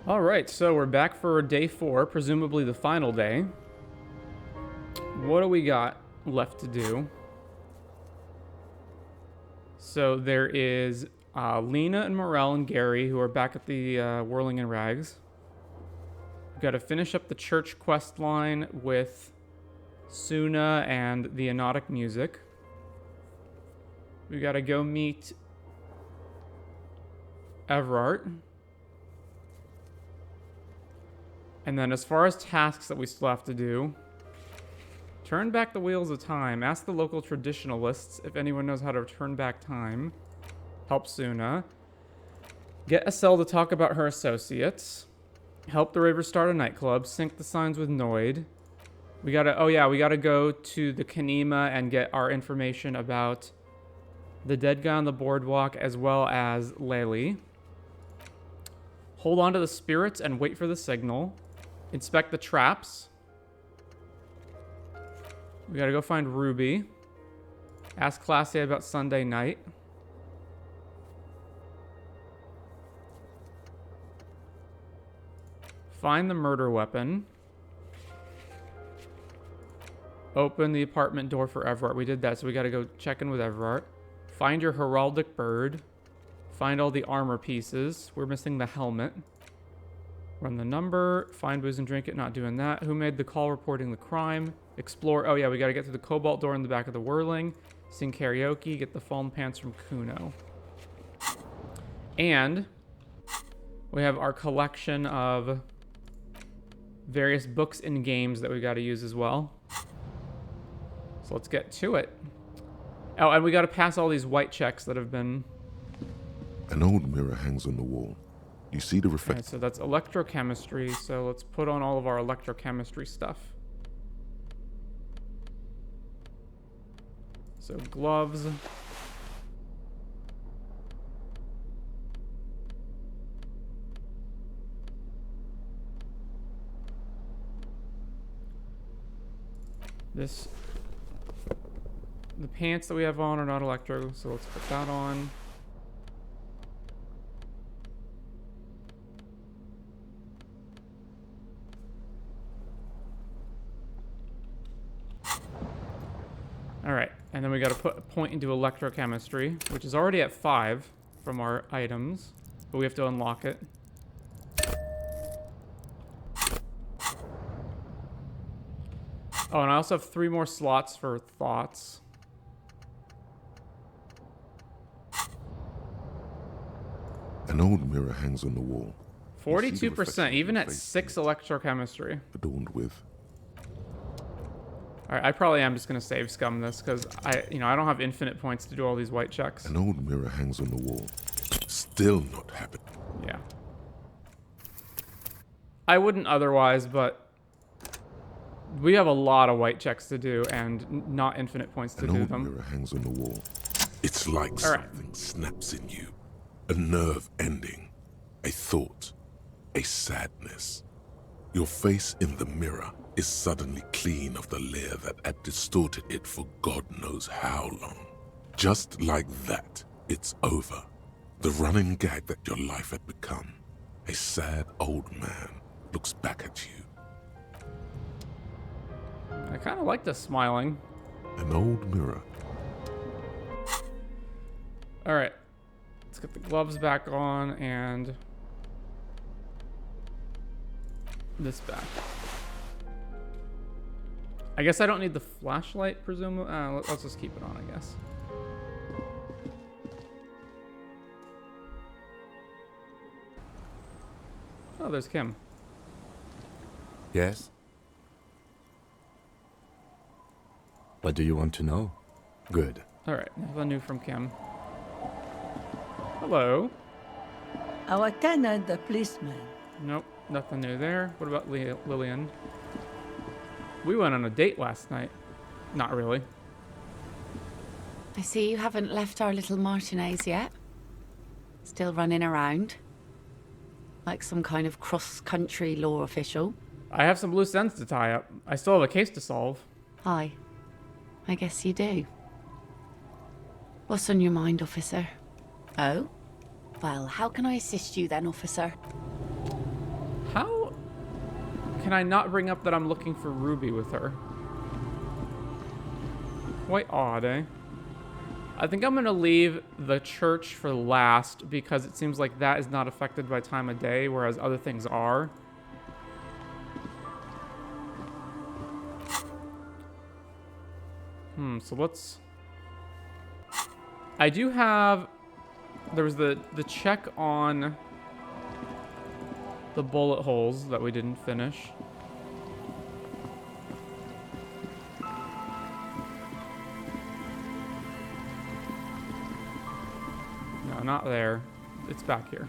Alright, so we're back for day 4, presumably the final day. What do we got left to do? So there is Lena and Morell and Gary, who are back at the Whirling and Rags. We've got to finish up the church quest line with Suna and the Anodic music. We got to go meet Evrart. And then as far as tasks that we still have to do, turn back the wheels of time. Ask the local traditionalists if anyone knows how to turn back time. Help Suna. Get Estelle to talk about her associates. Help the Ravers start a nightclub. Sync the signs with Noid. We gotta go to the Kanema and get our information about the dead guy on the boardwalk as well as Lely. Hold on to the spirits and wait for the signal. Inspect the traps. We gotta go find Ruby. Ask Klaasje about Sunday night. Find the murder weapon. Open the apartment door for Evrart. We did that, so we gotta go check in with Evrart. Find your heraldic bird. Find all the armor pieces. We're missing the helmet. Run the number. Find booze and drink it. Not doing that. Who made the call reporting the crime? Explore. Oh, yeah, we got to get through the cobalt door in the back of the Whirling. Sing karaoke. Get the fallen pants from Cuno. And we have our collection of various books and games that we got to use as well. So let's get to it. Oh, and we got to pass all these white checks that have been... An old mirror hangs on the wall. You see the reflection. Right, so that's electrochemistry. So let's put on all of our electrochemistry stuff. So gloves. The pants that we have on are not electro, so let's put that on. Alright, and then we gotta put a point into electrochemistry, which is already at 5 from our items, but we have to unlock it. Oh, and I also have 3 more slots for thoughts. An old mirror hangs on the wall. 42%, even at 6 electrochemistry. Adorned with. Alright, I probably am just gonna save scum this, because I don't have infinite points to do all these white checks. An old mirror hangs on the wall. Still not happening. Yeah. I wouldn't otherwise, but we have a lot of white checks to do and not infinite points to do them. An old mirror hangs on the wall. It's like something snaps in you. A nerve ending. A thought. A sadness. Your face in the mirror is suddenly clean of the layer that had distorted it for God knows how long. Just like that, it's over. The running gag that your life had become. A sad old man looks back at you. I kind of like the smiling. An old mirror. Alright. Let's get the gloves back on and this back. I guess I don't need the flashlight, presumably. Let's just keep it on, I guess. Oh, there's Kim. Yes? What do you want to know? Good. Alright, nothing new from Kim. Hello. Our tenant, the policeman. Nope, nothing new there. What about Lillian? We went on a date last night. Not really. I see you haven't left our little Martinez yet. Still running around. Like some kind of cross-country law official. I have some loose ends to tie up. I still have a case to solve. Aye. I guess you do. What's on your mind, officer? Oh? Well, how can I assist you then, officer? can I not bring up that I'm looking for Ruby with her? Quite odd, eh? I think I'm gonna leave the church for last because it seems like that is not affected by time of day, whereas other things are. So let's... I do have... There was the check on the bullet holes that we didn't finish. No, not there. It's back here.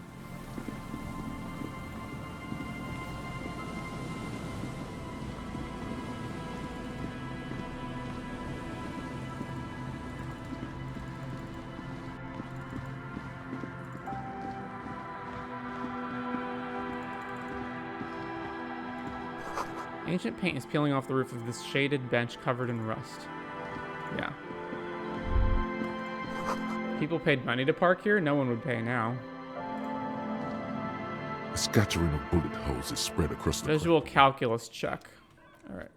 Ancient paint is peeling off the roof of this shaded bench covered in rust. Yeah. People paid money to park here? No one would pay now. A scattering of bullet holes is spread across the... Visual calculus check. Alright.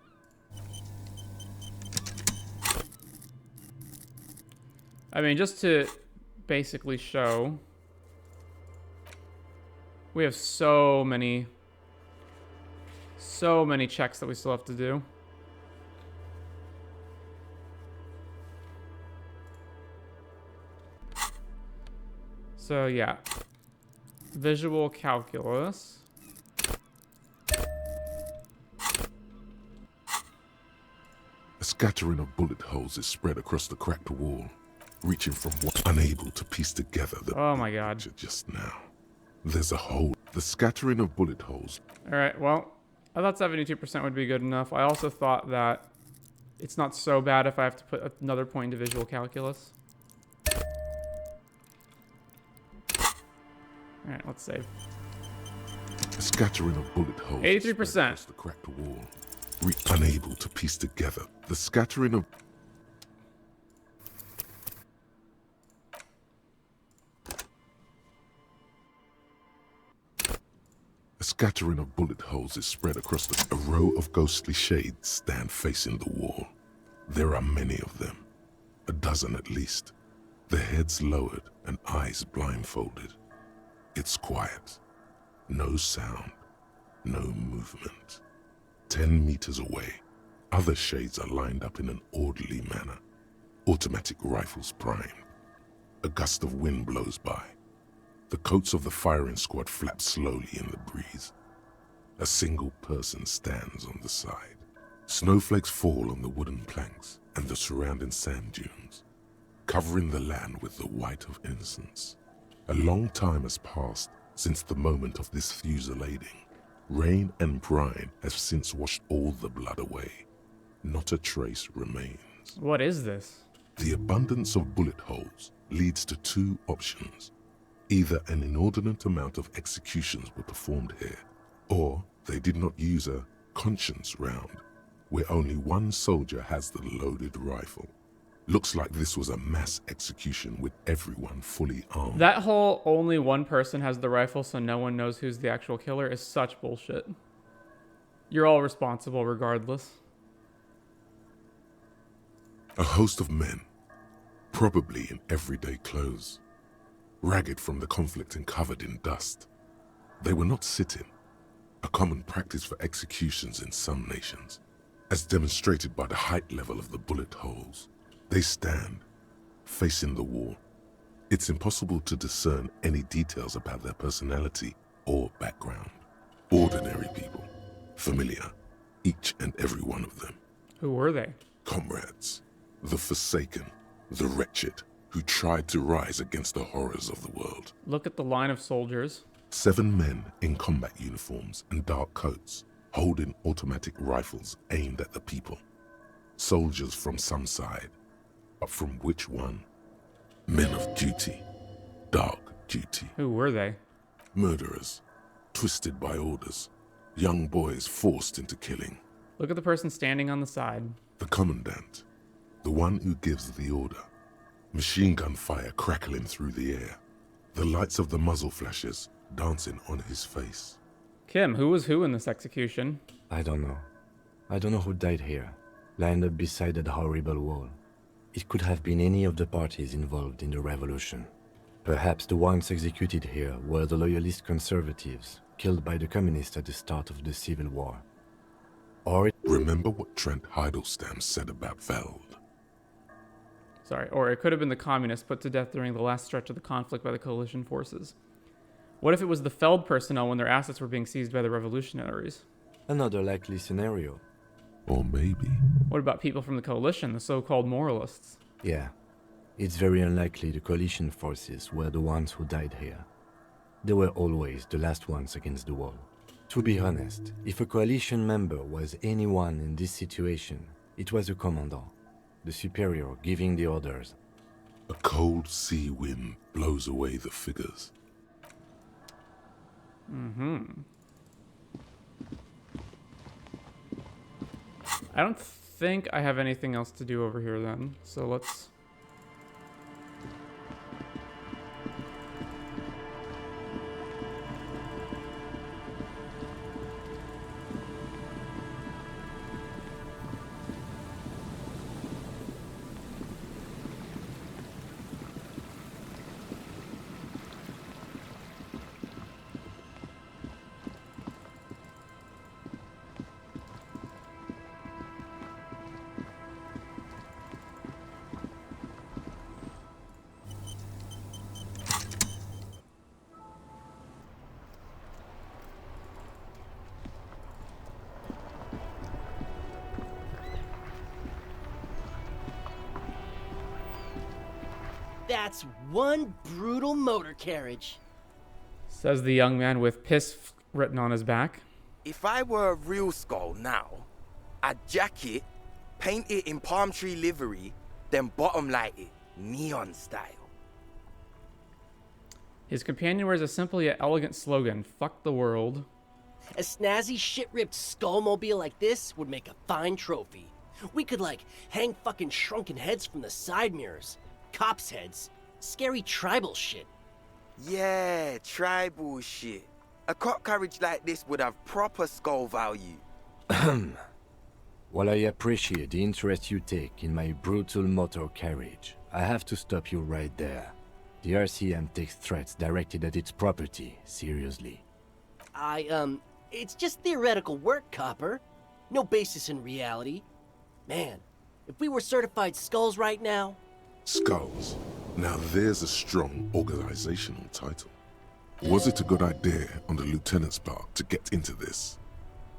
I mean, just to basically show... We have so many checks that we still have to do. So yeah, visual calculus. A scattering of bullet holes is spread across the cracked wall, reaching from what unable to piece together the oh my god picture just now. There's a hole. The scattering of bullet holes. All right, well, I thought 72% would be good enough. I also thought that it's not so bad if I have to put another point into visual calculus. All right, let's save. A scattering of bullet holes. 83%. Across the cracked wall, unable to piece together. The scattering of... A scattering of bullet holes is spread across a row of ghostly shades stand facing the wall. There are many of them, a dozen at least, their heads lowered and eyes blindfolded. It's quiet, no sound, no movement. 10 meters away, other shades are lined up in an orderly manner, automatic rifles primed. A gust of wind blows by. The coats of the firing squad flap slowly in the breeze. A single person stands on the side. Snowflakes fall on the wooden planks and the surrounding sand dunes, covering the land with the white of innocence. A long time has passed since the moment of this fusillading. Rain and brine have since washed all the blood away. Not a trace remains. What is this? The abundance of bullet holes leads to two options. Either an inordinate amount of executions were performed here, or they did not use a conscience round, where only one soldier has the loaded rifle. Looks like this was a mass execution with everyone fully armed. That whole only one person has the rifle so no one knows who's the actual killer is such bullshit. You're all responsible regardless. A host of men, probably in everyday clothes, ragged from the conflict and covered in dust. They were not sitting, a common practice for executions in some nations, as demonstrated by the height level of the bullet holes. They stand, facing the wall. It's impossible to discern any details about their personality or background. Ordinary people, familiar, each and every one of them. Who were they? Comrades, the forsaken, the wretched, who tried to rise against the horrors of the world. Look at the line of soldiers. 7 men in combat uniforms and dark coats, holding automatic rifles aimed at the people. Soldiers from some side, but from which one? Men of duty, dark duty. Who were they? Murderers, twisted by orders, young boys forced into killing. Look at the person standing on the side. The commandant, the one who gives the order. Machine gun fire crackling through the air. The lights of the muzzle flashes dancing on his face. Kim, who was who in this execution? I don't know. I don't know who died here, lined up beside that horrible wall. It could have been any of the parties involved in the revolution. Perhaps the ones executed here were the loyalist conservatives, killed by the communists at the start of the Civil War. Or Remember what Trent Heidelstein said about Veld? Sorry, or it could have been the communists put to death during the last stretch of the conflict by the coalition forces. What if it was the Feld personnel when their assets were being seized by the revolutionaries? another likely scenario. Or maybe... What about people from the coalition, the so-called moralists? Yeah, it's very unlikely the coalition forces were the ones who died here. They were always the last ones against the wall. To be honest, if a coalition member was anyone in this situation, it was a commandant, the superior giving the orders. A cold sea wind blows away the figures. I don't think I have anything else to do over here then, so let's... That's one brutal motor carriage. Says the young man with Pissf written on his back. If I were a real skull now, I'd jack it, paint it in palm tree livery, then bottom light it, neon style. His companion wears a simple yet elegant slogan, "Fuck the world." A snazzy shit-ripped skullmobile like this would make a fine trophy. We could, like, hang fucking shrunken heads from the side mirrors. Cops' heads. Scary tribal shit. Yeah, tribal shit. A cop carriage like this would have proper skull value. While I appreciate the interest you take in my brutal motor carriage, I have to stop you right there. The RCM takes threats directed at its property seriously. It's just theoretical work, Copper. No basis in reality. Man, if we were certified skulls right now... Skulls. Now there's a strong organizational title. Was it a good idea on the lieutenant's part to get into this?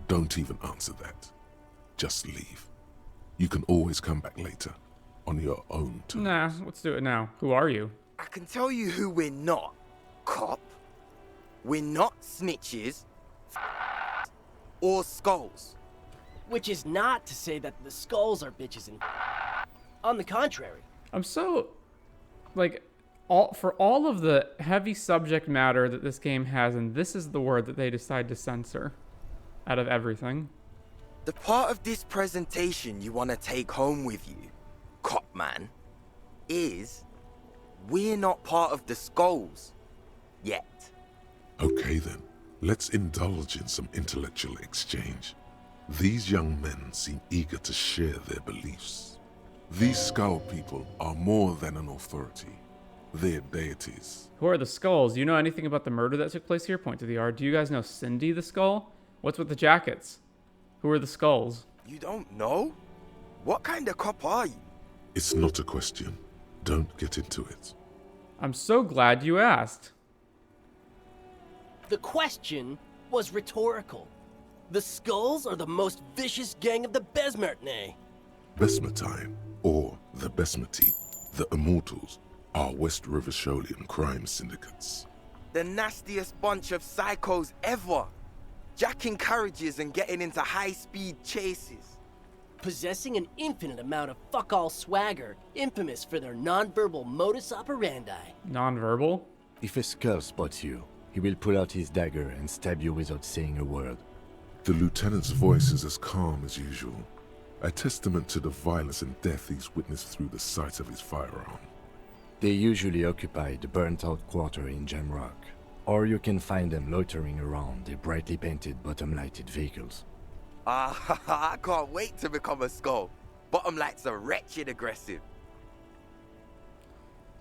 Don't even answer that. Just leave. You can always come back later, on your own terms. Nah, let's do it now. Who are you? I can tell you who we're not, cop. We're not snitches or skulls. Which is not to say that the skulls are bitches and... On the contrary. I'm so... like, for all of the heavy subject matter that this game has, and this is the word that they decide to censor out of everything. The part of this presentation you want to take home with you, cop man, is we're not part of the skulls yet. Okay then, let's indulge in some intellectual exchange. These young men seem eager to share their beliefs. These skull people are more than an authority. They're deities. Who are the skulls? Do you know anything about the murder that took place here? Point to the R. Do you guys know Cindy the skull? What's with the jackets? Who are the skulls? You don't know? What kind of cop are you? It's not a question. Don't get into it. I'm so glad you asked. The question was rhetorical. The skulls are the most vicious gang of the Besmertne. Besmertine, or the Besmerti, the Immortals, are West River Sholian crime syndicates. The nastiest bunch of psychos ever. Jacking carriages and getting into high-speed chases. Possessing an infinite amount of fuck-all swagger, infamous for their non-verbal modus operandi. Non-verbal? If a skull spots you, he will pull out his dagger and stab you without saying a word. The lieutenant's voice is as calm as usual, a testament to the violence and death he's witnessed through the sight of his firearm. They usually occupy the burnt-out quarter in Jamrock. Or you can find them loitering around their brightly painted, bottom-lighted vehicles. I can't wait to become a skull. Bottom lights are wretched aggressive.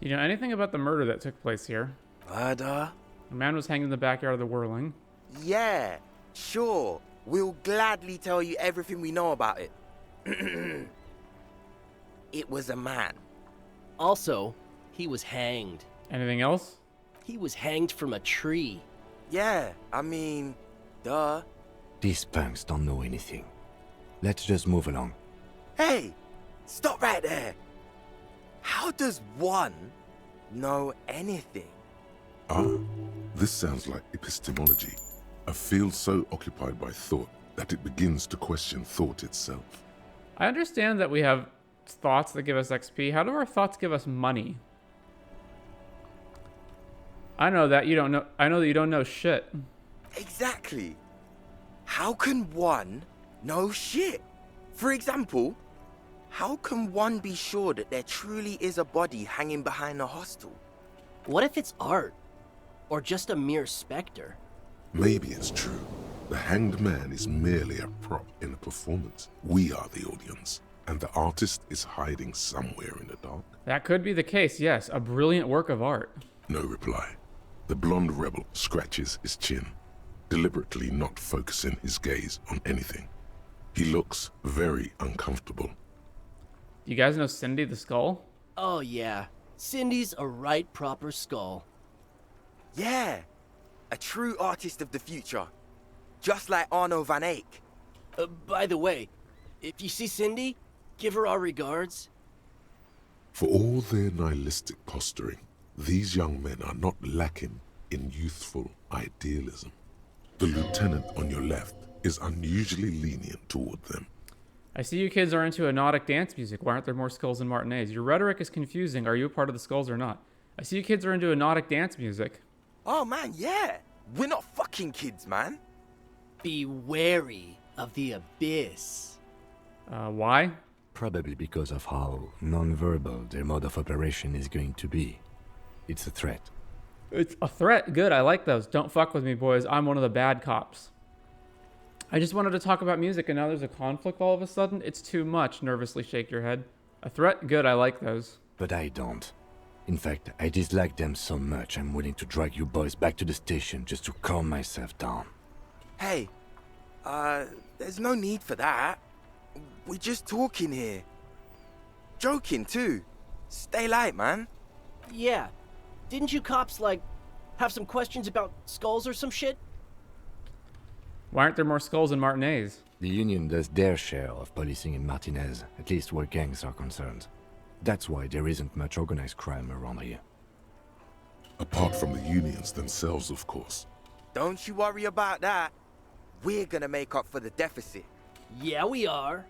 You know anything about the murder that took place here? Murder? A man was hanged in the backyard of the Whirling. Yeah, sure. We'll gladly tell you everything we know about it. It was a man. Also, he was hanged. Anything else? He was hanged from a tree. Yeah, I mean, duh. These punks don't know anything. Let's just move along. Hey, stop right there. How does one know anything? Ah, this sounds like epistemology. A field so occupied by thought that it begins to question thought itself. I understand that we have thoughts that give us XP. How do our thoughts give us money? I know that you don't know. I know that you don't know shit. Exactly. How can one know shit? For example, how can one be sure that there truly is a body hanging behind a hostel? What if it's art? Or just a mere specter? Maybe it's true. The hanged man is merely a prop in a performance. We are the audience, and the artist is hiding somewhere in the dark. That could be the case, yes. A brilliant work of art. No reply. The blonde rebel scratches his chin, deliberately not focusing his gaze on anything. He looks very uncomfortable. You guys know Cindy the Skull? Oh yeah, Cindy's a right proper skull. Yeah, a true artist of the future. Just like Arno van Eyck. By the way, if you see Cindy, give her our regards. For all their nihilistic posturing, these young men are not lacking in youthful idealism. The lieutenant on your left is unusually lenient toward them. I see you kids are into Anodic dance music. Why aren't there more skulls and martinets? Your rhetoric is confusing. Are you a part of the skulls or not? I see you kids are into Anodic dance music. Oh man, yeah. We're not fucking kids, man. Be wary of the abyss. Why? Probably because of how non-verbal their mode of operation is going to be. It's a threat. It's a threat. Good, I like those. Don't fuck with me, boys. I'm one of the bad cops. I just wanted to talk about music, and now there's a conflict all of a sudden. It's too much. Nervously shake your head. A threat? Good, I like those. But I don't. In fact, I dislike them so much I'm willing to drag you boys back to the station just to calm myself down. Hey, there's no need for that. We're just talking here. Joking too. Stay light, man. Yeah, didn't you cops, like, have some questions about skulls or some shit? Why aren't there more skulls and martinets? The Union does their share of policing in Martinez, at least where gangs are concerned. That's why there isn't much organized crime around here. Apart from the unions themselves, of course. Don't you worry about that. We're gonna make up for the deficit. Yeah, we are.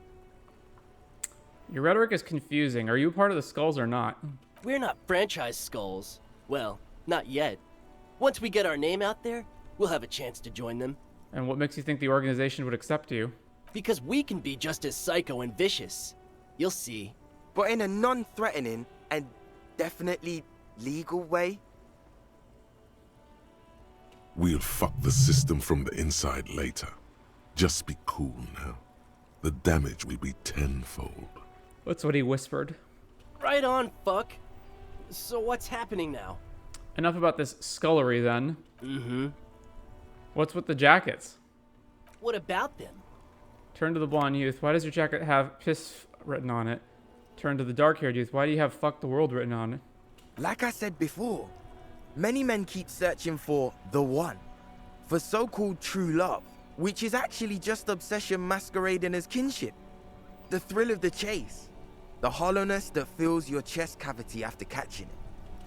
Your rhetoric is confusing. Are you a part of the skulls or not? We're not franchise skulls. Well, not yet. Once we get our name out there, we'll have a chance to join them. And what makes you think the organization would accept you? Because we can be just as psycho and vicious. You'll see. But in a non-threatening and definitely legal way. We'll fuck the system from the inside later. Just be cool now. The damage will be tenfold. That's what he whispered. Right on, fuck. So what's happening now? Enough about this scullery, then. Mm-hmm. What's with the jackets? What about them? Turn to the blonde youth. Why does your jacket have Pissf written on it? Turn to the dark-haired youth. Why do you have fuck the world written on it? Like I said before, many men keep searching for the one. For so-called true love, which is actually just obsession masquerading as kinship. The thrill of the chase. The hollowness that fills your chest cavity after catching it.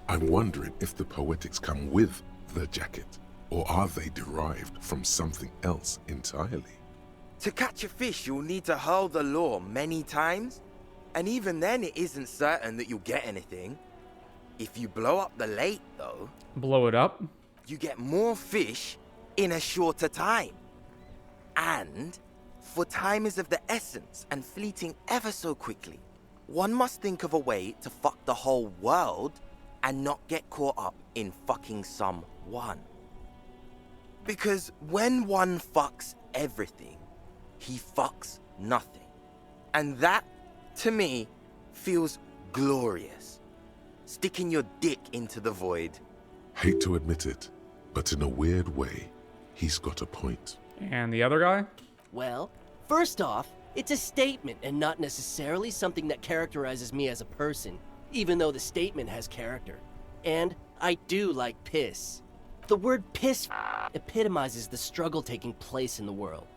I'm wondering if the poetics come with the jacket, or are they derived from something else entirely? To catch a fish, you'll need to hurl the lure many times, and even then it isn't certain that you'll get anything. If you blow up the lake, though... Blow it up? You get more fish in a shorter time. And, for time is of the essence and fleeting ever so quickly, one must think of a way to fuck the whole world and not get caught up in fucking some one. Because when one fucks everything, he fucks nothing. And that, to me, feels glorious. Sticking your dick into the void. Hate to admit it, but in a weird way, he's got a point. And the other guy? Well, first off, it's a statement and not necessarily something that characterizes me as a person, even though the statement has character. And I do like piss. The word piss epitomizes the struggle taking place in the world.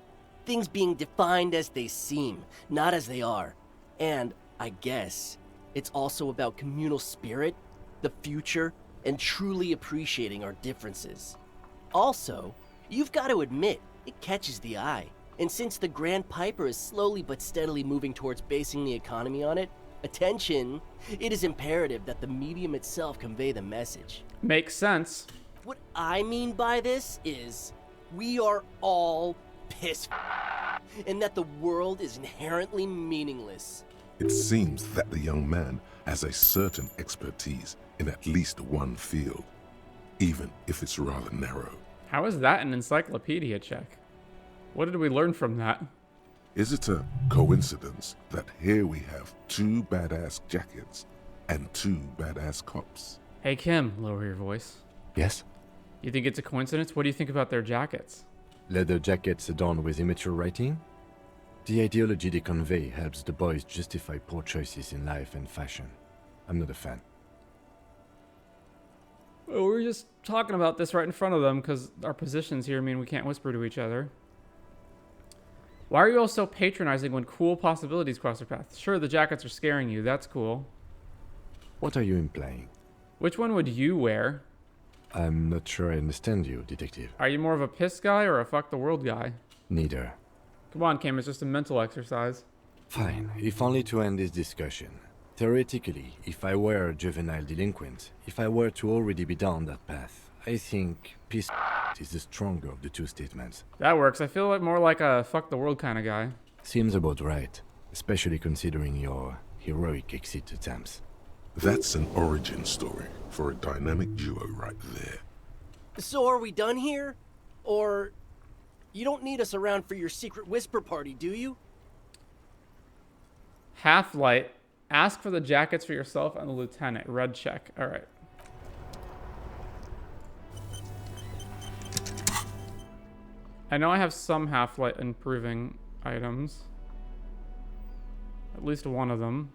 Things being defined as they seem, not as they are. And, I guess, it's also about communal spirit, the future, and truly appreciating our differences. Also, you've got to admit, it catches the eye. And since the Grand Piper is slowly but steadily moving towards basing the economy on it, attention, it is imperative that the medium itself convey the message. Makes sense. What I mean by this is, we are all Pissf, and that the world is inherently meaningless. It seems that the young man has a certain expertise in at least one field, even if it's rather narrow. How is that an encyclopedia check? What did we learn from that? Is it a coincidence that here we have 2 badass jackets and 2 badass cops? Hey Kim, lower your voice. Yes? You think it's a coincidence? What do you think about their jackets? Leather jackets adorned with immature writing? The ideology they convey helps the boys justify poor choices in life and fashion. I'm not a fan. Well, we're just talking about this right in front of them because our positions here mean we can't whisper to each other. Why are you all so patronizing when cool possibilities cross your path? Sure, the jackets are scaring you. That's cool. What are you implying? Which one would you wear? I'm not sure I understand you, detective. Are you more of a piss guy or a fuck the world guy? Neither. Come on, Kim. It's just a mental exercise. Fine, if only to end this discussion. Theoretically, if I were a juvenile delinquent, if I were to already be down that path, I think Pissf is the stronger of the two statements. That works. I feel like more like a fuck the world kind of guy. Seems about right, especially considering your heroic exit attempts. That's an origin story for a dynamic duo right there. So are we done here? Or you don't need us around for your secret whisper party, do you? Half-Light. Ask for the jackets for yourself and the lieutenant. Red check. All right. I know I have some Half-Light improving items. At least one of them.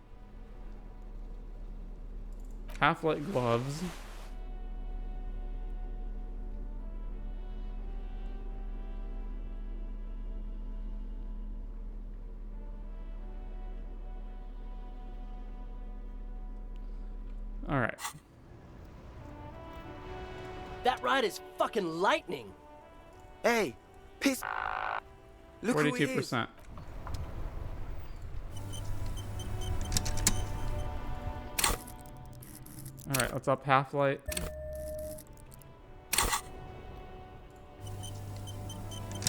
Half-Light gloves. All right. That ride is fucking lightning. Hey, piss. Look who it is. 42%. All right, let's up Half-Light.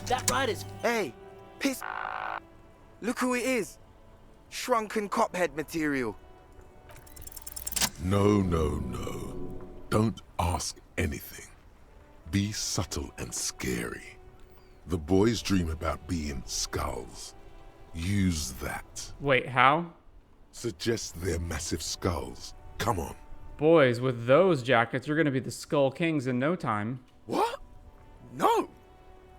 That ride is... Hey, piss. Look who it is. Shrunken cophead material. No, no, no. Don't ask anything. Be subtle and scary. The boys dream about being skulls. Use that. Wait, how? Suggest they're massive skulls. Come on. Boys, with those jackets, you're gonna be the Skull Kings in no time. What? No.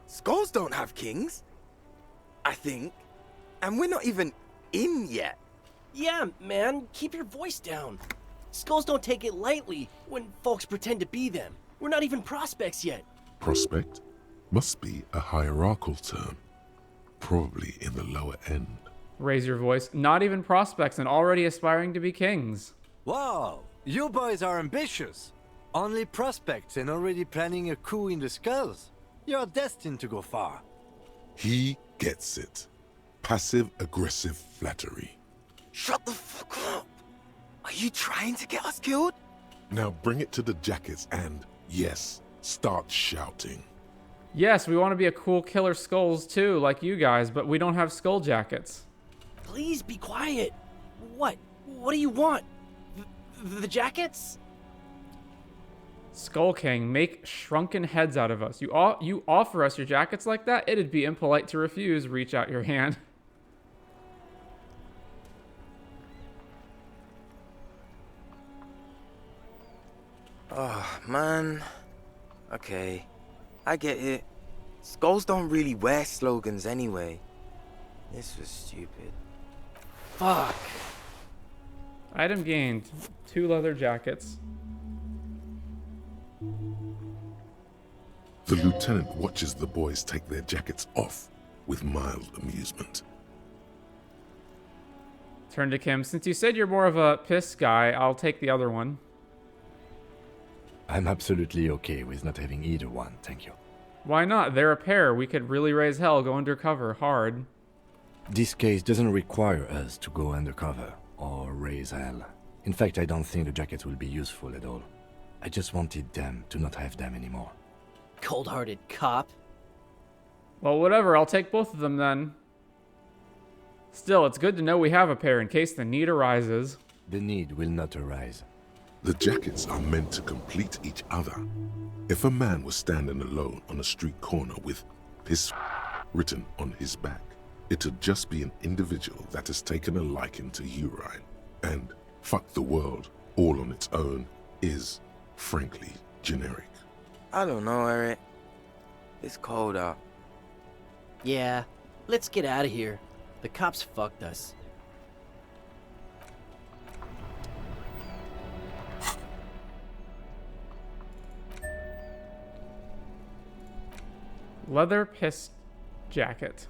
Skulls don't have kings. I think. And we're not even in yet. Yeah, man, keep your voice down. Skulls don't take it lightly when folks pretend to be them. We're not even prospects yet. Prospect must be a hierarchical term. Probably in the lower end. Raise your voice. Not even prospects and already aspiring to be kings. Wow, you boys are ambitious. Only prospects and already planning a coup in the skulls. You're destined to go far. He gets it. Passive-aggressive flattery. Shut the fuck up. Are you trying to get us killed? Now bring it to the jackets and, yes, start shouting. Yes, we want to be a cool killer skulls too, like you guys, but we don't have skull jackets. Please be quiet. What? What do you want? The jackets? Skull King, make shrunken heads out of us. You offer us your jackets like that? It'd be impolite to refuse. Reach out your hand. Oh, man. Okay. I get it. Skulls don't really wear slogans anyway. This was stupid. Fuck. Item gained. 2 leather jackets. The lieutenant watches the boys take their jackets off with mild amusement. Turn to Kim. Since you said you're more of a piss guy, I'll take the other one. I'm absolutely okay with not having either one, thank you. Why not? They're a pair. We could really raise hell, go undercover, hard. This case doesn't require us to go undercover or raise hell. In fact, I don't think the jackets will be useful at all. I just wanted them to not have them anymore. Cold-hearted cop. Well, whatever. I'll take both of them then. Still, it's good to know we have a pair in case the need arises. The need will not arise. The jackets are meant to complete each other. If a man was standing alone on a street corner with Pissf written on his back, it'd just be an individual that has taken a liking to urine. And fuck the world, all on its own, is, frankly, generic. I don't know, Eric. It's cold out. Yeah, let's get out of here. The cops fucked us. Leather piss jacket.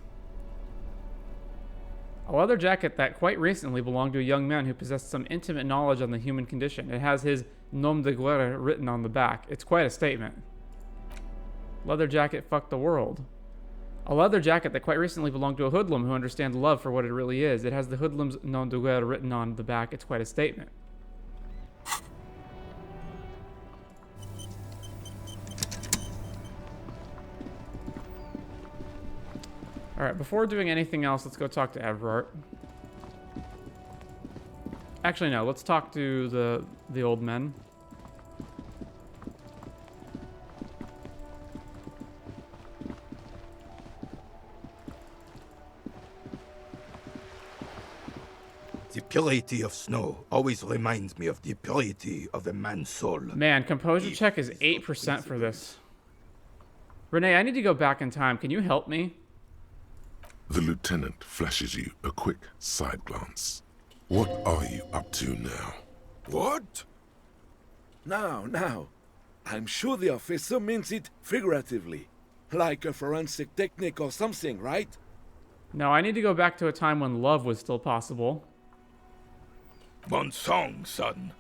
A leather jacket that quite recently belonged to a young man who possessed some intimate knowledge on the human condition. It has his nom de guerre written on the back. It's quite a statement. Leather jacket fucked the world. A leather jacket that quite recently belonged to a hoodlum who understands love for what it really is. It has the hoodlum's nom de guerre written on the back. It's quite a statement. Alright, before doing anything else, let's go talk to Evrart. Actually, no, let's talk to the old men. The purity of snow always reminds me of the purity of a man's soul. Man, composure check is 8% for this. Rene, I need to go back in time. Can you help me? The lieutenant flashes you a quick side glance. What are you up to now? What? Now. I'm sure the officer means it figuratively. Like a forensic technique or something, right? No, I need to go back to a time when love was still possible. Bon song, son.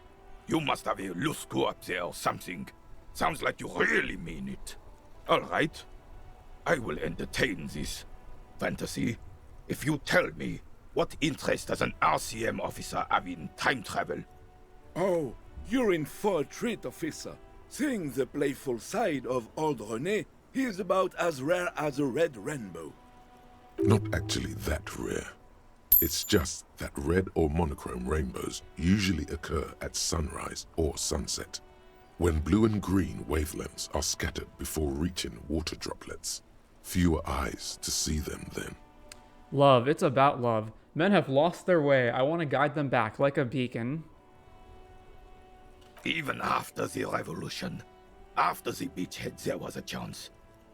You must have a loose screw up there or something. Sounds like you really mean it. All right. I will entertain this fantasy if you tell me what interest does an RCM officer have in time travel. Oh, you're in for a treat, officer. Seeing the playful side of old Rene, he is about as rare as a red rainbow. Not actually that rare. It's just that red or monochrome rainbows usually occur at sunrise or sunset, when blue and green wavelengths are scattered before reaching water droplets. Fewer eyes to see them then. Love, it's about love. Men have lost their way. I want to guide them back like a beacon. Even after the revolution, after the beachhead, there was a chance.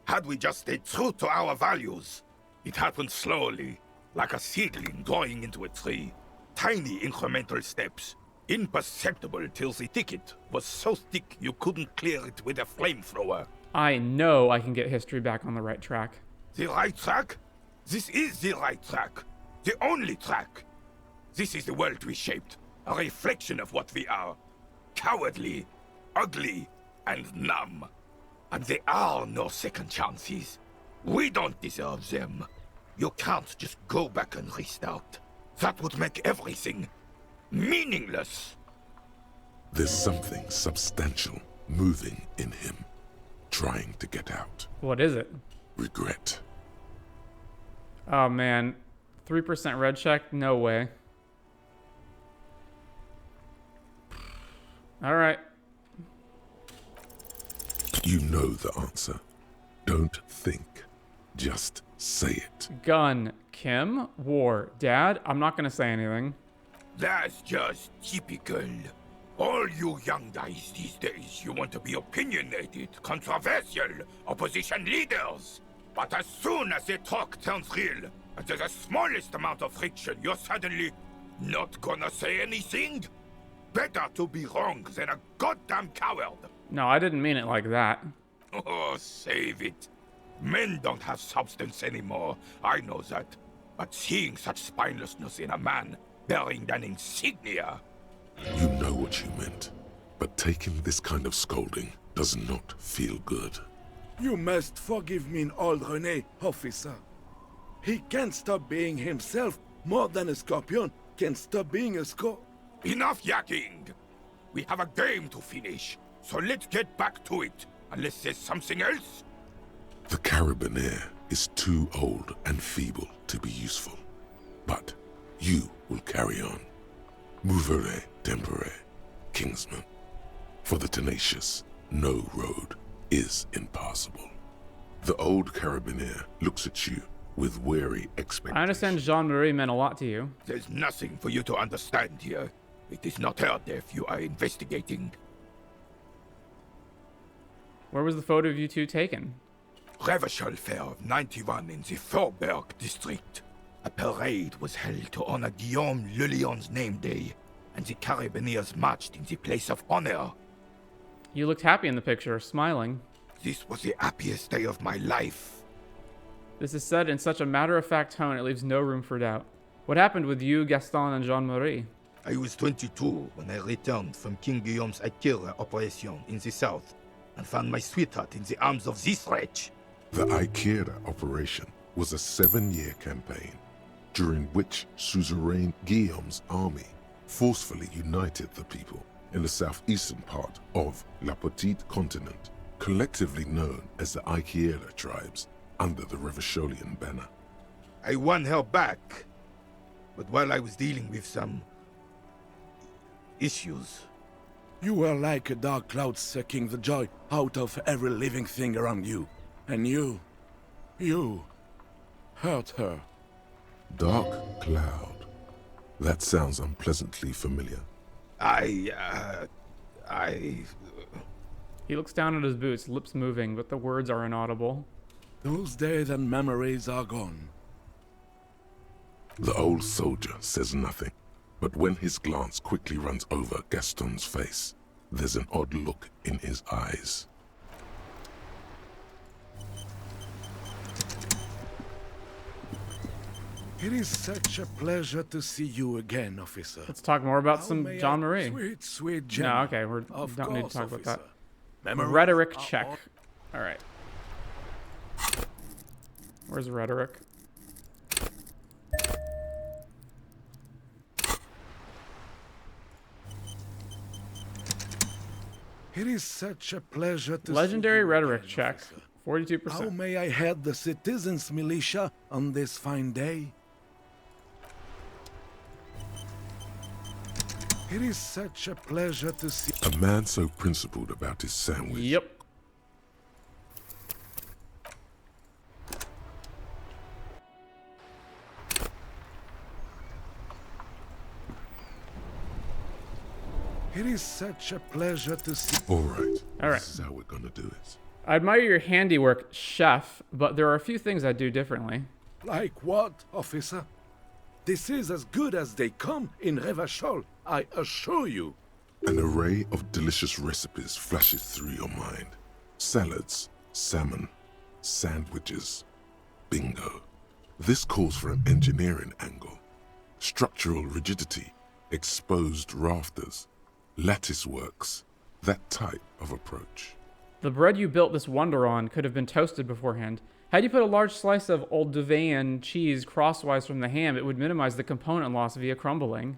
Had we just stayed true to our values, it happened slowly, like a seedling growing into a tree. Tiny incremental steps, imperceptible till the thicket was so thick you couldn't clear it with a flamethrower. I know I can get history back on the right track. The right track? This is the right track. The only track. This is the world we shaped, a reflection of what we are. Cowardly, ugly, and numb. And there are no second chances. We don't deserve them. You can't just go back and restart. That would make everything meaningless. There's something substantial moving in him, trying to get out. What is it? Regret. Oh man, 3% red check? No way. Alright. You know the answer. Don't think. Just say it. Gun. Kim. War. Dad. I'm not gonna say anything. That's just typical. All you young guys these days, you want to be opinionated, controversial, opposition leaders. But as soon as the talk turns real, and there's the smallest amount of friction, you're suddenly not gonna say anything? Better to be wrong than a goddamn coward. No, I didn't mean it like that. Oh, save it. Men don't have substance anymore, I know that. But seeing such spinelessness in a man bearing an insignia... You know what you meant, but taking this kind of scolding does not feel good. You must forgive me, old Rene, officer. He can't stop being himself more than a scorpion can stop being a Enough yakking! We have a game to finish, so let's get back to it, unless there's something else. The Carabinier is too old and feeble to be useful, but you will carry on. Mouvere tempore, Kingsman. For the tenacious, no road is impassable. The old Carabinier looks at you with weary expectation. I understand Jean-Marie meant a lot to you. There's nothing for you to understand here. It is not her death you are investigating. Where was the photo of you two taken? Revachol Fair of 91 in the Faubourg district. A parade was held to honor Guillaume Le Lion's name day, and the Carabiniers marched in the place of honor. You looked happy in the picture, smiling. This was the happiest day of my life. This is said in such a matter-of-fact tone it leaves no room for doubt. What happened with you, Gaston, and Jean-Marie? I was 22 when I returned from King Guillaume's Eyck operation in the south, and found my sweetheart in the arms of this wretch. The Eyck operation was a 7-year campaign, during which suzerain Guillaume's army forcefully united the people in the southeastern part of La Petite Continent, collectively known as the Eyck tribes, under the Revacholian banner. I won her back, but while I was dealing with some issues. You were like a dark cloud sucking the joy out of every living thing around you. And you hurt her. Dark cloud. That sounds unpleasantly familiar. He looks down at his boots, lips moving, but the words are inaudible. Those days and memories are gone. The old soldier says nothing, but when his glance quickly runs over Gaston's face, there's an odd look in his eyes. It is such a pleasure to see you again, officer. Let's talk more about some Jean-Marie. Sweet, sweet Jenny. No, okay, we don't need to talk about that. Memories Rhetoric check. All right. Where's rhetoric? It is such a pleasure to Legendary see you rhetoric again, check. officer. 42%. How may I head the citizens' militia on this fine day? It is such a pleasure to see... A man so principled about his sandwich. Yep. It is such a pleasure to see... All right. All right. This is how we're gonna do it. I admire your handiwork, chef, but there are a few things I do differently. Like what, officer? This is as good as they come in Revachol, I assure you. An array of delicious recipes flashes through your mind. Salads, salmon, sandwiches. Bingo. This calls for an engineering angle. Structural rigidity, exposed rafters, lattice works, that type of approach. The bread you built this wonder on could have been toasted beforehand. Had you put a large slice of old Duvean cheese crosswise from the ham, it would minimize the component loss via crumbling.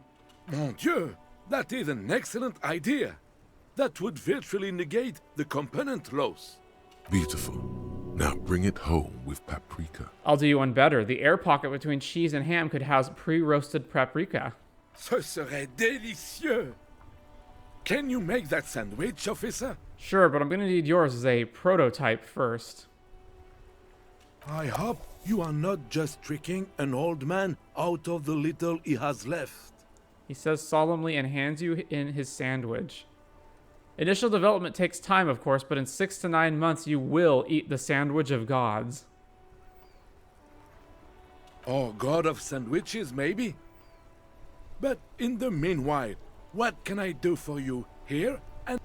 Mon Dieu, that is an excellent idea. That would virtually negate the component loss. Beautiful. Now bring it home with paprika. I'll do you one better. The air pocket between cheese and ham could house pre-roasted paprika. Ce serait délicieux. Can you make that sandwich, officer? Sure, but I'm gonna need yours as a prototype first. I hope you are not just tricking an old man out of the little he has left. He says solemnly and hands you in his sandwich. Initial development takes time, of course, but in 6 to 9 months you will eat the sandwich of gods. Or god of sandwiches, maybe? But in the meanwhile, what can I do for you here and...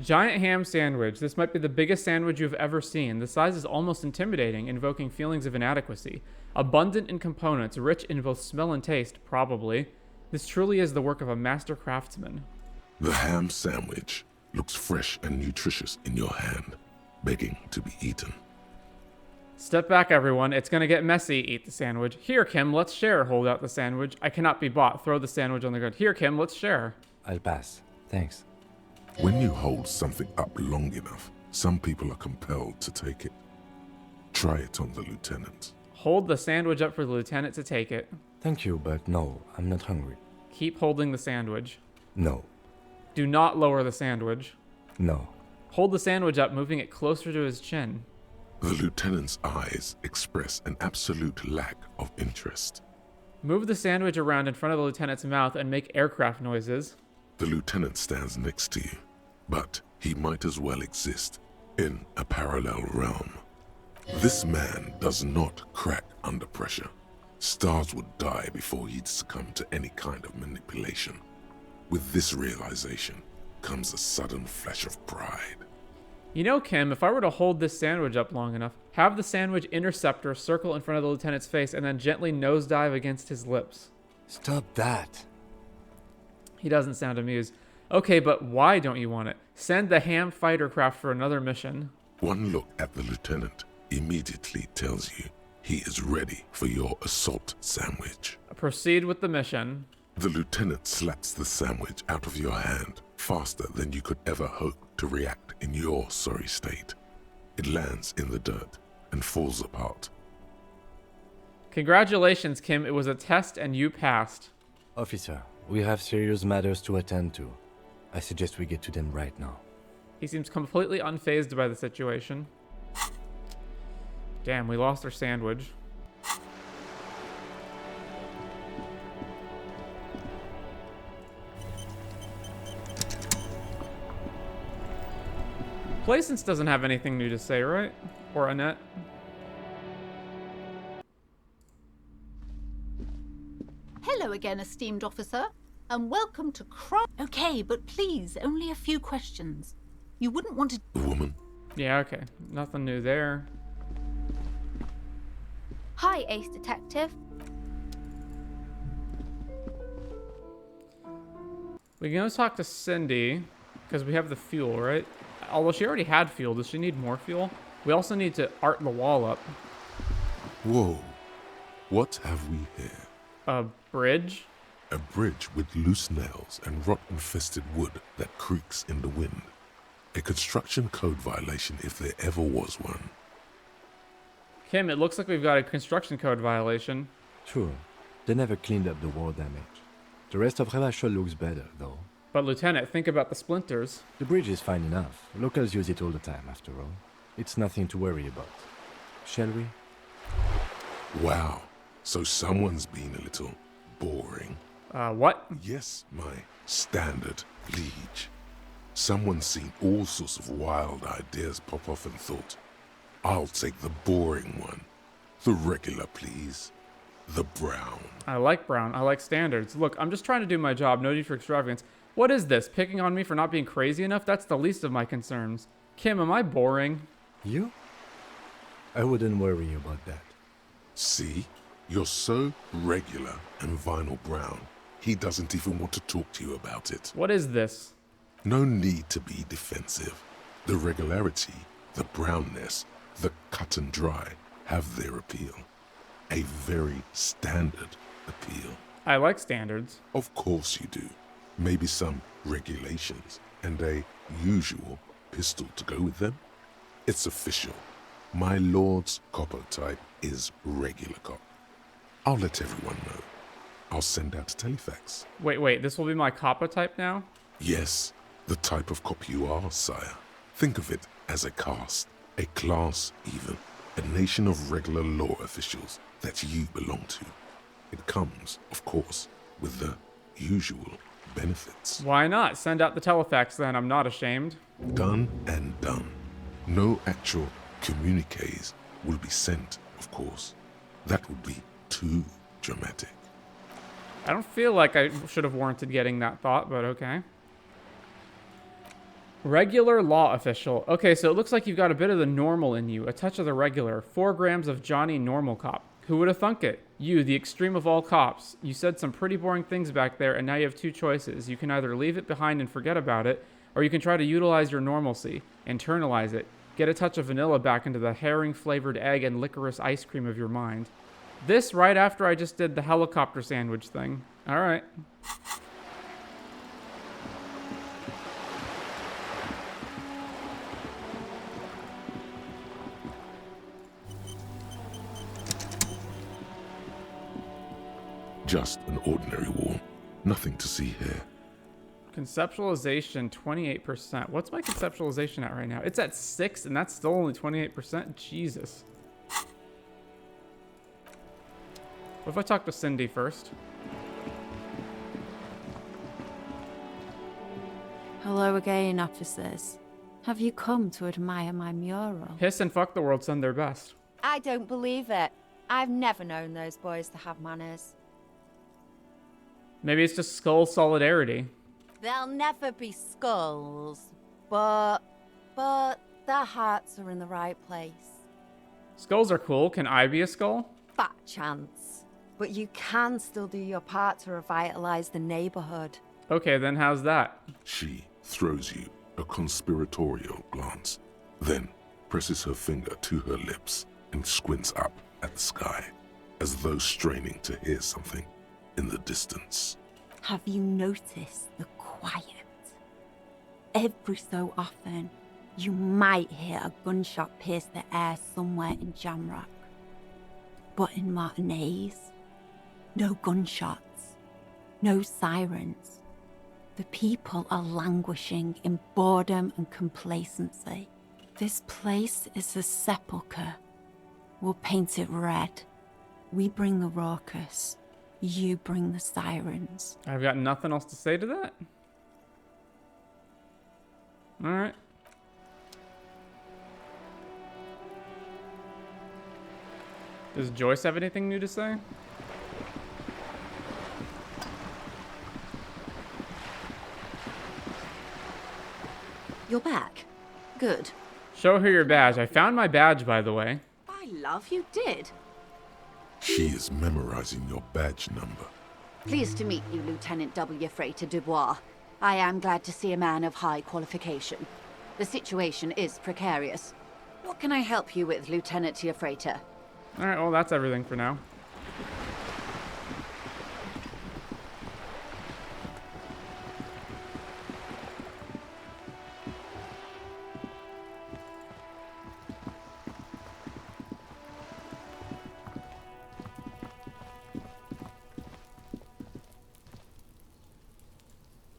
Giant ham sandwich. This might be the biggest sandwich you've ever seen. The size is almost intimidating, invoking feelings of inadequacy. Abundant in components, rich in both smell and taste, probably. This truly is the work of a master craftsman. The ham sandwich looks fresh and nutritious in your hand, begging to be eaten. Step back, everyone. It's gonna get messy. Eat the sandwich. Here, Kim, let's share. Hold out the sandwich. I cannot be bought. Throw the sandwich on the ground. Here, Kim, let's share. I'll pass. Thanks. When you hold something up long enough, some people are compelled to take it. Try it on the lieutenant. Hold the sandwich up for the lieutenant to take it. Thank you, but no, I'm not hungry. Keep holding the sandwich. No. Do not lower the sandwich. No. Hold the sandwich up, moving it closer to his chin. The lieutenant's eyes express an absolute lack of interest. Move the sandwich around in front of the lieutenant's mouth and make aircraft noises. The lieutenant stands next to you, but he might as well exist in a parallel realm. This man does not crack under pressure. Stars would die before he'd succumb to any kind of manipulation. With this realization comes a sudden flash of pride. You know, Kim, if I were to hold this sandwich up long enough, have the sandwich interceptor circle in front of the lieutenant's face and then gently nosedive against his lips. Stop that. He doesn't sound amused. Okay, but why don't you want it? Send the ham fighter craft for another mission. One look at the lieutenant immediately tells you he is ready for your assault sandwich. Proceed with the mission. The lieutenant slaps the sandwich out of your hand faster than you could ever hope to react in your sorry state. It lands in the dirt and falls apart. Congratulations, Kim. It was a test and you passed. Officer, we have serious matters to attend to. I suggest we get to them right now. He seems completely unfazed by the situation. Damn, we lost our sandwich. Placence doesn't have anything new to say, right? Or Annette? Hello again, esteemed officer, and welcome to Okay, but please, only a few questions. You wouldn't want to... Woman? Yeah, okay. Nothing new there. Hi, Ace Detective. We can go talk to Cindy, because we have the fuel, right? Although she already had fuel, does she need more fuel? We also need to art the wall up. Whoa. What have we here? A bridge? A bridge with loose nails and rot-infested wood that creaks in the wind. A construction code violation if there ever was one. Kim, it looks like we've got a construction code violation. True. They never cleaned up the war damage. The rest of Revachol looks better, though. But Lieutenant, think about the splinters. The bridge is fine enough. Locals use it all the time, after all. It's nothing to worry about. Shall we? Wow. So someone's been a little boring. What? Yes, my standard liege. Someone's seen all sorts of wild ideas pop off and thought, I'll take the boring one. The regular, please. The brown. I like brown. I like standards. Look, I'm just trying to do my job. No need for extravagance. What is this? Picking on me for not being crazy enough? That's the least of my concerns. Kim, am I boring? You? I wouldn't worry about that. See? You're so regular and vinyl brown. He doesn't even want to talk to you about it. What is this? No need to be defensive. The regularity, the brownness, the cut and dry have their appeal. A very standard appeal. I like standards. Of course you do. Maybe some regulations and a usual pistol to go with them. It's official. My lord's copper type is regular cop. I'll let everyone know. I'll send out a telefax. Wait, this will be my copper type now? Yes, the type of cop you are, sire. Think of it as a caste, a class even, a nation of regular law officials that you belong to. It comes, of course, with the usual benefits. Why not? Send out the telefax then, I'm not ashamed. Done and done. No actual communiques will be sent, of course. That would be too dramatic. I don't feel like I should have warranted getting that thought, but okay. Regular law official. Okay, so it looks like you've got a bit of the normal in you, a touch of the regular. 4 grams of Johnny Normal Cop. Who would have thunk it? You, the extreme of all cops. You said some pretty boring things back there, and now you have 2 choices. You can either leave it behind and forget about it, or you can try to utilize your normalcy, internalize it, get a touch of vanilla back into the herring-flavored egg and licorice ice cream of your mind. This right after I just did the helicopter sandwich thing. All right. Just an ordinary wall. Nothing to see here. Conceptualization, 28%. What's my conceptualization at right now? It's at 6, and that's still only 28%? Jesus. What if I talk to Cindy first? Hello again, officers. Have you come to admire my mural? Piss and Fuck the World send their best. I don't believe it. I've never known those boys to have manners. Maybe it's just skull solidarity. They'll never be skulls, but their hearts are in the right place. Skulls are cool. Can I be a skull? Fat chance. But you can still do your part to revitalize the neighborhood. Okay, then how's that? She throws you a conspiratorial glance, then presses her finger to her lips and squints up at the sky, as though straining to hear something in the distance. Have you noticed the quiet? Every so often, you might hear a gunshot pierce the air somewhere in Jamrock. But in Martinez, no gunshots, no sirens. The people are languishing in boredom and complacency. This place is a sepulchre. We'll paint it red. We bring the raucous. You bring the sirens. I've got nothing else to say to that. All right. Does Joyce have anything new to say? You're back. Good. Show her your badge. I found my badge, by the way. By love, you did. She is memorizing your badge number. Pleased to meet you, Lieutenant W. Freighter Dubois. I am glad to see a man of high qualification. The situation is precarious. What can I help you with, Lieutenant Freighter? All right, well, that's everything for now.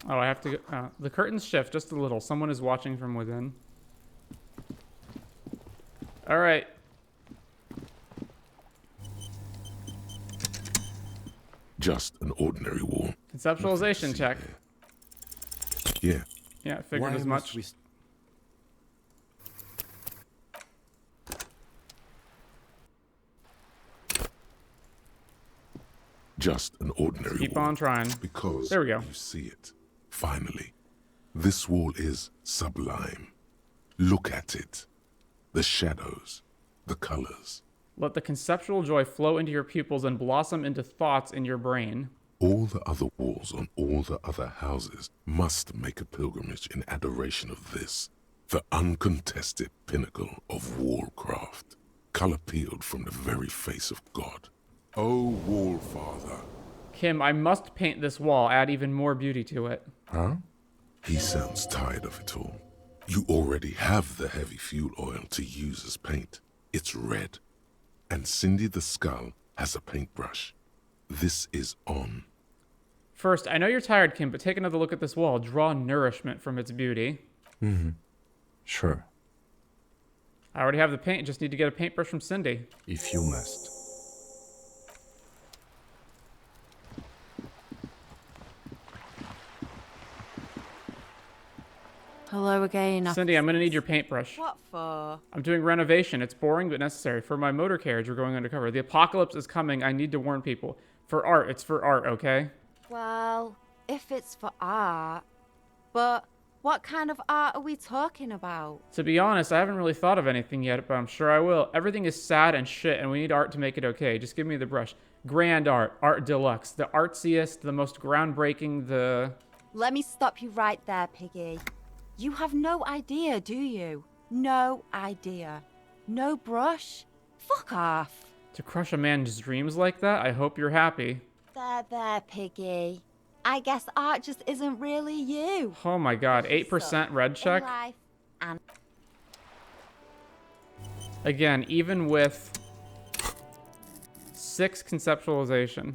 Oh, I have to go. The curtains shift just a little. Someone is watching from within. All right. Just an ordinary wall. Conceptualization check. Here. Yeah, I figured as much. Just an ordinary Keep wall. on trying. Because there we go. You see it. Finally. This wall is sublime. Look at it. The shadows. The colors. Let the conceptual joy flow into your pupils and blossom into thoughts in your brain. All the other walls on all the other houses must make a pilgrimage in adoration of this, the uncontested pinnacle of wallcraft, color peeled from the very face of God. Oh, Wallfather. Kim, I must paint this wall, add even more beauty to it. Huh? He sounds tired of it all. You already have the heavy fuel oil to use as paint. It's red. And Cindy the Skull has a paintbrush. This is on. First, I know you're tired, Kim, but take another look at this wall. Draw nourishment from its beauty. Mm-hmm. Sure. I already have the paint. Just need to get a paintbrush from Cindy. If you must. Hello again. Cindy, I'm going to need your paintbrush. What for? I'm doing renovation. It's boring but necessary. For my motor carriage, we're going undercover. The apocalypse is coming. I need to warn people. For art, it's for art, okay? Well, if it's for art, but what kind of art are we talking about? To be honest, I haven't really thought of anything yet, but I'm sure I will. Everything is sad and shit, and we need art to make it okay. Just give me the brush. Grand art, art deluxe, the artsiest, the most groundbreaking, the... Let me stop you right there, Piggy. You have no idea, do you? No idea. No brush? Fuck off. To crush a man's dreams like that, I hope you're happy. There, Piggy. I guess art just isn't really you. Oh my god, 8% red check? Again, even with 6 conceptualization.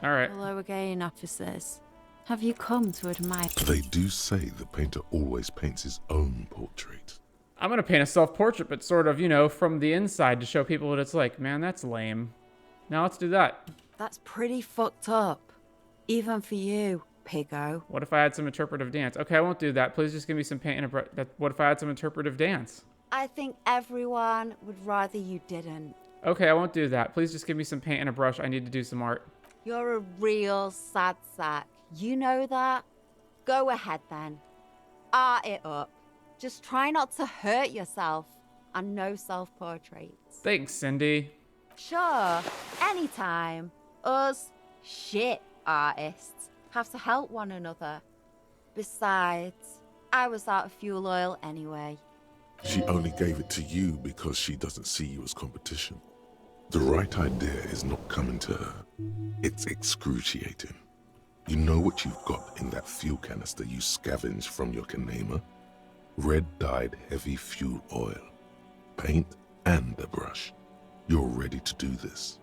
Alright. Hello again, officers. Have you come to admire... They do say the painter always paints his own portrait. I'm gonna paint a self-portrait, but sort of, you know, from the inside to show people what it's like. Man, that's lame. Now let's do that. That's pretty fucked up. Even for you, Piggo. What if I had some interpretive dance? Okay, I won't do that. Please just give me some paint and a brush. What if I had some interpretive dance? I think everyone would rather you didn't. Okay, I won't do that. Please just give me some paint and a brush. I need to do some art. You're a real sad sack. You know that? Go ahead then. Art it up. Just try not to hurt yourself. And no self-portraits. Thanks, Cindy. Sure, anytime. Us shit artists have to help one another. Besides, I was out of fuel oil anyway. She only gave it to you because she doesn't see you as competition. The right idea is not coming to her. It's excruciating. You know what you've got in that fuel canister you scavenged from your Kanema? Red-dyed heavy fuel oil. Paint and a brush. You're ready to do this.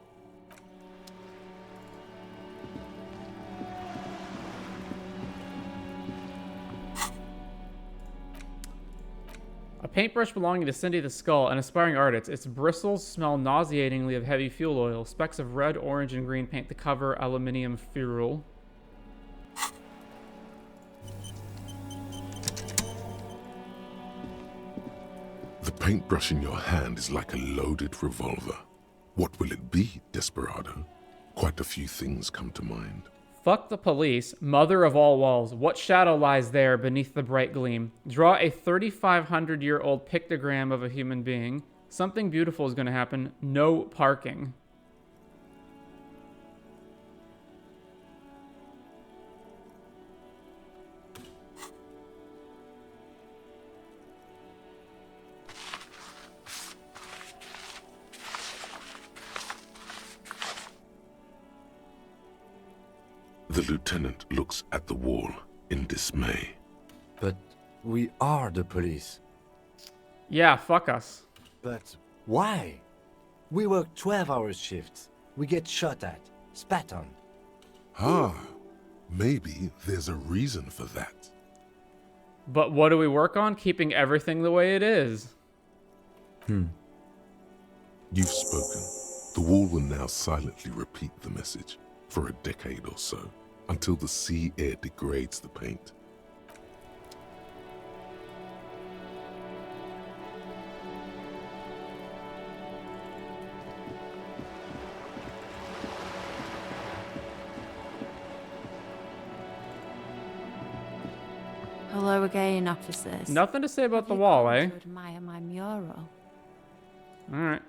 A paintbrush belonging to Cindy the Skull, an aspiring artist. Its bristles smell nauseatingly of heavy fuel oil. Specks of red, orange, and green paint the cover. Aluminium Wirral. The paintbrush in your hand is like a loaded revolver. What will it be, Desperado? Quite a few things come to mind. Fuck the police, mother of all walls. What shadow lies there beneath the bright gleam? Draw a 3,500-year-old pictogram of a human being. Something beautiful is going to happen. No parking. The lieutenant looks at the wall in dismay. But we are the police. Yeah, fuck us. But why? We work 12-hour shifts. We get shot at, spat on. Ah, maybe there's a reason for that. But what do we work on? Keeping everything the way it is. You've spoken. The wall will now silently repeat the message for a decade or so, until the sea air degrades the paint. Hello again, officers. Nothing to say about the wall, eh? To admire my mural. Alright.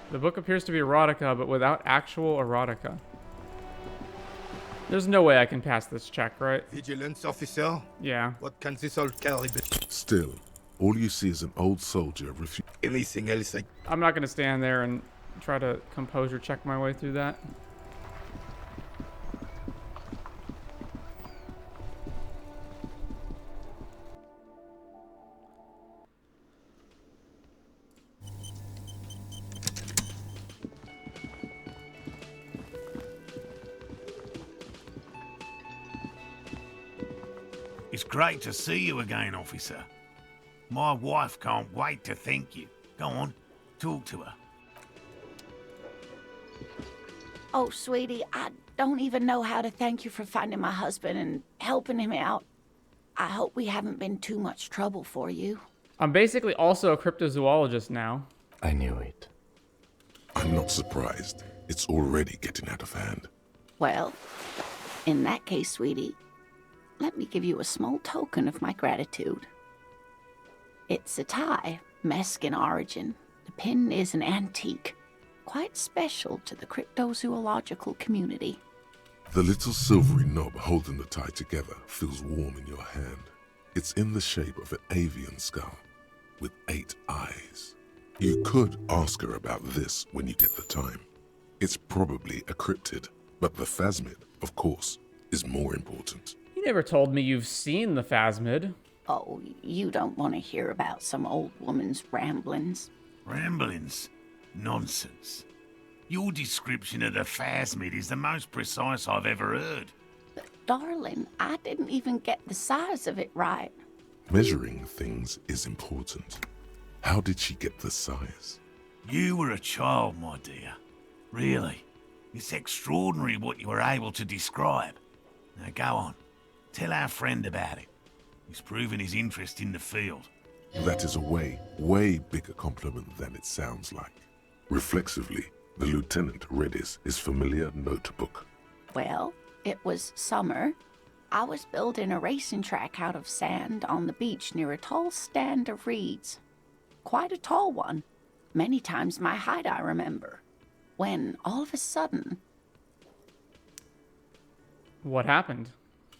The book appears to be erotica, but without actual erotica. There's no way I can pass this check, right? Vigilance officer? Yeah. What can this all carry? Still, all you see is an old soldier Anything else? I'm not gonna stand there and try to composure check my way through that. It's great to see you again, officer. My wife can't wait to thank you. Go on, talk to her. Oh, sweetie, I don't even know how to thank you for finding my husband and helping him out. I hope we haven't been too much trouble for you. I'm basically also a cryptozoologist now. I knew it. I'm not surprised. It's already getting out of hand. Well, in that case, sweetie, let me give you a small token of my gratitude. It's a tie, Mesk in origin. The pin is an antique, quite special to the cryptozoological community. The little silvery knob holding the tie together feels warm in your hand. It's in the shape of an avian skull, with 8 eyes. You could ask her about this when you get the time. It's probably a cryptid, but the phasmid, of course, is more important. You never told me you've seen the phasmid. Oh, you don't want to hear about some old woman's ramblings. Ramblings? Nonsense. Your description of the phasmid is the most precise I've ever heard. But darling, I didn't even get the size of it right. Measuring things is important. How did she get the size? You were a child, my dear. Really. It's extraordinary what you were able to describe. Now go on. Tell our friend about it. He's proven his interest in the field. That is a way bigger compliment than it sounds like. Reflexively, the lieutenant read his familiar notebook. Well, it was summer. I was building a racing track out of sand on the beach near a tall stand of reeds. Quite a tall one. Many times my height, I remember. When, all of a sudden... What happened?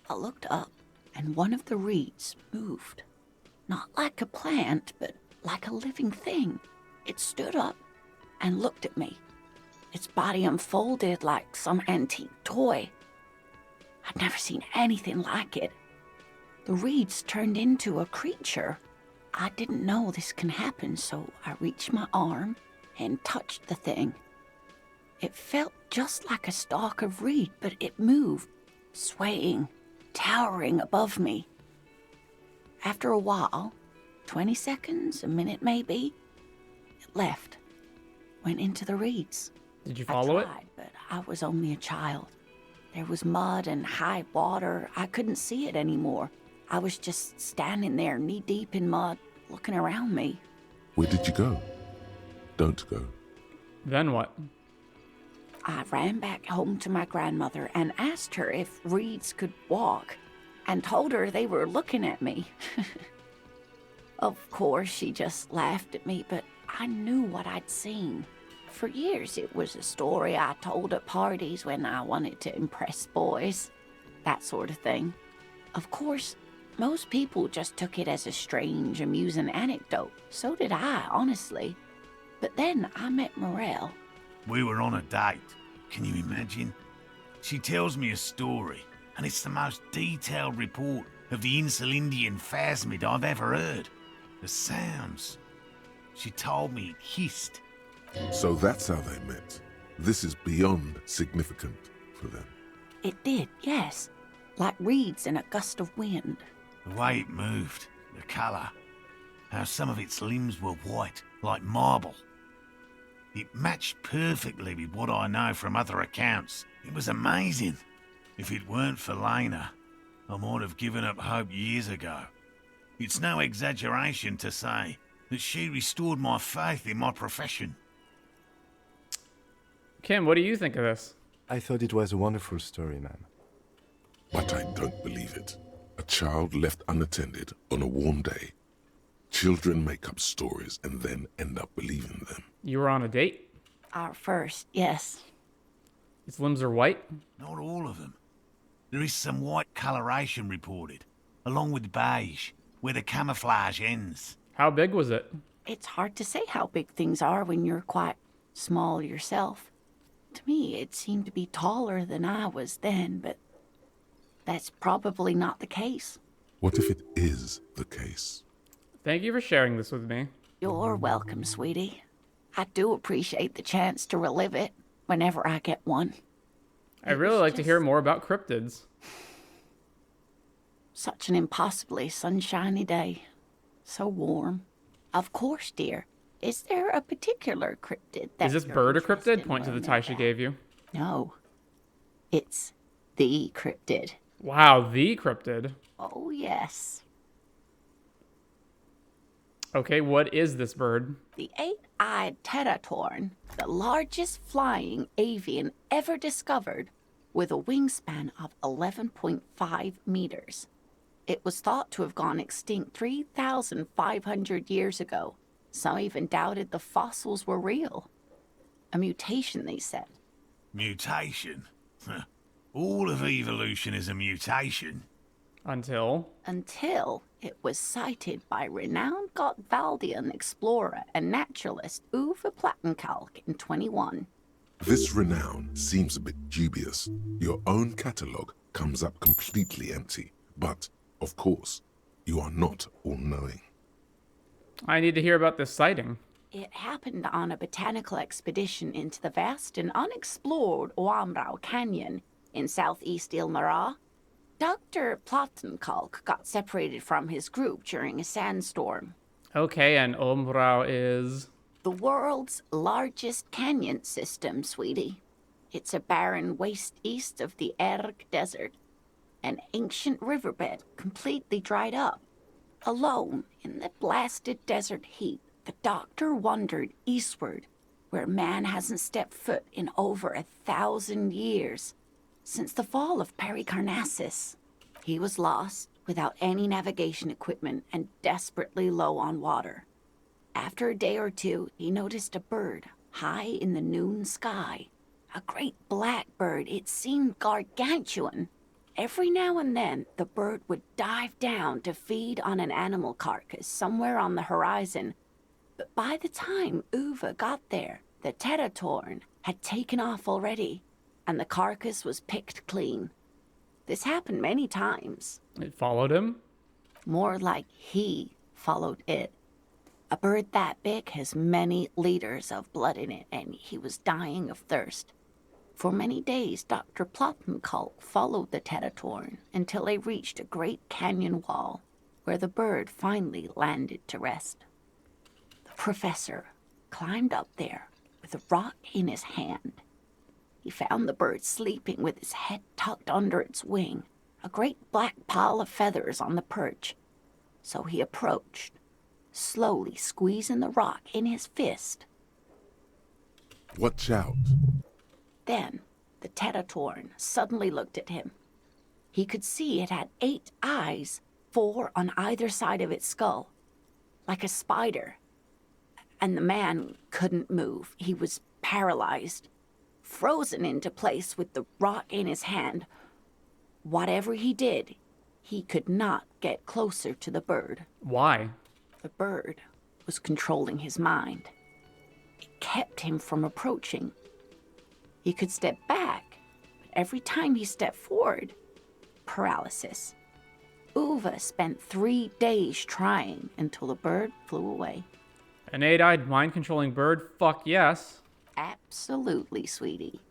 I looked up, and one of the reeds moved. Not like a plant, but like a living thing. It stood up and looked at me. Its body unfolded like some antique toy. I'd never seen anything like it. The reeds turned into a creature. I didn't know this can happen, so I reached my arm and touched the thing. It felt just like a stalk of reed, but it moved, swaying, towering above me. After a while, 20 seconds, a minute maybe, it left, went into the reeds. Did you follow I tried, but I was only a child. There was mud and high water. I couldn't see it anymore. I was just standing there knee-deep in mud, looking around me. Where did you go? Don't go. Then what? I ran back home to my grandmother and asked her if reeds could walk, and told her they were looking at me. Of course, she just laughed at me, but I knew what I'd seen. For years, it was a story I told at parties when I wanted to impress boys, that sort of thing. Of course, most people just took it as a strange, amusing anecdote. So did I, honestly. But then I met Morell. We were on a date. Can you imagine? She tells me a story, and it's the most detailed report of the Insulindian phasmid I've ever heard. The sounds. She told me it hissed. So that's how they met. This is beyond significant for them. It did, yes. Like reeds in a gust of wind. The way it moved, the colour, how some of its limbs were white, like marble. It matched perfectly with what I know from other accounts. It was amazing. If it weren't for Lena, I might have given up hope years ago. It's no exaggeration to say that she restored my faith in my profession. Kim, what do you think of this? I thought it was a wonderful story, man. But I don't believe it. A child left unattended on a warm day. Children make up stories and then end up believing them. You were on a date? Our first, yes. Its limbs are white? Not all of them. There is some white coloration reported, along with beige, where the camouflage ends. How big was it? It's hard to say how big things are when you're quite small yourself. To me, it seemed to be taller than I was then, but that's probably not the case. What if it is the case? Thank you for sharing this with me. You're welcome, sweetie. I do appreciate the chance to relive it whenever I get one. I'd really like to hear more about cryptids. Such an impossibly sunshiny day. So warm. Of course, dear. Is there a particular cryptid that Is this you're bird a interested cryptid? in Point to the learning tie she about? gave you. No. It's the cryptid. Wow, the cryptid. Oh, yes. Okay, what is this bird? The eight-eyed teratorn, the largest flying avian ever discovered, with a wingspan of 11.5 meters. It was thought to have gone extinct 3,500 years ago. Some even doubted the fossils were real. A mutation, they said. Mutation? All of evolution is a mutation. Until it was cited by renowned Gottwaldian explorer and naturalist Uwe Plattenkalk in 21. This renown seems a bit dubious. Your own catalogue comes up completely empty. But, of course, you are not all-knowing. I need to hear about this sighting. It happened on a botanical expedition into the vast and unexplored Wirral Canyon in southeast Ilmara. Dr. Plattenkalk got separated from his group during a sandstorm. Okay, and Wirral is... The world's largest canyon system, sweetie. It's a barren waste east of the Eyck Desert. An ancient riverbed completely dried up. Alone in the blasted desert heat, the doctor wandered eastward, where man hasn't stepped foot in over 1,000 years. Since the fall of Pericarnassus, he was lost, without any navigation equipment and desperately low on water. After a day or two, he noticed a bird high in the noon sky. A great black bird. It seemed gargantuan. Every now and then, the bird would dive down to feed on an animal carcass somewhere on the horizon. But by the time Uwe got there, the teratorn had taken off already, and the carcass was picked clean. This happened many times. It followed him? More like he followed it. A bird that big has many liters of blood in it, and he was dying of thirst. For many days, Dr. Plattenkalk followed the teratorn until they reached a great canyon wall, where the bird finally landed to rest. The professor climbed up there with a rock in his hand. He found the bird sleeping with his head tucked under its wing, a great black pile of feathers on the perch. So he approached, slowly squeezing the rock in his fist. Watch out. Then the teratorn suddenly looked at him. He could see it had 8 eyes, 4 on either side of its skull, like a spider. And the man couldn't move. He was paralyzed, frozen into place with the rock in his hand. Whatever he did, he could not get closer to the bird. Why? The bird was controlling his mind. It kept him from approaching. He could step back, but every time he stepped forward, paralysis. Uwe spent 3 days trying until the bird flew away. An 8-eyed mind-controlling bird? Fuck yes. Absolutely, sweetie.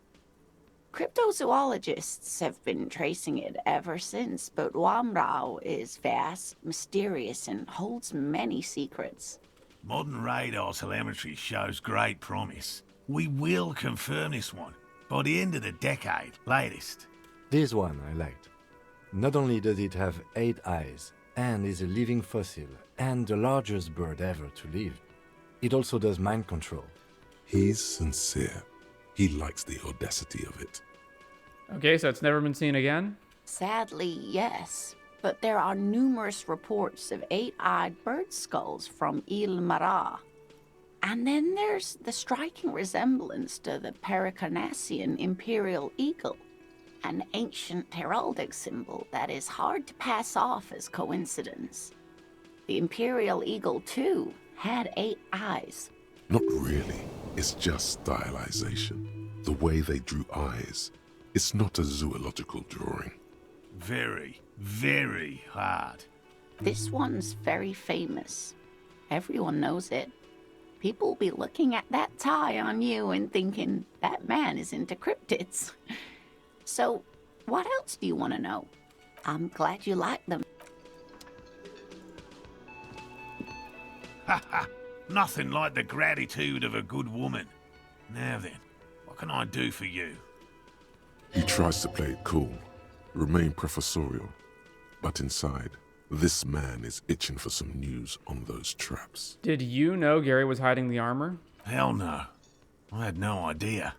Cryptozoologists have been tracing it ever since, but Wirral is vast, mysterious, and holds many secrets. Modern radar telemetry shows great promise. We will confirm this one by the end of the decade, latest. This one I liked. Not only does it have 8 eyes, and is a living fossil, and the largest bird ever to live, it also does mind control. He's sincere. He likes the audacity of it. Okay, so it's never been seen again? Sadly, yes. But there are numerous reports of 8-eyed bird skulls from Ilmara. And then there's the striking resemblance to the Pericarnassian imperial eagle. An ancient heraldic symbol that is hard to pass off as coincidence. The Imperial Eagle, too, had 8 eyes. Not really. It's just stylization. The way they drew eyes. It's not a zoological drawing. Very, very hard. This one's very famous. Everyone knows it. People will be looking at that tie on you and thinking, that man is into cryptids. So, what else do you want to know? I'm glad you like them. Ha ha! Nothing like the gratitude of a good woman. Now then, what can I do for you? He tries to play it cool, remain professorial, but inside, this man is itching for some news on those traps. Did you know Gary was hiding the armor? Hell no. I had no idea.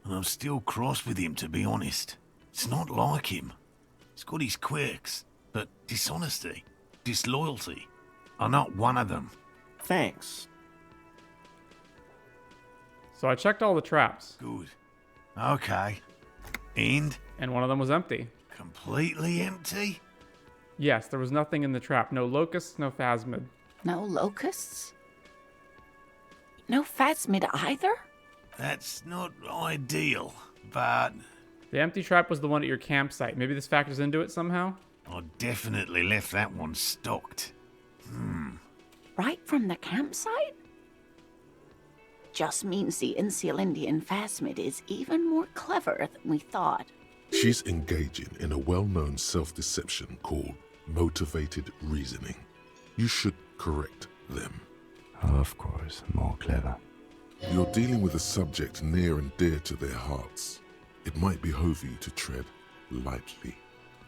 And I'm still cross with him, to be honest. It's not like him. He's got his quirks, but dishonesty, disloyalty are not one of them. Thanks. So I checked all the traps. Good. Okay. And one of them was empty. Completely empty? Yes, there was nothing in the trap. No locusts, no phasmid. No locusts? No phasmid either? That's not ideal, but... The empty trap was the one at your campsite. Maybe this factors into it somehow? I definitely left that one stocked. Right from the campsite? Just means the Insulindian phasmid is even more clever than we thought. She's engaging in a well-known self-deception called motivated reasoning. You should correct them. Of course, more clever. You're dealing with a subject near and dear to their hearts. It might behove you to tread lightly.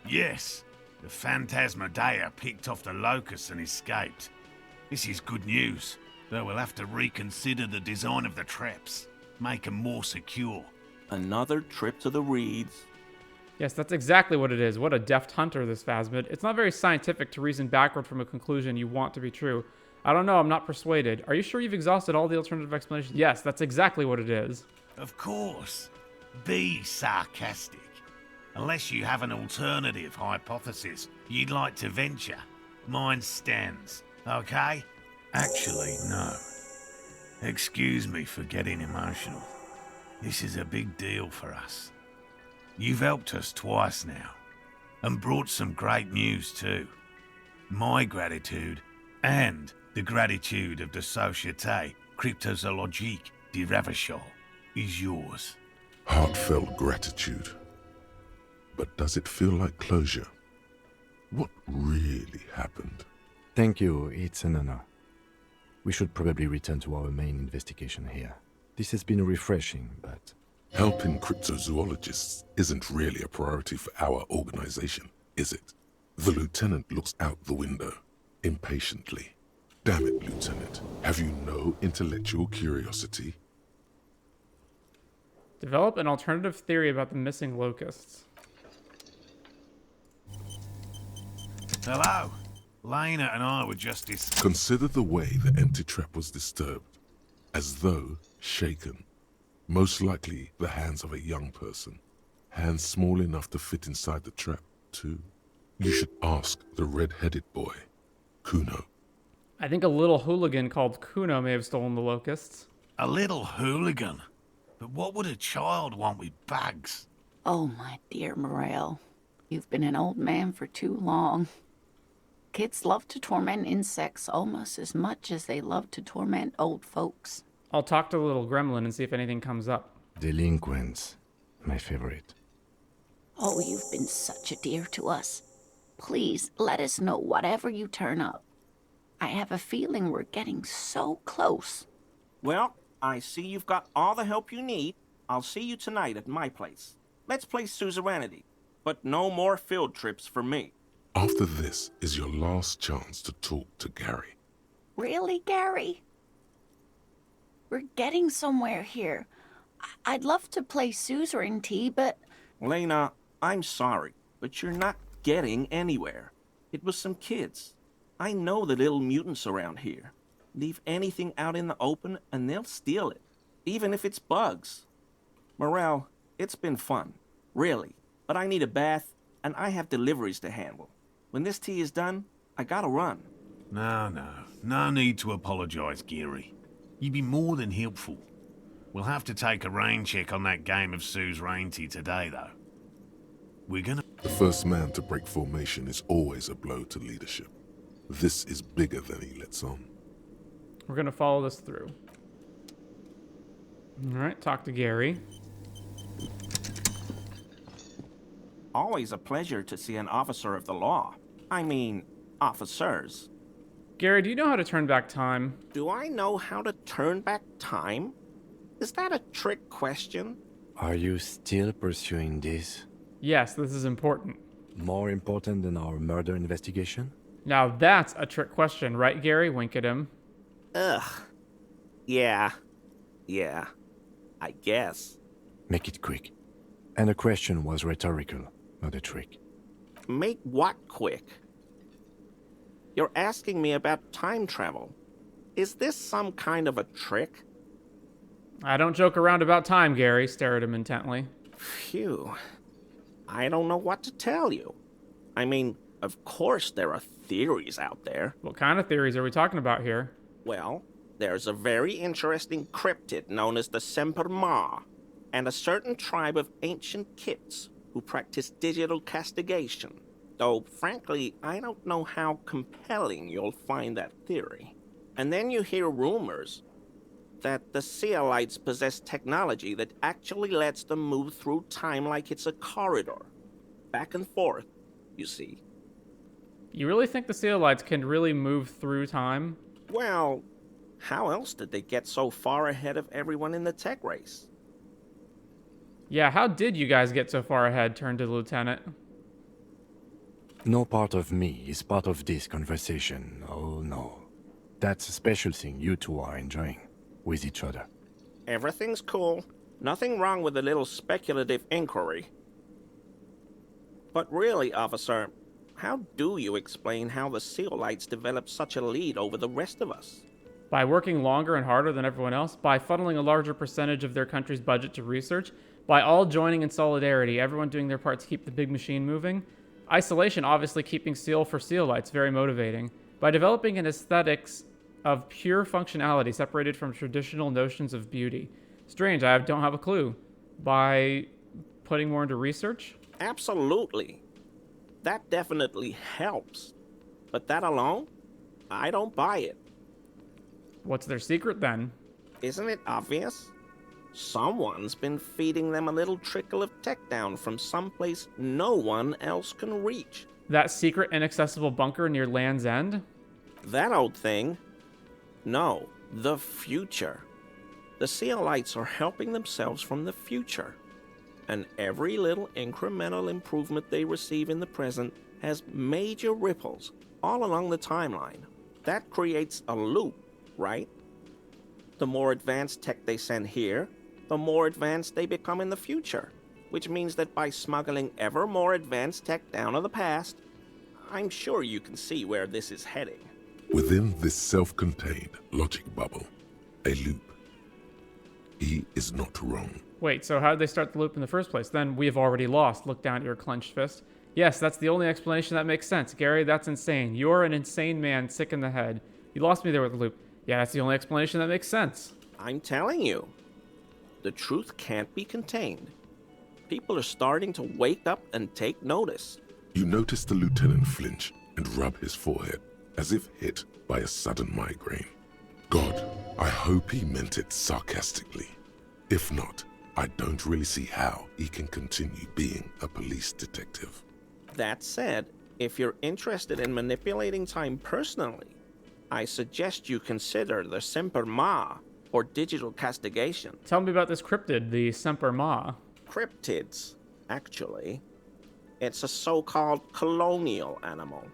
Yes, the Phantasmadeia picked off the Locusts and escaped. This is good news, though we'll have to reconsider the design of the traps, make them more secure. Another trip to the reeds. Yes, that's exactly what it is. What a deft hunter, this phasmid. It's not very scientific to reason backward from a conclusion you want to be true. I don't know, I'm not persuaded. Are you sure you've exhausted all the alternative explanations? Yes, that's exactly what it is. Of course. Be sarcastic. Unless you have an alternative hypothesis you'd like to venture, mine stands, okay? Actually, no. Excuse me for getting emotional. This is a big deal for us. You've helped us twice now, and brought some great news too. My gratitude, and the gratitude of the Société Cryptozoologique de Ravachol, is yours. Heartfelt gratitude. But does it feel like closure? What really happened? Thank you, it's an honor. We should probably return to our main investigation here. This has been refreshing, but... Helping cryptozoologists isn't really a priority for our organization, is it? The lieutenant looks out the window, impatiently. Damn it, Lieutenant. Have you no intellectual curiosity? Develop an alternative theory about the missing locusts. Hello. Lena and I were just Consider the way the empty trap was disturbed, as though shaken. Most likely the hands of a young person. Hands small enough to fit inside the trap, too. You should ask the red-headed boy, Cuno. I think a little hooligan called Cuno may have stolen the locusts. A little hooligan? But what would a child want with bags? Oh, my dear Morell. You've been an old man for too long. Kids love to torment insects almost as much as they love to torment old folks. I'll talk to the little gremlin and see if anything comes up. Delinquents. My favorite. Oh, you've been such a dear to us. Please, let us know whatever you turn up. I have a feeling we're getting so close. Well, I see you've got all the help you need. I'll see you tonight at my place. Let's play suzerainty, but no more field trips for me. After this is your last chance to talk to Gary. Really, Gary? We're getting somewhere here. I'd love to play suzerainty, but... Lena, I'm sorry, but you're not getting anywhere. It was some kids. I know the little mutants around here. Leave anything out in the open and they'll steal it, even if it's bugs. Morell, it's been fun, really. but I need a bath, and I have deliveries to handle. When this tea is done, I gotta run. No need to apologise, Geary. You'd be more than helpful. We'll have to take a rain check on that game of Sue's rain tea today, though. We're gonna... The first man to break formation is always a blow to leadership. This is bigger than he lets on. We're gonna follow this through. Alright, talk to Gary. Always a pleasure to see an officer of the law. I mean, officers. Gary, do you know how to turn back time? Do I know how to turn back time? Is that a trick question? Are you still pursuing this? Yes, this is important. More important than our murder investigation? Now that's a trick question, right, Gary? Wink at him. Ugh. Yeah, I guess. Make it quick. And the question was rhetorical, not a trick. Make what quick? You're asking me about time travel. Is this some kind of a trick? I don't joke around about time, Gary. Stare at him intently. Phew. I don't know what to tell you. I mean, of course there are theories out there. What kind of theories are we talking about here? Well, there's a very interesting cryptid known as the Semper Ma, and a certain tribe of ancient kits who practice digital castigation. Though, frankly, I don't know how compelling you'll find that theory. And then you hear rumors that the Seolites possess technology that actually lets them move through time like it's a corridor. Back and forth, you see. You really think the Seolites can really move through time? Well, how else did they get so far ahead of everyone in the tech race? Yeah, how did you guys get so far ahead? Turned to the lieutenant. No part of me is part of this conversation. Oh no. That's a special thing you two are enjoying with each other. Everything's cool. Nothing wrong with a little speculative inquiry. But really, officer, how do you explain how the Seolites developed such a lead over the rest of us? By working longer and harder than everyone else, by funneling a larger percentage of their country's budget to research, by all joining in solidarity, everyone doing their part to keep the big machine moving. Isolation obviously keeping Seal for Seolites very motivating. By developing an aesthetics of pure functionality separated from traditional notions of beauty. Strange, I don't have a clue. By putting more into research? Absolutely. That definitely helps. But that alone? I don't buy it. What's their secret then? Isn't it obvious? Someone's been feeding them a little trickle of tech down from someplace no one else can reach. That secret inaccessible bunker near Land's End? That old thing? No, the future. The Seolites are helping themselves from the future. And every little incremental improvement they receive in the present has major ripples all along the timeline. That creates a loop, right? The more advanced tech they send here, the more advanced they become in the future. Which means that by smuggling ever more advanced tech down to the past, I'm sure you can see where this is heading. Within this self-contained logic bubble, a loop. He is not wrong. Wait, so how did they start the loop in the first place? Then we have already lost. Look down at your clenched fist. Yes, that's the only explanation that makes sense. Gary, that's insane. You're an insane man, sick in the head. You lost me there with the loop. Yeah, that's the only explanation that makes sense. I'm telling you, the truth can't be contained. People are starting to wake up and take notice. You notice the lieutenant flinch and rub his forehead, as if hit by a sudden migraine. God, I hope he meant it sarcastically. If not, I don't really see how he can continue being a police detective. That said, if you're interested in manipulating time personally, I suggest you consider the Semper Ma, or digital castigation. Tell me about this cryptid, the Semper Ma. Cryptids, actually. It's a so-called colonial animal,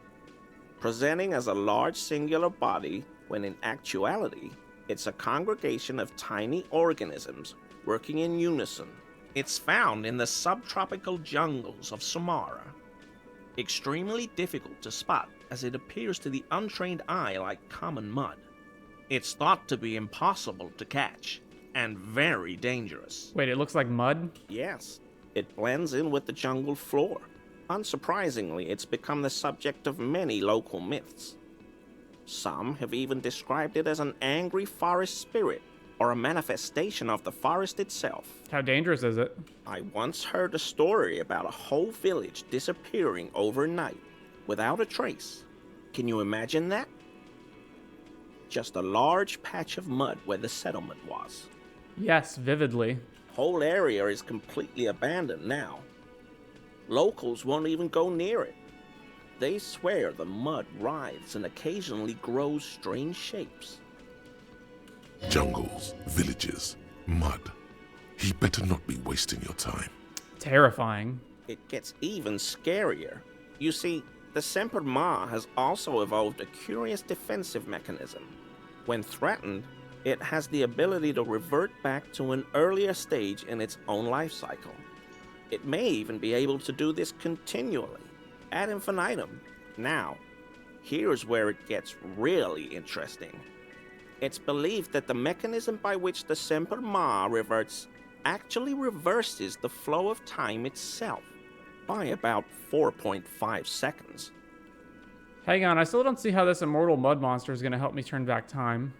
presenting as a large singular body when in actuality, it's a congregation of tiny organisms working in unison. It's found in the subtropical jungles of Samara. Extremely difficult to spot as it appears to the untrained eye like common mud. It's thought to be impossible to catch and very dangerous. Wait, it looks like mud? Yes, It blends in with the jungle floor. Unsurprisingly, it's become the subject of many local myths. Some have even described it as an angry forest spirit, or a manifestation of the forest itself. How dangerous is it? I once heard a story about a whole village disappearing overnight, without a trace. Can you imagine that? Just a large patch of mud where the settlement was. Yes, vividly. Whole area is completely abandoned now. Locals won't even go near it. They swear the mud writhes and occasionally grows strange shapes. Jungles, villages, mud. He better not be wasting your time. Terrifying. It gets even scarier. You see, the Semper Ma has also evolved a curious defensive mechanism. When threatened, it has the ability to revert back to an earlier stage in its own life cycle. It may even be able to do this continually, ad infinitum. Now, here's where it gets really interesting. It's believed that the mechanism by which the Semper Ma reverts actually reverses the flow of time itself by about 4.5 seconds. Hang on, I still don't see how this immortal mud monster is going to help me turn back time.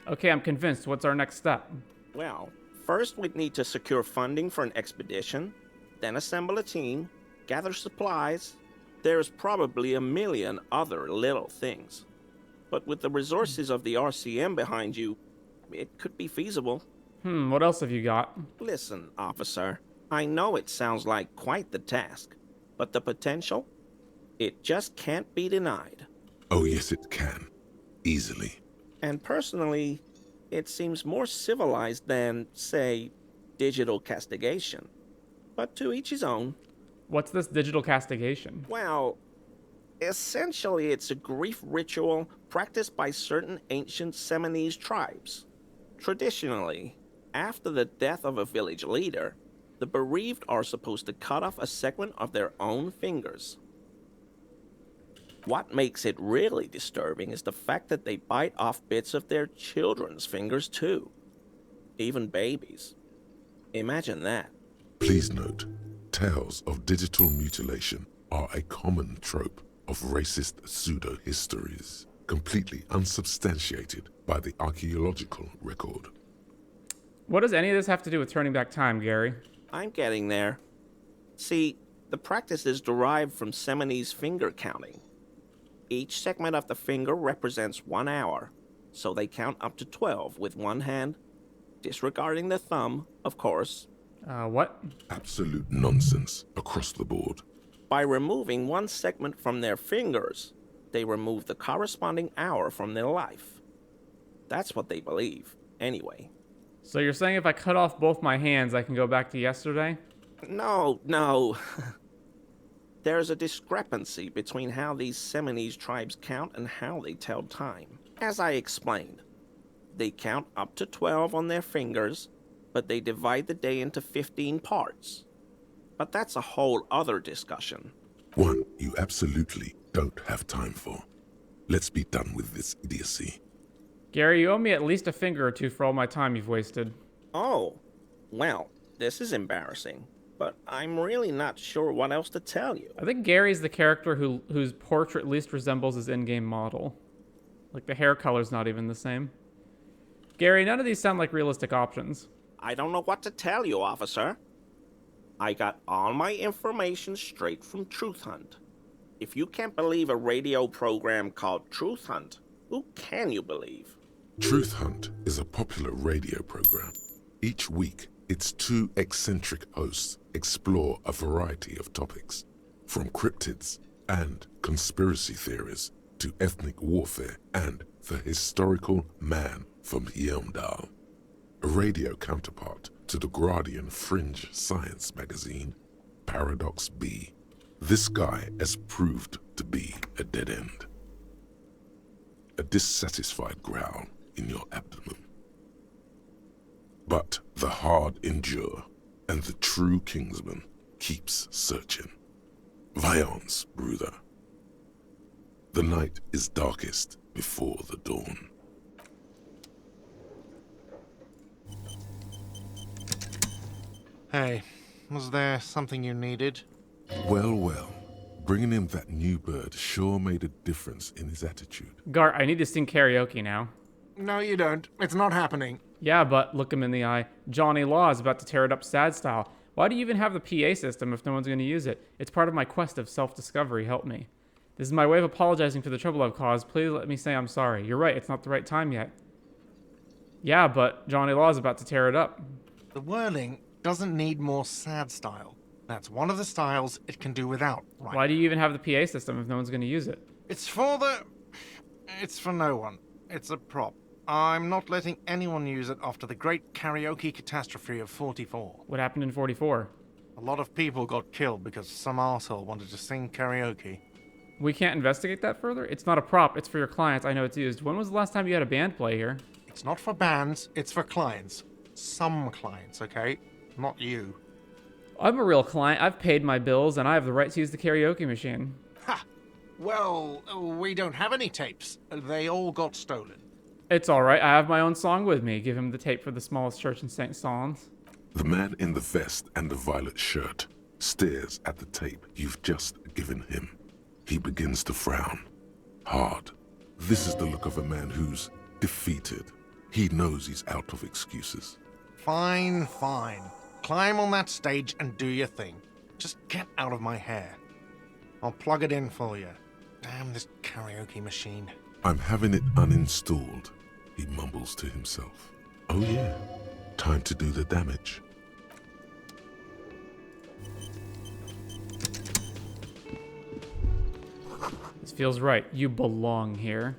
Okay, I'm convinced. What's our next step? Well, first we'd need to secure funding for an expedition, then assemble a team, gather supplies. There's probably a million other little things. But with the resources of the RCM behind you, it could be feasible. What else have you got? Listen, officer, I know it sounds like quite the task, but the potential, it just can't be denied. Oh yes it can. Easily. And personally, it seems more civilized than, say, digital castigation. But to each his own. What's this digital castigation? Well, essentially it's a grief ritual practiced by certain ancient Seminese tribes. Traditionally, after the death of a village leader, the bereaved are supposed to cut off a segment of their own fingers. What makes it really disturbing is the fact that they bite off bits of their children's fingers too. Even babies. Imagine that. Please note, tales of digital mutilation are a common trope of racist pseudo-histories, completely unsubstantiated by the archaeological record. What does any of this have to do with turning back time, Gary? I'm getting there. See, the practice is derived from Seminese finger counting. Each segment of the finger represents 1 hour, so they count up to 12 with one hand, disregarding the thumb, of course. What? Absolute nonsense across the board. By removing one segment from their fingers, they remove the corresponding hour from their life. That's what they believe, anyway. So you're saying if I cut off both my hands, I can go back to yesterday? No. There's a discrepancy between how these Seminese tribes count and how they tell time. As I explained, they count up to 12 on their fingers, but they divide the day into 15 parts. But that's a whole other discussion. One you absolutely don't have time for. Let's be done with this idiocy. Gary, you owe me at least a finger or two for all my time you've wasted. Oh, well, this is embarrassing, but I'm really not sure what else to tell you. I think Gary's the character whose portrait least resembles his in-game model. Like, the hair color's not even the same. Gary, none of these sound like realistic options. I don't know what to tell you, officer. I got all my information straight from Truth Hunt. If you can't believe a radio program called Truth Hunt, who can you believe? Truth Hunt is a popular radio program. Each week, its two eccentric hosts explore a variety of topics, from cryptids and conspiracy theories to ethnic warfare and the historical man from Hjelmdall, a radio counterpart to the Guardian fringe science magazine, Paradox B. This guy has proved to be a dead end. A dissatisfied growl in your abdomen. But the hard endure, and the true kingsman keeps searching. Viance, brother. The night is darkest before the dawn. Hey, Was there something you needed? Well. Bringing him that new bird sure made a difference in his attitude. Garte, I need to sing karaoke now. No, you don't. It's not happening. Yeah, but look him in the eye. Johnny Law is about to tear it up sad style. Why do you even have the PA system if no one's going to use it? It's part of my quest of self-discovery. Help me. This is my way of apologizing for the trouble I've caused. Please let me say I'm sorry. You're right. It's not the right time yet. Yeah, but Johnny Law is about to tear it up. The Whirling doesn't need more sad style. That's one of the styles it can do without. Right? Why do you even have the PA system if no one's going to use it? It's for no one. It's a prop. I'm not letting anyone use it after the great karaoke catastrophe of 44. What happened in 44? A lot of people got killed because some arsehole wanted to sing karaoke. We can't investigate that further? It's not a prop, it's for your clients. I know it's used. When was the last time you had a band play here? It's not for bands, it's for clients. Some clients, okay? Not you. I'm a real client. I've paid my bills, and I have the right to use the karaoke machine. Ha! Well, we don't have any tapes. They all got stolen. It's alright. I have my own song with me. Give him the tape for the smallest church in St. Saul's. The man in the vest and the violet shirt stares at the tape you've just given him. He begins to frown. Hard. This is the look of a man who's defeated. He knows he's out of excuses. Fine. Climb on that stage and do your thing. Just get out of my hair. I'll plug it in for you. Damn this karaoke machine. I'm having it uninstalled, he mumbles to himself. Oh yeah, time to do the damage. This feels right. You belong here.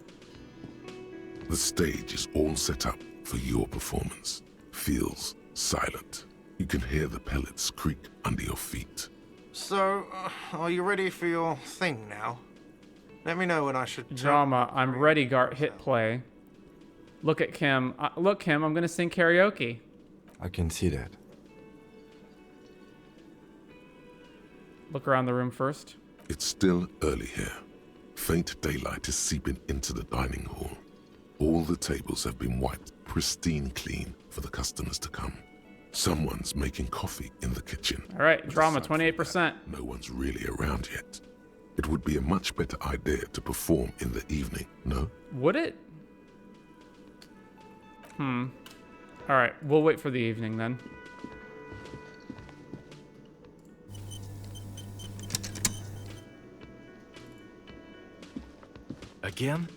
The stage is all set up for your performance. Feels silent. You can hear the pellets creak under your feet. So, are you ready for your thing now? Let me know when I should... Drama. I'm ready, Garte. Hit play. Look at Kim. Look, Kim, I'm going to sing karaoke. I can see that. Look around the room first. It's still early here. Faint daylight is seeping into the dining hall. All the tables have been wiped pristine clean for the customers to come. Someone's making coffee in the kitchen. All right, drama, 28%. No one's really around yet. It would be a much better idea to perform in the evening, no? Would it? All right, we'll wait for the evening then. Again?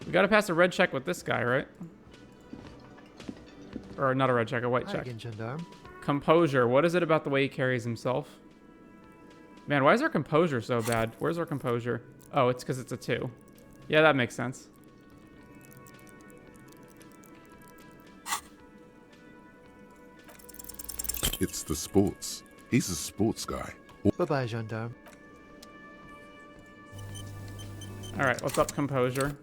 We gotta pass a red check with this guy, right? Or not a red check, a white check. Composure. What is it about the way he carries himself? Man, why is our composure so bad? Where's our composure? Oh, it's because it's a 2. Yeah, that makes sense. It's the sports. He's a sports guy. Bye-bye, gendarme. All right, let's up composure.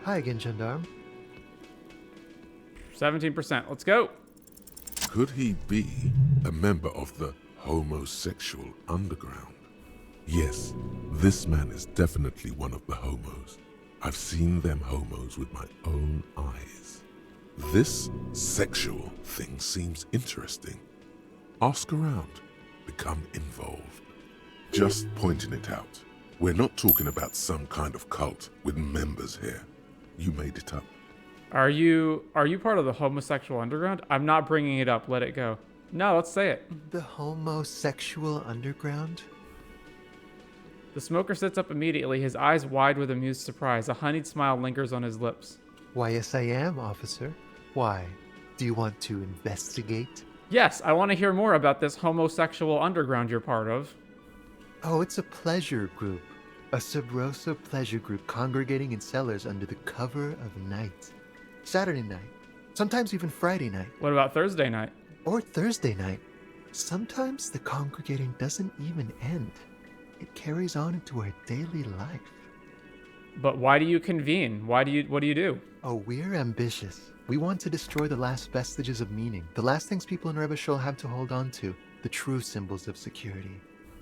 Hi again, gendarme. 17%. Let's go. Could he be a member of the Homo-sexual Underground? Yes, this man is definitely one of the homos. I've seen them homos with my own eyes. This sexual thing seems interesting. Ask around. Become involved. Just pointing it out. We're not talking about some kind of cult with members here. You made it up. Are you part of the Homo-sexual Underground? I'm not bringing it up. Let it go. No, let's say it. The Homo-sexual Underground? The smoker sits up immediately, his eyes wide with amused surprise. A honeyed smile lingers on his lips. Why, yes, I am, officer. Why? Do you want to investigate? Yes, I want to hear more about this Homo-sexual Underground you're part of. Oh, it's a pleasure group. A sub rosa pleasure group congregating in cellars under the cover of night. Saturday night. Sometimes even Friday night. What about Thursday night? Or Thursday night. Sometimes the congregating doesn't even end. It carries on into our daily life. But why do you convene? What do you do? Oh, we're ambitious. We want to destroy the last vestiges of meaning. The last things people in Rebishul have to hold on to. The true symbols of security.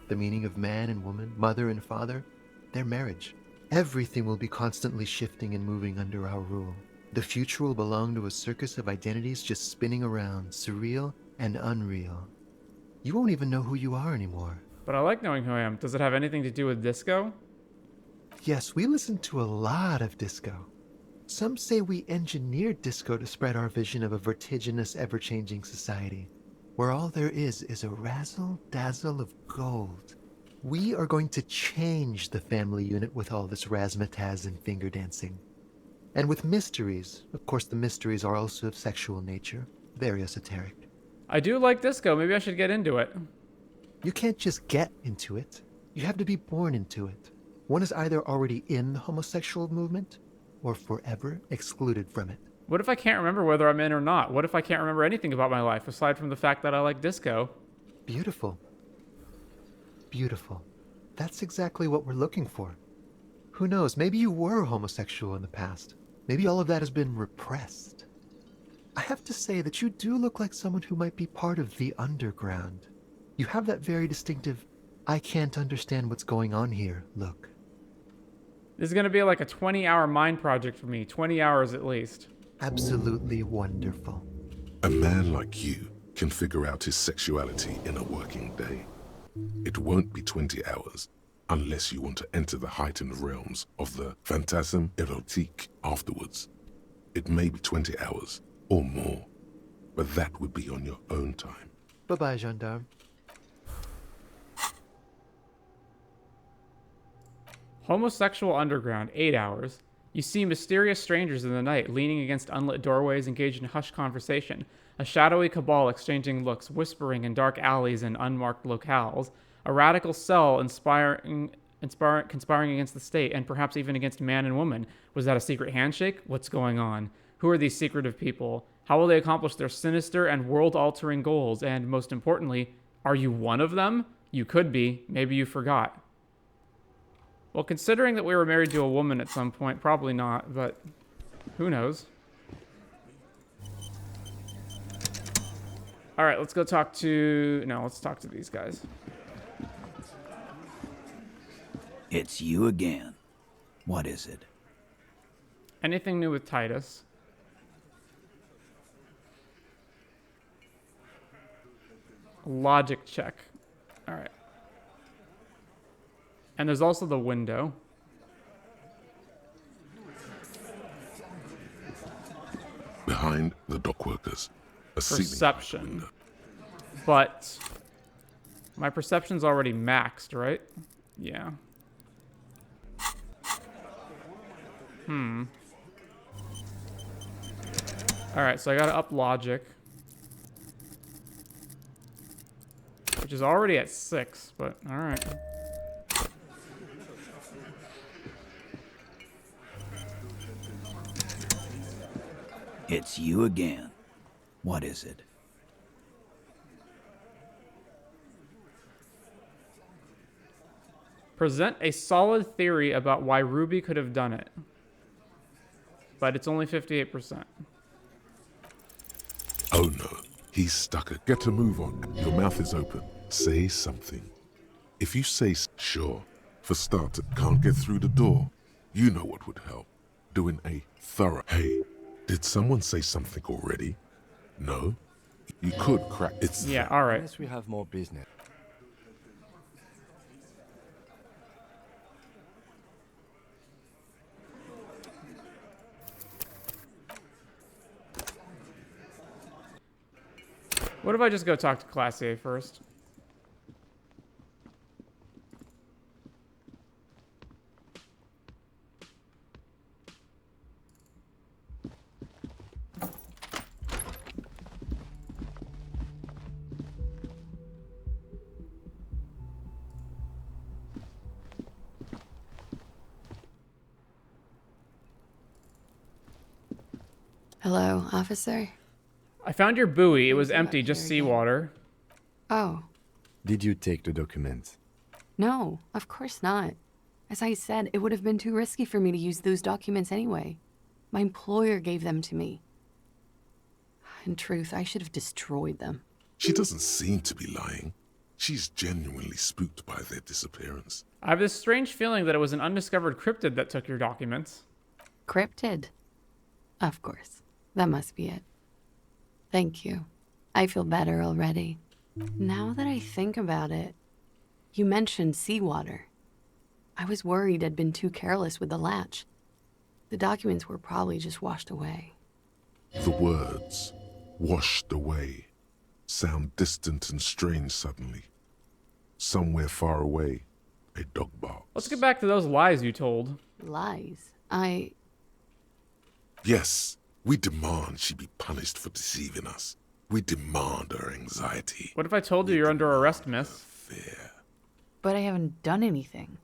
The meaning of man and woman, mother and father. Their marriage. Everything will be constantly shifting and moving under our rule. The future will belong to a circus of identities just spinning around, surreal and unreal. You won't even know who you are anymore. But I like knowing who I am. Does it have anything to do with disco? Yes, we listen to a lot of disco. Some say we engineered disco to spread our vision of a vertiginous, ever-changing society, where all there is a razzle-dazzle of gold. We are going to change the family unit with all this razzmatazz and finger dancing. And with mysteries. Of course, the mysteries are also of sexual nature. Very esoteric. I do like disco. Maybe I should get into it. You can't just get into it. You have to be born into it. One is either already in the homosexual movement or forever excluded from it. What if I can't remember whether I'm in or not? What if I can't remember anything about my life aside from the fact that I like disco? Beautiful. Beautiful. That's exactly what we're looking for. Who knows, maybe you were homosexual in the past. Maybe all of that has been repressed. I have to say that you do look like someone who might be part of the underground. You have that very distinctive, I can't understand what's going on here look. This is going to be like a 20-hour mind project for me. 20 hours at least. Absolutely wonderful. A man like you can figure out his sexuality in a working day. It won't be 20 hours unless you want to enter the heightened realms of the phantasme érotique afterwards. It may be 20 hours or more, but that would be on your own time. Bye-bye, gendarme. Homo-sexual Underground, 8 hours. You see mysterious strangers in the night, leaning against unlit doorways, engaged in hushed conversation. A shadowy cabal exchanging looks, whispering in dark alleys and unmarked locales. A radical cell conspiring against the state, and perhaps even against man and woman. Was that a secret handshake? What's going on? Who are these secretive people? How will they accomplish their sinister and world-altering goals? And most importantly, are you one of them? You could be. Maybe you forgot. Well, considering that we were married to a woman at some point, probably not, but who knows? All right, let's go talk to... No, let's talk to these guys. It's you again. What is it? Anything new with Titus? Logic check. All right. And there's also the window. Behind the dock workers, a perception. But my perception's already maxed, right? Yeah. Alright, so I gotta up logic. Which is already at 6, but alright. It's you again. What is it? Present a solid theory about why Ruby could have done it. But it's only 58%. Oh no, he's stuck. Get a move on. Your mouth is open. Say something. If you say sure, for starters, can't get through the door, you know what would help. Doing a thorough, hey, did someone say something already? No? You could crack. It's yeah, alright. Unless we have more business. What if I just go talk to Klaasje first? Hello, officer? I found your buoy. It was empty, just seawater. Oh. Did you take the documents? No, of course not. As I said, it would have been too risky for me to use those documents anyway. My employer gave them to me. In truth, I should have destroyed them. She doesn't seem to be lying. She's genuinely spooked by their disappearance. I have this strange feeling that it was an undiscovered cryptid that took your documents. Cryptid? Of course. That must be it. Thank you. I feel better already. Now that I think about it, you mentioned seawater. I was worried I'd been too careless with the latch. The documents were probably just washed away. The words, washed away, sound distant and strange suddenly. Somewhere far away, a dog barks. Let's get back to those lies you told. Lies? Yes, we demand she be punished for deceiving us. We demand her anxiety. What if I told you you're under arrest, miss? Fear. But I haven't done anything.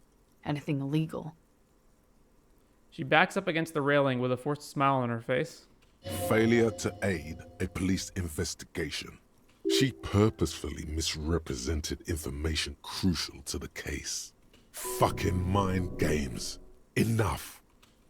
Anything illegal. She backs up against the railing with a forced smile on her face. Failure to aid a police investigation. She purposefully misrepresented information crucial to the case. Fucking mind games. Enough.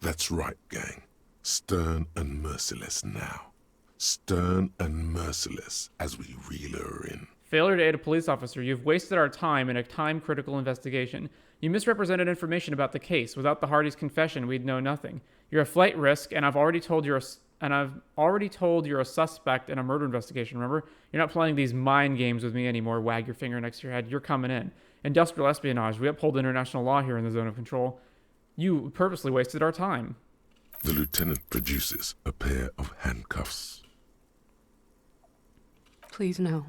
That's right, gang. Stern and merciless now. Stern and merciless as we reel her in. Failure to aid a police officer. You've wasted our time in a time-critical investigation. You misrepresented information about the case. Without the Hardie's confession, we'd know nothing. You're a flight risk, and I've already told you're a suspect in a murder investigation, remember? You're not playing these mind games with me anymore. Wag your finger next to your head. You're coming in. Industrial espionage. We uphold international law here in the zone of control. You purposely wasted our time. The lieutenant produces a pair of handcuffs. Please, no.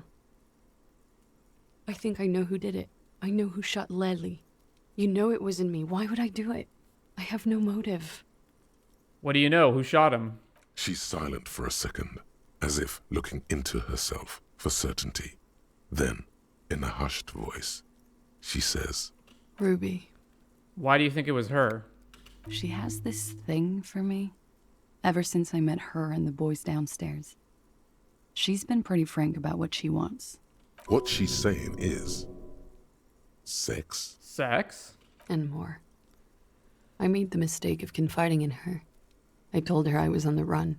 I think I know who did it. I know who shot Leslie. You know it wasn't me. Why would I do it? I have no motive. What do you know? Who shot him? She's silent for a second, as if looking into herself for certainty. Then, in a hushed voice, she says, Ruby. Why do you think it was her? She has this thing for me. Ever since I met her and the boys downstairs. She's been pretty frank about what she wants. What she's saying is... sex? Sex? And more. I made the mistake of confiding in her. I told her I was on the run.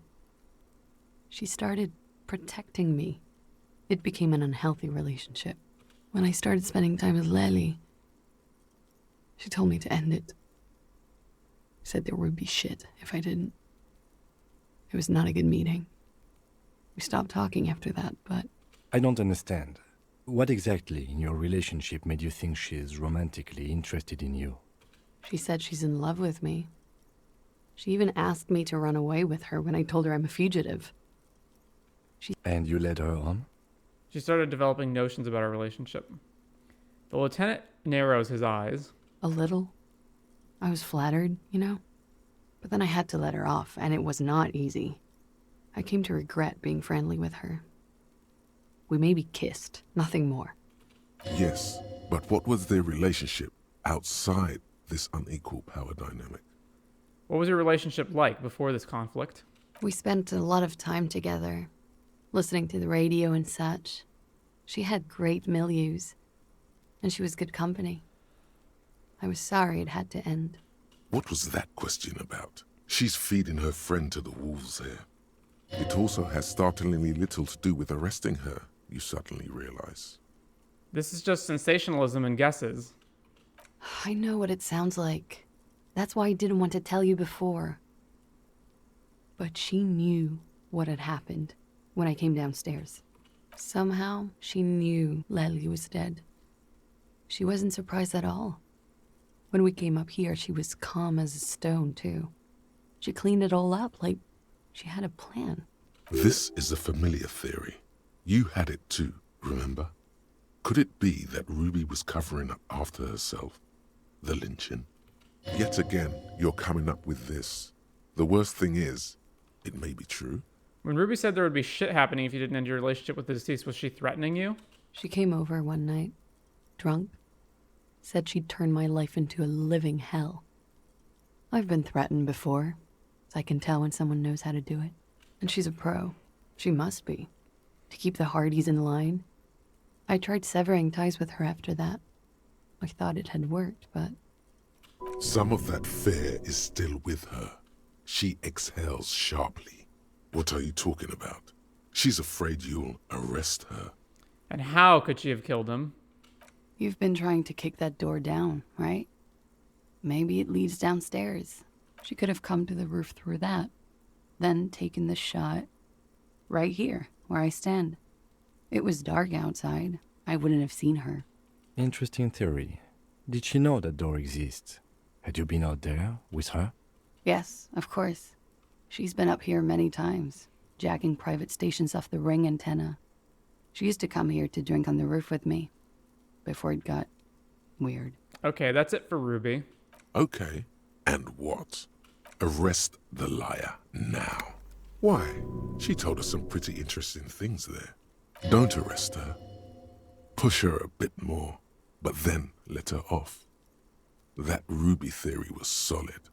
She started protecting me. It became an unhealthy relationship. When I started spending time with Leslie, she told me to end it. Said there would be shit if I didn't. It was not a good meeting. We stopped talking after that, but... I don't understand. What exactly in your relationship made you think she's romantically interested in you? She said she's in love with me. She even asked me to run away with her when I told her I'm a fugitive. And you led her on? She started developing notions about our relationship. The lieutenant narrows his eyes. A little. I was flattered, you know? But then I had to let her off, and it was not easy. I came to regret being friendly with her. We maybe kissed, nothing more. Yes, but what was their relationship outside this unequal power dynamic? What was your relationship like before this conflict? We spent a lot of time together, listening to the radio and such. She had great milieus, and she was good company. I was sorry it had to end. What was that question about? She's feeding her friend to the wolves here. It also has startlingly little to do with arresting her, you suddenly realize. This is just sensationalism and guesses. I know what it sounds like. That's why I didn't want to tell you before. But she knew what had happened when I came downstairs. Somehow, she knew Leslie was dead. She wasn't surprised at all. When we came up here, she was calm as a stone, too. She cleaned it all up like she had a plan. This is a familiar theory. You had it too, remember? Could it be that Ruby was covering up after herself? The lynching? Yet again, you're coming up with this. The worst thing is, it may be true. When Ruby said there would be shit happening if you didn't end your relationship with the deceased, was she threatening you? She came over one night, drunk. Said she'd turn my life into a living hell. I've been threatened before, so I can tell when someone knows how to do it. And she's a pro. She must be. To keep the Hardies in line. I tried severing ties with her after that. I thought it had worked, but... Some of that fear is still with her. She exhales sharply. What are you talking about? She's afraid you'll arrest her. And how could she have killed him? You've been trying to kick that door down, right? Maybe it leads downstairs. She could have come to the roof through that, then taken the shot right here, where I stand. It was dark outside. I wouldn't have seen her. Interesting theory. Did she know that door exists? Had you been out there with her? Yes, of course. She's been up here many times, jacking private stations off the ring antenna. She used to come here to drink on the roof with me, before it got weird. Okay, that's it for Ruby. Okay, and what? Arrest the liar now. Why? She told us some pretty interesting things there. Don't arrest her. Push her a bit more, but then let her off. That Ruby theory was solid.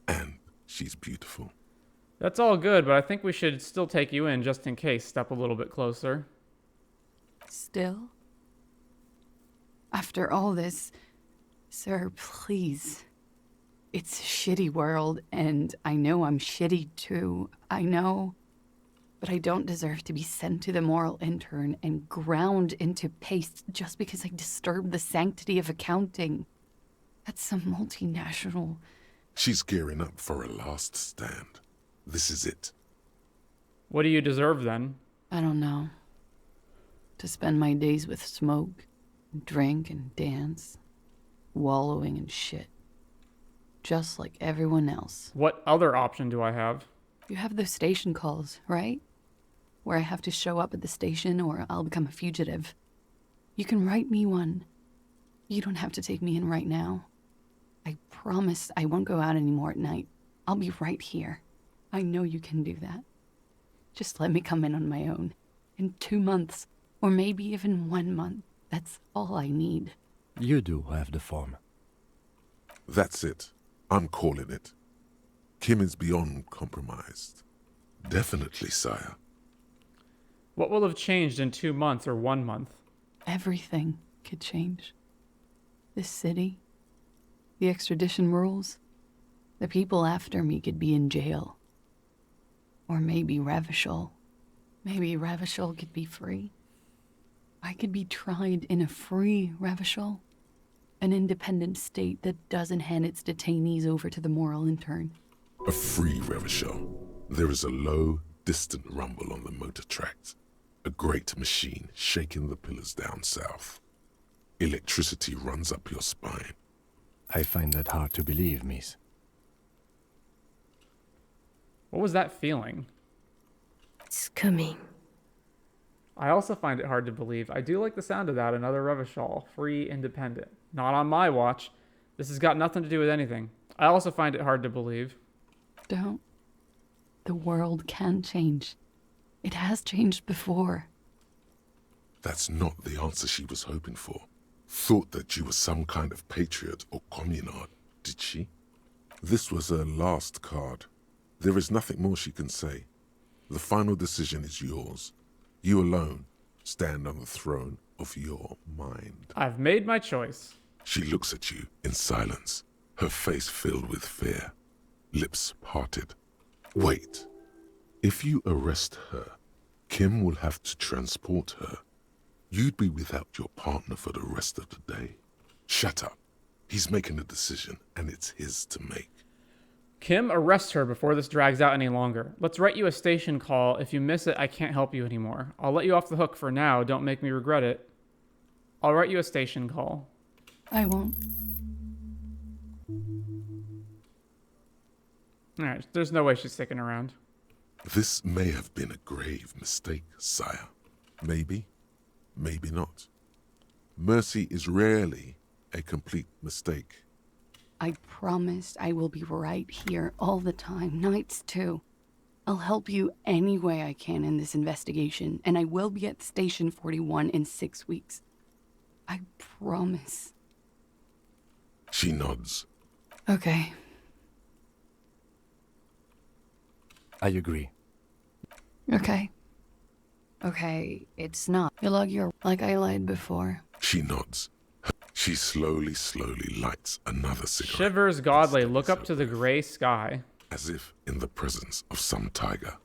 And she's beautiful. That's all good, but I think we should still take you in just in case. Step a little bit closer. Still? After all this, sir, please. It's a shitty world, and I know I'm shitty too. I know. But I don't deserve to be sent to the moral intern and ground into paste just because I disturbed the sanctity of accounting. That's some multinational... She's gearing up for a last stand. This is it. What do you deserve then? I don't know. To spend my days with smoke, drink and dance, wallowing in shit. Just like everyone else. What other option do I have? You have those station calls, right? Where I have to show up at the station or I'll become a fugitive. You can write me one. You don't have to take me in right now. I promise I won't go out anymore at night. I'll be right here. I know you can do that. Just let me come in on my own. In 2 months, or maybe even 1 month. That's all I need. You do have the form. That's it. I'm calling it. Kim is beyond compromised. Definitely, sire. What will have changed in 2 months or 1 month? Everything could change. This city, the extradition rules, the people after me could be in jail. Or maybe Revachol. Maybe Revachol could be free. I could be tried in a free Revachol. An independent state that doesn't hand its detainees over to the moral intern. A free Revachol. There is a low, distant rumble on the motor tracks. A great machine shaking the pillars down south. Electricity runs up your spine. I find that hard to believe, miss. What was that feeling? It's coming. I also find it hard to believe. I do like the sound of that. Another Revachol. Free, independent. Not on my watch. This has got nothing to do with anything. I also find it hard to believe. Don't. The world can change. It has changed before. That's not the answer she was hoping for. Thought that you were some kind of patriot or communard, did she? This was her last card. There is nothing more she can say. The final decision is yours. You alone stand on the throne of your mind. I've made my choice. She looks at you in silence, her face filled with fear, lips parted. Wait. If you arrest her, Kim will have to transport her. You'd be without your partner for the rest of the day. Shut up. He's making a decision, and it's his to make. Kim, arrest her before this drags out any longer. Let's write you a station call. If you miss it, I can't help you anymore. I'll let you off the hook for now. Don't make me regret it. I'll write you a station call. I won't. Alright, there's no way she's sticking around. This may have been a grave mistake, sire. Maybe, maybe not. Mercy is rarely a complete mistake. I promised I will be right here all the time, nights too. I'll help you any way I can in this investigation, and I will be at Station 41 in 6 weeks. I promise. She nods. Okay. I agree. Okay. Okay, it's not. You lug your... like I lied before. She nods. She slowly lights another cigarette. Shivers godly, look up to the gray sky. As if in the presence of some tiger.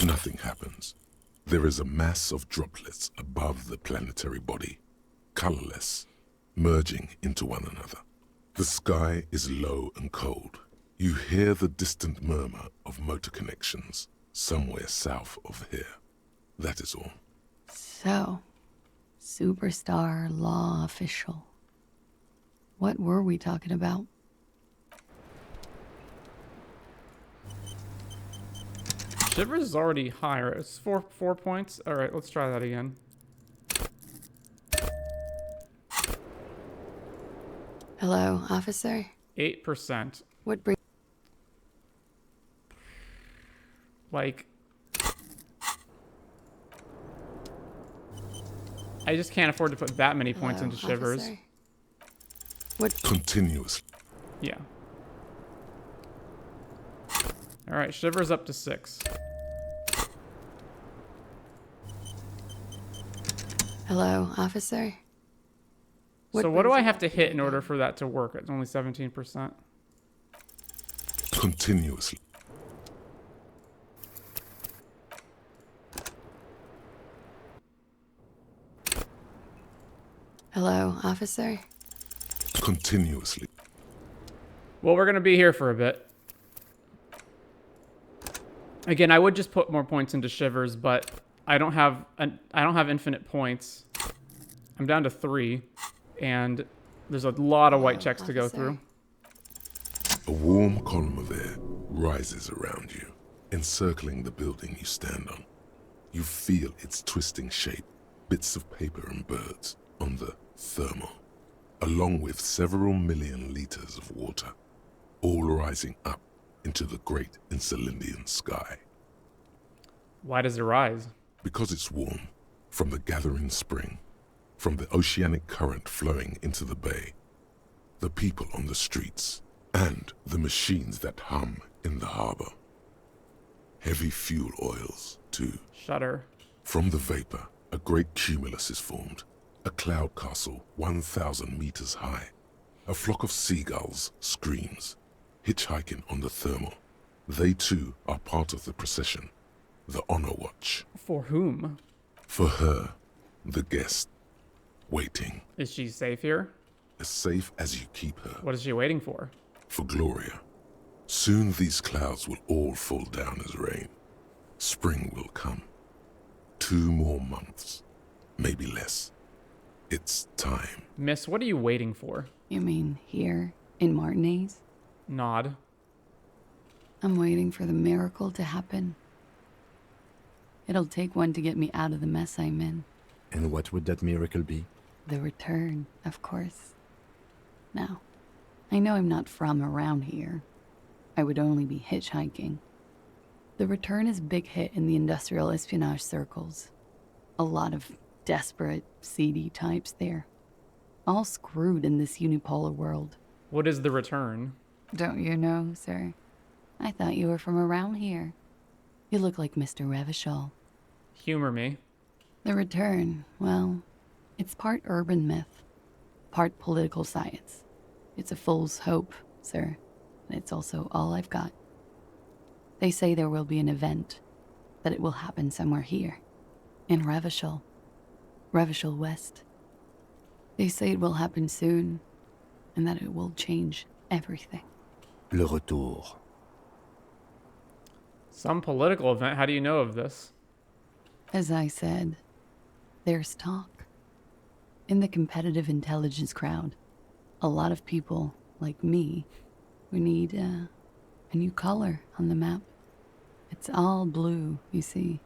Nothing happens. There is a mass of droplets above the planetary body, colorless, merging into one another. The sky is low and cold. You hear the distant murmur of motor connections somewhere south of here. That is all. So, superstar law official. What were we talking about? Shivers is already higher. It's 4 points. All right, let's try that again. Hello, officer? 8%. What brings... Like... I just can't afford to put that many points into Shivers. Officer? What... Continuously. Yeah. Alright, Shivers up to 6. Hello, officer? So what do I have to hit in order for that to work? It's only 17%. Continuously. Hello, officer? Continuously. Well, we're gonna be here for a bit. Again, I would just put more points into Shivers, but I don't have infinite points. I'm down to 3, and there's a lot of white checks to go through. A warm column of air rises around you, encircling the building you stand on. You feel its twisting shape, bits of paper and birds on the thermal, along with several million liters of water, all rising up into the great Insulindian sky. Why does it rise? Because it's warm, from the gathering spring, from the oceanic current flowing into the bay, the people on the streets, and the machines that hum in the harbor. Heavy fuel oils, too. Shudder. From the vapor, a great cumulus is formed, a cloud castle 1,000 meters high. A flock of seagulls screams, hitchhiking on the thermal. They too are part of the procession, the honor watch. For whom? For her, the guest, waiting. Is she safe here? As safe as you keep her. What is she waiting for? For Gloria. Soon these clouds will all fall down as rain. Spring will come. 2 more months, maybe less. It's time. Miss, what are you waiting for? You mean here, in Martinez? Nod. I'm waiting for the miracle to happen. It'll take one to get me out of the mess I'm in. And what would that miracle be? The return, of course. Now, I know I'm not from around here. I would only be hitchhiking. The return is a big hit in the industrial espionage circles. A lot of desperate, seedy types there. All screwed in this unipolar world. What is the return? Don't you know, sir? I thought you were from around here. You look like Mr. Revachol. Humor me. The return, well, it's part urban myth, part political science. It's a fool's hope, sir, and it's also all I've got. They say there will be an event, that it will happen somewhere here, in Revachol West. They say it will happen soon, and that it will change everything. Le retour. Some political event. How do you know of this? As I said, there's talk. In the competitive intelligence crowd, a lot of people, like me, we need a new color on the map. It's all blue, you see,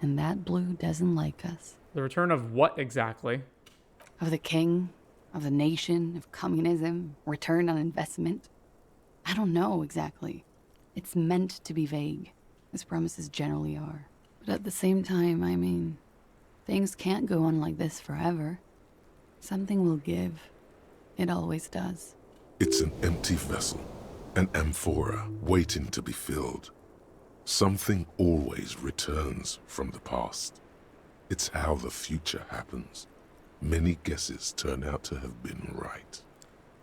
and that blue doesn't like us. The return of what exactly? Of the king, of the nation, of communism, return on investment. I don't know exactly. It's meant to be vague, as promises generally are. But at the same time, I mean, things can't go on like this forever. Something will give. It always does. It's an empty vessel, an amphora waiting to be filled. Something always returns from the past. It's how the future happens. Many guesses turn out to have been right.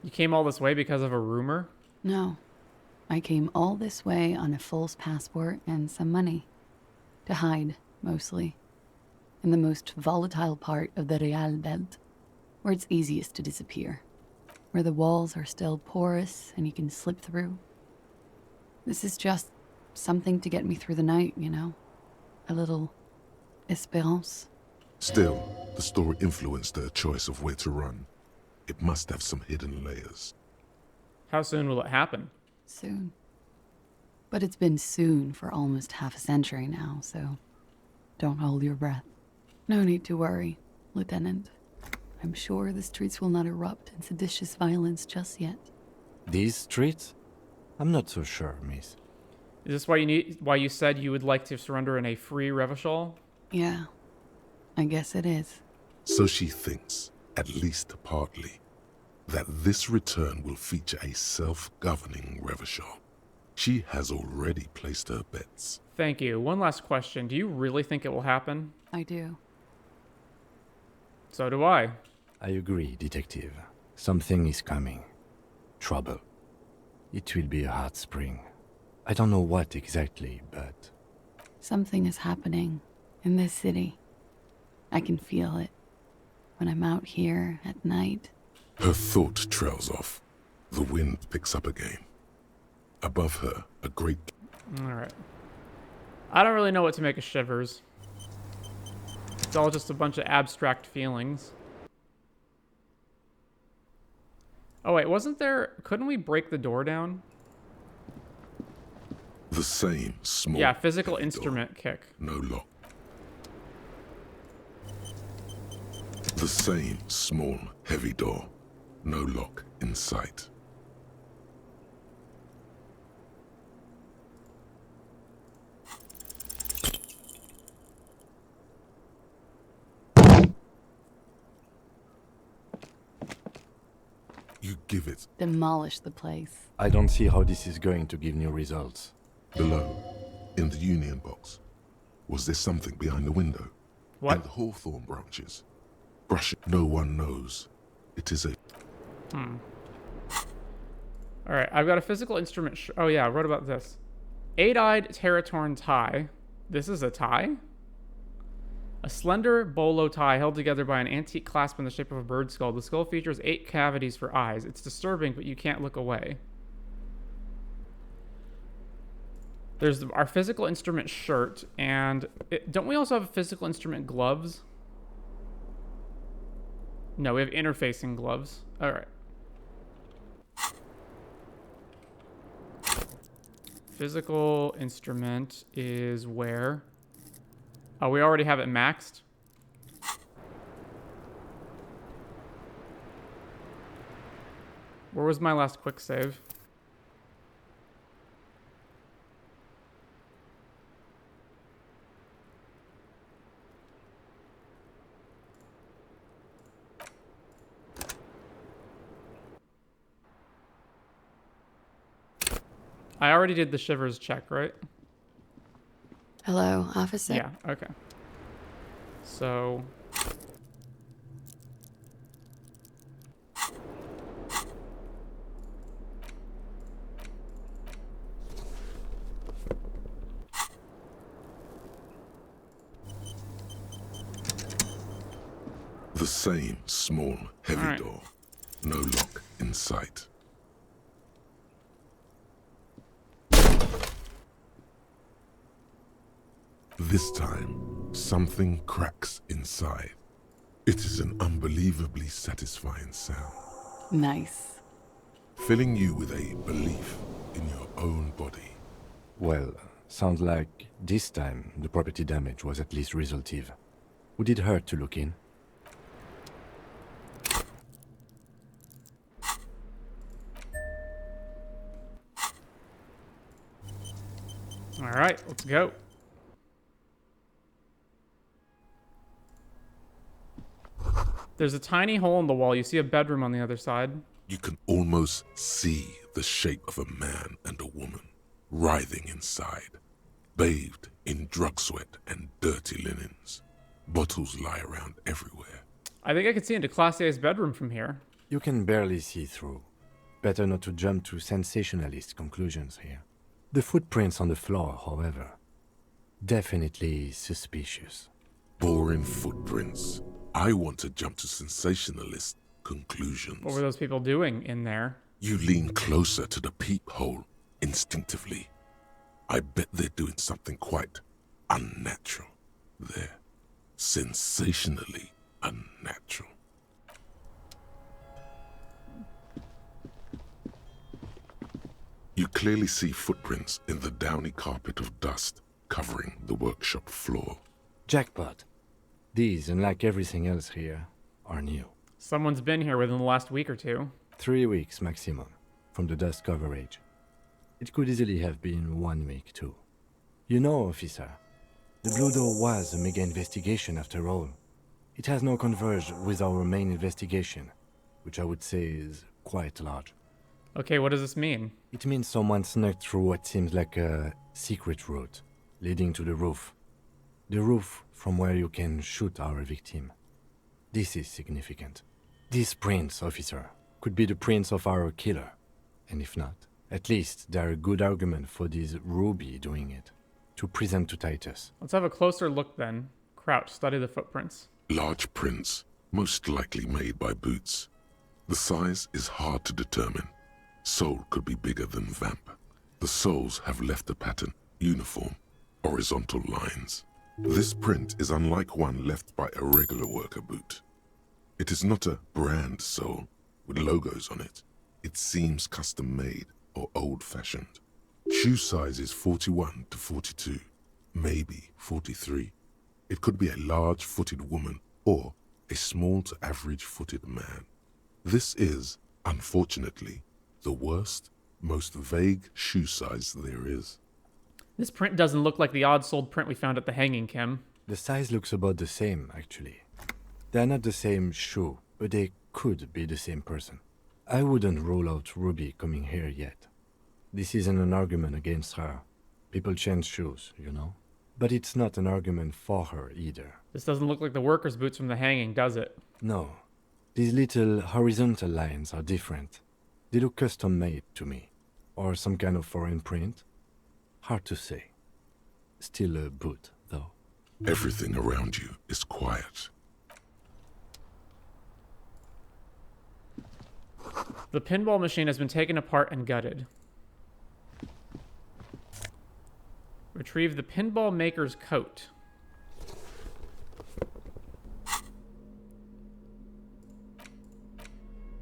You came all this way because of a rumor? No. I came all this way on a false passport and some money. To hide, mostly. in the most volatile part of the Real Belt, where it's easiest to disappear, where the walls are still porous and you can slip through. This is just something to get me through the night, you know? A little espérance. Still, the story influenced her choice of where to run. It must have some hidden layers. How soon will it happen? Soon. But it's been soon for almost half a century now, so don't hold your breath. No need to worry, Lieutenant. I'm sure the streets will not erupt in seditious violence just yet. These streets? I'm not so sure, miss. Is this why you said you would like to surrender in a free Revachol? Yeah, I guess it is. So she thinks, at least partly, that this return will feature a self-governing Revachol. She has already placed her bets. Thank you. One last question. Do you really think it will happen? I do. So do I. I agree, Detective. Something is coming. Trouble. It will be a hot spring. I don't know what exactly, but... Something is happening in this city. I can feel it when I'm out here at night. Her thought trails off. The wind picks up again. Above her, a great... Alright. I don't really know what to make of Shivers. It's all just a bunch of abstract feelings. Oh wait, wasn't there... Couldn't we break the door down? The same small... Yeah, physical instrument kick. No lock. The same small, heavy door. No lock in sight. You give it. Demolish the place. I don't see how this is going to give new results. Below, in the Union box, was there something behind the window? What? And hawthorn branches. Brush it. No one knows. It is a... Alright, I've got a physical instrument... oh yeah, I wrote about this. 8-eyed Teratorn tie. This is a tie? A slender bolo tie held together by an antique clasp in the shape of a bird skull. The skull features 8 cavities for eyes. It's disturbing, but you can't look away. There's our physical instrument shirt, and... don't we also have physical instrument gloves? No, we have interfacing gloves. Alright. Physical instrument is where? Oh, we already have it maxed? Where was my last quick save? I already did the Shivers check, right? Hello, officer? Yeah, okay. So... The same small, heavy door. No lock in sight. This time, something cracks inside. It is an unbelievably satisfying sound. Nice. Filling you with a belief in your own body. Well, sounds like this time the property damage was at least resolutive. Would it hurt to look in? Alright, let's go. There's a tiny hole in the wall. You see a bedroom on the other side. You can almost see the shape of a man and a woman writhing inside, bathed in drug sweat and dirty linens. Bottles lie around everywhere. I think I could see into Klaasje's bedroom from here. You can barely see through. Better not to jump to sensationalist conclusions here. The footprints on the floor, however, definitely suspicious. Boring footprints. I want to jump to sensationalist conclusions. What were those people doing in there? You lean closer to the peephole instinctively. I bet they're doing something quite unnatural there. Sensationally unnatural. You clearly see footprints in the downy carpet of dust covering the workshop floor. Jackpot. These, unlike everything else here, are new. Someone's been here within the last week or two. 3 weeks maximum, from the dust coverage. It could easily have been 1 week too. You know, officer, the Blue Door was a mega investigation after all. It has now converged with our main investigation, which I would say is quite large. Okay, what does this mean? It means someone snuck through what seems like a secret route, leading to the roof. The roof from where you can shoot our victim. This is significant. These prints, officer, could be the prints of our killer. And if not, at least they're a good argument for this Ruby doing it, to present to Titus. Let's have a closer look then. Crouch, study the footprints. Large prints, most likely made by boots. The size is hard to determine. Sole could be bigger than vamp. The soles have left a pattern, uniform, horizontal lines. This print is unlike one left by a regular worker boot. It is not a brand sole with logos on it. It seems custom-made or old-fashioned. Shoe size is 41 to 42, maybe 43. It could be a large-footed woman or a small to average-footed man. This is, unfortunately, the worst, most vague shoe size there is. This print doesn't look like the odd-soled print we found at the hanging, Kim. The size looks about the same, actually. They're not the same shoe, but they could be the same person. I wouldn't rule out Ruby coming here yet. This isn't an argument against her. People change shoes, you know? But it's not an argument for her either. This doesn't look like the workers' boots from the hanging, does it? No. These little horizontal lines are different. They look custom-made to me. Or some kind of foreign print. Hard to say. Still a boot, though. Everything around you is quiet. The pinball machine has been taken apart and gutted. Retrieve the pinball maker's coat.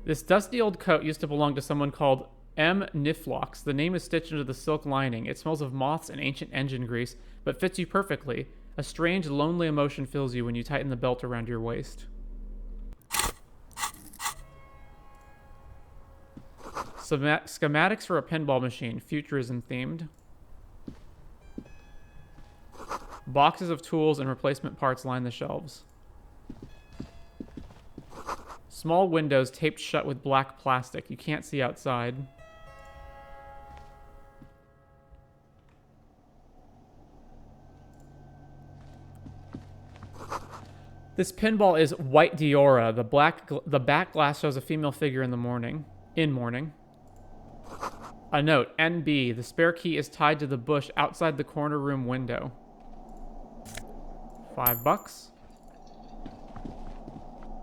This dusty old coat used to belong to someone called M. Niflox. The name is stitched into the silk lining. It smells of moths and ancient engine grease, but fits you perfectly. A strange, lonely emotion fills you when you tighten the belt around your waist. Schematics for a pinball machine, futurism themed. Boxes of tools and replacement parts line the shelves. Small windows taped shut with black plastic. You can't see outside. This pinball is white Diora. The back glass shows a female figure in mourning. A note, NB, the spare key is tied to the bush outside the corner room window. $5.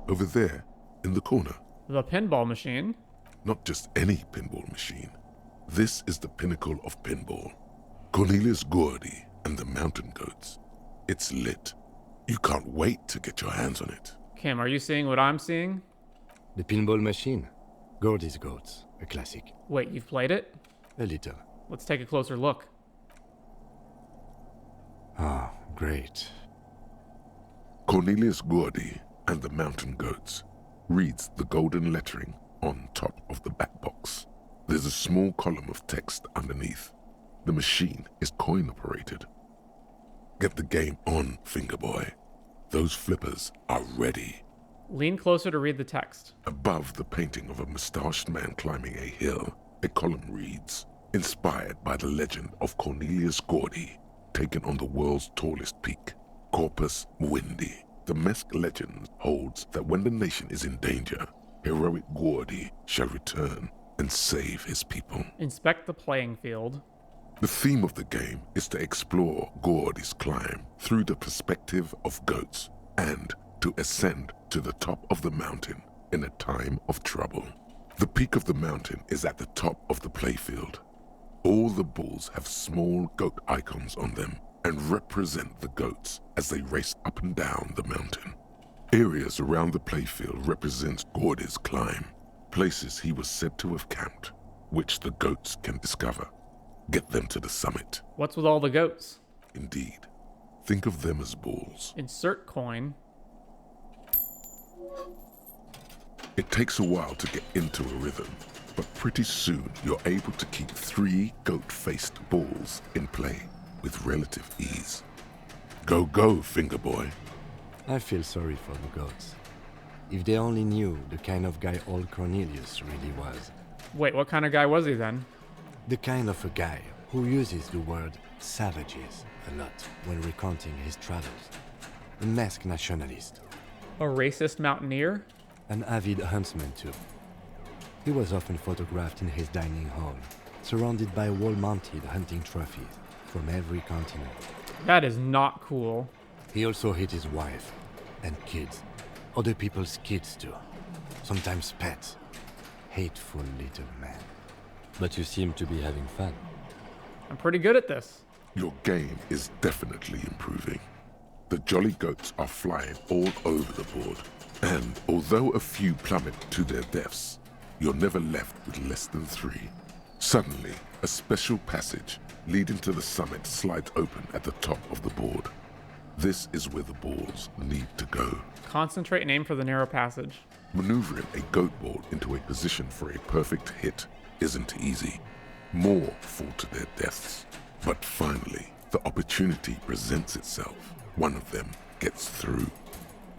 Over there, in the corner. The pinball machine. Not just any pinball machine. This is the pinnacle of pinball. Cornelius Garte and the Mountain Goats. It's lit. You can't wait to get your hands on it. Kim, are you seeing what I'm seeing? The pinball machine. Gordy's Goats, a classic. Wait, you've played it? A little. Let's take a closer look. Ah, great. Cornelius Garte and the Mountain Goats reads the golden lettering on top of the back box. There's a small column of text underneath. The machine is coin-operated. Get the game on, Fingerboy. Those flippers are ready. Lean closer to read the text. Above the painting of a mustached man climbing a hill, a column reads, inspired by the legend of Cornelius Garte, taken on the world's tallest peak, Corpus Mundi. The Mesk legend holds that when the nation is in danger, heroic Garte shall return and save his people. Inspect the playing field. The theme of the game is to explore Gordy's climb through the perspective of goats and to ascend to the top of the mountain in a time of trouble. The peak of the mountain is at the top of the playfield. All the balls have small goat icons on them and represent the goats as they race up and down the mountain. Areas around the playfield represent Gordy's climb, places he was said to have camped, which the goats can discover. Get them to the summit. What's with all the goats? Indeed. Think of them as balls. Insert coin. It takes a while to get into a rhythm, but pretty soon you're able to keep 3 goat-faced balls in play with relative ease. Go, go, finger boy. I feel sorry for the goats. If they only knew the kind of guy old Cornelius really was. Wait, what kind of guy was he then? The kind of a guy who uses the word savages a lot when recounting his travels. A masked nationalist. A racist mountaineer? An avid huntsman too. He was often photographed in his dining hall, surrounded by wall-mounted hunting trophies from every continent. That is not cool. He also hit his wife and kids. Other people's kids too. Sometimes pets. Hateful little man. But you seem to be having fun. I'm pretty good at this. Your game is definitely improving. The jolly goats are flying all over the board, and although a few plummet to their deaths, you're never left with less than 3. Suddenly, a special passage leading to the summit slides open at the top of the board. This is where the balls need to go. Concentrate and aim for the narrow passage. Maneuvering a goat ball into a position for a perfect hit isn't easy. More fall to their deaths. But finally, the opportunity presents itself. One of them gets through.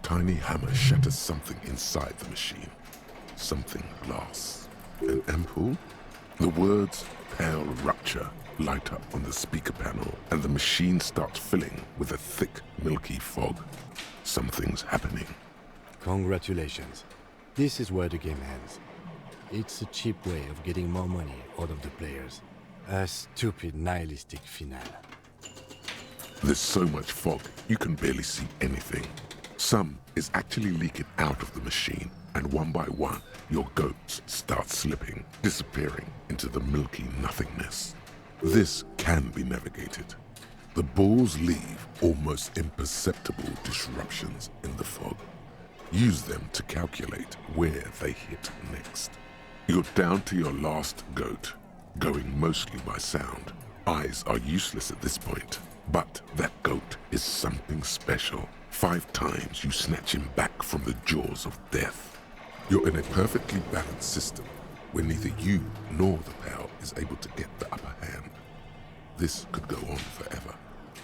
Tiny hammer shatters something inside the machine. Something glass. An ampoule? The words "pale rupture" light up on the speaker panel, and the machine starts filling with a thick, milky fog. Something's happening. Congratulations. This is where the game ends. It's a cheap way of getting more money out of the players. A stupid, nihilistic finale. There's so much fog, you can barely see anything. Some is actually leaking out of the machine, and one by one, your goats start slipping, disappearing into the milky nothingness. This can be navigated. The balls leave almost imperceptible disruptions in the fog. Use them to calculate where they hit next. You're down to your last goat, going mostly by sound. Eyes are useless at this point, but that goat is something special. 5 times you snatch him back from the jaws of death. You're in a perfectly balanced system where neither you nor the pal is able to get the upper hand. This could go on forever.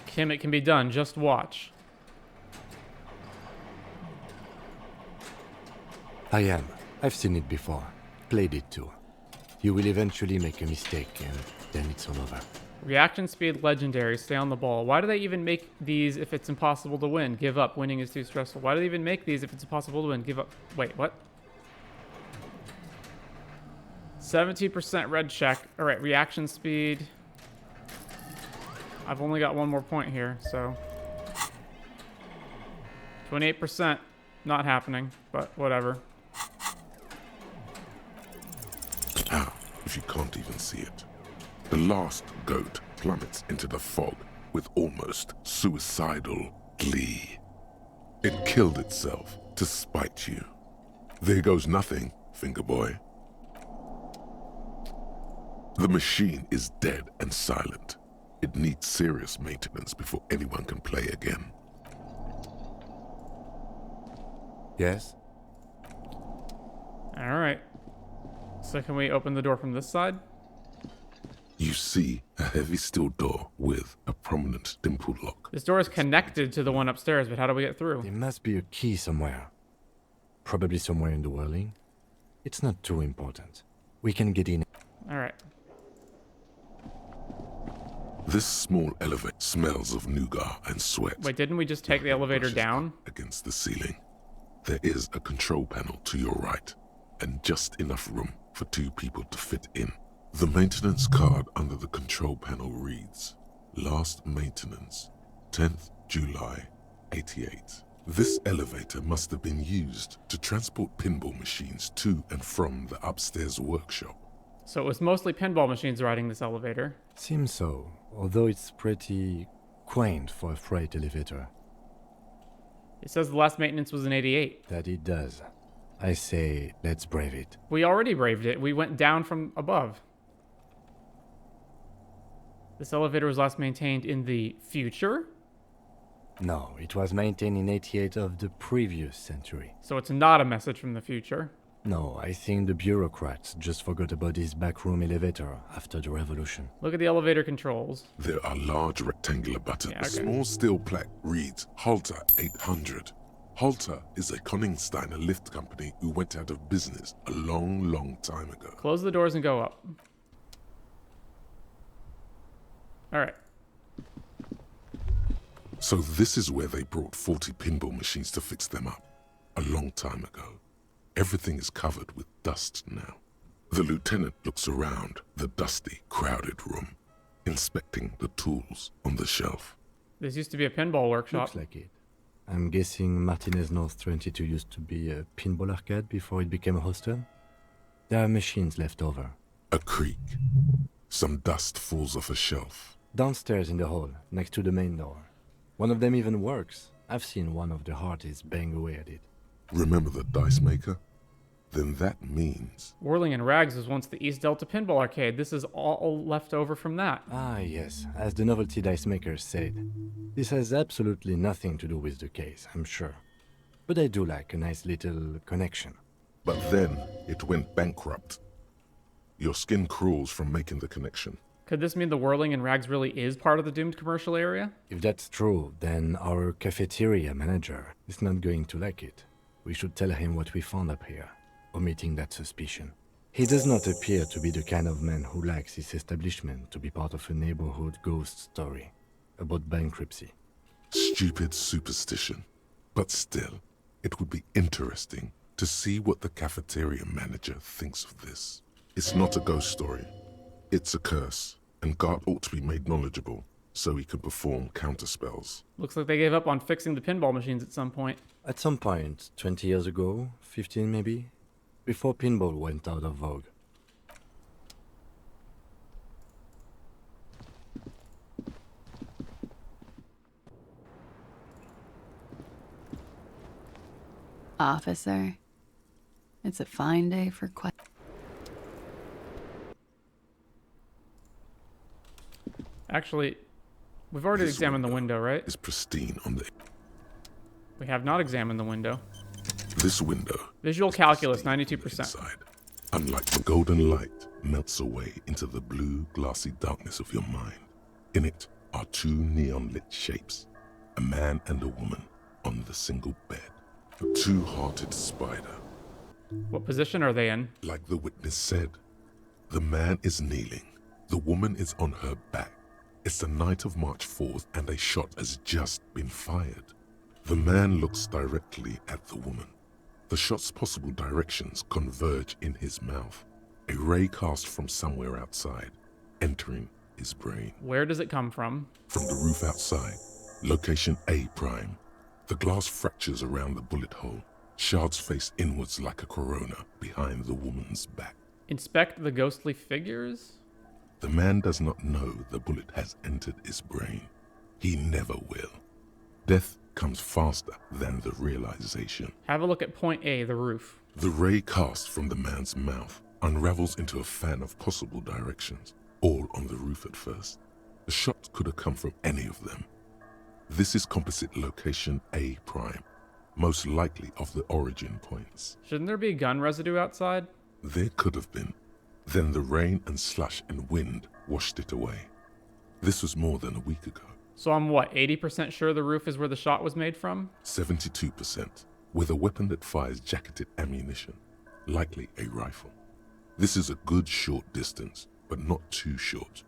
Kim, it can be done. Just watch. I am. I've seen it before. Played it too. You will eventually make a mistake and then it's all over. Reaction speed legendary. Stay on the ball. Why do they even make these if it's impossible to win? Give up. Winning is too stressful. Why do they even make these if it's impossible to win? Give up. Wait, what? 17% red check. All right, reaction speed. I've only got one more point here, so 28%. Not happening, but whatever. How, if you can't even see it? The last goat plummets into the fog with almost suicidal glee. It killed itself to spite you. There goes nothing, finger boy. The machine is dead and silent. It needs serious maintenance before anyone can play again. Yes? Alright. So can we open the door from this side? You see a heavy steel door with a prominent dimple lock. This door is connected to the one upstairs, but how do we get through? There must be a key somewhere. Probably somewhere in the Whirling. It's not too important. We can get in. Alright. This small elevator smells of nougat and sweat. Wait, didn't we just take the elevator down? Against the ceiling. There is a control panel to your right, and just enough room for 2 people to fit in. The maintenance card under the control panel reads, Last maintenance, 10th July, 88. This elevator must have been used to transport pinball machines to and from the upstairs workshop. So it was mostly pinball machines riding this elevator. Seems so, although it's pretty quaint for a freight elevator. It says the last maintenance was in 88. That it does. I say, let's brave it. We already braved it. We went down from above. This elevator was last maintained in the future? No, it was maintained in 88 of the previous century. So it's not a message from the future? No, I think the bureaucrats just forgot about this backroom elevator after the revolution. Look at the elevator controls. There are large rectangular buttons. Yeah, okay. A small steel plaque reads Halter 800. Halter is a Koningsteiner lift company who went out of business a long, long time ago. Close the doors and go up. Alright. So this is where they brought 40 pinball machines to fix them up. A long time ago. Everything is covered with dust now. The lieutenant looks around the dusty, crowded room, inspecting the tools on the shelf. This used to be a pinball workshop. Looks like it. I'm guessing Martinez North 22 used to be a pinball arcade before it became a hostel? There are machines left over. A creak. Some dust falls off a shelf. Downstairs in the hall, next to the main door. One of them even works. I've seen one of the Hardies bang away at it. Remember the Dicemaker? Then that means... Whirling and Rags was once the East Delta Pinball Arcade. This is all left over from that. Ah, yes. As the Novelty Dicemaker said. This has absolutely nothing to do with the case, I'm sure. But I do like a nice little connection. But then it went bankrupt. Your skin crawls from making the connection. Could this mean the Whirling and Rags really is part of the doomed commercial area? If that's true, then our cafeteria manager is not going to like it. We should tell him what we found up here, omitting that suspicion. He does not appear to be the kind of man who likes his establishment to be part of a neighborhood ghost story about bankruptcy. Stupid superstition. But still, it would be interesting to see what the cafeteria manager thinks of this. It's not a ghost story. It's a curse, and Garte ought to be made knowledgeable so he can perform counterspells. Looks like they gave up on fixing the pinball machines at some point. At some point, 20 years ago, 15 maybe, before pinball went out of vogue. Officer, it's a fine day for Actually, we've already examined the window, right? It's pristine on the... We have not examined the window. This window... Visual calculus, 92%. Inside. Unlike the golden light melts away into the blue, glassy darkness of your mind. In it are two neon-lit shapes. A man and a woman on the single bed. A two-hearted spider. What position are they in? Like the witness said, the man is kneeling. The woman is on her back. It's the night of March 4th and a shot has just been fired. The man looks directly at the woman. The shot's possible directions converge in his mouth. A ray cast from somewhere outside, entering his brain. Where does it come from? From the roof outside. Location A prime. The glass fractures around the bullet hole. Shards face inwards like a corona behind the woman's back. Inspect the ghostly figures? The man does not know the bullet has entered his brain. He never will. Death comes faster than the realization. Have a look at point A, the roof. The ray cast from the man's mouth unravels into a fan of possible directions, all on the roof at first. The shot could have come from any of them. This is composite location A prime, most likely of the origin points. Shouldn't there be gun residue outside? There could have been. Then the rain and slush and wind washed it away. This was more than a week ago. So I'm what, 80% sure the roof is where the shot was made from? 72%, with a weapon that fires jacketed ammunition, likely a rifle. This is a good short distance, but not too short.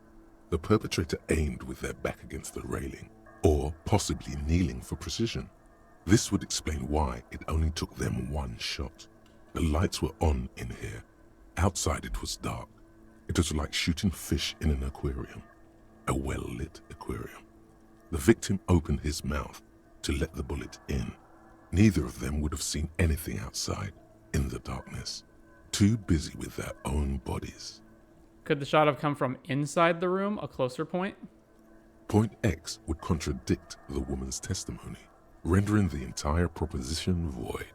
The perpetrator aimed with their back against the railing, or possibly kneeling for precision. This would explain why it only took them one shot. The lights were on in here. Outside it was dark. It was like shooting fish in an aquarium, a well-lit aquarium. The victim opened his mouth to let the bullet in. Neither of them would have seen anything outside, in the darkness, too busy with their own bodies. Could the shot have come from inside the room, a closer point? Point X would contradict the woman's testimony, rendering the entire proposition void.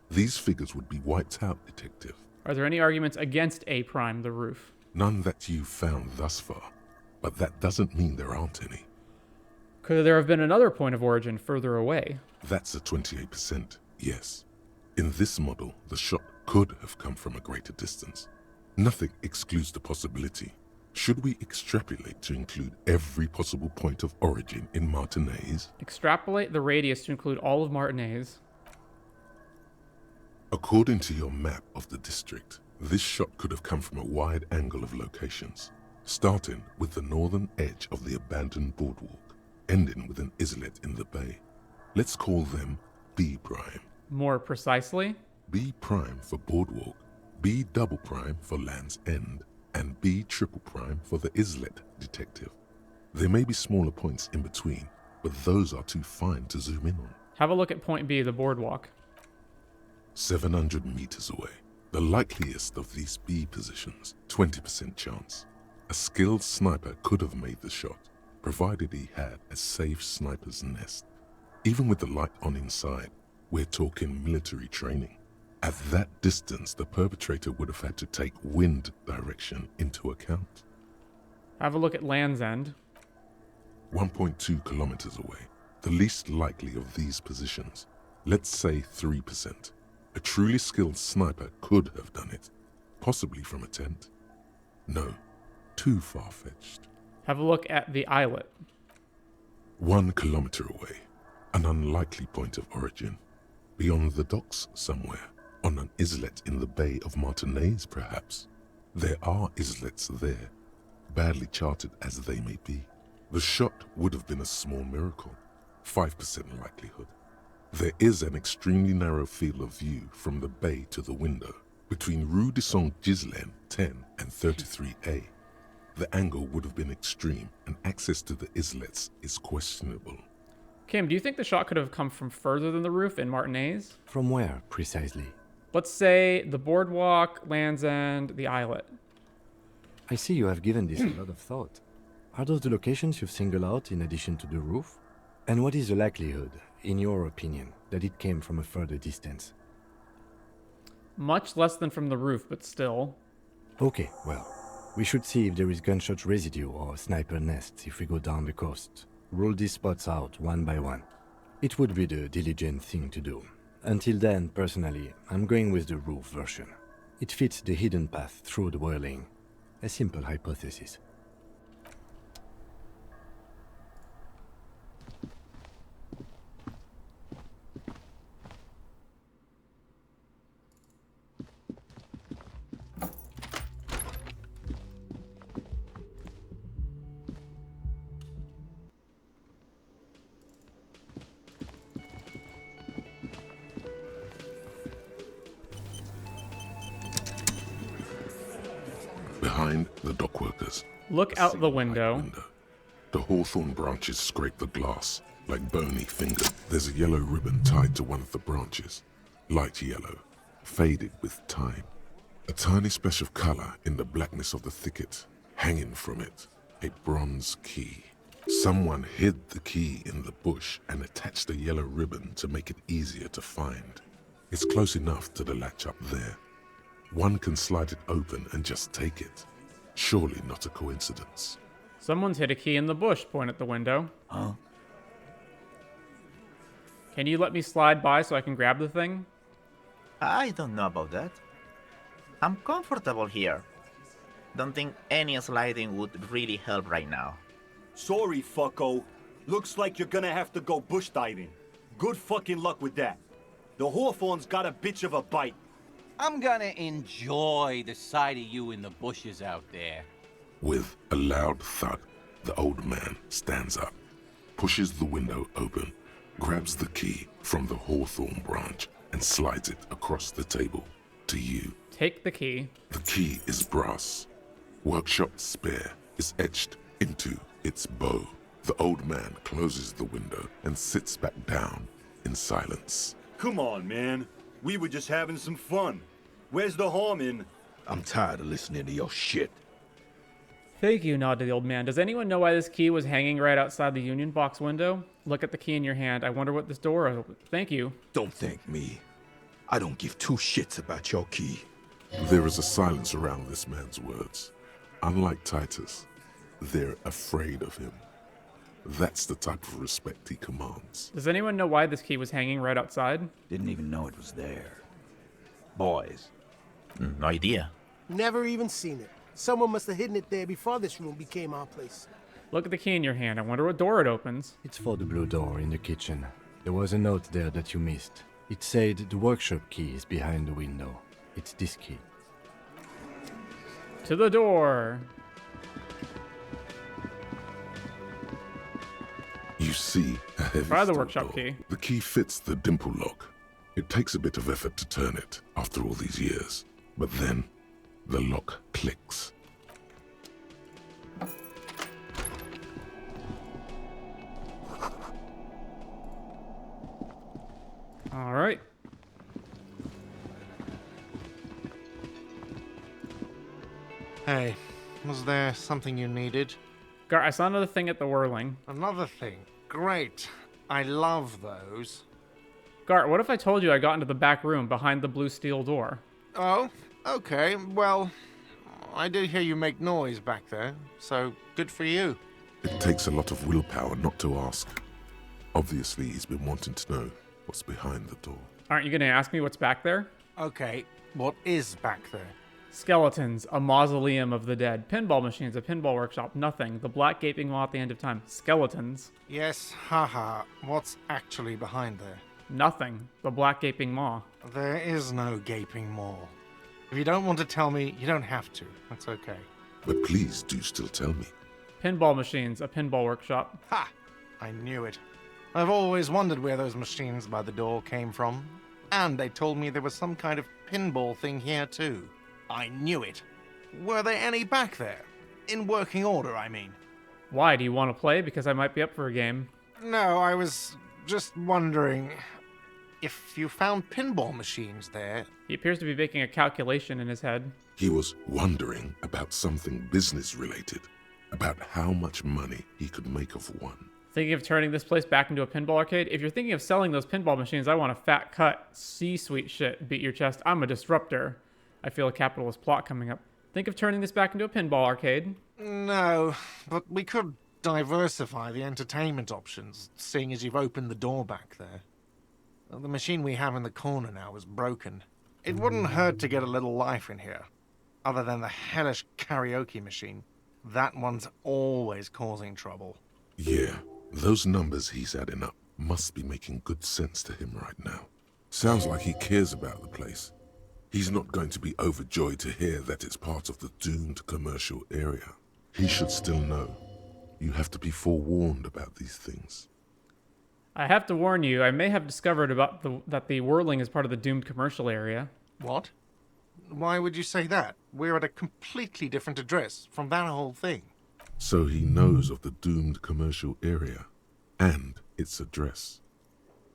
These figures would be wiped out, Detective. Are there any arguments against A prime, the roof? None that you've found thus far, but that doesn't mean there aren't any. Could there have been another point of origin further away? That's a 28%, yes. In this model, the shot could have come from a greater distance. Nothing excludes the possibility. Should we extrapolate to include every possible point of origin in Martinez? Extrapolate the radius to include all of Martinez. According to your map of the district, this shot could have come from a wide angle of locations, starting with the northern edge of the abandoned boardwalk, ending with an islet in the bay. Let's call them B prime. More precisely? B prime for boardwalk, B double prime for Land's End, and B triple prime for the islet, Detective. There may be smaller points in between, but those are too fine to zoom in on. Have a look at point B, the boardwalk. 700 meters away. The likeliest of these B positions, 20% chance. A skilled sniper could have made the shot, provided he had a safe sniper's nest. Even with the light on inside, we're talking military training. At that distance, the perpetrator would have had to take wind direction into account. Have a look at Land's End. 1.2 kilometers away. The least likely of these positions. Let's say 3%. A truly skilled sniper could have done it. Possibly from a tent. No, too far-fetched. Have a look at the islet. 1 kilometer away. An unlikely point of origin. Beyond the docks somewhere. On an islet in the Bay of Martinez, perhaps. There are islets there, badly charted as they may be. The shot would have been a small miracle, 5% likelihood. There is an extremely narrow field of view from the bay to the window, between Rue de Saint-Ghislain 10 and 33A. The angle would have been extreme, and access to the islets is questionable. Kim, do you think the shot could have come from further than the roof in Martinez? From where, precisely? Let's say the boardwalk, Land's End, the islet. I see you have given this a lot of thought. Are those the locations you've singled out in addition to the roof? And what is the likelihood, in your opinion, that it came from a further distance? Much less than from the roof, but still. Okay, well, we should see if there is gunshot residue or sniper nests if we go down the coast. Rule these spots out one by one. It would be the diligent thing to do. Until then, personally, I'm going with the roof version. It fits the hidden path through the Whirling. A simple hypothesis. Behind the dockworkers. Look out the window. The hawthorn branches scrape the glass like bony fingers. There's a yellow ribbon tied to one of the branches. Light yellow, faded with time. A tiny splash of color in the blackness of the thicket. Hanging from it, a bronze key. Someone hid the key in the bush and attached a yellow ribbon to make it easier to find. It's close enough to the latch up there. One can slide it open and just take it. Surely not a coincidence. Someone's hid a key in the bush, point at the window. Huh? Can you let me slide by so I can grab the thing? I don't know about that. I'm comfortable here. Don't think any sliding would really help right now. Sorry, fucko. Looks like you're gonna have to go bush diving. Good fucking luck with that. The hawthorn's got a bitch of a bite. I'm gonna enjoy the sight of you in the bushes out there. With a loud thud, the old man stands up, pushes the window open, grabs the key from the hawthorn branch, and slides it across the table to you. Take the key. The key is brass. Workshop spear is etched into its bow. The old man closes the window and sits back down in silence. Come on, man. We were just having some fun. Where's the harm in... I'm tired of listening to your shit. Thank you, nodded the old man. Does anyone know why this key was hanging right outside the union box window? Look at the key in your hand. I wonder what this door is. Thank you. Don't thank me. I don't give two shits about your key. There is a silence around this man's words. Unlike Titus, they're afraid of him. That's the type of respect he commands. Does anyone know why this key was hanging right outside? Didn't even know it was there. Boys. No idea. Never even seen it. Someone must have hidden it there before this room became our place. Look at the key in your hand. I wonder what door it opens. It's for the blue door in the kitchen. There was a note there that you missed. It said the workshop key is behind the window. It's this key. To the door. You see a heavy Try the steel workshop door. key. The key fits the dimple lock. It takes a bit of effort to turn it after all these years. But then, the lock clicks. All right. Hey, was there something you needed? Garte, I saw another thing at the Whirling. Another thing. Great. I love those. Garte, what if I told you I got into the back room behind the blue steel door? Oh, okay. Well, I did hear you make noise back there, so good for you. It takes a lot of willpower not to ask. Obviously, he's been wanting to know what's behind the door. Aren't you going to ask me what's back there? Okay, what is back there? Skeletons, a mausoleum of the dead. Pinball machines, a pinball workshop, nothing. The black gaping maw at the end of time. Skeletons. Yes, haha. What's actually behind there? Nothing. The black gaping maw. There is no gaping maw. If you don't want to tell me, you don't have to. That's okay. But please do still tell me. Pinball machines, a pinball workshop. Ha! I knew it. I've always wondered where those machines by the door came from. And they told me there was some kind of pinball thing here too. I knew it. Were there any back there? In working order, I mean. Why? Do you want to play? Because I might be up for a game. No, I was just wondering if you found pinball machines there. He appears to be making a calculation in his head. He was wondering about something business-related, about how much money he could make of one. Thinking of turning this place back into a pinball arcade? If you're thinking of selling those pinball machines, I want a fat cut, C-suite shit. Beat your chest. I'm a disruptor. I feel a capitalist plot coming up. Think of turning this back into a pinball arcade? No, but we could diversify the entertainment options, seeing as you've opened the door back there. The machine we have in the corner now is broken. It wouldn't hurt to get a little life in here. Other than the hellish karaoke machine. That one's always causing trouble. Yeah, those numbers he's adding up must be making good sense to him right now. Sounds like he cares about the place. He's not going to be overjoyed to hear that it's part of the doomed commercial area. He should still know. You have to be forewarned about these things. I have to warn you, I may have discovered that the Whirling is part of the doomed commercial area. What? Why would you say that? We're at a completely different address from that whole thing. So he knows of the doomed commercial area and its address.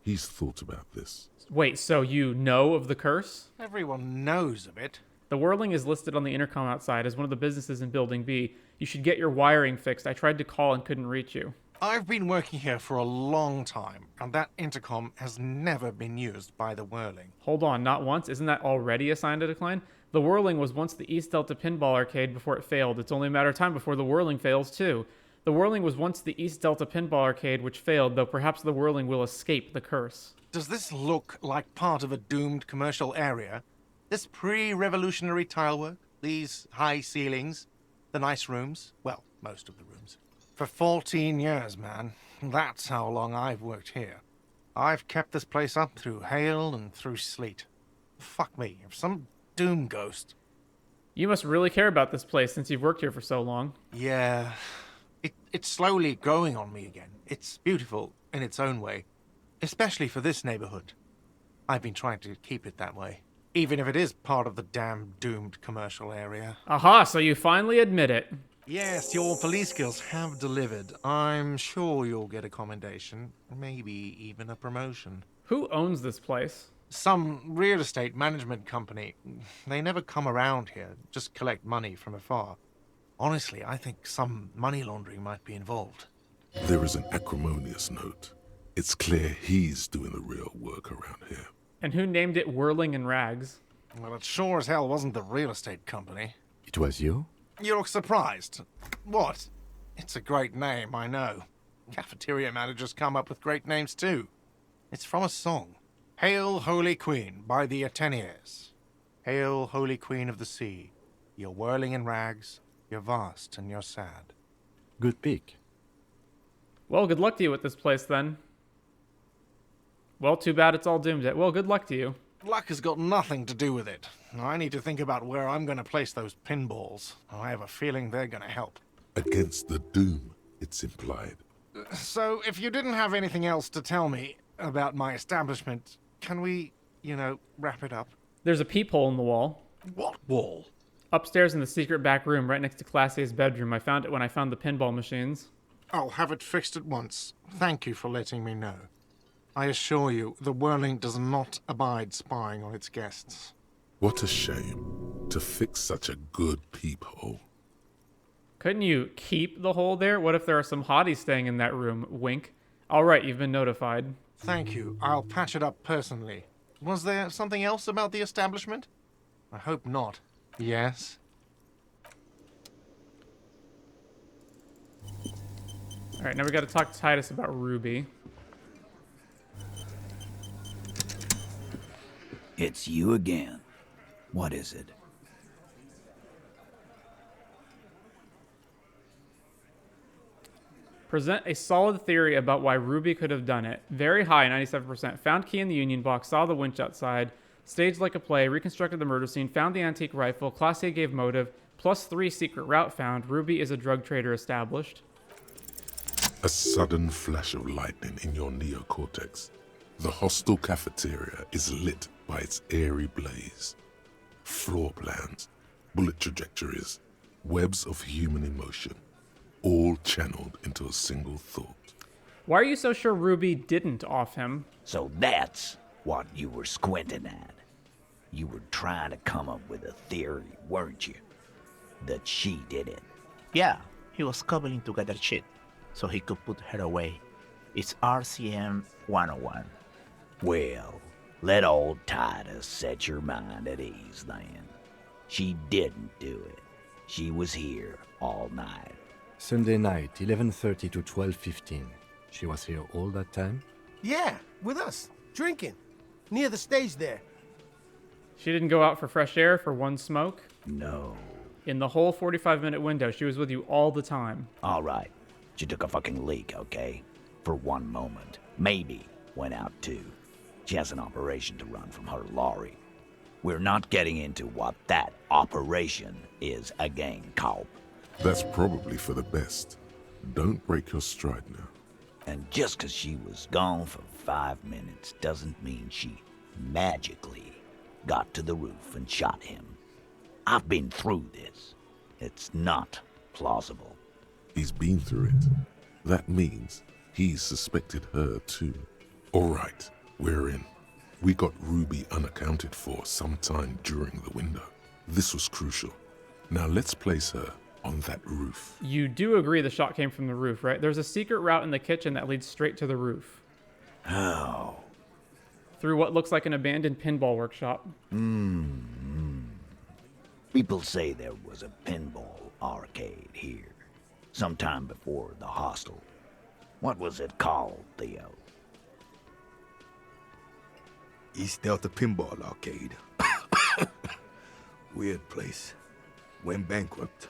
He's thought about this. Wait, so you know of the curse? Everyone knows of it. The Whirling is listed on the intercom outside as one of the businesses in Building B. You should get your wiring fixed. I tried to call and couldn't reach you. I've been working here for a long time, and that intercom has never been used by the Whirling. Hold on, not once? Isn't that already a sign to decline? The Whirling was once the East Delta Pinball Arcade before it failed. It's only a matter of time before the Whirling fails too. The Whirling was once the East Delta Pinball Arcade which failed, though perhaps the Whirling will escape the curse. Does this look like part of a doomed commercial area? This pre-revolutionary tilework? These high ceilings? The nice rooms? Well, most of the rooms. For 14 years, man. That's how long I've worked here. I've kept this place up through hail and through sleet. Fuck me, if some doom ghost... You must really care about this place since you've worked here for so long. Yeah. It's slowly growing on me again. It's beautiful in its own way. Especially for this neighborhood. I've been trying to keep it that way. Even if it is part of the damn doomed commercial area. Aha, so you finally admit it. Yes, your police skills have delivered. I'm sure you'll get a commendation, maybe even a promotion. Who owns this place? Some real estate management company. They never come around here, just collect money from afar. Honestly, I think some money laundering might be involved. There is an acrimonious note. It's clear he's doing the real work around here. And who named it Whirling in Rags? Well, it sure as hell wasn't the real estate company. It was you? You look surprised. What? It's a great name, I know. Cafeteria managers come up with great names too. It's from a song. Hail, Holy Queen, by the Ateniers. Hail, Holy Queen of the Sea. You're whirling in rags, you're vast and you're sad. Good pick. Well, good luck to you with this place then. Well, too bad it's all doomed. Well, good luck to you. Luck has got nothing to do with it. I need to think about where I'm going to place those pinballs. I have a feeling they're going to help. Against the doom, it's implied. So, if you didn't have anything else to tell me about my establishment, can we, wrap it up? There's a peephole in the wall. What wall? Upstairs in the secret back room, right next to Klaasje's bedroom. I found it when I found the pinball machines. I'll have it fixed at once. Thank you for letting me know. I assure you, the Whirling does not abide spying on its guests. What a shame to fix such a good peephole. Couldn't you keep the hole there? What if there are some hotties staying in that room? Wink. All right, you've been notified. Thank you. I'll patch it up personally. Was there something else about the establishment? I hope not. Yes? All right, now we got to talk to Titus about Ruby. It's you again. What is it? Present a solid theory about why Ruby could have done it. Very high, 97%. Found key in the Union box, saw the winch outside, staged like a play, reconstructed the murder scene, found the antique rifle, Klaasje gave motive, +3 secret route found. Ruby is a drug trader established. A sudden flash of lightning in your neocortex. The hostel cafeteria is lit by its airy blaze. Floor plans, bullet trajectories, webs of human emotion, all channeled into a single thought. Why are you so sure Ruby didn't off him? So that's what you were squinting at. You were trying to come up with a theory, weren't you? That she did it. Yeah, he was cobbling together shit so he could put her away. It's RCM 101. Well, let old Titus set your mind at ease then. She didn't do it. She was here all night. Sunday night, 11:30 to 12:15. She was here all that time? Yeah, with us, drinking, near the stage there. She didn't go out for fresh air for one smoke? No. In the whole 45-minute window, she was with you all the time. All right. She took a fucking leak, okay? For one moment. Maybe went out too. She has an operation to run from her lorry. We're not getting into what that operation is again, Cobb. That's probably for the best. Don't break your stride now. And just 'cause she was gone for 5 minutes doesn't mean she magically got to the roof and shot him. I've been through this. It's not plausible. He's been through it. That means he's suspected her too. All right, we're in. We got Ruby unaccounted for sometime during the window. This was crucial. Now let's place her on that roof. You do agree the shot came from the roof, right? There's a secret route in the kitchen that leads straight to the roof. How? Through what looks like an abandoned pinball workshop. People say there was a pinball arcade here, sometime before the hostel. What was it called, Theo? East Delta Pinball Arcade. Weird place. Went bankrupt.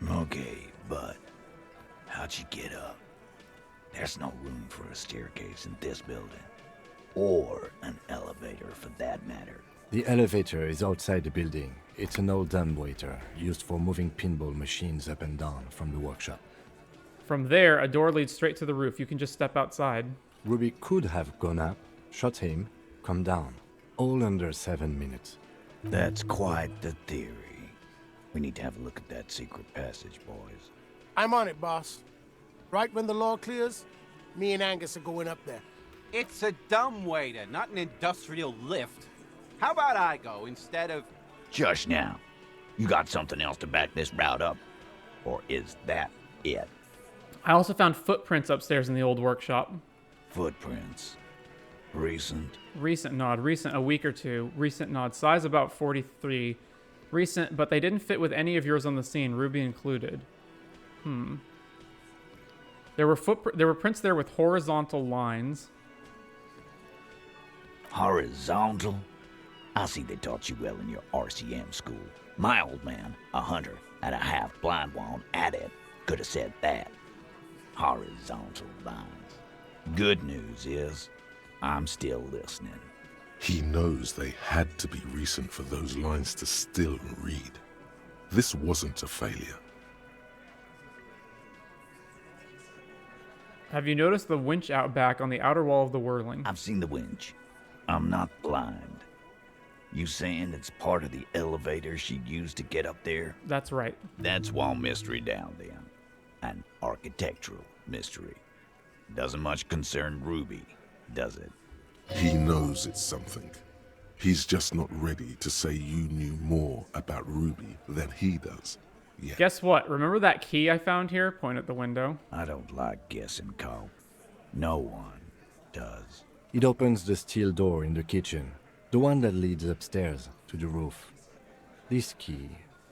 Okay, but how'd you get up? There's no room for a staircase in this building. Or an elevator, for that matter. The elevator is outside the building. It's an old dumbwaiter, used for moving pinball machines up and down from the workshop. From there, a door leads straight to the roof. You can just step outside. Ruby could have gone up, shot him, come down. All under 7 minutes. That's quite the theory. We need to have a look at that secret passage, boys. I'm on it, boss. Right when the law clears, me and Angus are going up there. It's a dumbwaiter, not an industrial lift. How about I go instead of... Just now. You got something else to back this route up? Or is that it? I also found footprints upstairs in the old workshop. Footprints? Recent? Recent nod. Recent a week or two. Recent nod. Size about 43. Recent, but they didn't fit with any of yours on the scene, Ruby included. There were prints there with horizontal lines. Horizontal? I see they taught you well in your RCM school. My old man, a hunter, and a half-blind one at it, could have said that. Horizontal lines. Good news is, I'm still listening. He knows they had to be recent for those lines to still read. This wasn't a failure. Have you noticed the winch out back on the outer wall of the Whirling? I've seen the winch. I'm not blind. You saying it's part of the elevator she used to get up there? That's right. That's one mystery down then. An architectural mystery. Doesn't much concern Ruby, does it? He knows it's something. He's just not ready to say you knew more about Ruby than he does. Yeah. Guess what? Remember that key I found here? Point at the window. I don't like guessing, Cole. No one does. It opens the steel door in the kitchen, the one that leads upstairs to the roof. This key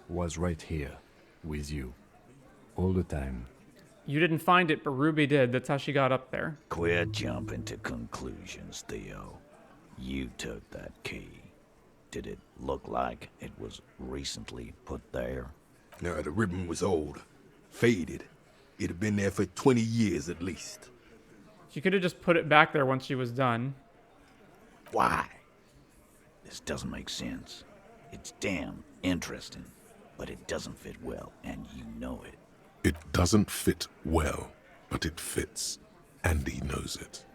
was right here, with you, all the time. You didn't find it, but Ruby did. That's how she got up there. Quit jumping to conclusions, Theo. You took that key. Did it look like it was recently put there? No, the ribbon was old, faded. It'd have been there for 20 years at least. She could have just put it back there once she was done. Why? This doesn't make sense. It's damn interesting, but it doesn't fit well, and you know it. It doesn't fit well, but it fits, and he knows it.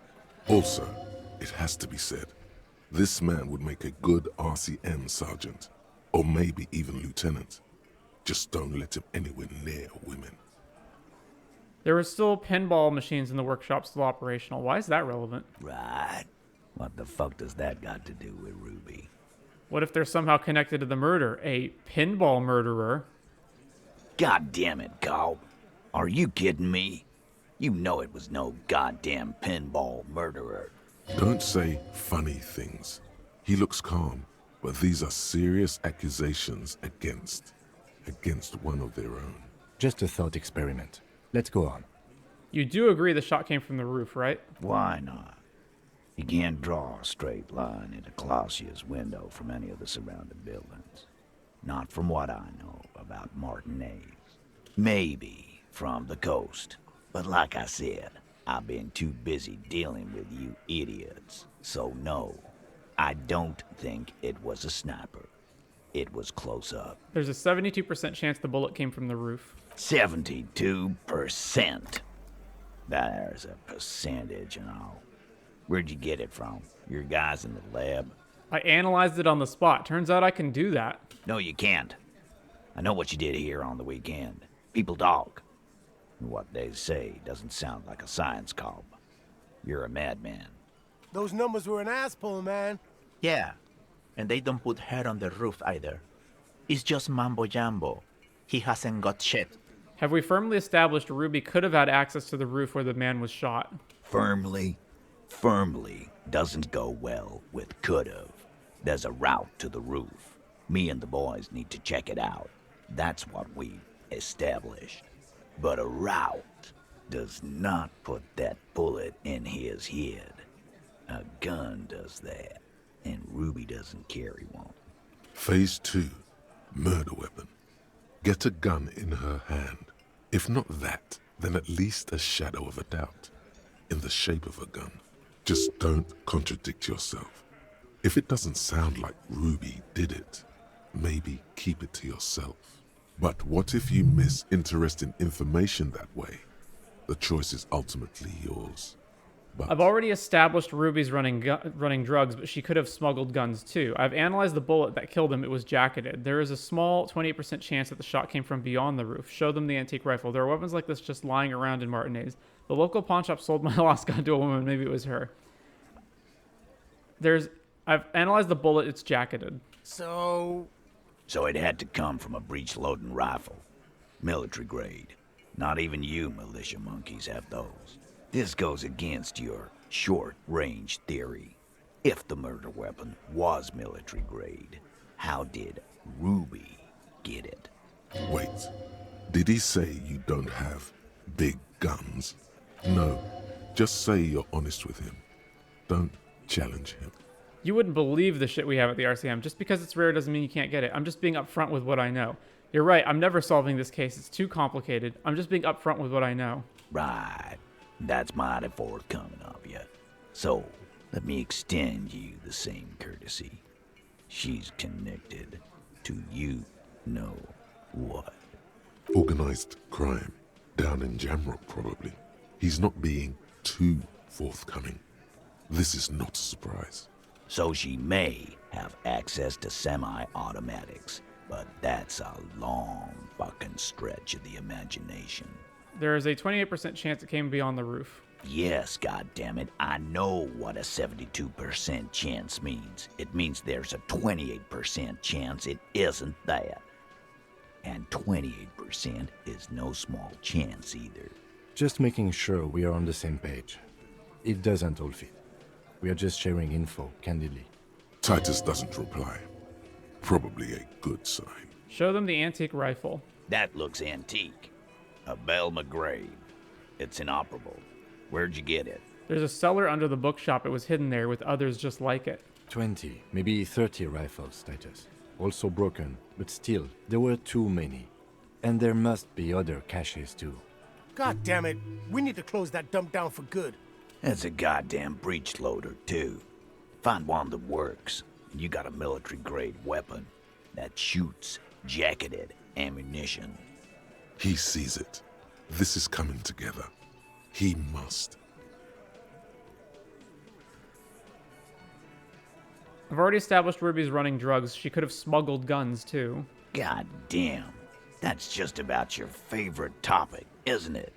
Also, it has to be said, this man would make a good RCM sergeant, or maybe even lieutenant. Just don't let him anywhere near women. There were still pinball machines in the workshop still operational. Why is that relevant? Right. What the fuck does that got to do with Ruby? What if they're somehow connected to the murder? A pinball murderer? God damn it, Cobb. Are you kidding me? You know it was no goddamn pinball murderer. Don't say funny things. He looks calm, but these are serious accusations against one of their own. Just a thought experiment. Let's go on. You do agree the shot came from the roof, right? Why not? You can't draw a straight line into Klaasje's window from any of the surrounding buildings. Not from what I know about Martinez. Maybe from the coast. But like I said, I've been too busy dealing with you idiots. So no, I don't think it was a sniper. It was close up. There's a 72% chance the bullet came from the roof. 72%. There's a percentage and all. Where'd you get it from? Your guys in the lab? I analyzed it on the spot. Turns out I can do that. No, you can't. I know what you did here on the weekend. People talk. And what they say doesn't sound like a science cob. You're a madman. Those numbers were an asshole, man. Yeah, and they don't put her on the roof either. It's just mambo-jambo. He hasn't got shit. Have we firmly established Ruby could have had access to the roof where the man was shot? Firmly doesn't go well with could've. There's a route to the roof. Me and the boys need to check it out. That's what we've established. But a route does not put that bullet in his head. A gun does that, and Ruby doesn't carry one. Phase 2, murder weapon. Get a gun in her hand. If not that, then at least a shadow of a doubt. In the shape of a gun. Just don't contradict yourself. If it doesn't sound like Ruby did it, maybe keep it to yourself. But what if you miss interesting information that way? The choice is ultimately yours. but I've already established Ruby's running drugs, but she could have smuggled guns too. I've analyzed the bullet that killed him. It was jacketed. There is a small 28% chance that the shot came from beyond the roof. Show them the antique rifle. There are weapons like this just lying around in Martinez. The local pawn shop sold my lost gun to a woman. Maybe it was her. I've analyzed the bullet. It's jacketed. So it had to come from a breech-loading rifle. Military grade. Not even you militia monkeys have those. This goes against your short-range theory. If the murder weapon was military grade, how did Ruby get it? Wait, did he say you don't have big guns? No, just say you're honest with him. Don't challenge him. You wouldn't believe the shit we have at the RCM. Just because it's rare doesn't mean you can't get it. I'm just being upfront with what I know. You're right, I'm never solving this case. It's too complicated. I'm just being upfront with what I know. Right. That's mighty forthcoming of you. So, let me extend you the same courtesy. She's connected to you know what? Organized crime. Down in Jamrock, probably. He's not being too forthcoming. This is not a surprise. So she may have access to semi-automatics, but that's a long fucking stretch of the imagination. There is a 28% chance it came beyond the roof. Yes, goddammit, I know what a 72% chance means. It means there's a 28% chance it isn't that. And 28% is no small chance either. Just making sure we are on the same page. It doesn't all fit. We are just sharing info, candidly. Titus doesn't reply. Probably a good sign. Show them the antique rifle. That looks antique. A Bell McGrave. It's inoperable. Where'd you get it? There's a cellar under the bookshop. It was hidden there with others just like it. 20, maybe 30 rifles, Titus. Also broken, but still, there were too many. And there must be other caches too. God damn it. We need to close that dump down for good. That's a goddamn breech loader, too. Find one that works, and you got a military-grade weapon that shoots jacketed ammunition. He sees it. This is coming together. He must. I've already established Ruby's running drugs. She could have smuggled guns, too. God damn. That's just about your favorite topic, isn't it?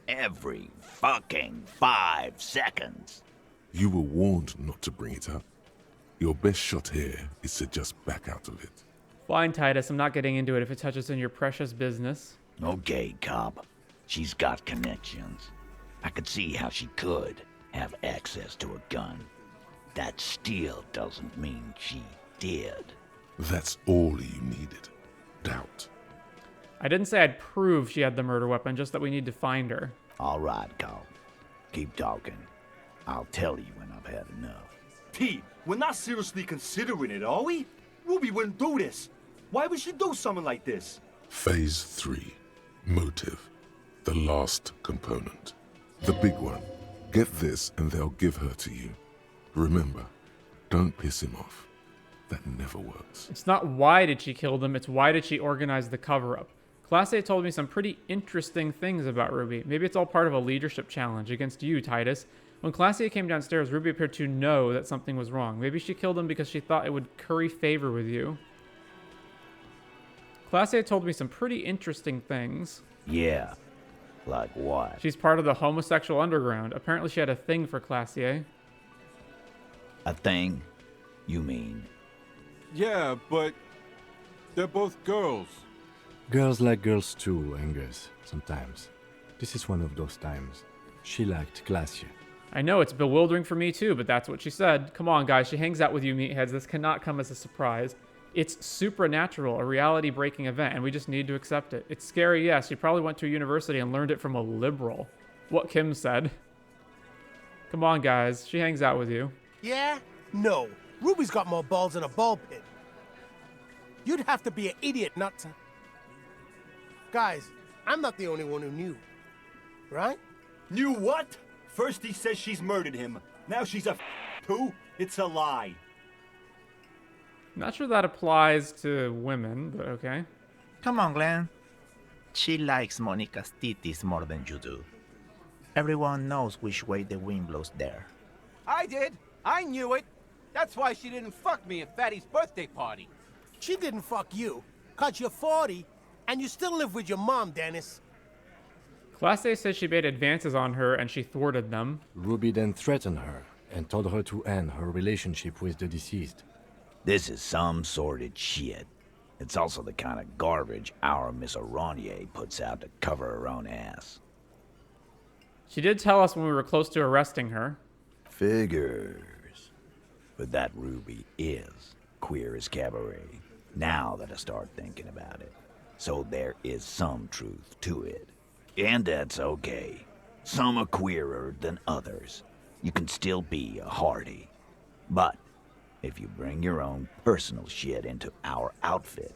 Every fucking 5 seconds. You were warned not to bring it up. Your best shot here is to just back out of it. Fine, Titus. I'm not getting into it if it touches on your precious business. Okay, cop. She's got connections. I could see how she could have access to a gun. That still doesn't mean she did. That's all you needed. Doubt. I didn't say I'd prove she had the murder weapon, just that we need to find her. All right, cop. Keep talking. I'll tell you when I've had enough. T, we're not seriously considering it, are we? Ruby wouldn't do this. Why would she do something like this? Phase 3. Motive. The last component. The big one. Get this and they'll give her to you. Remember, don't piss him off. That never works. It's not why did she kill them, it's why did she organize the cover-up. Klaasje told me some pretty interesting things about Ruby. Maybe it's all part of a leadership challenge against you, Titus. When Klaasje came downstairs, Ruby appeared to know that something was wrong. Maybe she killed him because she thought it would curry favor with you. Klaasje told me some pretty interesting things. Yeah. Like what? She's part of the Homo-sexual Underground. Apparently she had a thing for Klaasje. A thing? You mean? Yeah, but they're both girls. Girls like girls too, Angus, sometimes. This is one of those times. She liked Klaasje. I know, it's bewildering for me too, but that's what she said. Come on, guys, she hangs out with you meatheads. This cannot come as a surprise. It's supernatural, a reality-breaking event, and we just need to accept it. It's scary, yes. She probably went to a university and learned it from a liberal. What Kim said. Come on, guys, she hangs out with you. Yeah? No. Ruby's got more balls than a ball pit. You'd have to be an idiot not to... Guys, I'm not the only one who knew. Right? Knew what? First he says she's murdered him. Now she's a too? It's a lie. Not sure that applies to women, but okay. Come on, Glenn. She likes Monica's titties more than you do. Everyone knows which way the wind blows there. I did. I knew it. That's why she didn't fuck me at Fatty's birthday party. She didn't fuck you, 'cause you're 40, and you still live with your mom, Dennis. Klaasje said she made advances on her and she thwarted them. Ruby then threatened her and told her to end her relationship with the deceased. This is some sordid shit. It's also the kind of garbage our Miss Aronier puts out to cover her own ass. She did tell us when we were close to arresting her. Figures. But that Ruby is queer as cabaret, now that I start thinking about it. So there is some truth to it. And that's okay. Some are queerer than others. You can still be a Hardie. But if you bring your own personal shit into our outfit...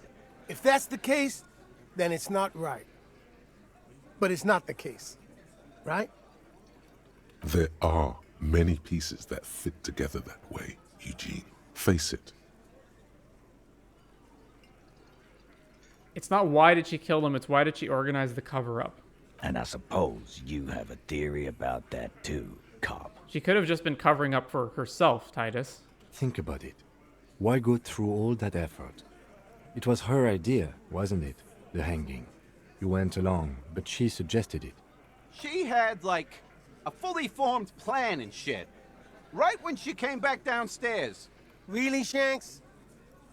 If that's the case, then it's not right. But it's not the case, right? There are many pieces that fit together that way, Eugene. Face it. It's not why did she kill them, it's why did she organize the cover-up. And I suppose you have a theory about that too, cop. She could have just been covering up for herself, Titus. Think about it. Why go through all that effort? It was her idea, wasn't it? The hanging. You went along, but she suggested it. She had, like, a fully formed plan and shit. Right when she came back downstairs. Really, Shanks?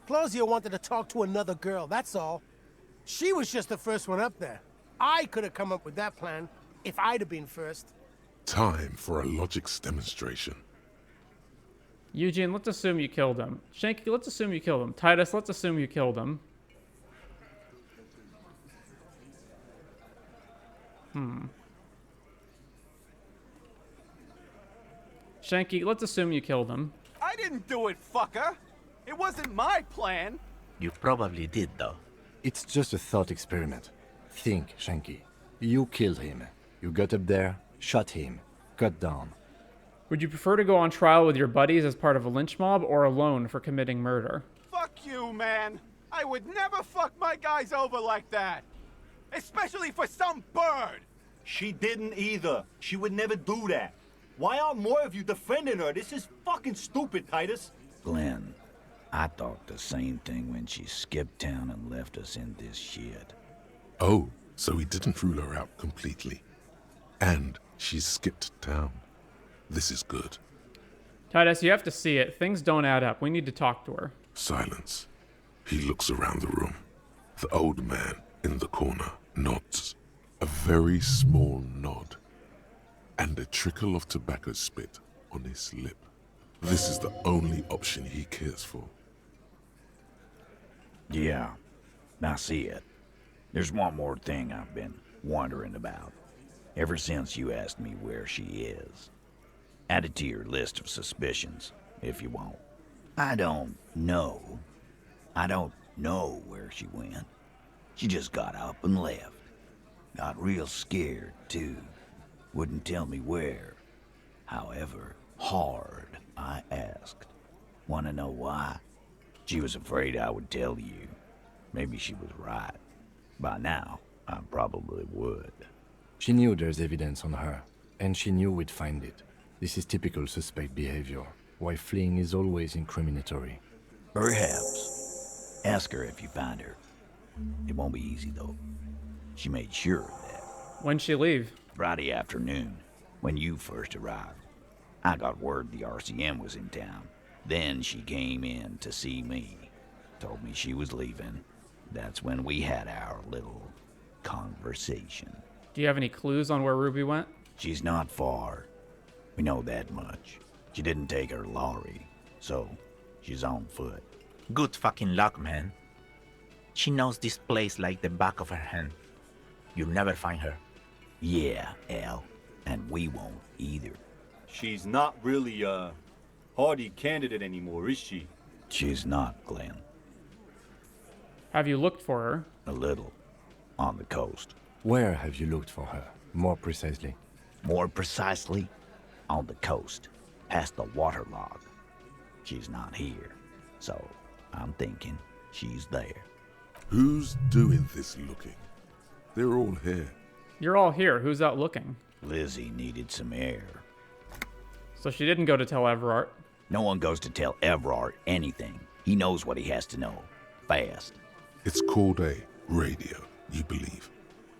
Klaasje wanted to talk to another girl, that's all. She was just the first one up there. I could have come up with that plan if I'd have been first. Time for a logics demonstration. Eugene, let's assume you killed him. Shanky, let's assume you killed him. Titus, let's assume you killed him. Shanky, let's assume you killed him. I didn't do it, fucker. It wasn't my plan. You probably did, though. It's just a thought experiment. Think, Shanky. You killed him. You got up there, shot him, cut down. Would you prefer to go on trial with your buddies as part of a lynch mob or alone for committing murder? Fuck you, man. I would never fuck my guys over like that. Especially for some bird. She didn't either. She would never do that. Why aren't more of you defending her? This is fucking stupid, Titus. Glenn, I thought the same thing when she skipped town and left us in this shit. Oh, so he didn't rule her out completely. And she skipped town. This is good. Titus, you have to see it. Things don't add up. We need to talk to her. Silence. He looks around the room. The old man in the corner nods. A very small nod. And a trickle of tobacco spit on his lip. This is the only option he cares for. Yeah, I see it. There's one more thing I've been wondering about. Ever since you asked me where she is. Add it to your list of suspicions, if you want. I don't know. I don't know where she went. She just got up and left. Got real scared, too. Wouldn't tell me where. However hard I asked. Want to know why? She was afraid I would tell you. Maybe she was right. By now, I probably would. She knew there's evidence on her, and she knew we'd find it. This is typical suspect behavior, why fleeing is always incriminatory. Perhaps. Ask her if you find her. It won't be easy, though. She made sure of that. When'd she leave? Friday afternoon, when you first arrived. I got word the RCM was in town. Then she came in to see me. Told me she was leaving. That's when we had our little conversation. Do you have any clues on where Ruby went? She's not far. We know that much. She didn't take her lorry, so she's on foot. Good fucking luck, man. She knows this place like the back of her hand. You'll never find her. Yeah, Al. And we won't either. She's not really a Hardie candidate anymore, is she? She's not, Glenn. Have you looked for her? A little. On the coast. Where have you looked for her, more precisely? More precisely? On the coast, past the waterlog. She's not here, so I'm thinking she's there. Who's doing this looking? They're all here. You're all here. Who's out looking? Lizzie needed some air. So she didn't go to tell Evrart. No one goes to tell Evrart anything. He knows what he has to know. Fast. It's called a radio, you believe.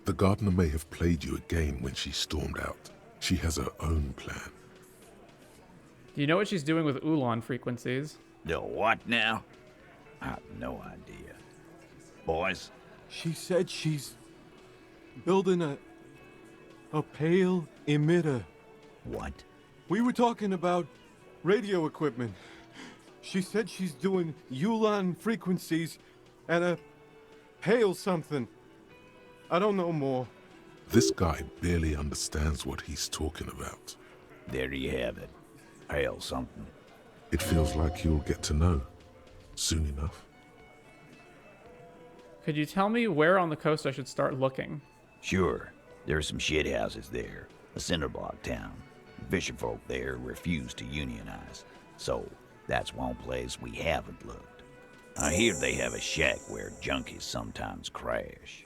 The gardener may have played you again when she stormed out. She has her own plan. Do you know what she's doing with Ulan frequencies? The what now? I have no idea. Boys? She said she's building a pale emitter. What? We were talking about radio equipment. She said she's doing Ulan frequencies and a pale something. I don't know more. This guy barely understands what he's talking about. There you have it. Pale something. It feels like you'll get to know soon enough. Could you tell me where on the coast I should start looking? Sure. There are some shit houses there. A cinder block town. Fisherfolk there refuse to unionize. So, that's one place we haven't looked. I hear they have a shack where junkies sometimes crash.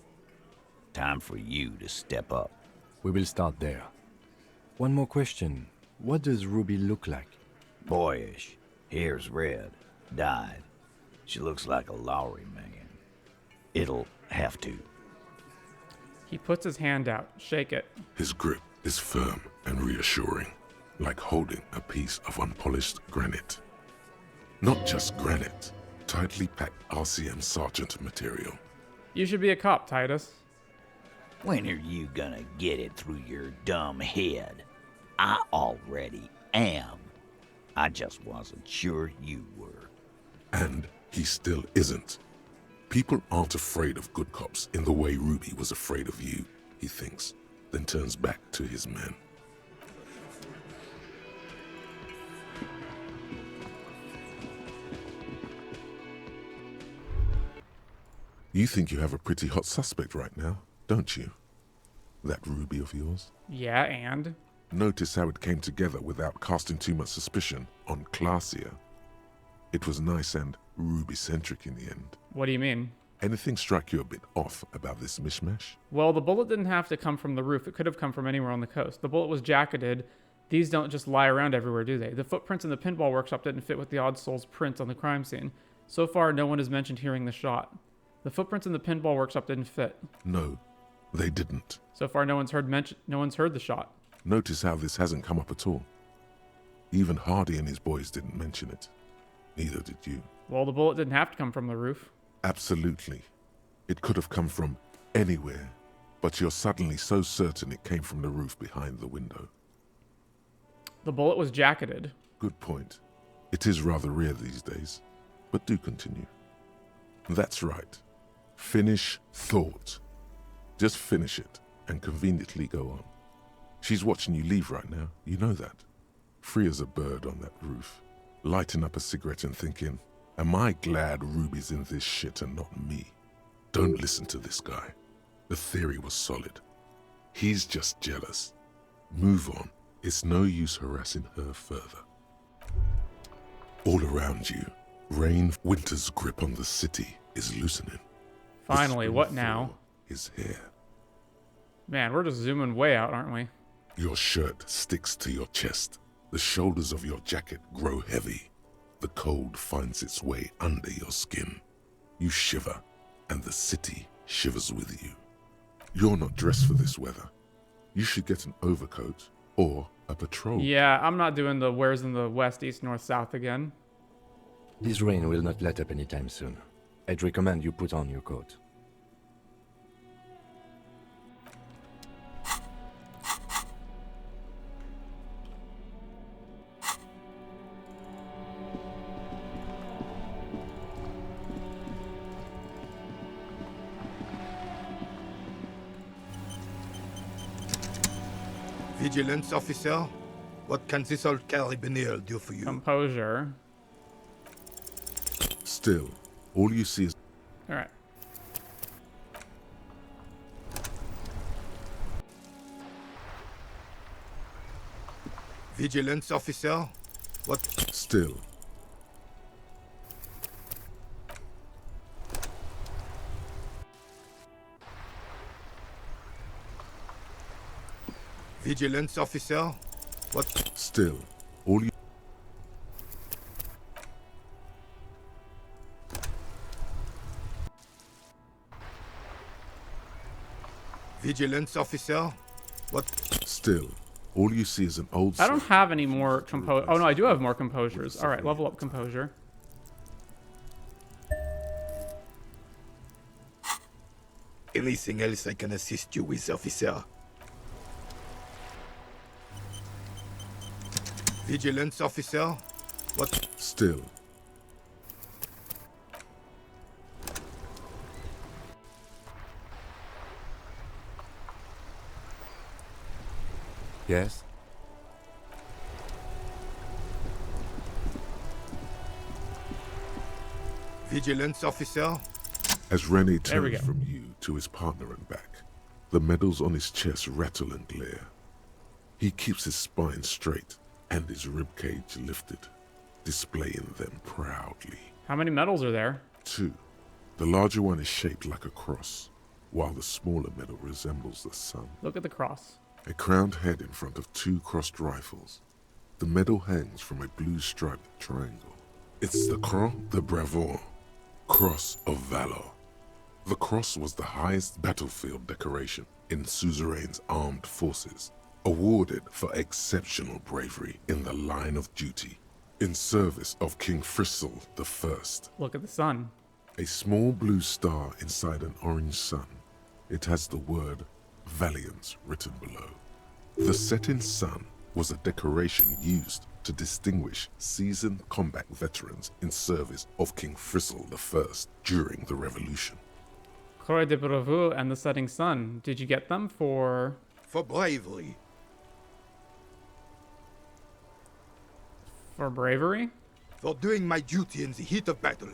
Time for you to step up. We will start there. One more question. What does Ruby look like? Boyish. Hair's red. Dyed. She looks like a Lowry man. It'll have to. He puts his hand out. Shake it. His grip is firm and reassuring, like holding a piece of unpolished granite. Not just granite, tightly packed RCM Sergeant material. You should be a cop, Titus. When are you gonna get it through your dumb head? I already am. I just wasn't sure you were. And he still isn't. People aren't afraid of good cops in the way Ruby was afraid of you, he thinks, then turns back to his men. You think you have a pretty hot suspect right now, don't you? That Ruby of yours? Yeah, and? Notice how it came together without casting too much suspicion on Klaasje. It was nice and Ruby-centric in the end. What do you mean? Anything strike you a bit off about this mishmash? Well, the bullet didn't have to come from the roof. It could have come from anywhere on the coast. The bullet was jacketed. These don't just lie around everywhere, do they? The footprints in the pinball workshop didn't fit with the Odd Soul's prints on the crime scene. So far, no one has mentioned hearing the shot. The footprints in the pinball workshop didn't fit. No, they didn't. So far, no one's heard the shot. Notice how this hasn't come up at all. Even Hardie and his boys didn't mention it. Neither did you. Well, the bullet didn't have to come from the roof. Absolutely. It could have come from anywhere, but you're suddenly so certain it came from the roof behind the window. The bullet was jacketed. Good point. It is rather rare these days, but do continue. That's right. Finish thought. Just finish it and conveniently go on. She's watching you leave right now, you know that. Free as a bird on that roof, lighting up a cigarette and thinking, am I glad Ruby's in this shit and not me? Don't listen to this guy. The theory was solid. He's just jealous. Move on. It's no use harassing her further. All around you, winter's grip on the city is loosening. Finally, what now? His hair. Man, we're just zooming way out, aren't we? Your shirt sticks to your chest. The shoulders of your jacket grow heavy. The cold finds its way under your skin. You shiver, and the city shivers with you. You're not dressed for this weather. You should get an overcoat or a patrol. Yeah, I'm not doing the where's in the west, east, north, south again. This rain will not let up anytime soon. I'd recommend you put on your coat. Vigilance officer, what can this old carabinier do for you? Composure. Still, all you see is... Alright. Vigilance officer, what... Still. Vigilance officer? What? Still, all you... Vigilance officer? What? Still, all you see is an old... I don't have any more compose. Oh no, I do have more composures. All right, level up composure. Anything else I can assist you with, officer? Vigilance officer? What? Still. Yes? Vigilance officer? As Rene There we turns go. from you to his partner and back, the medals on his chest rattle and glare. He keeps his spine straight and his ribcage lifted, displaying them proudly. How many medals are there? 2. The larger one is shaped like a cross, while the smaller medal resembles the sun. Look at the cross. A crowned head in front of 2 crossed rifles. The medal hangs from a blue striped triangle. It's the Croix de Bravoure, Cross of Valor. The cross was the highest battlefield decoration in Suzerain's armed forces, awarded for exceptional bravery in the line of duty, in service of King Frizzle I. Look at the sun. A small blue star inside an orange sun. It has the word Valiance written below. The setting sun was a decoration used to distinguish seasoned combat veterans in service of King Frizzle I during the Revolution. Croix de Bravoure and the setting sun. Did you get them for... For bravery. For bravery? For doing my duty in the heat of battle.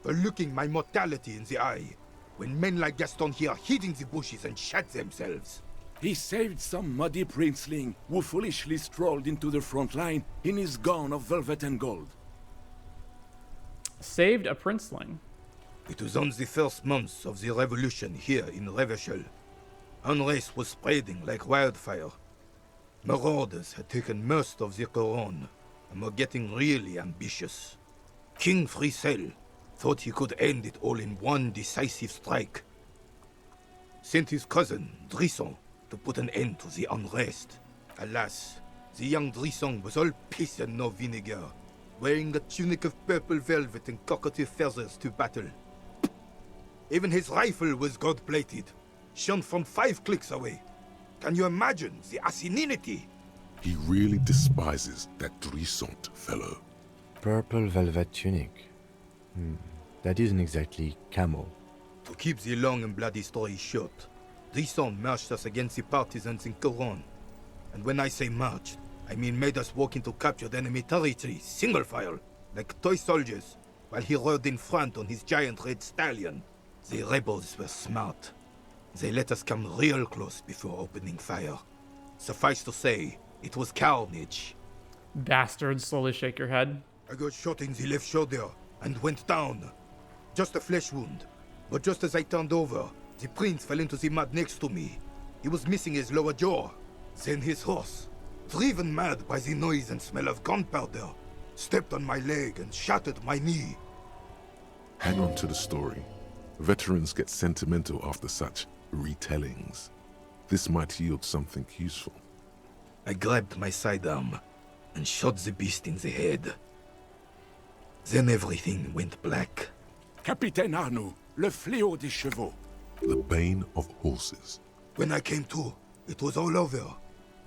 For looking my mortality in the eye. When men like Gaston here hid in the bushes and shot themselves. He saved some muddy princeling who foolishly strolled into the front line in his gown of velvet and gold. Saved a princeling. It was on the first months of the revolution here in Revachol. Unrest was spreading like wildfire. Marauders had taken most of the Couronne and were getting really ambitious. King Frizzle thought he could end it all in one decisive strike. Sent his cousin, Drisson, to put an end to the unrest. Alas, the young Drisson was all piss and no vinegar, wearing a tunic of purple velvet and cockatoo feathers to battle. Even his rifle was gold-plated, shone from 5 clicks away. Can you imagine the asininity? He really despises that Drisson fellow. Purple velvet tunic. That isn't exactly camo. To keep the long and bloody story short, Drisson marched us against the partisans in Couronne. And when I say marched, I mean made us walk into captured enemy territory, single file, like toy soldiers, while he rode in front on his giant red stallion. The rebels were smart. They let us come real close before opening fire. Suffice to say, it was carnage. Bastards, slowly shake your head. I got shot in the left shoulder and went down. Just a flesh wound. But just as I turned over, the prince fell into the mud next to me. He was missing his lower jaw. Then his horse, driven mad by the noise and smell of gunpowder, stepped on my leg and shattered my knee. Hang on to the story. Veterans get sentimental after such retellings. This might yield something useful. I grabbed my sidearm and shot the beast in the head. Then everything went black. Capitaine Arnoux, le fléau des chevaux. The bane of horses. When I came to, it was all over.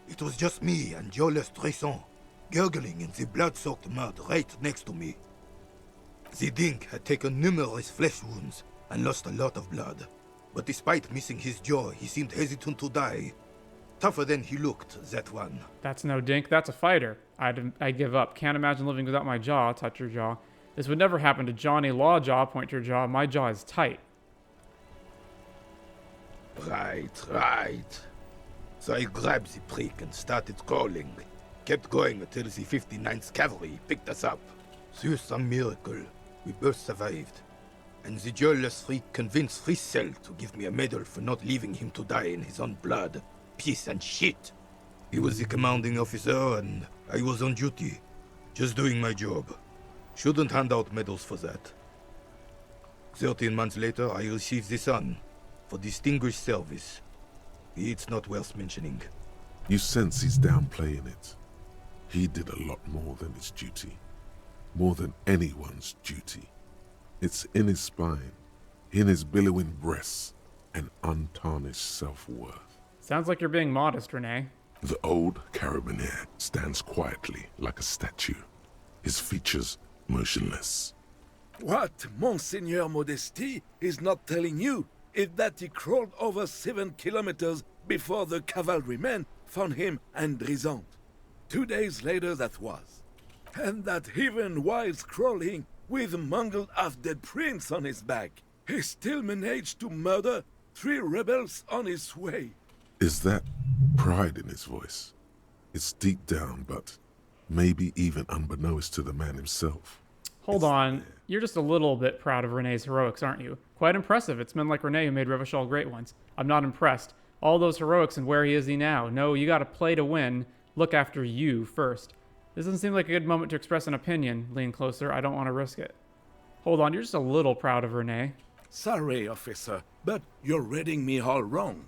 It was just me and Joyce Drisson, gurgling in the blood-soaked mud right next to me. The dink had taken numerous flesh wounds and lost a lot of blood. But despite missing his jaw, he seemed hesitant to die. Tougher than he looked, that one. That's no dink, that's a fighter. I give up. Can't imagine living without my jaw. Touch your jaw. This would never happen to Johnny Law jaw. Point your jaw. My jaw is tight. Right. So I grabbed the prick and started crawling. Kept going until the 59th Cavalry picked us up. Through some miracle, we both survived. And the jealous freak convinced Frizzle to give me a medal for not leaving him to die in his own blood. Piece and shit. He was the commanding officer and I was on duty. Just doing my job. Shouldn't hand out medals for that. 13 months later, I received the Sun for distinguished service. It's not worth mentioning. You sense he's downplaying it. He did a lot more than his duty. More than anyone's duty. It's in his spine, in his billowing breasts, and untarnished self-worth. Sounds like you're being modest, Rene. The old carabinier stands quietly like a statue, his features motionless. What Monseigneur Modesty is not telling you is that he crawled over 7 kilometers before the cavalrymen found him en Drizant. 2 days later that was. And that even whilst crawling with a mangled half-dead prince on his back, he still managed to murder 3 rebels on his way. Is that pride in his voice? It's deep down, but maybe even unbeknownst to the man himself. Hold on. You're just a little bit proud of Rene's heroics, aren't you? Quite impressive. It's men like Rene who made Revachol great once. I'm not impressed. All those heroics and where is he now? No, you gotta play to win. Look after you first. This doesn't seem like a good moment to express an opinion. Lean closer. I don't want to risk it. Hold on. You're just a little proud of Rene. Sorry, officer, but you're reading me all wrong.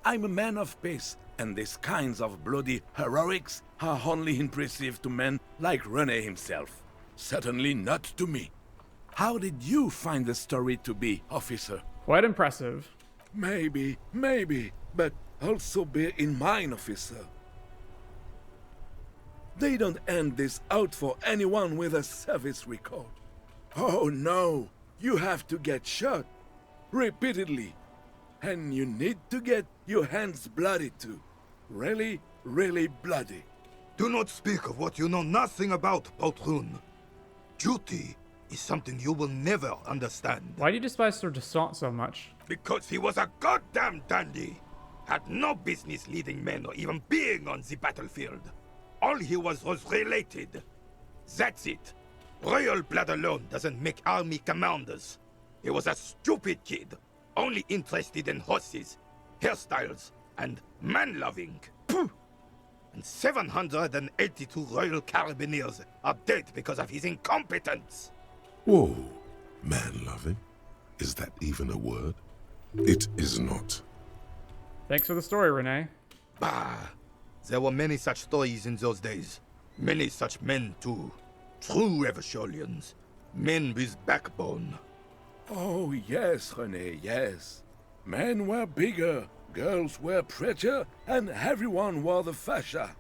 I'm a man of peace, and these kinds of bloody heroics are only impressive to men like Rene himself. Certainly not to me. How did you find the story to be, officer? Quite impressive. Maybe, but also bear in mind, officer. They don't hand this out for anyone with a service record. Oh no, you have to get shot. Repeatedly. And you need to get your hands bloody too. Really, really bloody. Do not speak of what you know nothing about, Poltroon. Duty is something you will never understand. Why do you despise Sir Dassault so much? Because he was a goddamn dandy. Had no business leading men or even being on the battlefield. All he was related. That's it. Royal blood alone doesn't make army commanders. He was a stupid kid, only interested in horses, hairstyles, and man-loving. And 782 Royal Carabineers are dead because of his incompetence. Whoa, man-loving? Is that even a word? It is not. Thanks for the story, Rene. Bah, there were many such stories in those days. Many such men, too. True Revacholians. Men with backbone. Oh, yes, Rene, yes. Men were bigger, girls were prettier, and everyone wore the fascia.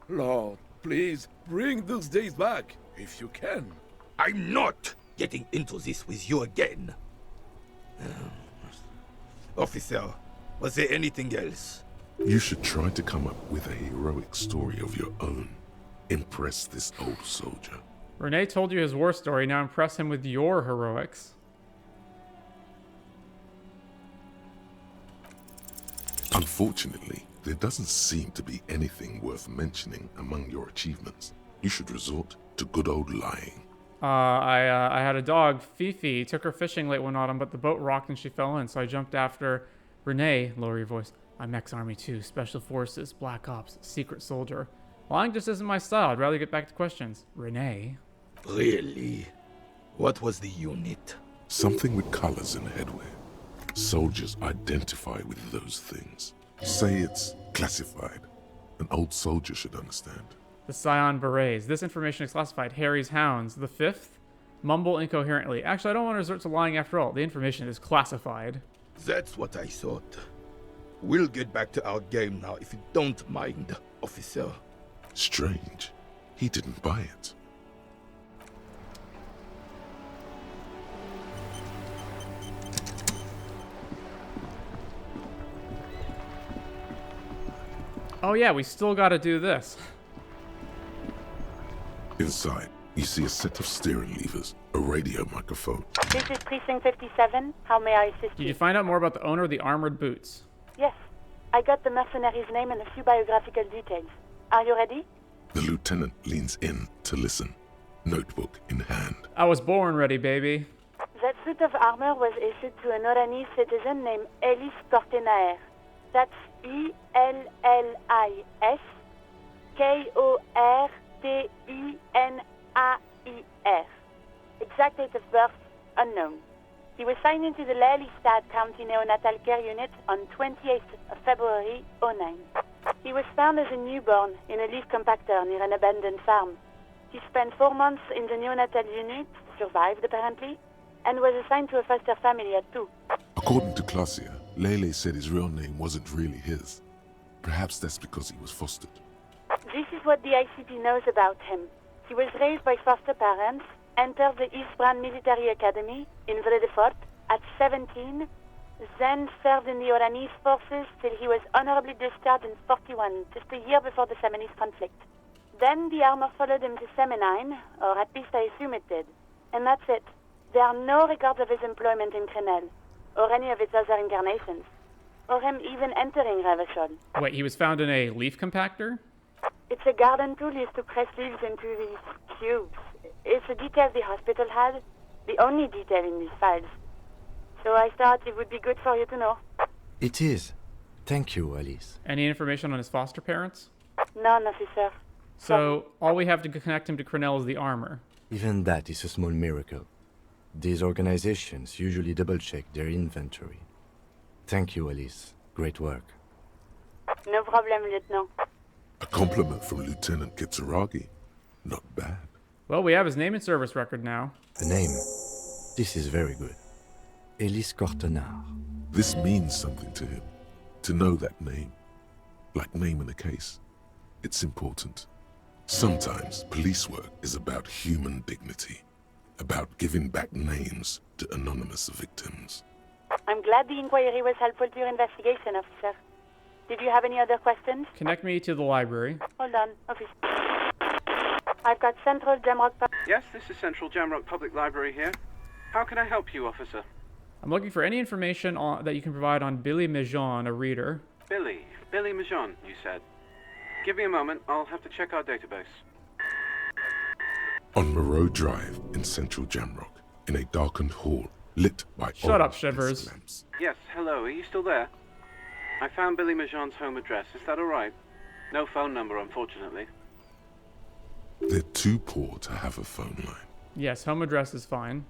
Lord, please, bring those days back, if you can. I'm not getting into this with you again. Officer, was there anything else? You should try to come up with a heroic story of your own. Impress this old soldier. Rene told you his war story, now impress him with your heroics. Unfortunately, there doesn't seem to be anything worth mentioning among your achievements. You should resort to good old lying. I had a dog, Fifi. Took her fishing late one autumn, but the boat rocked and she fell in, so I jumped after Rene. Lower your voice. I'm ex-Army too. Special Forces, Black Ops, Secret Soldier. Lying just isn't my style. I'd rather get back to questions. Rene. Really? What was the unit? Something with colors and headwear. Soldiers identify with those things. Say it's classified. An old soldier should understand. The Scion Berets. This information is classified. Harry's Hounds. The 5th? Mumble incoherently. Actually, I don't want to resort to lying after all. The information is classified. That's what I thought. We'll get back to our game now, if you don't mind, officer. Strange. He didn't buy it. Oh yeah, we still gotta do this. Inside, you see a set of steering levers, a radio microphone. This is Precinct 57. How may I assist Did you? you find out more about the owner of the armored boots? Yes. I got the mercenary's name and a few biographical details. Are you ready? The lieutenant leans in to listen, notebook in hand. I was born ready, baby. That suit of armor was issued to an Oranese citizen named Ellis Portenaer. That's Ellis Kortinair. Exact date of birth, unknown. He was signed into the Lelystad County Neonatal Care Unit on 28th of February 09. He was found as a newborn in a leaf compactor near an abandoned farm. He spent 4 months in the neonatal unit, survived apparently, and was assigned to a foster family at 2. According to Klaasje, Lele said his real name wasn't really his. Perhaps that's because he was fostered. This is what the ICP knows about him. He was raised by foster parents, entered the Eastbrand Military Academy in Vredefort at 17, then served in the Oranese forces till he was honorably discharged in 41, just a year before the Seminese conflict. Then the armor followed him to Seminine, or at least I assume it did. And that's it. There are no records of his employment in Crenel, or any of its other incarnations, or him even entering Revachol. Wait, he was found in a leaf compactor? It's a garden tool used to press leaves into these cubes. It's a detail the hospital had, the only detail in these files. So I thought it would be good for you to know. It is. Thank you, Alice. Any information on his foster parents? None, officer. So all we have to connect him to Crenel is the armor. Even that is a small miracle. These organizations usually double-check their inventory. Thank you, Alice. Great work. No problem, Lieutenant. A compliment from Lieutenant Kitsuragi. Not bad. Well, we have his name and service record now. The name. This is very good. Elise Cortenard. This means something to him. To know that name. Like naming a case. It's important. Sometimes police work is about human dignity. About giving back names to anonymous victims. I'm glad the inquiry was helpful to your investigation, officer. Did you have any other questions? Connect me to the library. Hold on, officer. I've got Central Jamrock... Yes, this is Central Jamrock Public Library here. How can I help you, officer? I'm looking for any information that you can provide on Billy Mejon, a reader. Billy Mejon, you said. Give me a moment, I'll have to check our database. On Moreau Drive in Central Jamrock, in a darkened hall lit by Shut up, Shivers. lamps. Yes, hello, are you still there? I found Billy Mejon's home address, is that alright? No phone number, unfortunately. They're too poor to have a phone line. Yes, home address is fine.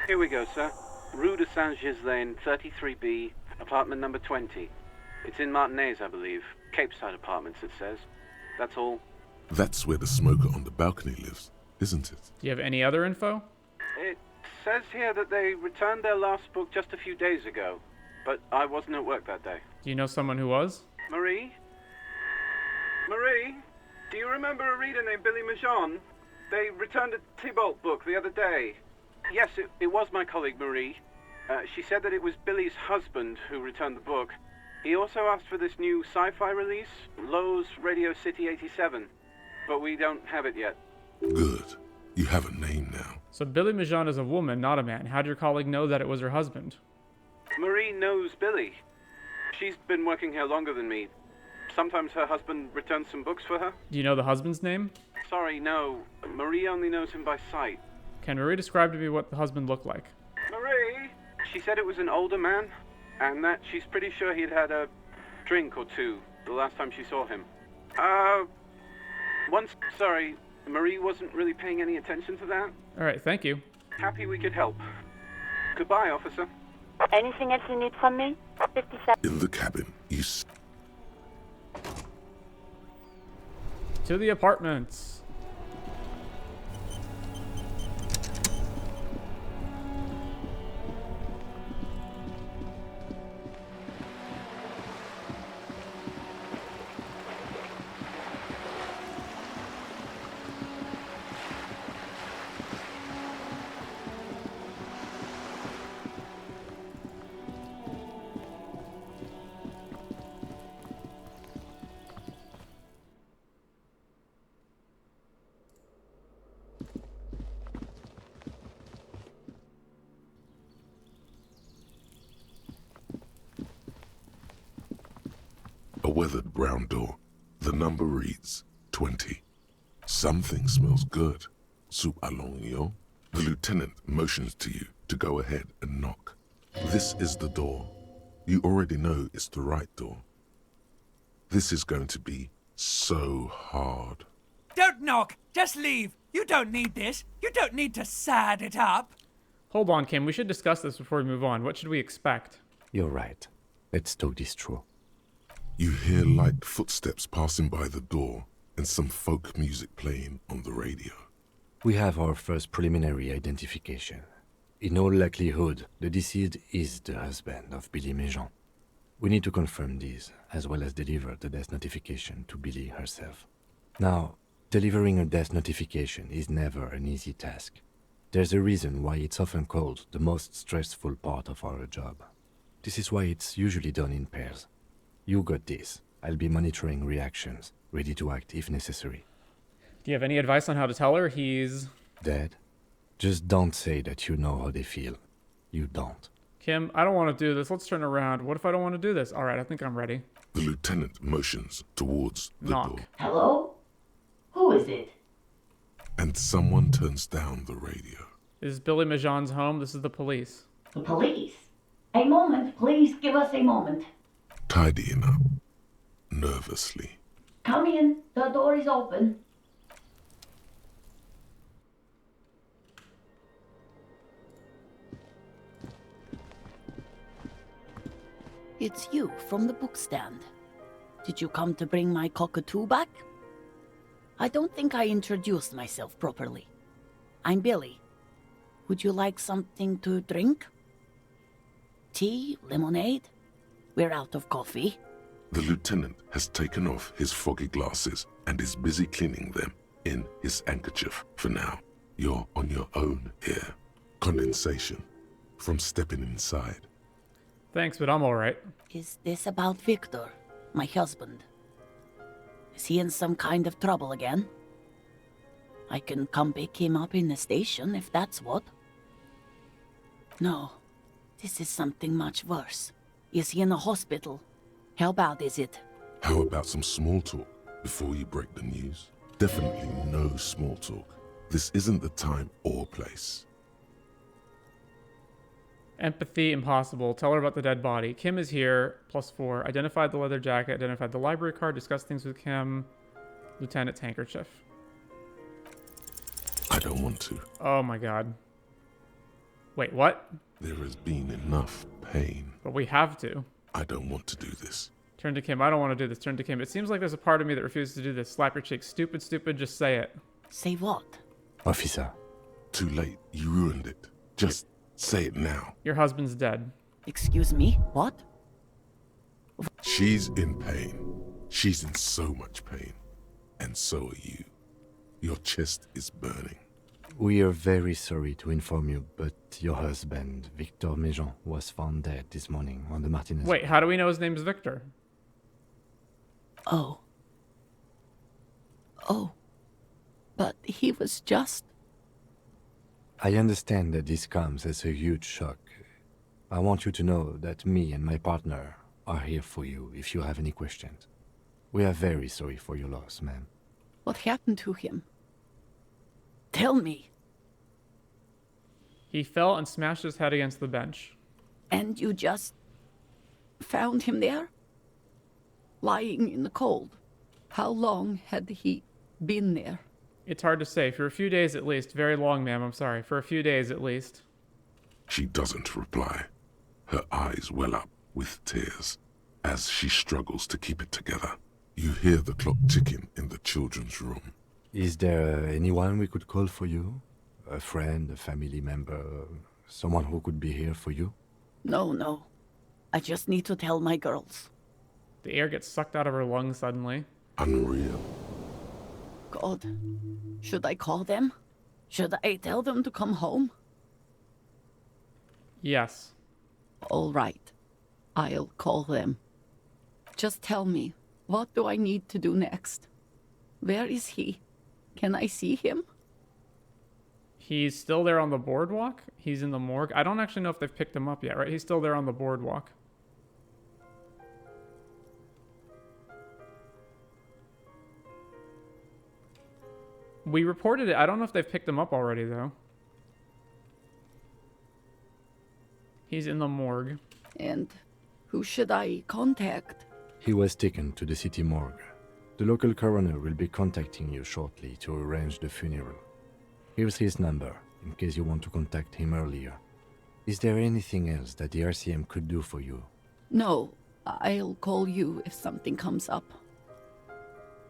Here we go, sir. Rue de Saint-Ghislain, 33B, apartment number 20. It's in Martinez, I believe. Cape Side Apartments, it says. That's all. That's where the smoker on the balcony lives, isn't it? Do you have any other info? It says here that they returned their last book just a few days ago, but I wasn't at work that day. Do you know someone who was? Marie? Marie? Do you remember a reader named Billy Mejon? They returned a Tybalt book the other day. Yes, it was my colleague Marie. She said that it was Billy's husband who returned the book. He also asked for this new sci-fi release, Lowe's Radio City 87, but we don't have it yet. Good. You have a name now. So Billy Mejon is a woman, not a man. How'd your colleague know that it was her husband? Marie knows Billy. She's been working here longer than me. Sometimes her husband returns some books for her. Do you know the husband's name? Sorry, no. Marie only knows him by sight. Can Marie describe to me what the husband looked like? Marie? She said it was an older man, and that she's pretty sure he'd had a drink or two the last time she saw him. Sorry, Marie wasn't really paying any attention to that. Alright, thank you. Happy we could help. Goodbye, officer. Anything else you need from me? 57. In the cabin, To the apartments. A weathered brown door. The number reads 20. Something smells good. Soup allongio. The lieutenant motions to you to go ahead and knock. This is the door. You already know it's the right door. This is going to be so hard. Don't knock. Just leave. You don't need this. You don't need to sad it up. Hold on, Kim. We should discuss this before we move on. What should we expect? You're right. Let's talk this through. You hear light footsteps passing by the door and some folk music playing on the radio. We have our first preliminary identification. In all likelihood, the deceased is the husband of Billy Méjean. We need to confirm this, as well as deliver the death notification to Billy herself. Now, delivering a death notification is never an easy task. There's a reason why it's often called the most stressful part of our job. This is why it's usually done in pairs. You got this. I'll be monitoring reactions, ready to act if necessary. Do you have any advice on how to tell her he's... dead? Just don't say that you know how they feel. You don't. Kim, I don't want to do this. Let's turn around. What if I don't want to do this? All right, I think I'm ready. The lieutenant motions towards the door. Hello? Who is it? And someone turns down the radio. This is Billy Méjean's home. This is the police. The police? A moment, please give us a moment. Tidying up, nervously. Come in, the door is open. It's you from the bookstand. Did you come to bring my cockatoo back? I don't think I introduced myself properly. I'm Billy. Would you like something to drink? Tea? Lemonade? We're out of coffee. The lieutenant has taken off his foggy glasses and is busy cleaning them in his handkerchief for now. You're on your own here. Condensation from stepping inside. Thanks, but I'm all right. Is this about Victor, my husband? Is he in some kind of trouble again? I can come pick him up in the station if that's what. No, this is something much worse. Is he in a hospital? How bad is it? How about some small talk before you break the news? Definitely no small talk. This isn't the time or place. Empathy impossible. Tell her about the dead body. Kim is here. +4. Identified the leather jacket. Identified the library card. Discussed things with Kim. Lieutenant's handkerchief. I don't want to. Oh my god. Wait, what? There has been enough pain. But we have to. I don't want to do this. Turn to Kim. I don't want to do this. Turn to Kim. It seems like there's a part of me that refuses to do this. Slap your cheek. Stupid, stupid. Just say it. Say what? Officer. Too late. You ruined it. Just say it now. Your husband's dead. Excuse me? What? She's in pain. She's in so much pain. And so are you. Your chest is burning. We are very sorry to inform you, but your husband, Victor Méjean, was found dead this morning on the Martinez. Wait, how do we know his name is Victor? Oh. Oh. But he was just... I understand that this comes as a huge shock. I want you to know that me and my partner are here for you if you have any questions. We are very sorry for your loss, ma'am. What happened to him? Tell me. He fell and smashed his head against the bench. And you just found him there? Lying in the cold. How long had he been there? It's hard to say. For a few days at least. Very long, ma'am. I'm sorry. For a few days at least. She doesn't reply. Her eyes well up with tears as she struggles to keep it together. You hear the clock ticking in the children's room. Is there anyone we could call for you? A friend, a family member, someone who could be here for you? No. I just need to tell my girls. The air gets sucked out of her lungs suddenly. Unreal. God. Should I call them? Should I tell them to come home? Yes. All right. I'll call them. Just tell me, what do I need to do next? Where is he? Can I see him? He's still there on the boardwalk. He's in the morgue. I don't actually know if they've picked him up yet, right? He's still there on the boardwalk. We reported it. I don't know if they've picked him up already, though. He's in the morgue. And who should I contact? He was taken to the city morgue. The local coroner will be contacting you shortly to arrange the funeral. Here's his number, in case you want to contact him earlier. Is there anything else that the RCM could do for you? No, I'll call you if something comes up.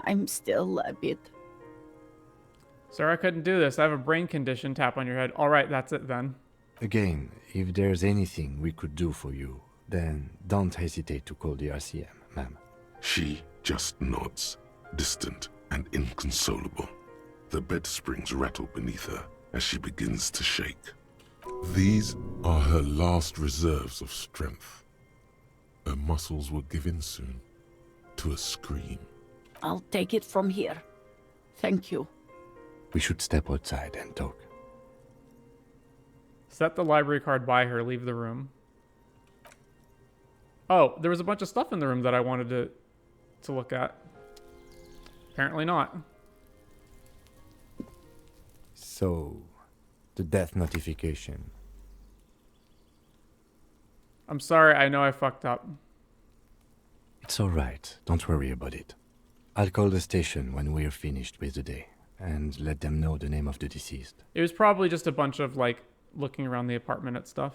I'm still a bit... Sir, I couldn't do this. I have a brain condition. Tap on your head. All right, that's it then. Again, if there's anything we could do for you, then don't hesitate to call the RCM, ma'am. She just nods, distant and inconsolable. The bed springs rattle beneath her as she begins to shake. These are her last reserves of strength. Her muscles will give in soon to a scream. I'll take it from here. Thank you. We should step outside and talk. Set the library card by her. Leave the room. Oh, there was a bunch of stuff in the room that I wanted to look at. Apparently not. So, the death notification. I'm sorry, I know I fucked up. It's alright, don't worry about it. I'll call the station when we're finished with the day, and let them know the name of the deceased. It was probably just a bunch of, like, looking around the apartment at stuff.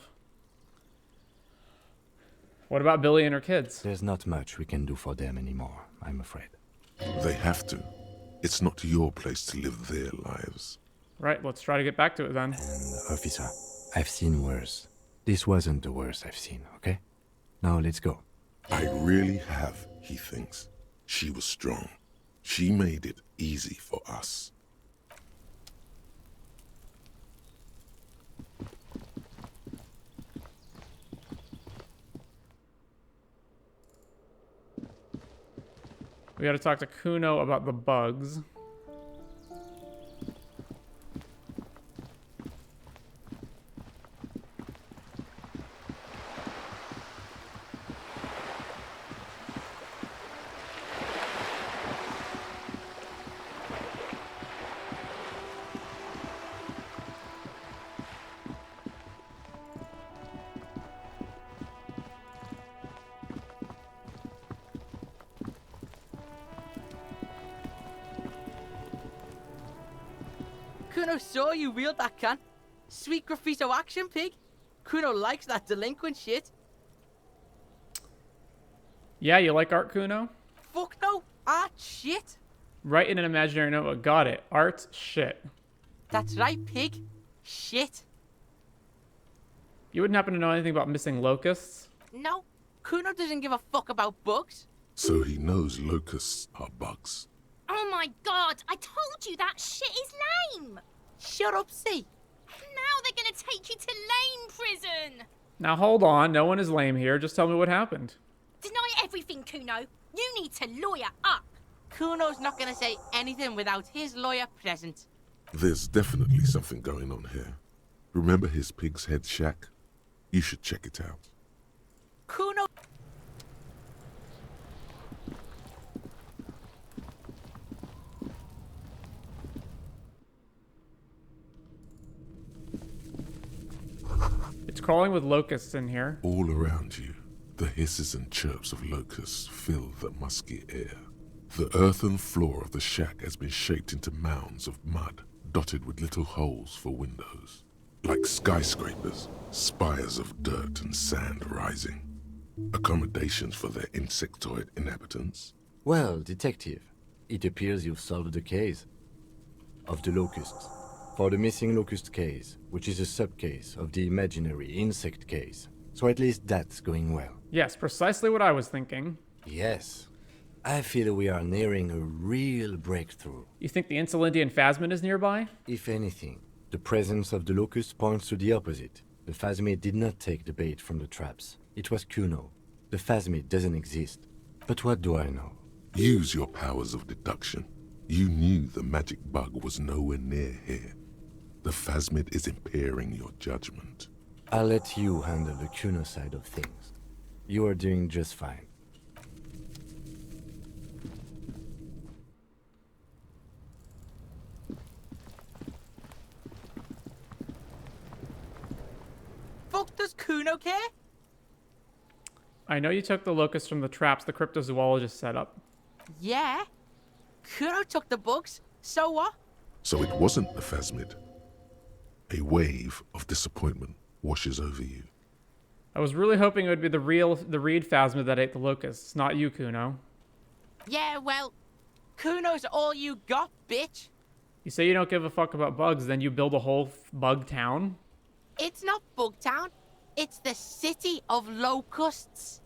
What about Billy and her kids? There's not much we can do for them anymore, I'm afraid. They have to. It's not your place to live their lives. Right, let's try to get back to it then. And, officer, I've seen worse. This wasn't the worst I've seen, okay? Now let's go. I really have, he thinks. She was strong. She made it easy for us. We gotta talk to Cuno about the bugs. Cuno saw you wield that can. Sweet graffito action, pig. Cuno likes that delinquent shit. Yeah, you like art, Cuno? Fuck no, art shit. Write in an imaginary notebook. Got it. Art shit. That's right, pig. Shit. You wouldn't happen to know anything about missing locusts? No, Cuno doesn't give a fuck about bugs. So he knows locusts are bugs. Oh my god, I told you that shit is lame! Shut up, see. Now they're gonna take you to lame prison! Now hold on, no one is lame here. Just tell me what happened. Deny everything, Cuno. You need to lawyer up. Cuno's not gonna say anything without his lawyer present. There's definitely something going on here. Remember his pig's head shack? You should check it out. Cuno... It's crawling with locusts in here. All around you, the hisses and chirps of locusts fill the musky air. The earthen floor of the shack has been shaped into mounds of mud, dotted with little holes for windows. Like skyscrapers, spires of dirt and sand rising. Accommodations for their insectoid inhabitants. Well, detective, it appears you've solved the case of the locusts. For the missing locust case, which is a sub-case of the imaginary insect case. So at least that's going well. Yes, precisely what I was thinking. Yes. I feel we are nearing a real breakthrough. You think the Insulindian phasmid is nearby? If anything, the presence of the locust points to the opposite. The phasmid did not take the bait from the traps. It was Cuno. The phasmid doesn't exist. But what do I know? Use your powers of deduction. You knew the magic bug was nowhere near here. The phasmid is impairing your judgment. I'll let you handle the Cuno side of things. You are doing just fine. Fuck does Cuno care? I know you took the locusts from the traps the cryptozoologist set up. Yeah, Cuno took the bugs. So what? So it wasn't the phasmid. A wave of disappointment washes over you. I was really hoping it would be the Reed phasmid that ate the locusts, not you, Cuno. Yeah, well, Cuno's all you got, bitch. You say you don't give a fuck about bugs, then you build a whole bug town? It's not Bugtown. It's the city of locusts.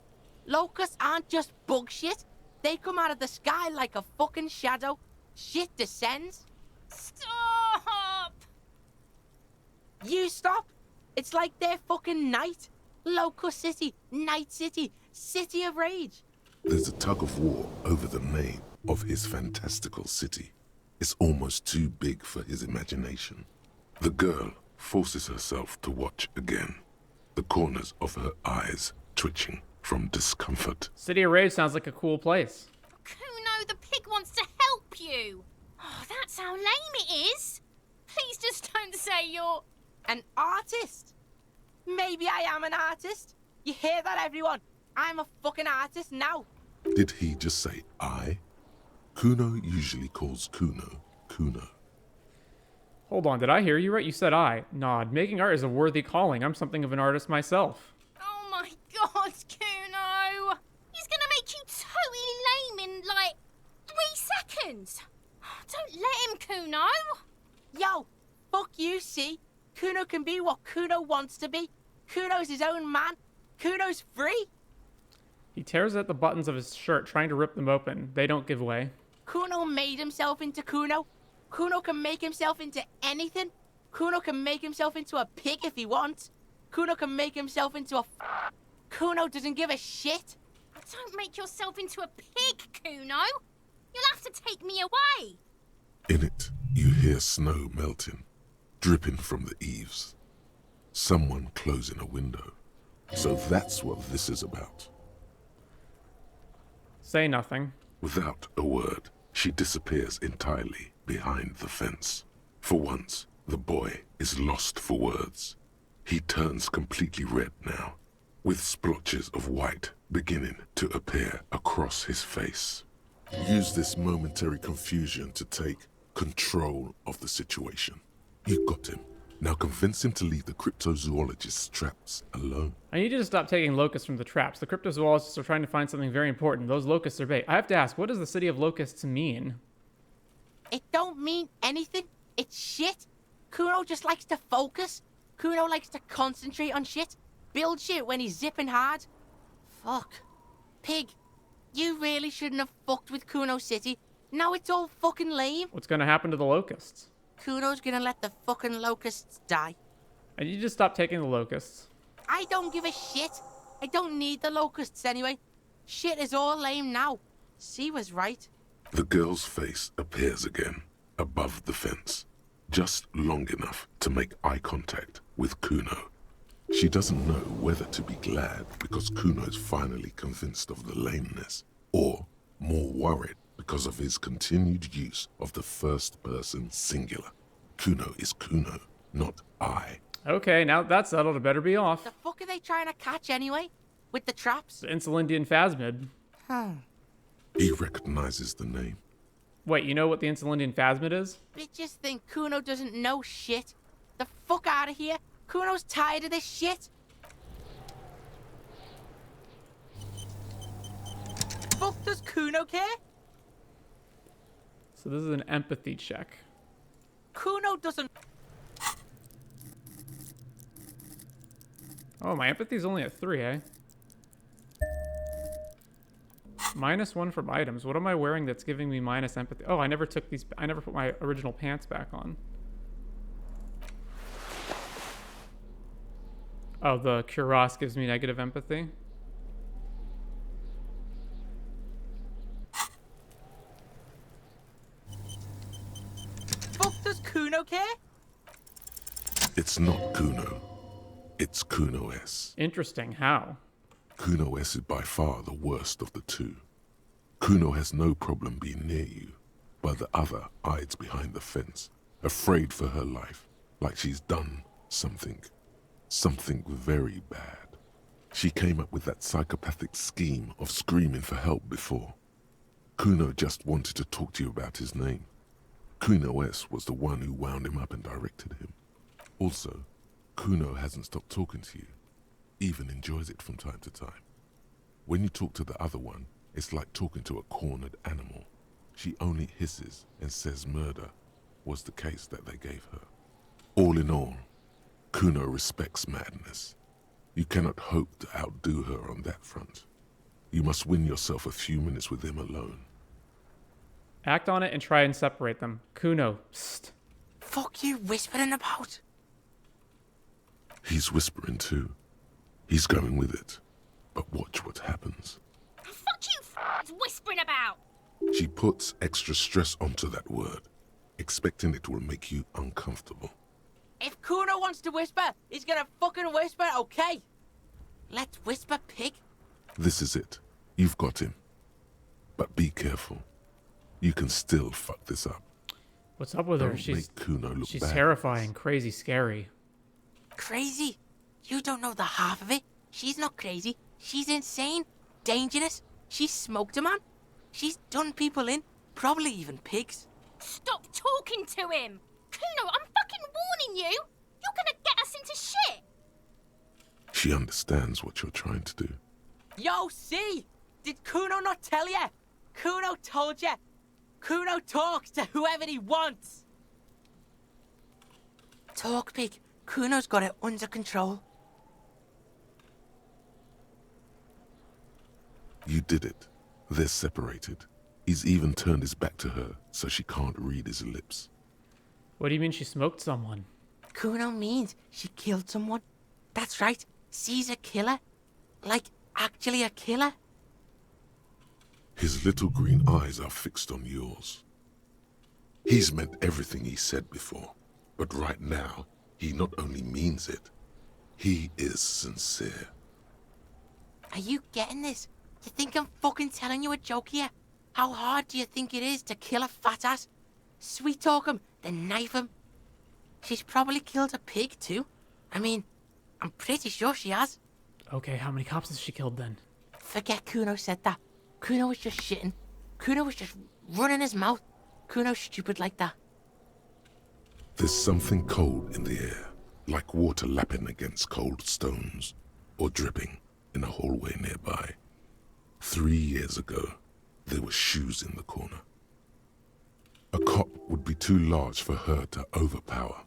Locusts aren't just bug shit. They come out of the sky like a fucking shadow. Shit descends. Stop! You stop. It's like their fucking night. Locust City, Night City, City of Rage. There's a tug of war over the name of his fantastical city. It's almost too big for his imagination. The girl forces herself to watch again, the corners of her eyes twitching from discomfort. City of Rage sounds like a cool place. Cuno, the pig wants to help you. Oh, that's how lame it is. Please just don't say you're... An artist? Maybe I am an artist. You hear that, everyone? I'm a fucking artist now. Did he just say I? Cuno usually calls Cuno, Cuno. Hold on, did I hear you right? You said I. Nod. Making art is a worthy calling. I'm something of an artist myself. Oh my god, Cuno! He's gonna make you totally lame in, like, 3 seconds. Don't let him, Cuno. Yo, fuck you, see? Cuno can be what Cuno wants to be. Cuno's his own man. Cuno's free. He tears at the buttons of his shirt, trying to rip them open. They don't give way. Cuno made himself into Cuno. Cuno can make himself into anything. Cuno can make himself into a pig if he wants. Cuno can make himself into a... Cuno doesn't give a shit. Don't make yourself into a pig, Cuno. You'll have to take me away. In it, you hear snow melting, dripping from the eaves. Someone closing a window. So that's what this is about. Say nothing. Without a word, she disappears entirely behind the fence. For once, the boy is lost for words. He turns completely red now, with splotches of white beginning to appear across his face. Use this momentary confusion to take control of the situation. You got him. Now convince him to leave the cryptozoologist's traps alone. I need you to stop taking locusts from the traps. The cryptozoologists are trying to find something very important. Those locusts are bait. I have to ask, what does the city of locusts mean? It don't mean anything. It's shit. Cuno just likes to focus. Cuno likes to concentrate on shit. Build shit when he's zipping hard. Fuck. Pig, you really shouldn't have fucked with Cuno City. Now it's all fucking lame. What's gonna happen to the locusts? Cuno's gonna let the fucking locusts die. I need you to stop taking the locusts. I don't give a shit. I don't need the locusts anyway. Shit is all lame now. C was right. The girl's face appears again, above the fence, just long enough to make eye contact with Cuno. She doesn't know whether to be glad because Cuno's finally convinced of the lameness, or more worried because of his continued use of the first-person singular. Cuno is Cuno, not I. Okay, now that's settled. It better be off. The fuck are they trying to catch anyway? With the traps? The Insulindian phasmid. He recognizes the name. Wait, you know what the Insulindian phasmid is? Bitches think Cuno doesn't know shit. The fuck out of here. Cuno's tired of this shit. Fuck does Cuno care? So this is an empathy check. Cuno doesn't... Oh, my empathy's only at 3, eh? -1 from items. What am I wearing that's giving me minus empathy? Oh, I never took these... I never put my original pants back on. Oh, the cuirass gives me negative empathy. Fuck does Cuno care? It's not Cuno. It's Cuno S. Interesting. How? Cuno S is by far the worst of the two. Cuno has no problem being near you, while the other hides behind the fence, afraid for her life, like she's done something very bad. She came up with that psychopathic scheme of screaming for help before. Cuno just wanted to talk to you about his name. Cuno S was the one who wound him up and directed him. Also, Cuno hasn't stopped talking to you, even enjoys it from time to time. When you talk to the other one, it's like talking to a cornered animal. She only hisses and says murder was the case that they gave her. All in all, Cuno respects madness. You cannot hope to outdo her on that front. You must win yourself a few minutes with him alone. Act on it and try and separate them. Cuno, psst. Fuck you whispering about? He's whispering too. He's going with it. But watch what happens. Fuck you whispering about? She puts extra stress onto that word, expecting it will make you uncomfortable. If Cuno wants to whisper, he's gonna fucking whisper, okay? Let's whisper, pig. This is it. You've got him. But be careful. You can still fuck this up. What's up with her? Don't make Cuno look she's bad. terrifying, crazy, scary. Crazy? You don't know the half of it. She's not crazy. She's insane. Dangerous. She's smoked a man. She's done people in. Probably even pigs. Stop talking to him! Cuno, I'm fucking warning you! You're gonna get us into shit! She understands what you're trying to do. Yo, see? Did Cuno not tell ya? Cuno told ya. Cuno talks to whoever he wants. Talk, pig. Cuno's got it under control. You did it. They're separated. He's even turned his back to her, so she can't read his lips. What do you mean she smoked someone? Cuno means she killed someone. That's right. She's a killer. Like, actually a killer. His little green eyes are fixed on yours. He's meant everything he said before, but right now, he not only means it, he is sincere. Are you getting this? You think I'm fucking telling you a joke here? How hard do you think it is to kill a fat ass? Sweet talk him, then knife him. She's probably killed a pig too. I mean, I'm pretty sure she has. Okay, how many cops has she killed then? Forget Cuno said that. Cuno was just shitting. Cuno was just running his mouth. Cuno's stupid like that. There's something cold in the air, like water lapping against cold stones, or dripping in a hallway nearby. 3 years ago, there were shoes in the corner. A cop would be too large for her to overpower,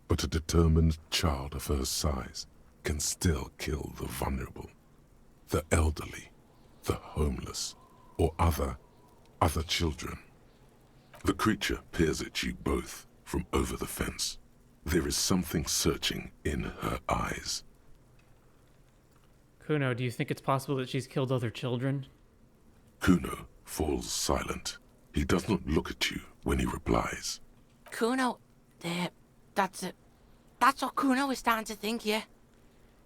but a determined child of her size can still kill the vulnerable, the elderly, the homeless, or other children. The creature peers at you both from over the fence. There is something searching in her eyes. Cuno, do you think it's possible that she's killed other children? Cuno falls silent. He does not look at you when he replies. Cuno, that's what Cuno is starting to think, yeah.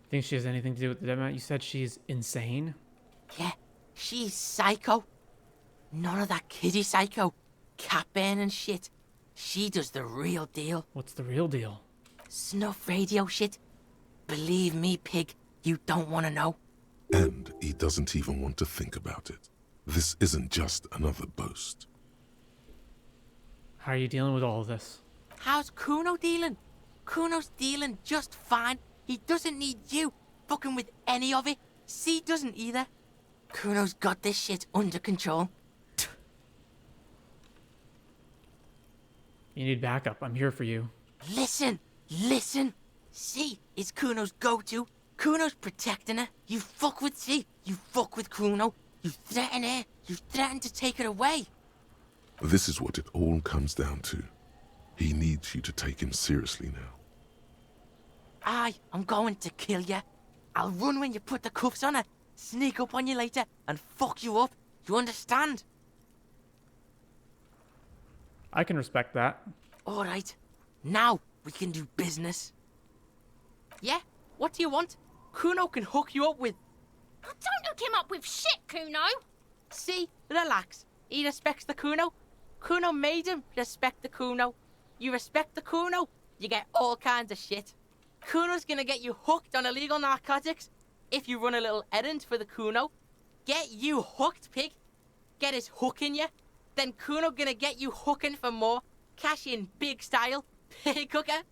Think she has anything to do with the dead man? You said she's insane? Yeah, she's psycho. None of that kiddie psycho. Cat burning shit. She does the real deal. What's the real deal? Snuff radio shit. Believe me, pig, you don't want to know. And he doesn't even want to think about it. This isn't just another boast. How are you dealing with all of this? How's Cuno dealing? Cuno's dealing just fine. He doesn't need you fucking with any of it. C doesn't either. Cuno's got this shit under control. You need backup. I'm here for you. Listen. C is Cuno's go-to. Cuno's protecting her. You fuck with C. You fuck with Cuno. You threaten her. You threaten to take her away. This is what it all comes down to. He needs you to take him seriously now. I'm going to kill you. I'll run when you put the cuffs on her, sneak up on you later, and fuck you up. You understand? I can respect that. All right. Now we can do business. Yeah? What do you want? Cuno can hook you up with... Don't hook him up with shit, Cuno. See? Relax. He respects the Cuno. Cuno made him respect the Cuno. You respect the Cuno, you get all kinds of shit. Cuno's gonna get you hooked on illegal narcotics if you run a little errand for the Cuno. Get you hooked, pig. get his hook in you, then Cuno gonna get you hooking for more. Cash in big style. Pig hooker.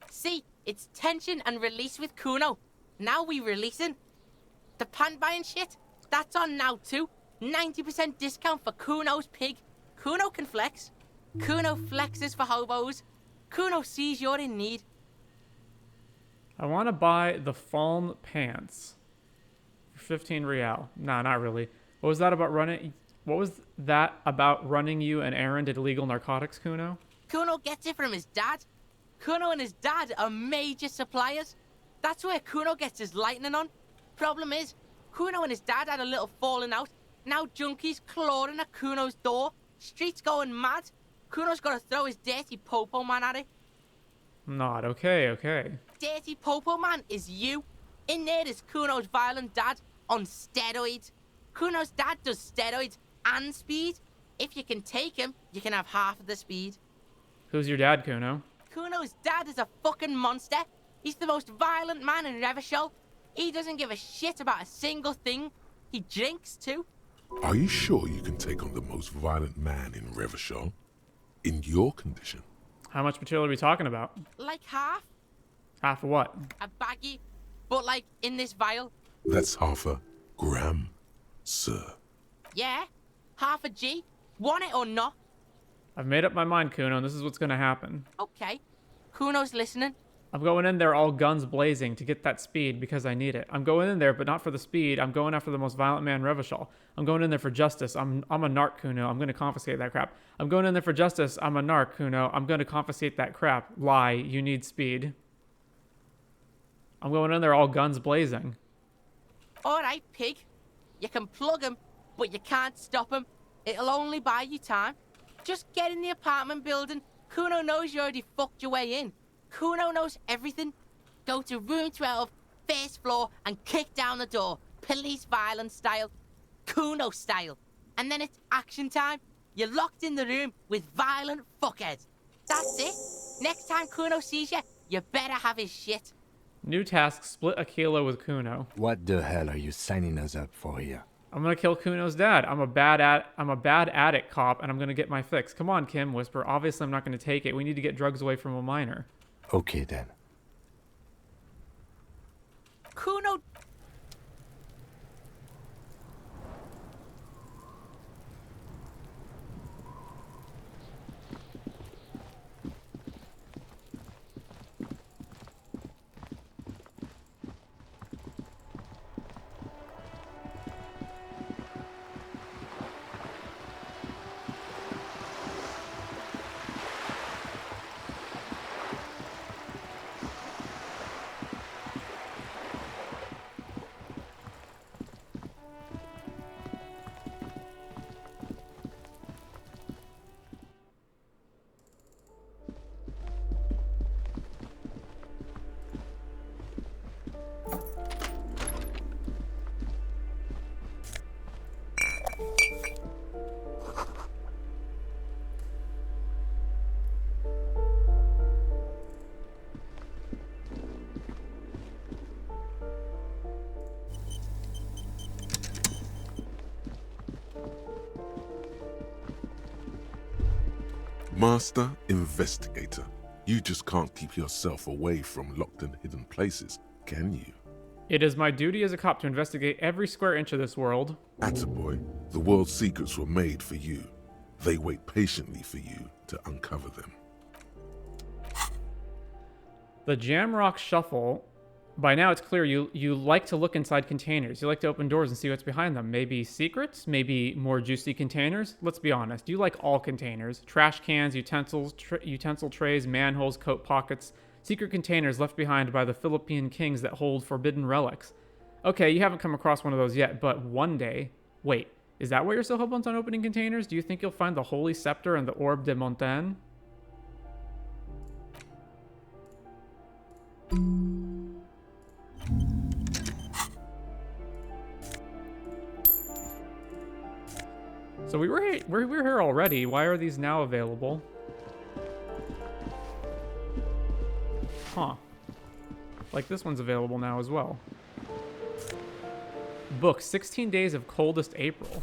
See, it's tension and release with Cuno. Now we releasing. The pan buying shit, that's on now too. 90% discount for Cuno's pig. Cuno can flex. Cuno flexes for hobos. Cuno sees you're in need. I want to buy the Falm pants for 15 real. Nah, not really. What was that about running? What was that about running you an errand at illegal narcotics, Cuno? Cuno gets it from his dad. Cuno and his dad are major suppliers. That's where Cuno gets his lightning on. Problem is, Cuno and his dad had a little falling out. Now junkies clawing at Cuno's door. Streets going mad. Cuno's got to throw his dirty popo man at it. Not okay, okay. Dirty popo man is you. In there is Cuno's violent dad on steroids. Cuno's dad does steroids and speed. If you can take him, you can have half of the speed. Who's your dad, Cuno? Cuno's dad is a fucking monster. He's the most violent man in Revachol. He doesn't give a shit about a single thing. He drinks too. Are you sure you can take on the most violent man in Revachol? In your condition? How much material are we talking about? Like half. Half of what? A baggie. But like in this vial. That's half a gram, sir. Yeah. Half a G. Want it or not? I've made up my mind, Cuno, and this is what's gonna happen. Okay. Cuno's listening. I'm going in there all guns blazing to get that speed because I need it. I'm going in there, but not for the speed. I'm going after the most violent man in Revachol. I'm going in there for justice. I'm a narc, Cuno. I'm going to confiscate that crap. I'm going in there for justice. I'm a narc, Cuno. I'm going to confiscate that crap. Lie. You need speed. I'm going in there all guns blazing. All right, pig. You can plug him, but you can't stop him. It'll only buy you time. Just get in the apartment building. Cuno knows you already fucked your way in. Cuno knows everything. Go to room 12, first floor, and kick down the door. Police violence style. Cuno style. And then it's action time. You're locked in the room with violent fuckheads. That's it. Next time Cuno sees you, you better have his shit. New task, split a kilo with Cuno. What the hell are you signing us up for here? I'm gonna kill Cuno's dad. I'm a bad addict cop, and I'm gonna get my fix. Come on, Kim, Whisper. Obviously, I'm not gonna take it. We need to get drugs away from a minor. Okay, then. Cuno... Master Investigator, you just can't keep yourself away from locked and hidden places, can you? It is my duty as a cop to investigate every square inch of this world. Attaboy, the world's secrets were made for you. They wait patiently for you to uncover them. The Jamrock Shuffle. By now it's clear you like to look inside containers. You like to open doors and see what's behind them. Maybe secrets? Maybe more juicy containers? Let's be honest. You like all containers. Trash cans, utensils, utensil trays, manholes, coat pockets. Secret containers left behind by the Philippine kings that hold forbidden relics. Okay, you haven't come across one of those yet, but one day... Wait, is that why you're so hell-bent on opening containers? Do you think you'll find the Holy Scepter and the Orbe de Montaigne? So we were here already. Why are these now available? Huh. Like this one's available now as well. Book, 16 Days of Coldest April.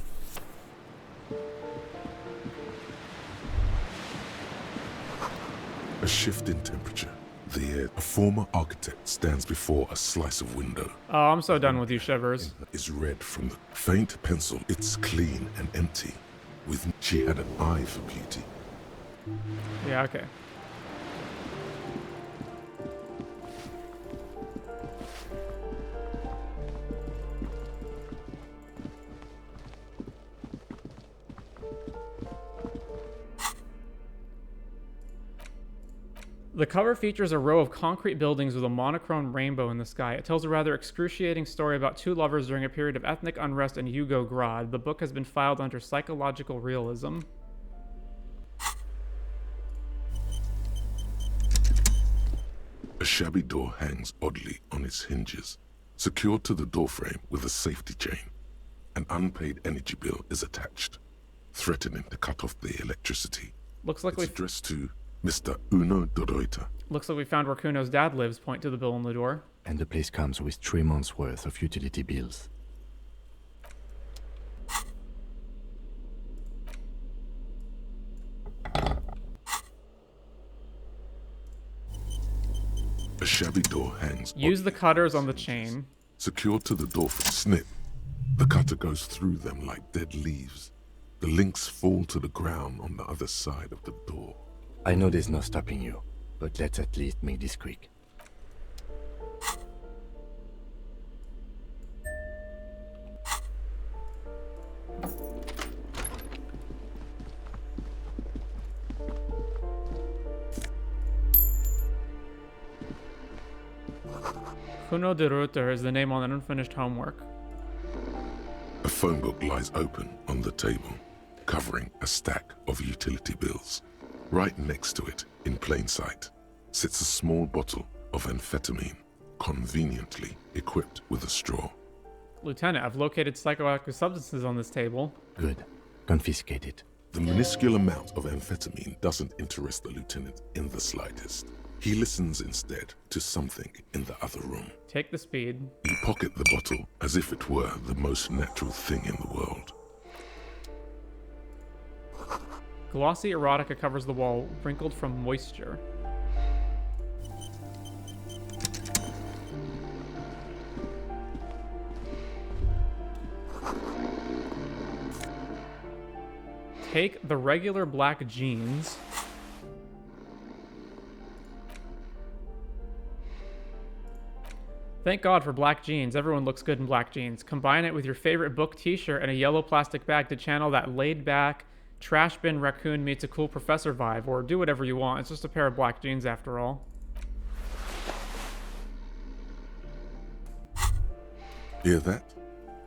shift in temperature. A former architect stands before a slice of window. Oh, I'm so done with you, Shivers. Is red from the faint pencil. It's clean and empty. She had an eye for beauty. Yeah, okay. The cover features a row of concrete buildings with a monochrome rainbow in the sky. It tells a rather excruciating story about two lovers during a period of ethnic unrest in Yugograd. The book has been filed under psychological realism. A shabby door hangs oddly on its hinges, secured to the doorframe with a safety chain. An unpaid energy bill is attached, threatening to cut off the electricity. Looks like it's addressed to Mr. Uno Doroita. Looks like we found where Cuno's dad lives. Point to the bill on the door. And the place comes with 3 months' worth of utility bills. A shabby door hangs. Use the cutters on the chain. Secured to the door from snip. The cutter goes through them like dead leaves. The links fall to the ground on the other side of the door. I know there's no stopping you, but let's at least make this quick. Cuno de Ruter is the name on an unfinished homework. A phone book lies open on the table, covering a stack of utility bills. Right next to it, in plain sight, sits a small bottle of amphetamine, conveniently equipped with a straw. Lieutenant, I've located psychoactive substances on this table. Good. Confiscate it. The minuscule amount of amphetamine doesn't interest the lieutenant in the slightest. He listens instead to something in the other room. Take the speed. You pocket the bottle as if it were the most natural thing in the world. Glossy erotica covers the wall, wrinkled from moisture. Take the regular black jeans. Thank God for black jeans. Everyone looks good in black jeans. Combine it with your favorite book t-shirt and a yellow plastic bag to channel that laid-back, trash bin raccoon meets a cool professor vibe, or do whatever you want. It's just a pair of black jeans after all. Hear that?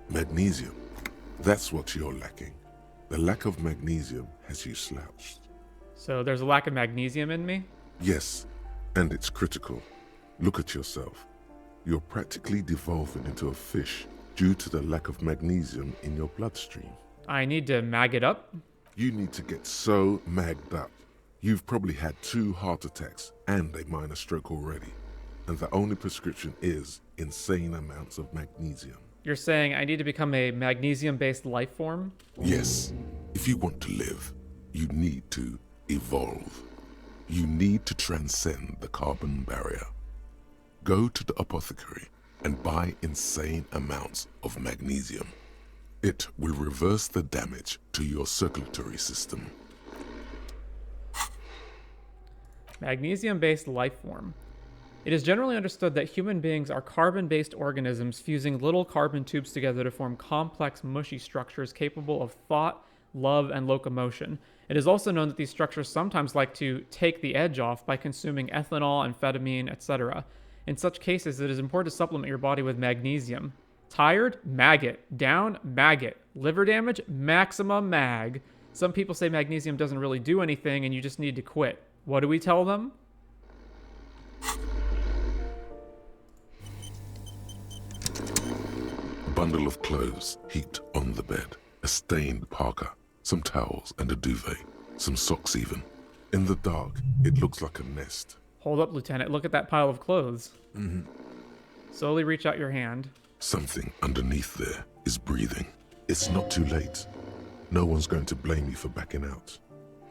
Magnesium. That's what you're lacking. The lack of magnesium has you slouched. So there's a lack of magnesium in me? Yes, and it's critical. Look at yourself. You're practically devolving into a fish due to the lack of magnesium in your bloodstream. I need to mag it up? You need to get so magged up. You've probably had 2 heart attacks and a minor stroke already. And the only prescription is insane amounts of magnesium. You're saying I need to become a magnesium-based life form? Yes. If you want to live, you need to evolve. You need to transcend the carbon barrier. Go to the apothecary and buy insane amounts of magnesium. It will reverse the damage to your circulatory system. Magnesium-based life form. It is generally understood that human beings are carbon-based organisms fusing little carbon tubes together to form complex, mushy structures capable of thought, love, and locomotion. It is also known that these structures sometimes like to take the edge off by consuming ethanol, amphetamine, etc. In such cases, it is important to supplement your body with magnesium. Tired? Maggot. Down? Maggot. Liver damage? Maximum mag. Some people say magnesium doesn't really do anything and you just need to quit. What do we tell them? A bundle of clothes heaped on the bed. A stained parka, some towels and a duvet, some socks even. In the dark, it looks like a nest. Hold up, Lieutenant. Look at that pile of clothes. Mm-hmm. Slowly reach out your hand. Something underneath there is breathing. It's not too late. No one's going to blame you for backing out.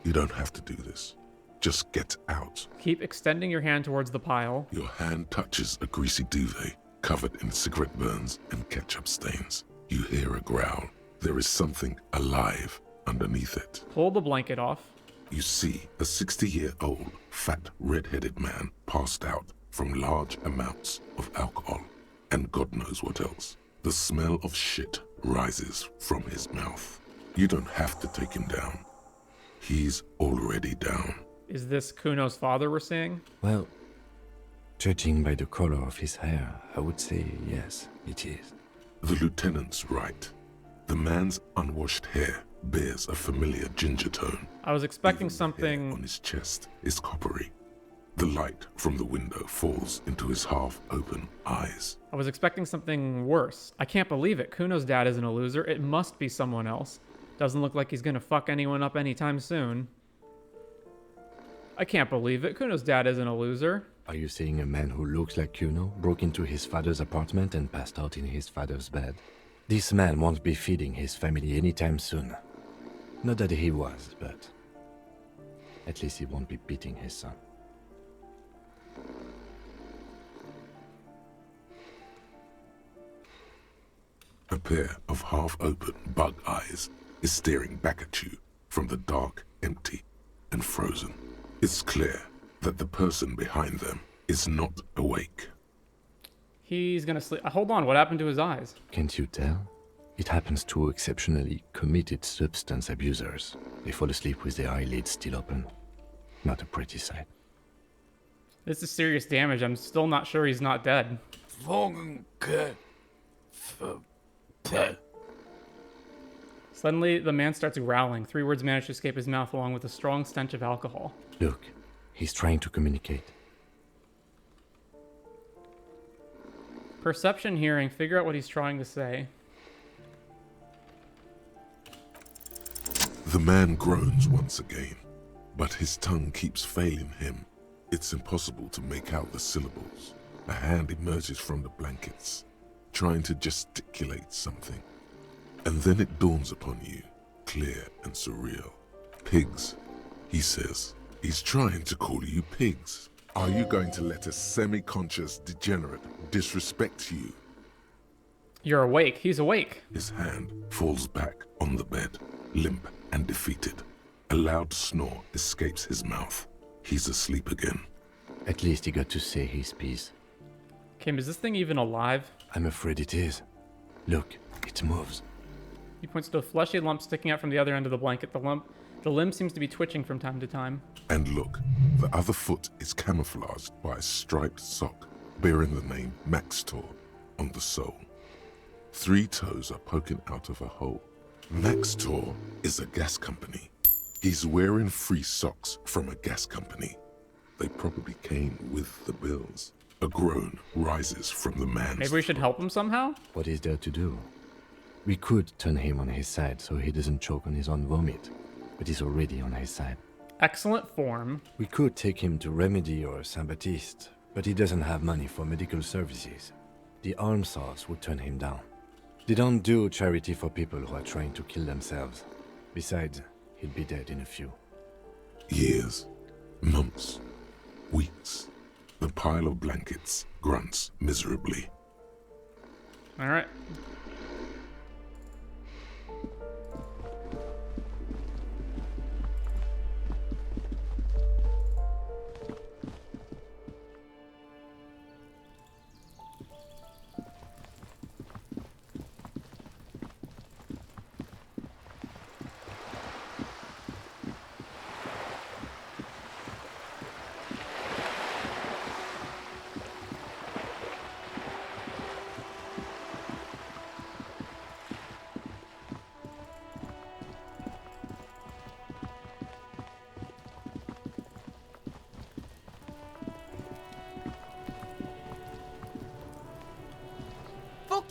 You don't have to do this. Just get out. Keep extending your hand towards the pile. Your hand touches a greasy duvet covered in cigarette burns and ketchup stains. You hear a growl. There is something alive underneath it. Pull the blanket off. You see a 60-year-old, fat, red-headed man passed out from large amounts of alcohol and God knows what else. The smell of shit rises from his mouth. You don't have to take him down. He's already down. Is this Cuno's father we're seeing? Well, judging by the color of his hair, I would say yes, it is. The lieutenant's right. The man's unwashed hair bears a familiar ginger tone. I was expecting something... on his chest is coppery. The light from the window falls into his half-open eyes. I was expecting something worse. I can't believe it. Cuno's dad isn't a loser. It must be someone else. Doesn't look like he's gonna fuck anyone up anytime soon. I can't believe it. Cuno's dad isn't a loser. Are you saying a man who looks like Cuno broke into his father's apartment and passed out in his father's bed? This man won't be feeding his family anytime soon. Not that he was, but at least he won't be beating his son. A pair of half-open bug eyes is staring back at you from the dark, empty, and frozen. It's clear that the person behind them is not awake. He's gonna sleep. Hold on, what happened to his eyes? Can't you tell? It happens to exceptionally committed substance abusers. They fall asleep with their eyelids still open. Not a pretty sight. This is serious damage. I'm still not sure he's not dead. Suddenly, the man starts growling. 3 words manage to escape his mouth along with a strong stench of alcohol. Look, he's trying to communicate. Perception, hearing, figure out what he's trying to say. The man groans once again, but his tongue keeps failing him. It's impossible to make out the syllables. A hand emerges from the blankets, trying to gesticulate something. And then it dawns upon you, clear and surreal. Pigs, he says. He's trying to call you pigs. Are you going to let a semi-conscious degenerate disrespect you? You're awake. He's awake. His hand falls back on the bed, limp and defeated. A loud snore escapes his mouth. He's asleep again. At least he got to say his piece. Kim, is this thing even alive? I'm afraid it is. Look, it moves. He points to a fleshy lump sticking out from the other end of the blanket. The limb seems to be twitching from time to time. And look, the other foot is camouflaged by a striped sock bearing the name Maxtor on the sole. 3 toes are poking out of a hole. Maxtor is a gas company. He's wearing free socks from a gas company. They probably came with the bills. A groan rises from the man's Maybe we should help him somehow? What is there to do? We could turn him on his side so he doesn't choke on his own vomit, but he's already on his side. Excellent form. We could take him to Remedy or Saint-Baptiste, but he doesn't have money for medical services. The almshouse would turn him down. They don't do charity for people who are trying to kill themselves. Besides, he'd be dead in a few. Years, months, weeks. The pile of blankets grunts miserably. All right.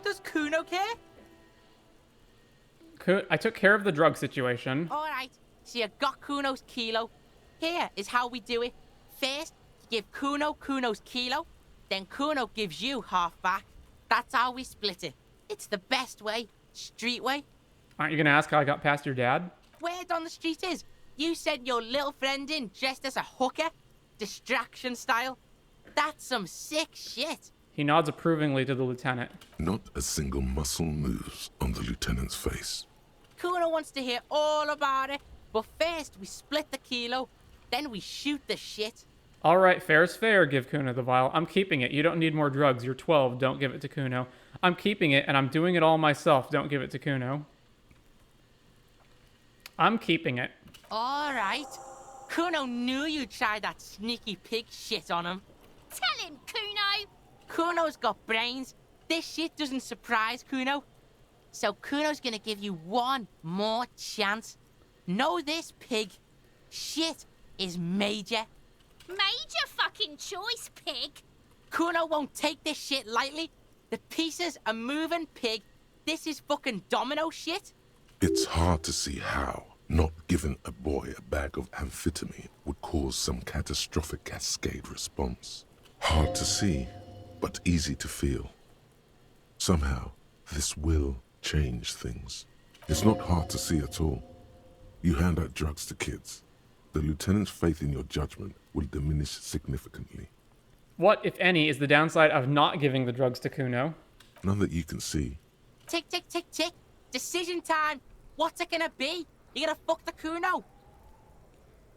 Does Cuno care? I took care of the drug situation. All right, so you got Cuno's kilo. Here is how we do it. First, you give Cuno Cuno's kilo, then Cuno gives you half back. That's how we split it. It's the best way, street way. Aren't you gonna ask how I got past your dad? Word on the street is, You sent your little friend in dressed as a hooker? Distraction style? That's some sick shit. He nods approvingly to the lieutenant. Not a single muscle moves on the lieutenant's face. Cuno wants to hear all about it, but first we split the kilo, then we shoot the shit. All right, fair's fair, give Cuno the vial. I'm keeping it. You don't need more drugs. You're 12. Don't give it to Cuno. I'm keeping it, and I'm doing it all myself. Don't give it to Cuno. I'm keeping it. All right. Cuno knew you tried that sneaky pig shit on him. Tell him, Cuno. Cuno's got brains. This shit doesn't surprise Cuno. So Cuno's gonna give you one more chance. Know this, pig. Shit is major. Major fucking choice, pig. Cuno won't take this shit lightly. The pieces are moving, pig. This is fucking domino shit. It's hard to see how not giving a boy a bag of amphetamine would cause some catastrophic cascade response. Hard to see, but easy to feel. Somehow, this will change things. It's not hard to see at all. You hand out drugs to kids. The lieutenant's faith in your judgment will diminish significantly. What, if any, is the downside of not giving the drugs to Cuno? None that you can see. Tick, tick, tick, tick. Decision time. What's it gonna be? You gonna fuck the Cuno?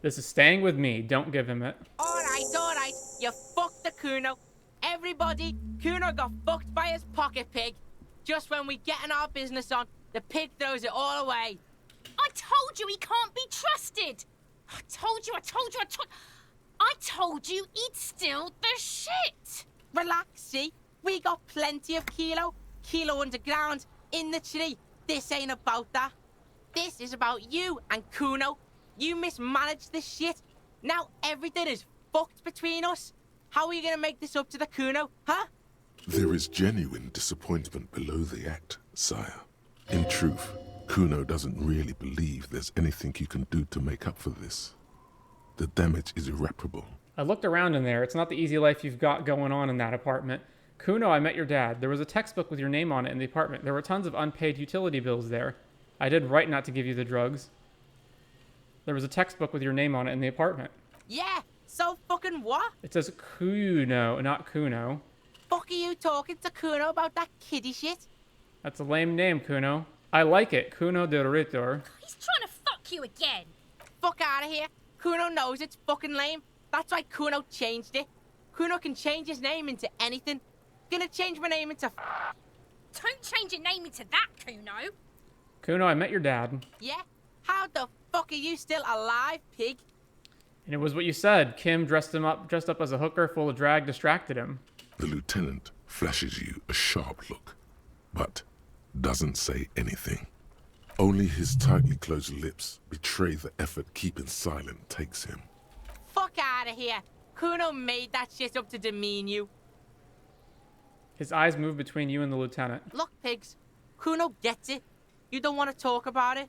This is staying with me. Don't give him it. All right. You fucked the Cuno. Everybody, Cuno got fucked by his pocket pig. Just when we getting our business on, the pig throws it all away. I told you he can't be trusted. I told you he'd steal the shit. Relax, see? We got plenty of kilo underground, in the tree. This ain't about that. This is about you and Cuno. You mismanaged this shit. Now everything is fucked between us. How are you gonna make this up to the Cuno, huh? There is genuine disappointment below the act, sire. In truth, Cuno doesn't really believe there's anything you can do to make up for this. The damage is irreparable. I looked around in there. It's not the easy life you've got going on in that apartment. Cuno, I met your dad. There was a textbook with your name on it in the apartment. There were tons of unpaid utility bills there. I did right not to give you the drugs. There was a textbook with your name on it in the apartment. Yeah, so fucking what? It says Cuno, not Cuno. Fuck are you talking to Cuno about that kiddie shit? That's a lame name, Cuno. I like it. Cuno de Ritor. He's trying to fuck you again. Fuck out of here. Cuno knows it's fucking lame. That's why Cuno changed it. Cuno can change his name into anything. Gonna change my name into Don't change your name into that, Cuno. Cuno, I met your dad. Yeah? How the fuck are you still alive, pig? And it was what you said. Kim dressed up as a hooker full of drag, distracted him. The lieutenant flashes you a sharp look, but doesn't say anything. Only his tightly closed lips betray the effort keeping silent takes him. Fuck out of here. Cuno made that shit up to demean you. His eyes move between you and the lieutenant. Look, pigs. Cuno gets it. You don't want to talk about it.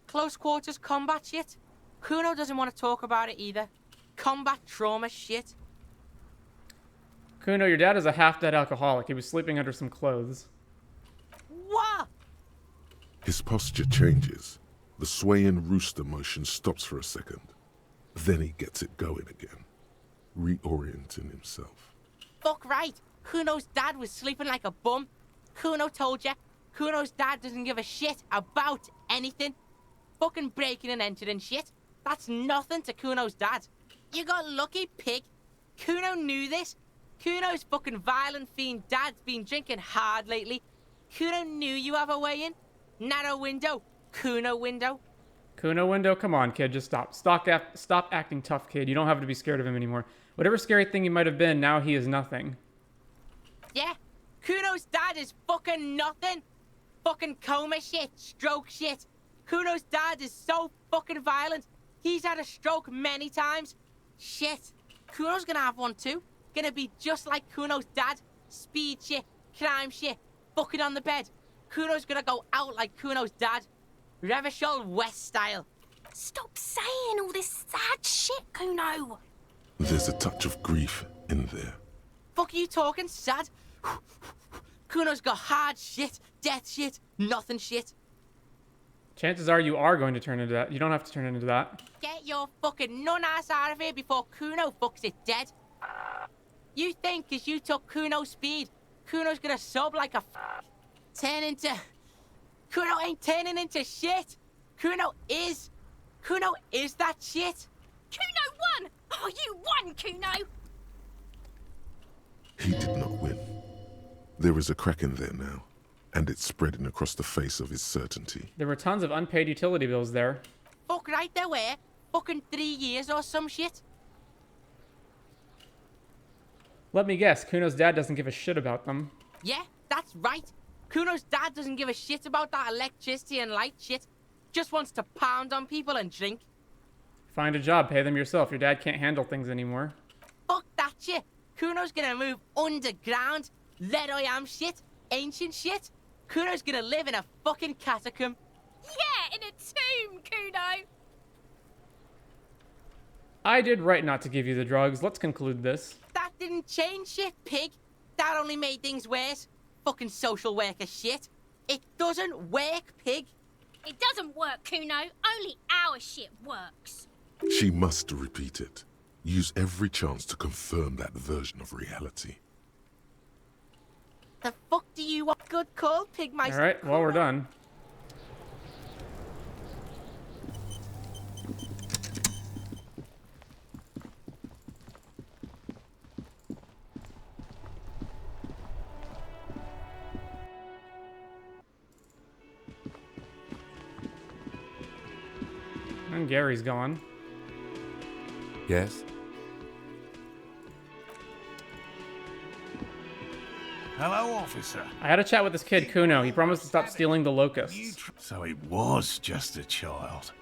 Close quarters combat shit. Cuno doesn't want to talk about it either. Combat trauma shit. Cuno, your dad is a half-dead alcoholic. He was sleeping under some clothes. What? His posture changes. The swaying rooster motion stops for a second. Then he gets it going again, reorienting himself. Fuck right. Cuno's dad was sleeping like a bum. Cuno told ya. Cuno's dad doesn't give a shit about anything. Fucking breaking and entering shit. That's nothing to Cuno's dad. You got lucky, pig. Cuno knew this. Cuno's fucking violent fiend dad's been drinking hard lately. Cuno knew you have a way in. Narrow window. Cuno window. Cuno window? Come on, kid. Just stop. Stop acting tough, kid. You don't have to be scared of him anymore. Whatever scary thing he might have been, now he is nothing. Yeah? Cuno's dad is fucking nothing. Fucking coma shit. Stroke shit. Cuno's dad is so fucking violent. He's had a stroke many times. Shit. Cuno's gonna have one too. Gonna be just like Cuno's dad. Speed shit. Crime shit. Fucking on the bed. Cuno's gonna go out like Cuno's dad. Revachol West style. Stop saying all this sad shit, Cuno. There's a touch of grief in there. Fuck are you talking, sad? Cuno's got hard shit, death shit, nothing shit. Chances are you are going to turn into that. You don't have to turn into that. Get your fucking nun-ass out of here before Cuno fucks it dead. You think because you took Cuno's speed, Cuno's gonna sub like a turn into... Cuno ain't turning into shit. Cuno is that shit. Cuno won! Oh, you won, Cuno! He did not win. There is a crack in there now, and it's spreading across the face of his certainty. There were tons of unpaid utility bills there. Fuck right there were. Fucking 3 years or some shit. Let me guess, Kuno's dad doesn't give a shit about them. Yeah, that's right. Kuno's dad doesn't give a shit about that electricity and light shit. Just wants to pound on people and drink. Find a job, pay them yourself. Your dad can't handle things anymore. Fuck that shit. Kuno's gonna move underground. Let I am shit. Ancient shit. Kuno's gonna live in a fucking catacomb. Yeah, in a tomb, Cuno. I did right not to give you the drugs. Let's conclude this. That didn't change shit, pig. That only made things worse. Fucking social worker shit. It doesn't work, pig. It doesn't work, Cuno. Only our shit works. She must repeat it. Use every chance to confirm that version of reality. The fuck do you want? Good call, Pigmeister. Alright, well, we're done. And Gary's gone. Yes? Hello, officer. I had a chat with this kid, Cuno. He promised to stop stealing the Locusts. So it was just a child.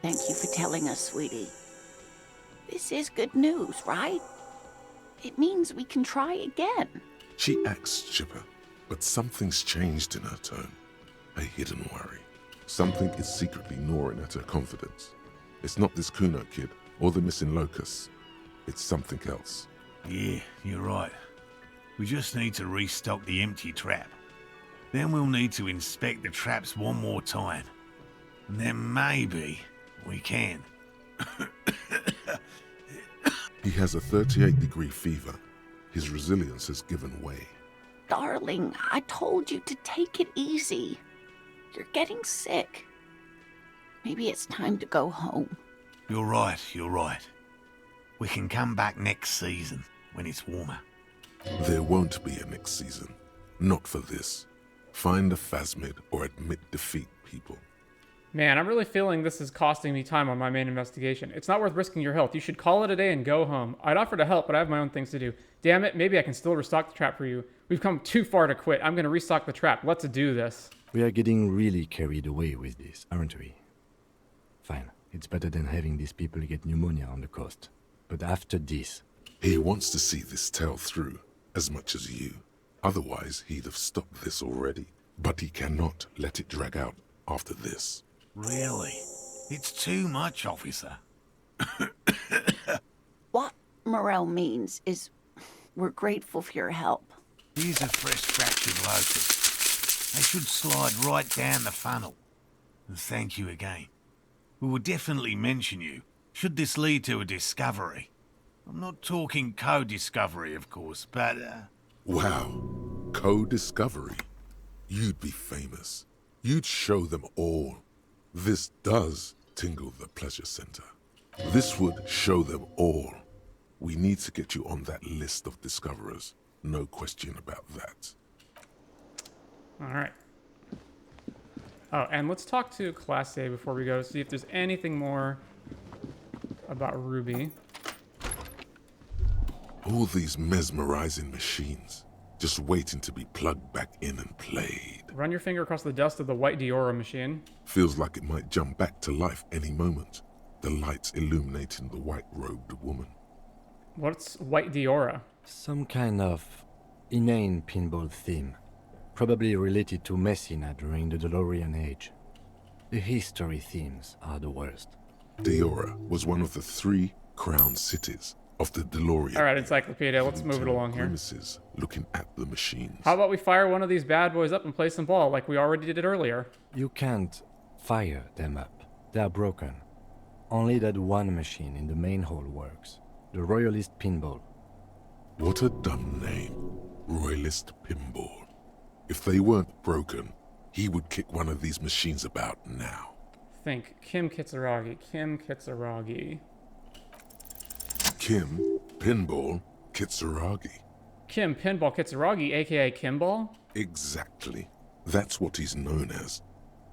Thank you for telling us, sweetie. This is good news, right? It means we can try again. She acts chipper, but something's changed in her tone. A hidden worry. Something is secretly gnawing at her confidence. It's not this Cuno kid or the missing Locusts. It's something else. Yeah, you're right. We just need to restock the empty trap. Then we'll need to inspect the traps one more time. And then maybe we can. He has a 38-degree fever. His resilience has given way. Darling, I told you to take it easy. You're getting sick. Maybe it's time to go home. You're right, you're right. We can come back next season, when it's warmer. There won't be a next season. Not for this. Find a phasmid or admit defeat, people. Man, I'm really feeling this is costing me time on my main investigation. It's not worth risking your health. You should call it a day and go home. I'd offer to help, but I have my own things to do. Damn it, maybe I can still restock the trap for you. We've come too far to quit. I'm gonna restock the trap. Let's do this. We are getting really carried away with this, aren't we? Fine. It's better than having these people get pneumonia on the coast. But after this... He wants to see this tale through, as much as you. Otherwise, he'd have stopped this already. But he cannot let it drag out after this. Really? It's too much, officer. What Morell means is we're grateful for your help. Here's a fresh fractured locust. They should slide right down the funnel. And thank you again. We will definitely mention you, should this lead to a discovery. I'm not talking co-discovery, of course, but, Wow. Co-discovery. You'd be famous. You'd show them all. This does tingle the pleasure center. This would show them all. We need to get you on that list of discoverers. No question about that. Alright. Oh, and let's talk to Klaasje before we go, see if there's anything more about Ruby. All these mesmerizing machines, just waiting to be plugged back in and played. Run your finger across the dust of the white Diora machine. Feels like it might jump back to life any moment. The lights illuminating the white-robed woman. What's white Diora? Some kind of inane pinball theme. Probably related to Messina during the DeLorean age. The history themes are the worst. Diora was one of the 3 crown cities of the DeLorean. Alright, Encyclopedia, let's move it along here. Grimaces looking at the machines. How about we fire one of these bad boys up and play some ball like we already did earlier? You can't Fire them up. They are broken. Only that one machine in the main hall works. The Royalist Pinball. What a dumb name. Royalist Pinball. If they weren't broken, he would kick one of these machines about now. Think. Kim Kitsuragi. Kim Kitsuragi. Kim Pinball Kitsuragi. Kim Pinball Kitsuragi, aka Kimball? Exactly. That's what he's known as.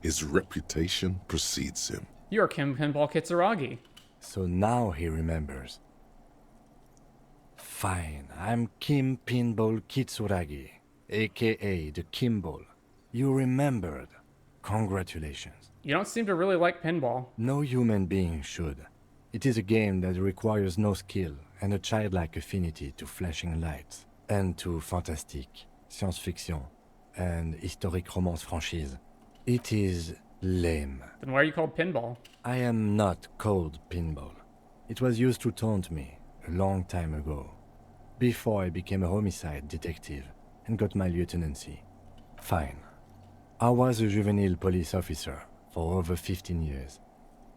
His reputation precedes him. You're Kim Pinball Kitsuragi. So now he remembers. Fine, I'm Kim Pinball Kitsuragi, aka the Kimball. You remembered. Congratulations. You don't seem to really like pinball. No human being should. It is a game that requires no skill and a childlike affinity to flashing lights and to fantastique, science fiction, and historic romance franchise. It is lame. Then why are you called Pinball? I am not called Pinball. It was used to taunt me a long time ago, before I became a homicide detective and got my lieutenancy. Fine. I was a juvenile police officer for over 15 years.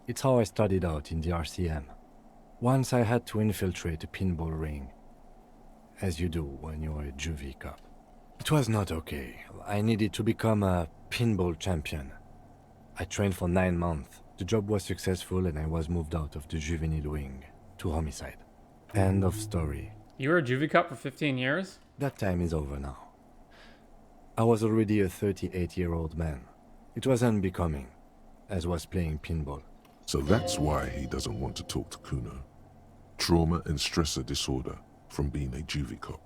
It's how I started out in the RCM. Once I had to infiltrate a pinball ring, as you do when you're a juvie cop. It was not okay. I needed to become a pinball champion. I trained for 9 months. The job was successful and I was moved out of the juvenile wing to homicide. End of story. You were a juvie cop for 15 years? That time is over now. I was already a 38-year-old man. It was unbecoming, as was playing pinball. So that's why he doesn't want to talk to Cuno. Trauma and stressor disorder from being a juvie cop.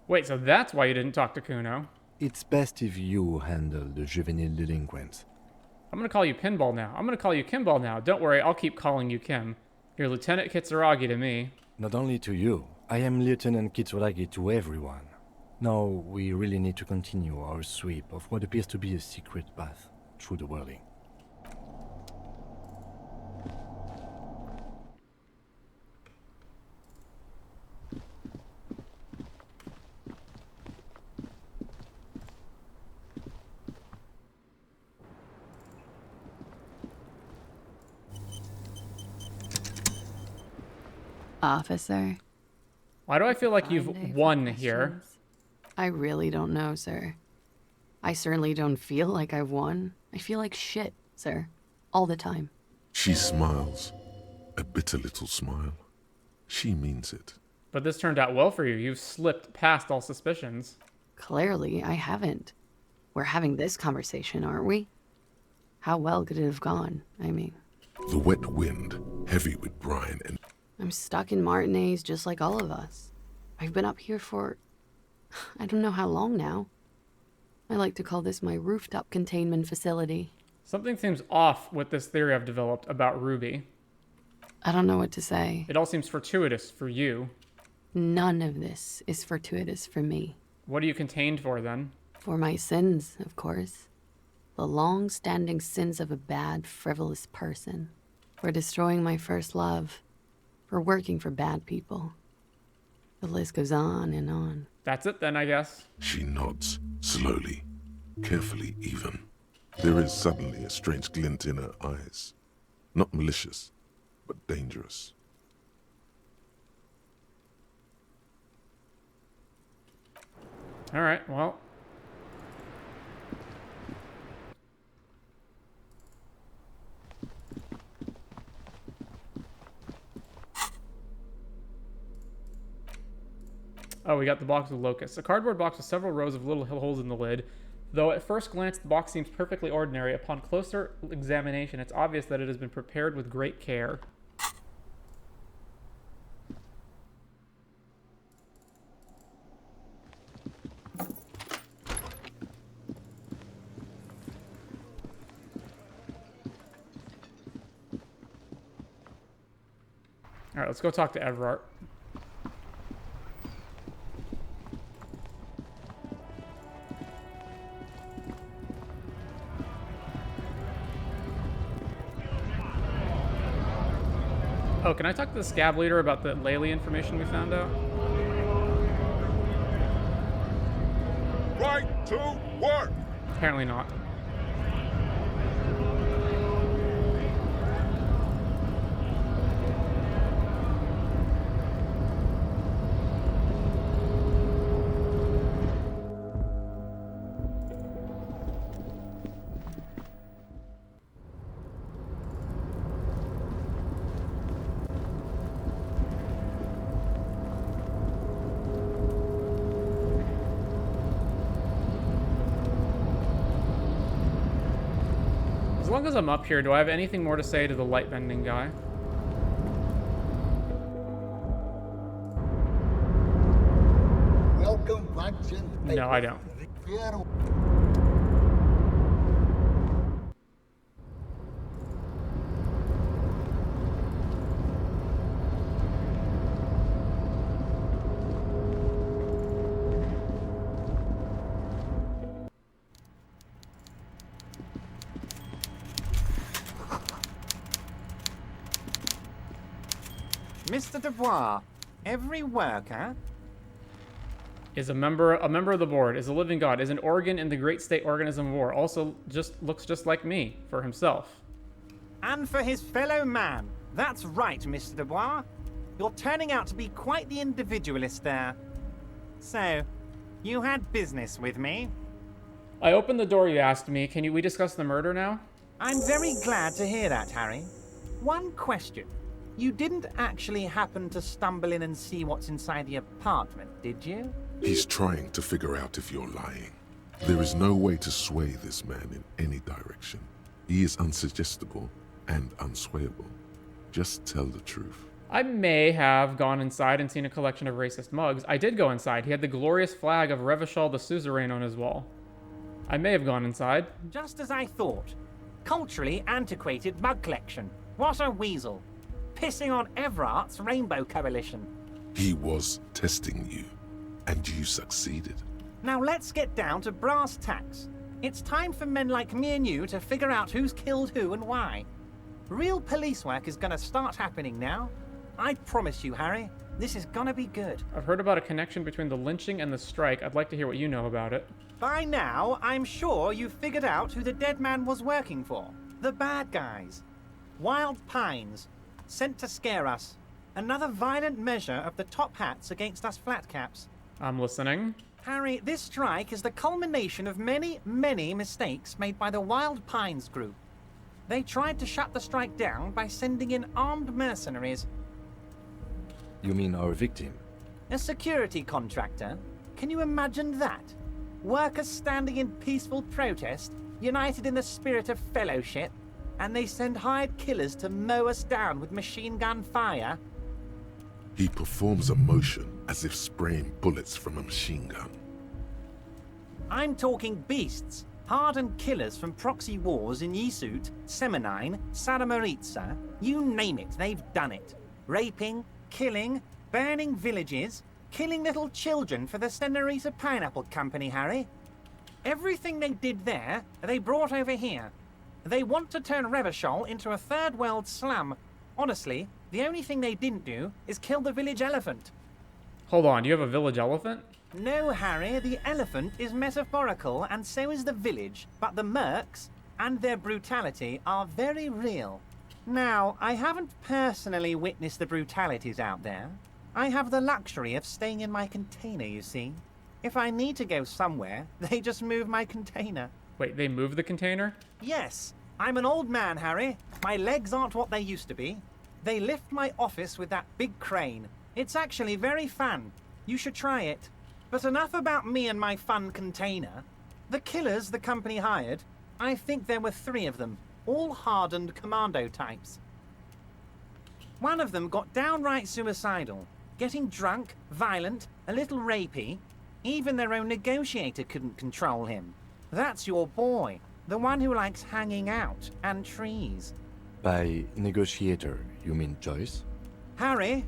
Wait, so that's why you didn't talk to Cuno? It's best if you handle the juvenile delinquents. I'm gonna call you Pinball now. I'm gonna call you Kimball now. Don't worry, I'll keep calling you Kim. You're Lieutenant Kitsuragi to me. Not only to you, I am Lieutenant Kitsuragi to everyone. Now, we really need to continue our sweep of what appears to be a secret path through the Whirling. Officer. Why do I feel like you've won here? I really don't know, sir. I certainly don't feel like I've won. I feel like shit, sir. All the time. She smiles. A bitter little smile. She means it. But this turned out well for you. You've slipped past all suspicions. Clearly, I haven't. We're having this conversation, aren't we? How well could it have gone, I mean? The wet wind, heavy with brine and... I'm stuck in Martinez just like all of us. I've been up here for... I don't know how long now. I like to call this my rooftop containment facility. Something seems off with this theory I've developed about Ruby. I don't know what to say. It all seems fortuitous for you. None of this is fortuitous for me. What are you contained for, then? For my sins, of course. The long-standing sins of a bad, frivolous person. For destroying my first love. For working for bad people. The list goes on and on. That's it then, I guess. She nods, slowly, carefully even. There is suddenly a strange glint in her eyes. Not malicious, but dangerous. All right, well. Oh, we got the box of Locusts. A cardboard box with several rows of little holes in the lid. Though at first glance the box seems perfectly ordinary, upon closer examination it's obvious that it has been prepared with great care. Alright, let's go talk to Evrart. Oh, can I talk to the scab leader about the Lely information we found out? Right to work! Apparently not. long as I'm up here, do I have anything more to say to the light bending guy? Welcome back, No, I don't. Mr. Dubois, every worker is a member of the board, is a living god, is an organ in the great state organism of war, also looks just like me, for himself. And for his fellow man. That's right, Mr. Dubois. You're turning out to be quite the individualist there. So, you had business with me? I opened the door you asked me. Can we discuss the murder now? I'm very glad to hear that, Harry. One question. You didn't actually happen to stumble in and see what's inside the apartment, did you? He's trying to figure out if you're lying. There is no way to sway this man in any direction. He is unsuggestible and unswayable. Just tell the truth. I may have gone inside and seen a collection of racist mugs. I did go inside. He had the glorious flag of Revachol the Suzerain on his wall. I may have gone inside. Just as I thought. Culturally antiquated mug collection. What a weasel. Pissing on Evrart's Rainbow Coalition. He was testing you, and you succeeded. Now let's get down to brass tacks. It's time for men like me and you to figure out who's killed who and why. Real police work is gonna start happening now. I promise you, Harry, this is gonna be good. I've heard about a connection between the lynching and the strike. I'd like to hear what you know about it. By now, I'm sure you've figured out who the dead man was working for. The bad guys. Wild Pines. Sent to scare us. Another violent measure of the top hats against us flatcaps. I'm listening. Harry, this strike is the culmination of many, many mistakes made by the Wild Pines group. They tried to shut the strike down by sending in armed mercenaries. You mean our victim? A security contractor? Can you imagine that? Workers standing in peaceful protest, united in the spirit of fellowship, and they send hired killers to mow us down with machine gun fire? He performs a motion as if spraying bullets from a machine gun. I'm talking beasts, hardened killers from proxy wars in Yisut, Semenine, Saramaritsa, you name it, they've done it. Raping, killing, burning villages, killing little children for the Senorita Pineapple Company, Harry. Everything they did there, they brought over here. They want to turn Revachol into a third world slum. Honestly, the only thing they didn't do is kill the village elephant. Hold on, you have a village elephant? No, Harry, the elephant is metaphorical and so is the village, but the mercs and their brutality are very real. Now, I haven't personally witnessed the brutalities out there. I have the luxury of staying in my container, you see. If I need to go somewhere, they just move my container. Wait, they move the container? Yes. I'm an old man, Harry. My legs aren't what they used to be. They lift my office with that big crane. It's actually very fun. You should try it. But enough about me and my fun container. The killers the company hired, I think there were 3 of them, all hardened commando types. One of them got downright suicidal, getting drunk, violent, a little rapey. Even their own negotiator couldn't control him. That's your boy, the one who likes hanging out and trees. By negotiator, you mean Joyce? Harry,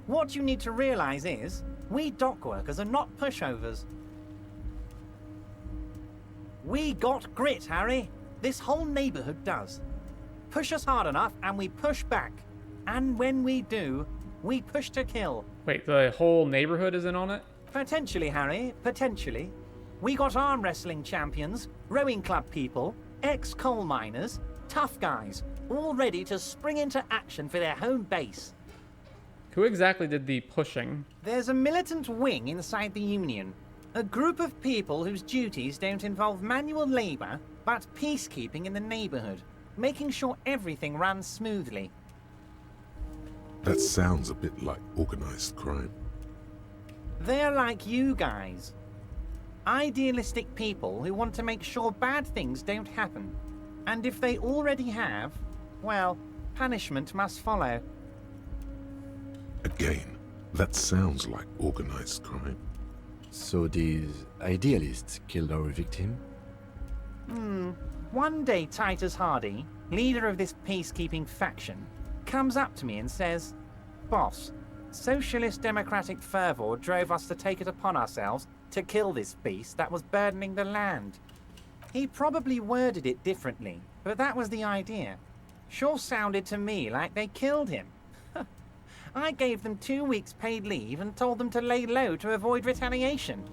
what you need to realize is, we dock workers are not pushovers. We got grit, Harry. This whole neighborhood does. Push us hard enough and we push back. And when we do, we push to kill. Wait, the whole neighborhood is in on it? Potentially, Harry, potentially. We got arm wrestling champions, rowing club people, ex-coal miners, tough guys, all ready to spring into action for their home base. Who exactly did the pushing? There's a militant wing inside the Union. A group of people whose duties don't involve manual labor, but peacekeeping in the neighborhood, making sure everything runs smoothly. That sounds a bit like organized crime. They're like you guys. Idealistic people who want to make sure bad things don't happen. And if they already have, well, punishment must follow. Again, that sounds like organized crime. So these idealists killed our victim? One day Titus Hardie, leader of this peacekeeping faction, comes up to me and says, "Boss, socialist democratic fervor drove us to take it upon ourselves to kill this beast that was burdening the land." He probably worded it differently, but that was the idea. Sure sounded to me like they killed him. I gave them 2 weeks paid leave and told them to lay low to avoid retaliation.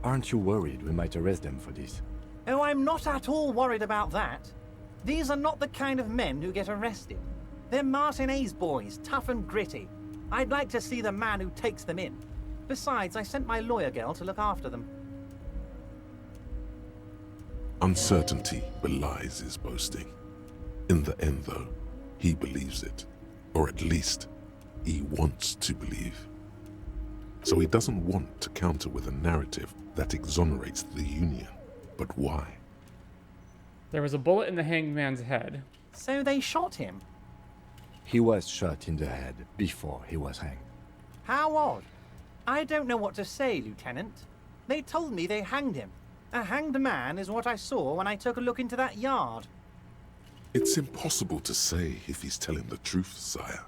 Aren't you worried we might arrest them for this? Oh, I'm not at all worried about that. These are not the kind of men who get arrested. They're Martinez boys, tough and gritty. I'd like to see the man who takes them in. Besides, I sent my lawyer girl to look after them. Uncertainty belies his boasting. In the end, though, he believes it. Or at least, he wants to believe. So he doesn't want to counter with a narrative that exonerates the Union. But why? There was a bullet in the hanged man's head. So they shot him? He was shot in the head before he was hanged. How odd. I don't know what to say, Lieutenant. They told me they hanged him. A hanged man is what I saw when I took a look into that yard. It's impossible to say if he's telling the truth, sire.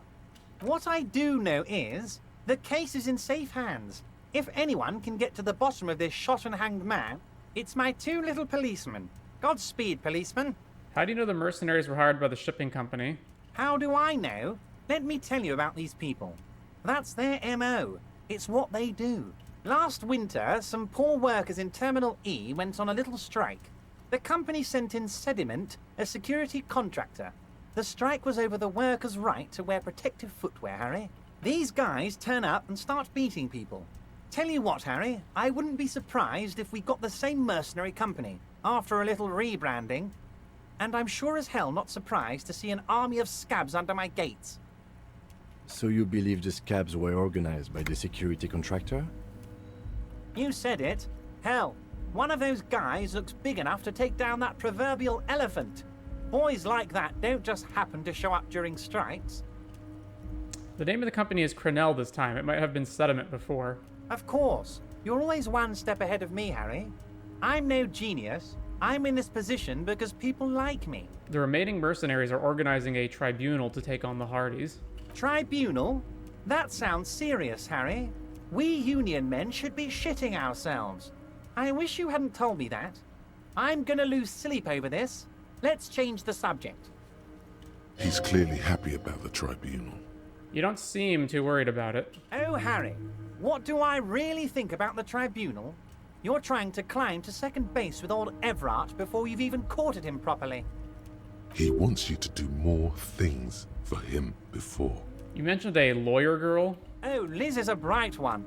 What I do know is, the case is in safe hands. If anyone can get to the bottom of this shot and hanged man, it's my 2 little policemen. Godspeed, policeman. How do you know the mercenaries were hired by the shipping company? How do I know? Let me tell you about these people. That's their MO. It's what they do. Last winter, some poor workers in Terminal E went on a little strike. The company sent in Sediment, a security contractor. The strike was over the workers' right to wear protective footwear, Harry. These guys turn up and start beating people. Tell you what, Harry, I wouldn't be surprised if we got the same mercenary company after a little rebranding. And I'm sure as hell not surprised to see an army of scabs under my gates. So you believe the scabs were organized by the security contractor? You said it. Hell, one of those guys looks big enough to take down that proverbial elephant. Boys like that don't just happen to show up during strikes. The name of the company is Crenell this time. It might have been Sediment before. Of course. You're always one step ahead of me, Harry. I'm no genius. I'm in this position because people like me. The remaining mercenaries are organizing a tribunal to take on the Hardies. Tribunal? That sounds serious, Harry. We Union men should be shitting ourselves. I wish you hadn't told me that. I'm gonna lose sleep over this. Let's change the subject. He's clearly happy about the tribunal. You don't seem too worried about it. Oh, Harry, what do I really think about the tribunal? You're trying to climb to second base with old Evrart before you've even courted him properly. He wants you to do more things for him before. You mentioned a lawyer girl? Oh, Liz is a bright one.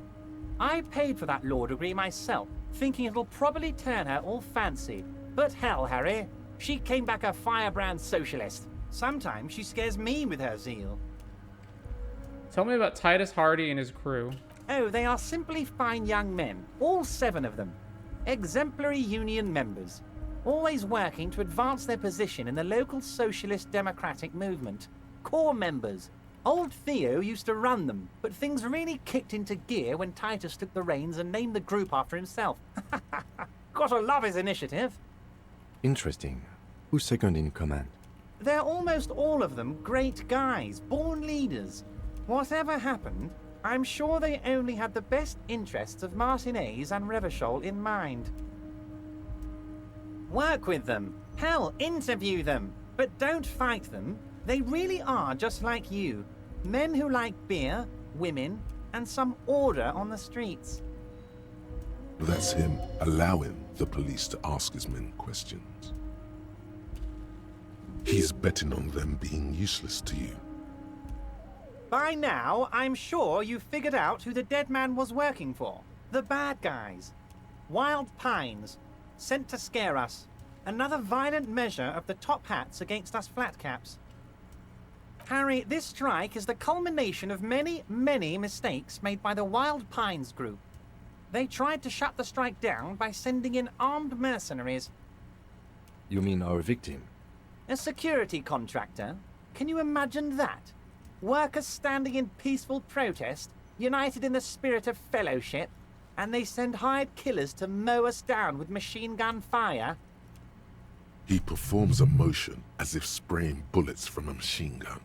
I paid for that law degree myself, thinking it'll probably turn her all fancy. But hell, Harry, she came back a firebrand socialist. Sometimes she scares me with her zeal. Tell me about Titus Hardie and his crew. Oh, they are simply fine young men, all 7 of them. Exemplary union members, always working to advance their position in the local socialist democratic movement. Core members. Old Theo used to run them, but things really kicked into gear when Titus took the reins and named the group after himself. Gotta love his initiative. Interesting. Who's second in command? They're almost all of them great guys, born leaders. Whatever happened, I'm sure they only had the best interests of Martinez and Revachol in mind. Work with them. Hell, interview them. But don't fight them. They really are just like you. Men who like beer, women, and some order on the streets. That's him allowing the police to ask his men questions. He's betting on them being useless to you. By now, I'm sure you've figured out who the dead man was working for. The bad guys. Wild Pines. Sent to scare us. Another violent measure of the top hats against us flatcaps. Harry, this strike is the culmination of many, many mistakes made by the Wild Pines group. They tried to shut the strike down by sending in armed mercenaries. You mean our victim? A security contractor? Can you imagine that? Workers standing in peaceful protest, united in the spirit of fellowship, and they send hired killers to mow us down with machine gun fire? He performs a motion as if spraying bullets from a machine gun.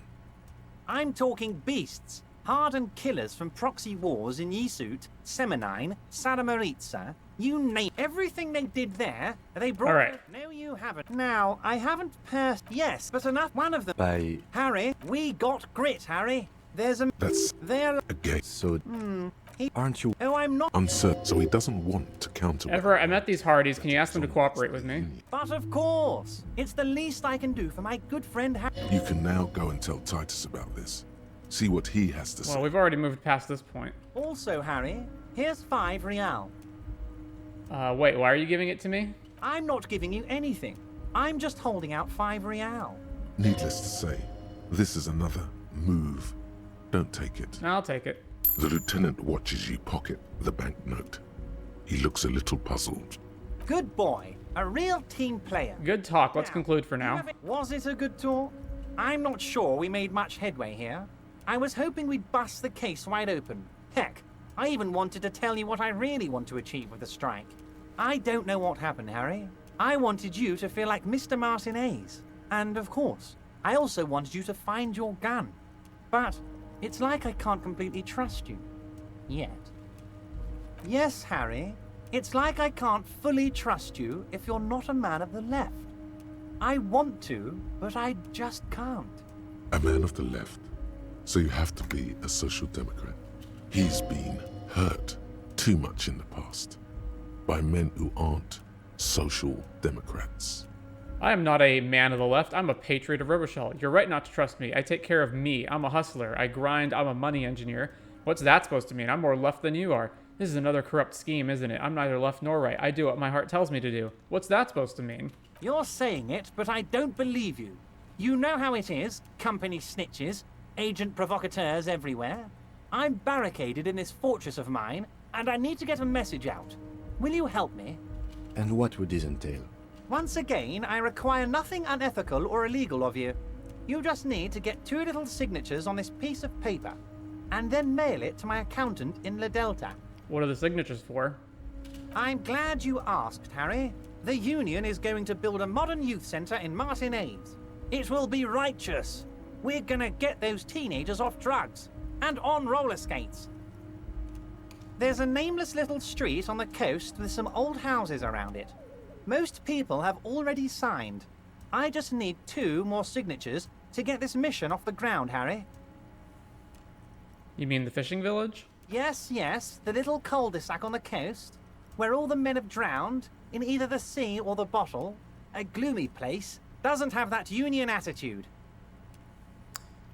I'm talking beasts. Hardened killers from proxy wars in Yisut, Semenine, Sadamoritsa, you name everything they did there, they brought... All right. No, you haven't. Now, I haven't passed... Yes, but enough one of them... By... Harry, we got grit, Harry. There's a... That's... There... a gay... So... Aren't you... Oh, I'm not... uncertain, so he doesn't want to counter... Evrart, I met these Hardies. Can you ask them to cooperate with me? But of course. It's the least I can do for my good friend Harry. You can now go and tell Titus about this. See what he has to say. Well, we've already moved past this point. Also, Harry, here's 5 Wirral. Wait, why are you giving it to me? I'm not giving you anything. I'm just holding out 5 Wirral. Needless to say, this is another move. Don't take it. I'll take it. The lieutenant watches you pocket the banknote. He looks a little puzzled. Good boy. A real team player. Good talk. Let's conclude for now. Was it a good talk? I'm not sure we made much headway here. I was hoping we'd bust the case wide open. Heck, I even wanted to tell you what I really want to achieve with the strike. I don't know what happened, Harry. I wanted you to feel like Mr. Martinez. And of course, I also wanted you to find your gun. But it's like I can't completely trust you. Yet. Yes, Harry. It's like I can't fully trust you if you're not a man of the left. I want to, but I just can't. A man of the left. So you have to be a social democrat. He's been hurt too much in the past by men who aren't social democrats. I am not a man of the left. I'm a patriot of Roboshell. You're right not to trust me. I take care of me. I'm a hustler. I grind. I'm a money engineer. What's that supposed to mean? I'm more left than you are. This is another corrupt scheme, isn't it? I'm neither left nor right. I do what my heart tells me to do. What's that supposed to mean? You're saying it, but I don't believe you. You know how it is. Company snitches. Agent provocateurs everywhere. I'm barricaded in this fortress of mine, and I need to get a message out. Will you help me? And what would this entail? Once again, I require nothing unethical or illegal of you. You just need to get 2 little signatures on this piece of paper, and then mail it to my accountant in La Delta. What are the signatures for? I'm glad you asked, Harry. The Union is going to build a modern youth center in Martinez. It will be righteous. We're gonna get those teenagers off drugs and on roller skates. There's a nameless little street on the coast with some old houses around it. Most people have already signed. I just need 2 more signatures to get this mission off the ground, Harry. You mean the fishing village? Yes, yes, the little cul-de-sac on the coast, where all the men have drowned, in either the sea or the bottle. A gloomy place, doesn't have that Union attitude.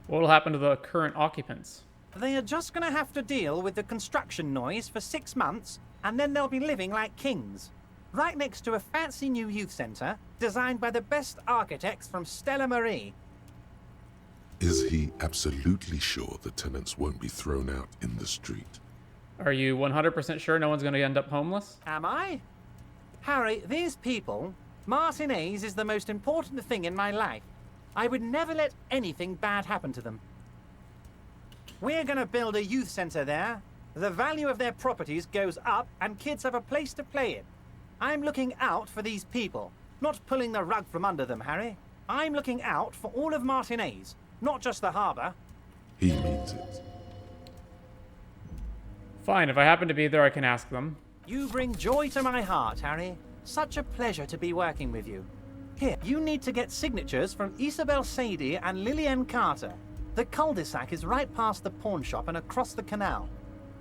What will happen to the current occupants? They are just gonna have to deal with the construction noise for 6 months, and then they'll be living like kings. Right next to a fancy new youth centre, designed by the best architects from Stella Marie. Is he absolutely sure the tenants won't be thrown out in the street? Are you 100% sure no one's going to end up homeless? Am I? Harry, these people, Martinez is the most important thing in my life. I would never let anything bad happen to them. We're gonna build a youth centre there. The value of their properties goes up and kids have a place to play in. I'm looking out for these people, not pulling the rug from under them, Harry. I'm looking out for all of Martinez, not just the harbour. He means it. Fine, if I happen to be there, I can ask them. You bring joy to my heart, Harry. Such a pleasure to be working with you. Here, you need to get signatures from Isabel Sadie and Lillian Carter. The cul-de-sac is right past the pawn shop and across the canal.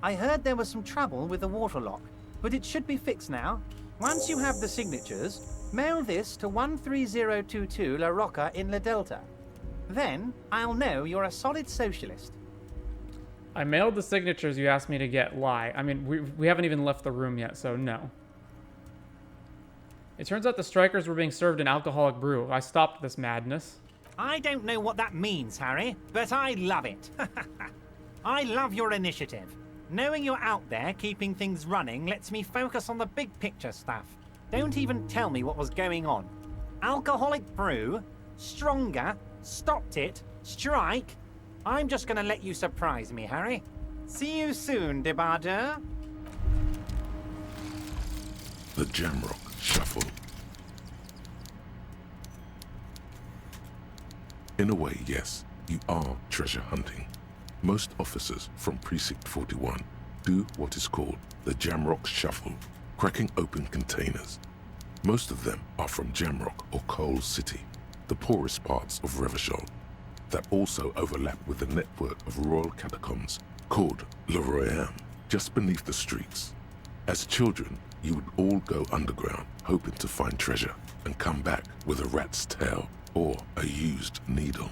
I heard there was some trouble with the water lock, but it should be fixed now. Once you have the signatures, mail this to 13022 La Rocca in La Delta. Then, I'll know you're a solid socialist. I mailed the signatures you asked me to get. Lie. I mean, we haven't even left the room yet, so no. It turns out the strikers were being served an alcoholic brew. I stopped this madness. I don't know what that means, Harry, but I love it. I love your initiative. Knowing you're out there keeping things running lets me focus on the big picture stuff. Don't even tell me what was going on. Alcoholic brew? stronger, stopped it, strike. I'm just gonna let you surprise me, Harry. See you soon, debardeur. The Jamrock Shuffle. In a way, yes, you are treasure hunting. Most officers from Precinct 41 do what is called the Jamrock Shuffle, cracking open containers. Most of them are from Jamrock or Coal City, the poorest parts of Revachol, that also overlap with the network of royal catacombs called Le Royaume, just beneath the streets. As children, you would all go underground, hoping to find treasure, and come back with a rat's tail or a used needle.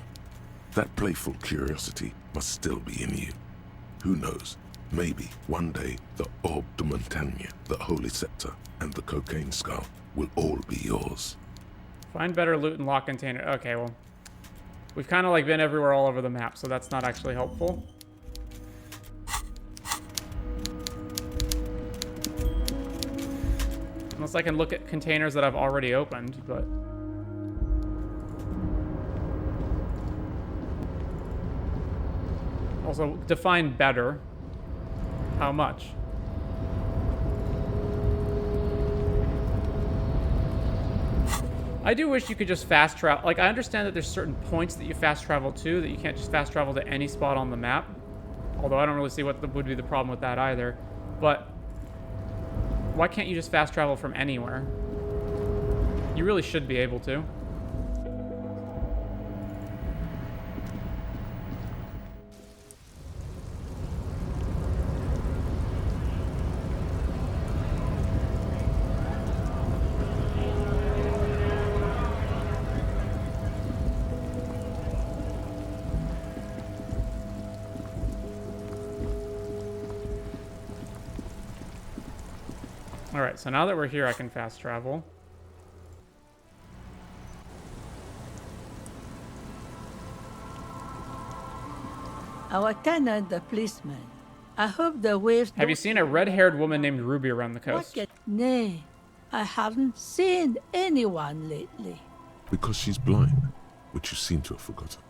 That playful curiosity must still be in you. Who knows, maybe one day the Orbe de Montagne, the Holy Scepter, and the Cocaine Skull will all be yours. Find better loot and lock container. Okay, well, we've kind of like been everywhere all over the map, so that's not actually helpful. Unless I can look at containers that I've already opened, but... Also, define better. How much? I do wish you could just fast travel. Like, I understand that there's certain points that you fast travel to, that you can't just fast travel to any spot on the map. Although I don't really see what would be the problem with that either. But why can't you just fast travel from anywhere? You really should be able to. Alright, so now that we're here, I can fast travel. Our tenant, the policeman. I hope the waves... Have you seen a red-haired woman named Ruby around the coast? Nay, I haven't seen anyone lately. Because she's blind, which you seem to have forgotten.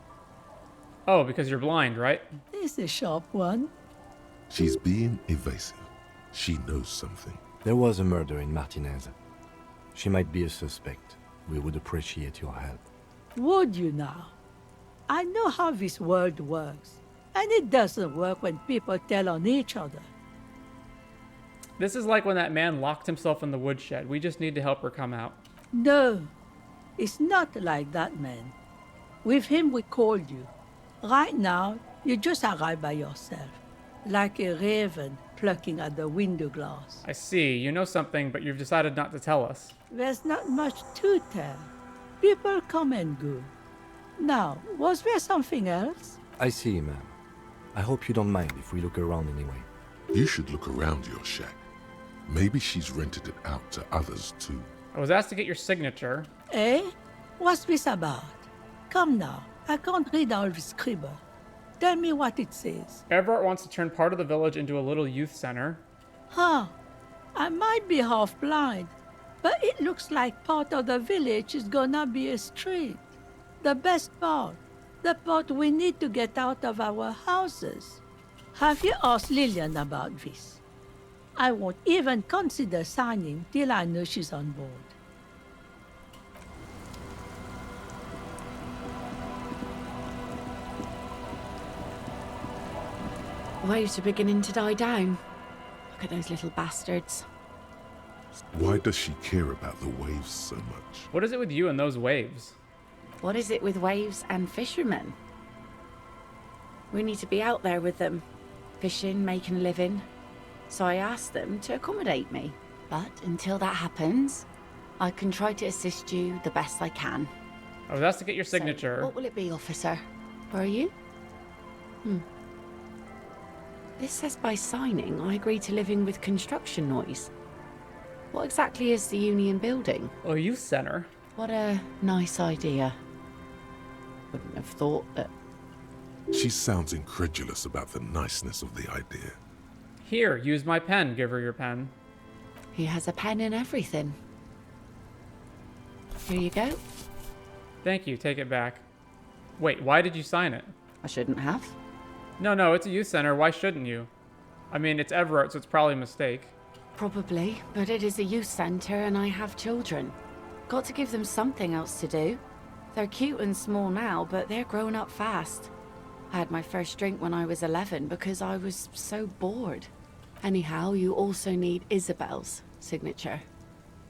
Oh, because you're blind, right? It's a sharp one. She's being evasive. She knows something. There was a murder in Martinez. She might be a suspect. We would appreciate your help. Would you now? I know how this world works, and it doesn't work when people tell on each other. This is like when that man locked himself in the woodshed. We just need to help her come out. No, it's not like that, man. With him, we called you. Right now, you just arrived by yourself, like a raven plucking at the window glass. I see. You know something, but you've decided not to tell us. There's not much to tell. People come and go. Now, was there something else? I see, ma'am. I hope you don't mind if we look around anyway. You should look around your shack. Maybe she's rented it out to others too. I was asked to get your signature. Eh? What's this about? Come now. I can't read all this scribble. Tell me what it says. Evrart wants to turn part of the village into a little youth center. Huh. I might be half blind, but it looks like part of the village is gonna be a street. The best part. The part we need to get out of our houses. Have you asked Lillian about this? I won't even consider signing till I know she's on board. Waves are beginning to die down. Look at those little bastards. Why does she care about the waves so much? What is it with you and those waves? What is it with waves and fishermen? We need to be out there with them, fishing, making a living. So I asked them to accommodate me. But until that happens, I can try to assist you the best I can. I was asked to get your signature. So, what will it be, officer? Where are you? This says by signing, I agree to living with construction noise. What exactly is the Union building? Oh, youth center. What a nice idea. Wouldn't have thought that... She sounds incredulous about the niceness of the idea. Here, use my pen. Give her your pen. He has a pen and everything. Here you go. Thank you, take it back. Wait, why did you sign it? I shouldn't have. No, it's a youth center. Why shouldn't you? I mean, it's Evrart, so it's probably a mistake. Probably, but it is a youth center and I have children. Got to give them something else to do. They're cute and small now, but they're growing up fast. I had my first drink when I was 11 because I was so bored. Anyhow, you also need Isabel's signature.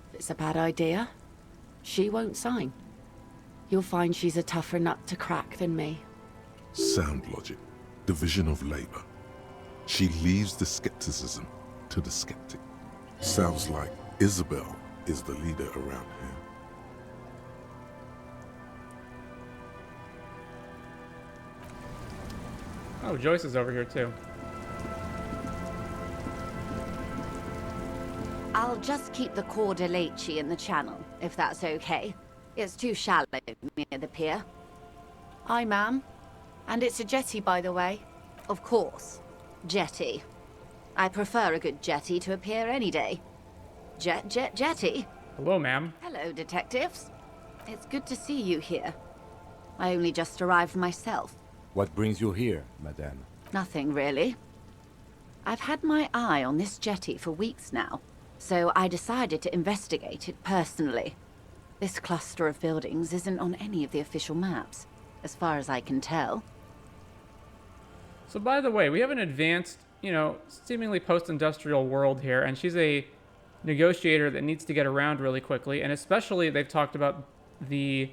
If it's a bad idea, she won't sign. You'll find she's a tougher nut to crack than me. Sound logic. Division of labor. She leaves the skepticism to the skeptic. Sounds like Isabel is the leader around here. Oh, Joyce is over here too. I'll just keep the Corda Leche in the channel, if that's okay. It's too shallow near the pier. Hi, ma'am. And it's a jetty, by the way. Of course. Jetty. I prefer a good jetty to a pier any day. Jetty. Hello, ma'am. Hello, detectives. It's good to see you here. I only just arrived myself. What brings you here, madame? Nothing, really. I've had my eye on this jetty for weeks now, so I decided to investigate it personally. This cluster of buildings isn't on any of the official maps, as far as I can tell. So by the way, we have an advanced, seemingly post-industrial world here, and she's a negotiator that needs to get around really quickly, and especially they've talked about the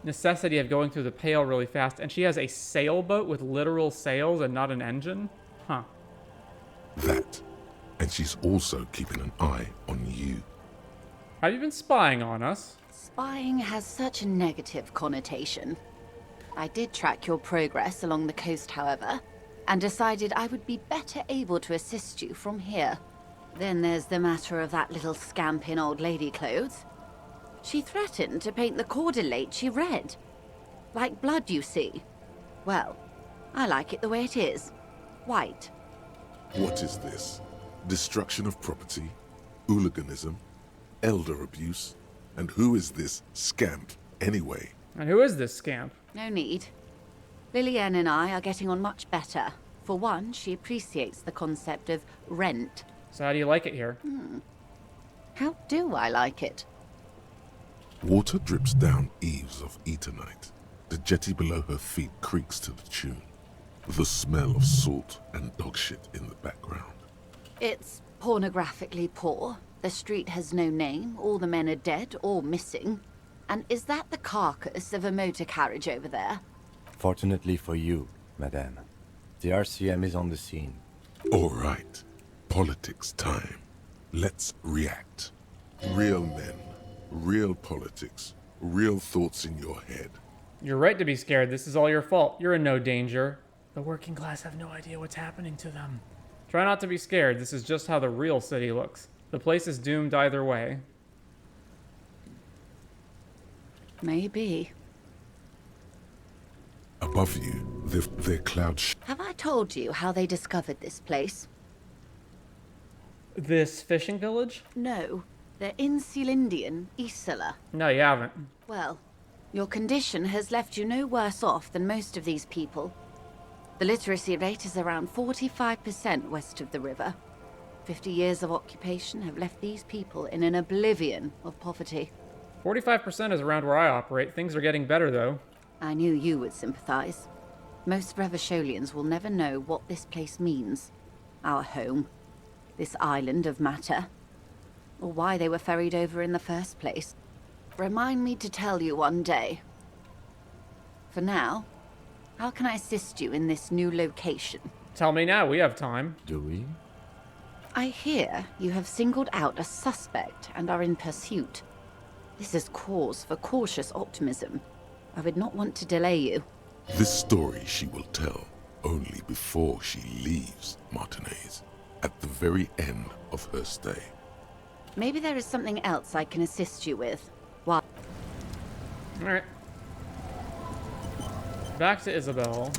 necessity of going through the Pale really fast, and she has a sailboat with literal sails and not an engine? Huh. That. And she's also keeping an eye on you. Have you been spying on us? Spying has such a negative connotation. I did track your progress along the coast, however, and decided I would be better able to assist you from here. Then there's the matter of that little scamp in old lady clothes. She threatened to paint the Corda Leche red. Like blood, you see. Well, I like it the way it is. White. What is this? Destruction of property? Hooliganism? Elder abuse? And who is this scamp, anyway? And who is this scamp? No need. Lillian and I are getting on much better. For one, she appreciates the concept of rent. So how do you like it here? How do I like it? Water drips down eaves of Eternite. The jetty below her feet creaks to the tune. The smell of salt and dog shit in the background. It's pornographically poor. The street has no name. All the men are dead or missing. And is that the carcass of a motor carriage over there? Fortunately for you, madame, the RCM is on the scene. All right. Politics time. Let's react. Real men, real politics, real thoughts in your head. You're right to be scared. This is all your fault. You're in no danger. The working class have no idea what's happening to them. Try not to be scared. This is just how the real city looks. The place is doomed either way. Maybe. Above you, they're clouds. Have I told you how they discovered this place? This fishing village? No. They're in Sealindian, Isola. No, you haven't. Well, your condition has left you no worse off than most of these people. The literacy rate is around 45% west of the river. 50 years of occupation have left these people in an oblivion of poverty. 45% is around where I operate. Things are getting better, though. I knew you would sympathize. Most Revacholians will never know what this place means. Our home. This island of matter. Or why they were ferried over in the first place. Remind me to tell you one day. For now, how can I assist you in this new location? Tell me now, we have time. Do we? I hear you have singled out a suspect and are in pursuit. This is cause for cautious optimism. I would not want to delay you. This story she will tell only before she leaves Martinez, at the very end of her stay. Maybe there is something else I can assist you with. What? Alright. Back to Isabel.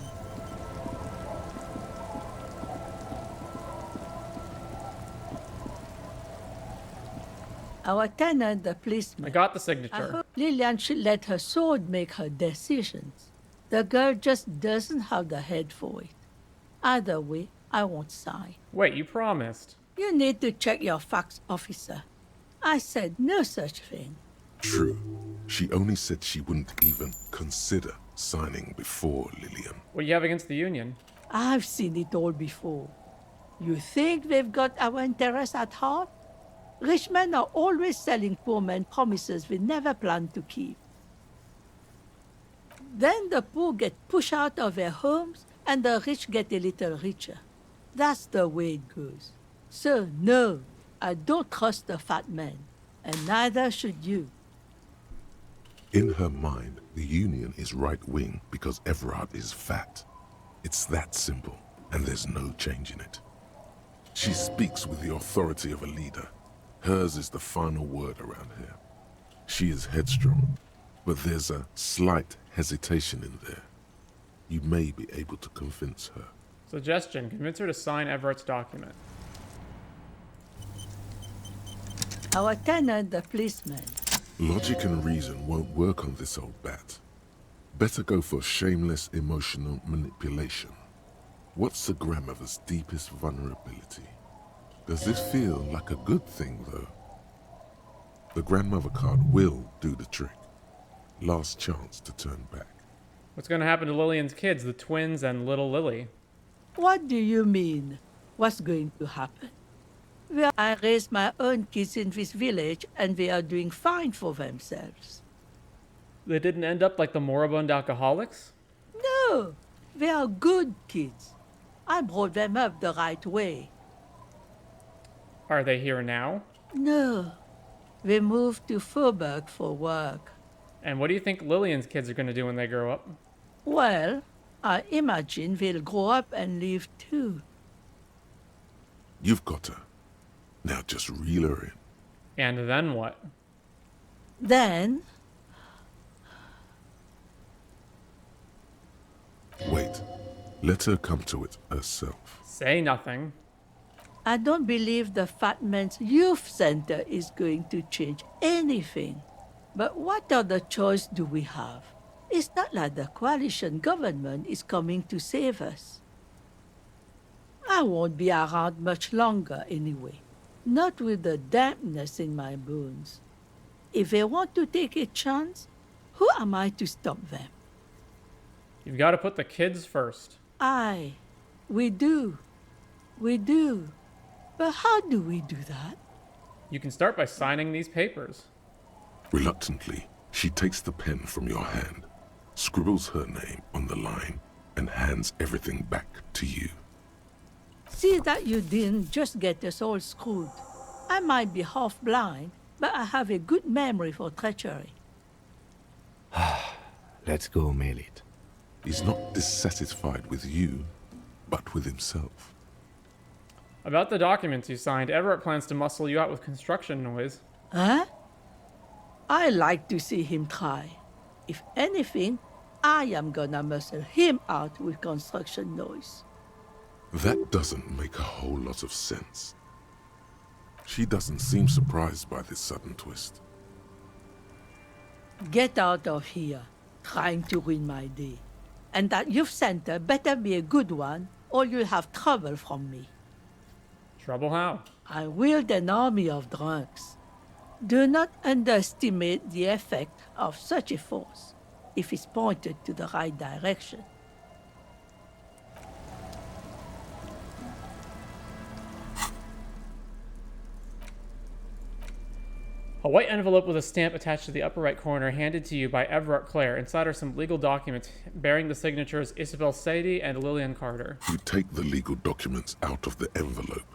Our tenant, the policeman. I got the I signature. hope Lillian should let her sword make her decisions. The girl just doesn't have the head for it. Either way, I won't sign. Wait, you promised. You need to check your facts, officer. I said no such thing. True. She only said she wouldn't even consider signing before Lillian. What do you have against the Union? I've seen it all before. You think they've got our interests at heart? Rich men are always selling poor men promises they never planned to keep. Then the poor get pushed out of their homes and the rich get a little richer. That's the way it goes. So, no, I don't trust the fat man, and neither should you. In her mind, the Union is right-wing because Evrart is fat. It's that simple, and there's no change in it. She speaks with the authority of a leader. Hers is the final word around here. She is headstrong, but there's a slight hesitation in there. You may be able to convince her. Suggestion, convince her to sign Everett's document. Our tenant, the policeman. Logic and reason won't work on this old bat. Better go for shameless emotional manipulation. What's the grandmother's deepest vulnerability? Does it feel like a good thing, though? The grandmother card will do the trick. Last chance to turn back. What's going to happen to Lillian's kids, the twins and little Lily? What do you mean? What's going to happen? Well, I raised my own kids in this village, and they are doing fine for themselves. They didn't end up like the moribund alcoholics? No, they are good kids. I brought them up the right way. Are they here now? No, they moved to Faubourg for work. And what do you think Lillian's kids are going to do when they grow up? Well, I imagine they'll grow up and leave too. You've got her. Now just reel her in. And then what? Then... Wait. Let her come to it herself. Say nothing. I don't believe the Fat Man's Youth Center is going to change anything. But what other choice do we have? It's not like the coalition government is coming to save us. I won't be around much longer anyway. Not with the dampness in my bones. If they want to take a chance, who am I to stop them? You've got to put the kids first. Aye, we do. We do. But how do we do that? You can start by signing these papers. Reluctantly, she takes the pen from your hand, scribbles her name on the line, and hands everything back to you. See that you didn't just get us all screwed. I might be half blind, but I have a good memory for treachery. Let's go mail it. He's not dissatisfied with you, but with himself. About the documents you signed, Evrart plans to muscle you out with construction noise. Huh? I like to see him try. If anything, I am gonna muscle him out with construction noise. That doesn't make a whole lot of sense. She doesn't seem surprised by this sudden twist. Get out of here, trying to ruin my day. And that youth center better be a good one, or you'll have trouble from me. Trouble how? I wield an army of drunks. Do not underestimate the effect of such a force, if it's pointed to the right direction. A white envelope with a stamp attached to the upper right corner handed to you by Evrart Clare. Inside are some legal documents bearing the signatures Isabel Sadie and Lillian Carter. You take the legal documents out of the envelope.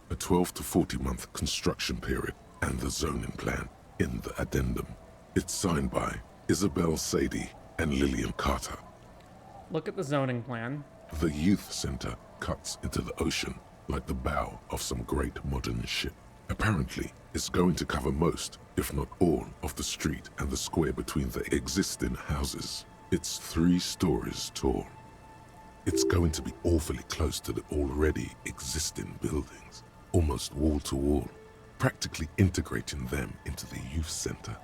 A 12 to 40 month construction period and the zoning plan in the addendum. It's signed by Isabel Sadie and Lillian Carter. Look at the zoning plan. The youth center cuts into the ocean like the bow of some great modern ship. Apparently, it's going to cover most, if not all, of the street and the square between the existing houses. It's 3 stories tall. It's going to be awfully close to the already existing buildings, almost wall to wall. practically integrating them into the youth center.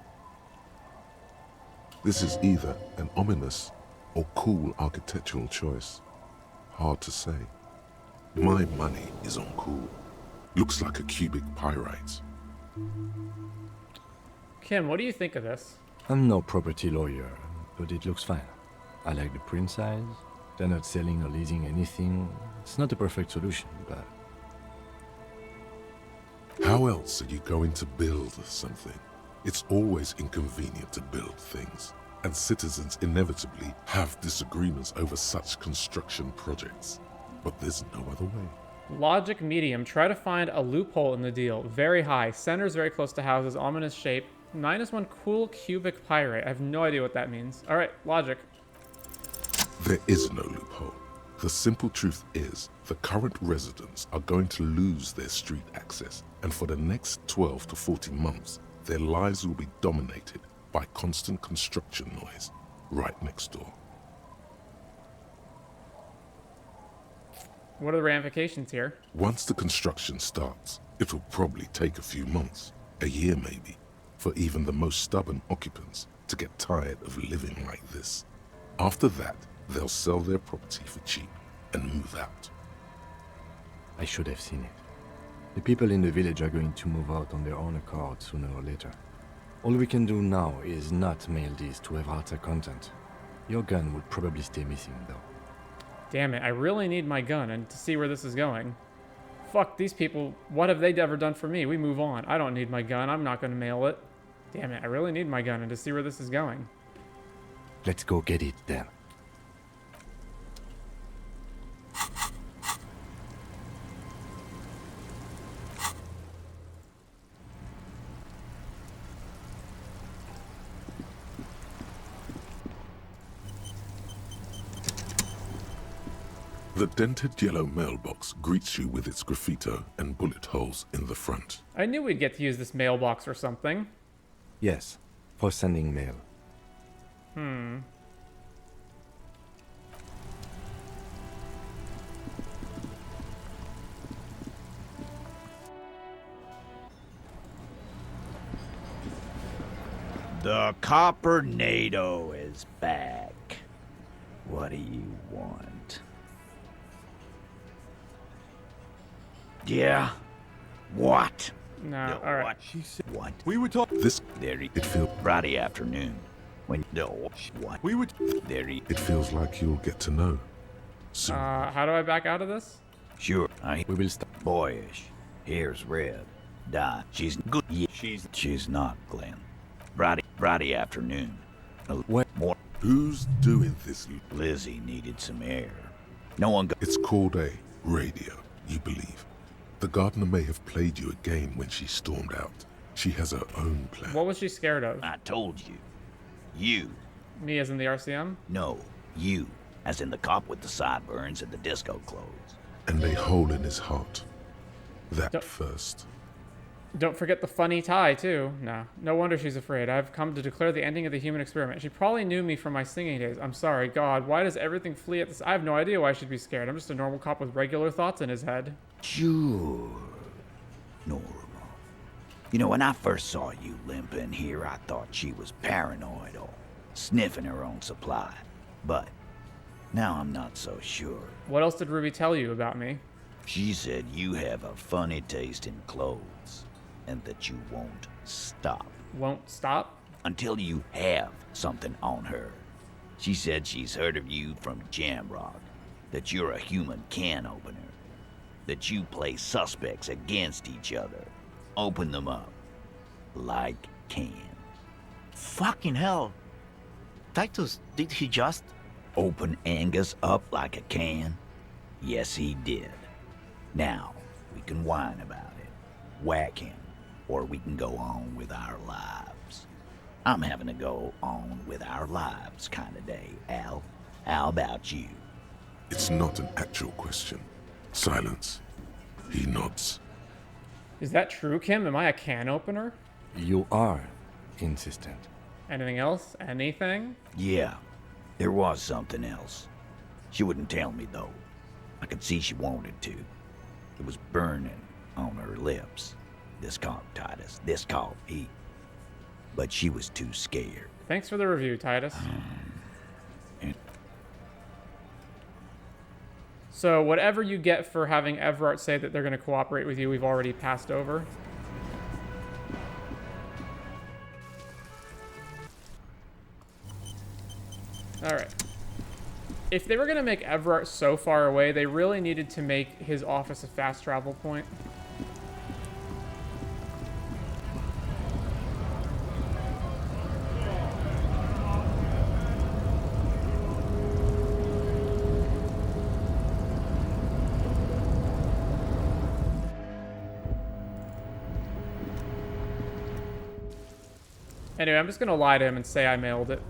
This is either an ominous or cool architectural choice. Hard to say. My money is on cool. Looks like a cubic pyrite. Kim, what do you think of this? I'm no property lawyer, but it looks fine. I like the print size. They're not selling or leasing anything. It's not a perfect solution, but... How else are you going to build something? It's always inconvenient to build things, and citizens inevitably have disagreements over such construction projects. But there's no other way. Logic medium. Try to find a loophole in the deal. Very high. Centers very close to houses. Ominous shape. -1 cool cubic pyrite. I have no idea what that means. Alright, logic. There is no loophole. The simple truth is, the current residents are going to lose their street access, and for the next 12 to 14 months, their lives will be dominated by constant construction noise right next door. What are the ramifications here? Once the construction starts, it will probably take a few months, a year maybe, for even the most stubborn occupants to get tired of living like this. After that, they'll sell their property for cheap and move out. I should have seen it. The people in the village are going to move out on their own accord sooner or later. All we can do now is not mail these to Evrart's content. Your gun would probably stay missing though. Damn it, I really need my gun and to see where this is going. Fuck these people, what have they ever done for me? We move on. I don't need my gun, I'm not gonna mail it. Damn it, I really need my gun and to see where this is going. Let's go get it then. The dented yellow mailbox greets you with its graffito and bullet holes in the front. I knew we'd get to use this mailbox or something. Yes, for sending mail. The Coppernado is back. What do you want? Yeah? What? No, alright. She said, what? We were talking. This, There he it feels, Friday afternoon. When no what? We were. There he it feels like you'll get to know soon. How do I back out of this? Sure. We will stop. Boyish. Here's Red. Di. She's good. Yeah, she's not, Glenn. Friday afternoon. What? More. Who's doing this? Lizzie needed some air. No one got. It's called a radio, you believe. The gardener may have played you a game when she stormed out. She has her own plan. What was she scared of? I told you. You. Me as in the RCM? No, you. As in the cop with the sideburns and the disco clothes. And a hole in his heart. That first. Don't forget the funny tie, too. No wonder she's afraid. I've come to declare the ending of the human experiment. She probably knew me from my singing days. I'm sorry, God, why does everything flee at this? I have no idea why she'd be scared. I'm just a normal cop with regular thoughts in his head. Sure. Normal. You know, when I first saw you limping here, I thought she was paranoid or sniffing her own supply. But now I'm not so sure. What else did Ruby tell you about me? She said you have a funny taste in clothes, and that you won't stop. Won't stop? Until you have something on her. She said she's heard of you from Jamrock, that you're a human can opener, that you play suspects against each other, open them up like cans. Fucking hell. Titus, did he just? Open Angus up like a can? Yes, he did. Now, we can whine about it, whack him, or we can go on with our lives. I'm having a go on with our lives kind of day, Al. How about you? It's not an actual question. Silence. He nods. Is that true, Kim? Am I a can opener? You are insistent. Anything else? Anything? Yeah, there was something else. She wouldn't tell me, though. I could see she wanted to. It was burning on her lips. this calm, Titus. This calm, he. But she was too scared. Thanks for the review, Titus. So whatever you get for having Evrart say that they're going to cooperate with you, we've already passed over. Alright. If they were going to make Evrart so far away, they really needed to make his office a fast travel point. Anyway, I'm just going to lie to him and say I mailed it.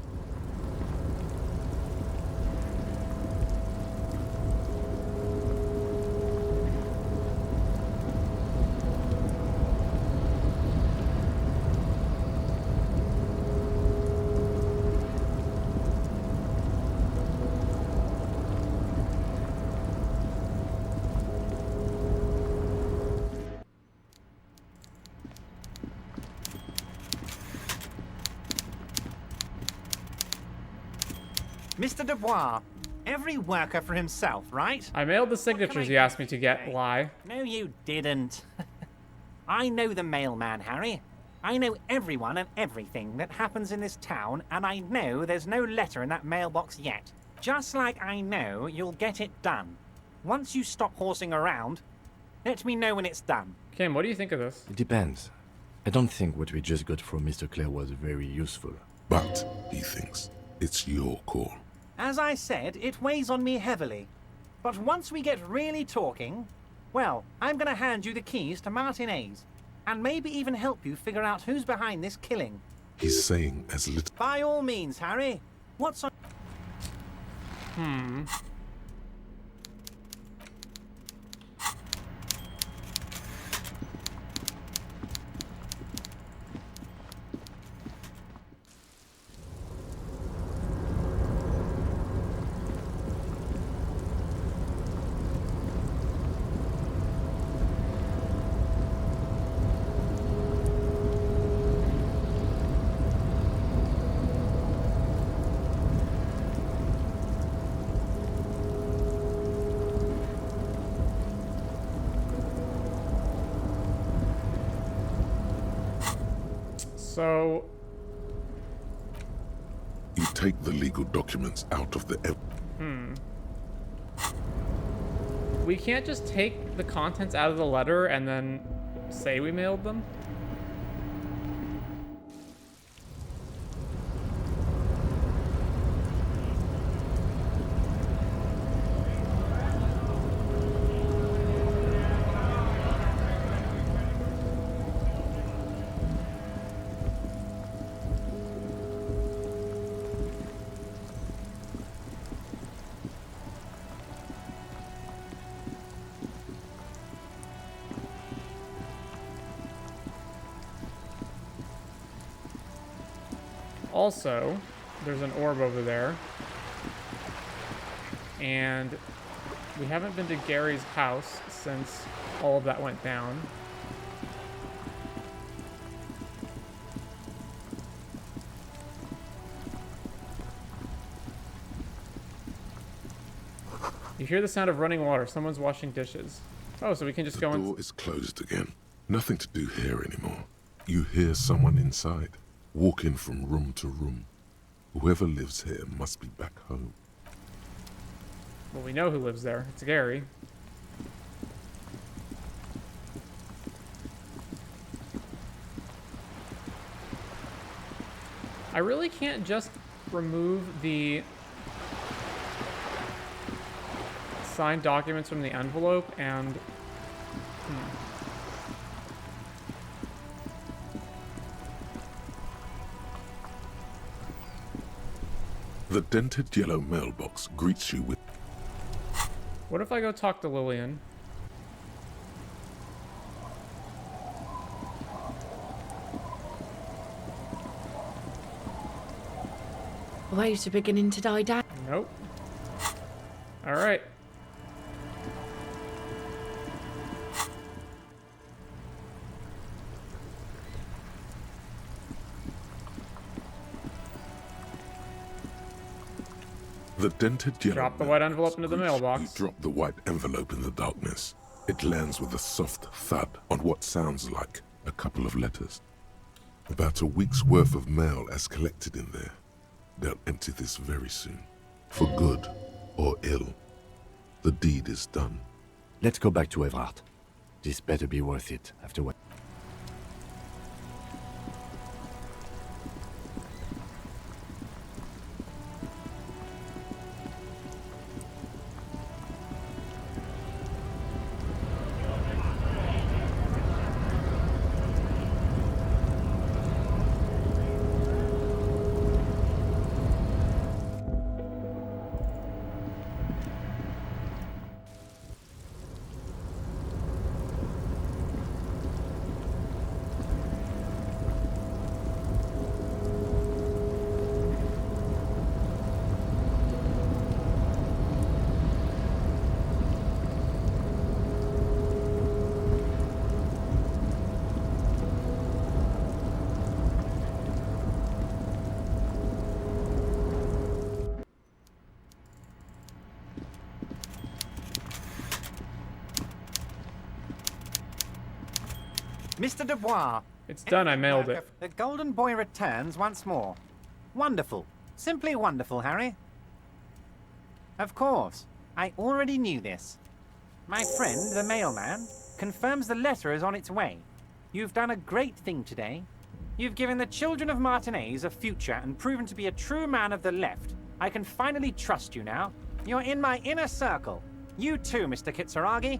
Mr. Dubois, every worker for himself, right? I mailed the signatures you asked me to get, lie. No, you didn't. I know the mailman, Harry. I know everyone and everything that happens in this town, and I know there's no letter in that mailbox yet. Just like I know you'll get it done. Once you stop horsing around, let me know when it's done. Kim, what do you think of this? It depends. I don't think what we just got from Mr. Clare was very useful. But, he thinks, it's your call. As I said, it weighs on me heavily. But once we get really talking, well, I'm going to hand you the keys to Martin A's, and maybe even help you figure out who's behind this killing. He's saying as little... By all means, Harry. What's on... So... You take the legal documents out of the... We can't just take the contents out of the letter and then say we mailed them? Also, there's an orb over there. And we haven't been to Gary's house since all of that went down. You hear the sound of running water. Someone's washing dishes. Oh, so we can just go in. The door is closed again. Nothing to do here anymore. You hear someone inside, walking from room to room. Whoever lives here must be back home. Well, we know who lives there. It's Gary. I really can't just remove the signed documents from the envelope and... The dented yellow mailbox greets you with... What if I go talk to Lillian? Waves are beginning to die down. Nope. Alright. The dented yellow. Drop the white envelope into the You mailbox. drop the white envelope in the darkness. It lands with a soft thud on what sounds like a couple of letters. About a week's worth of mail as collected in there. They'll empty this very soon. For good or ill. The deed is done. Let's go back to Evrart. This better be worth it after what... Mr. Dubois. It's done, I mailed it. The Golden Boy returns once more. Wonderful. Simply wonderful, Harry. Of course. I already knew this. My friend, the mailman, confirms the letter is on its way. You've done a great thing today. You've given the children of Martinez a future and proven to be a true man of the left. I can finally trust you now. You're in my inner circle. You too, Mr. Kitsuragi.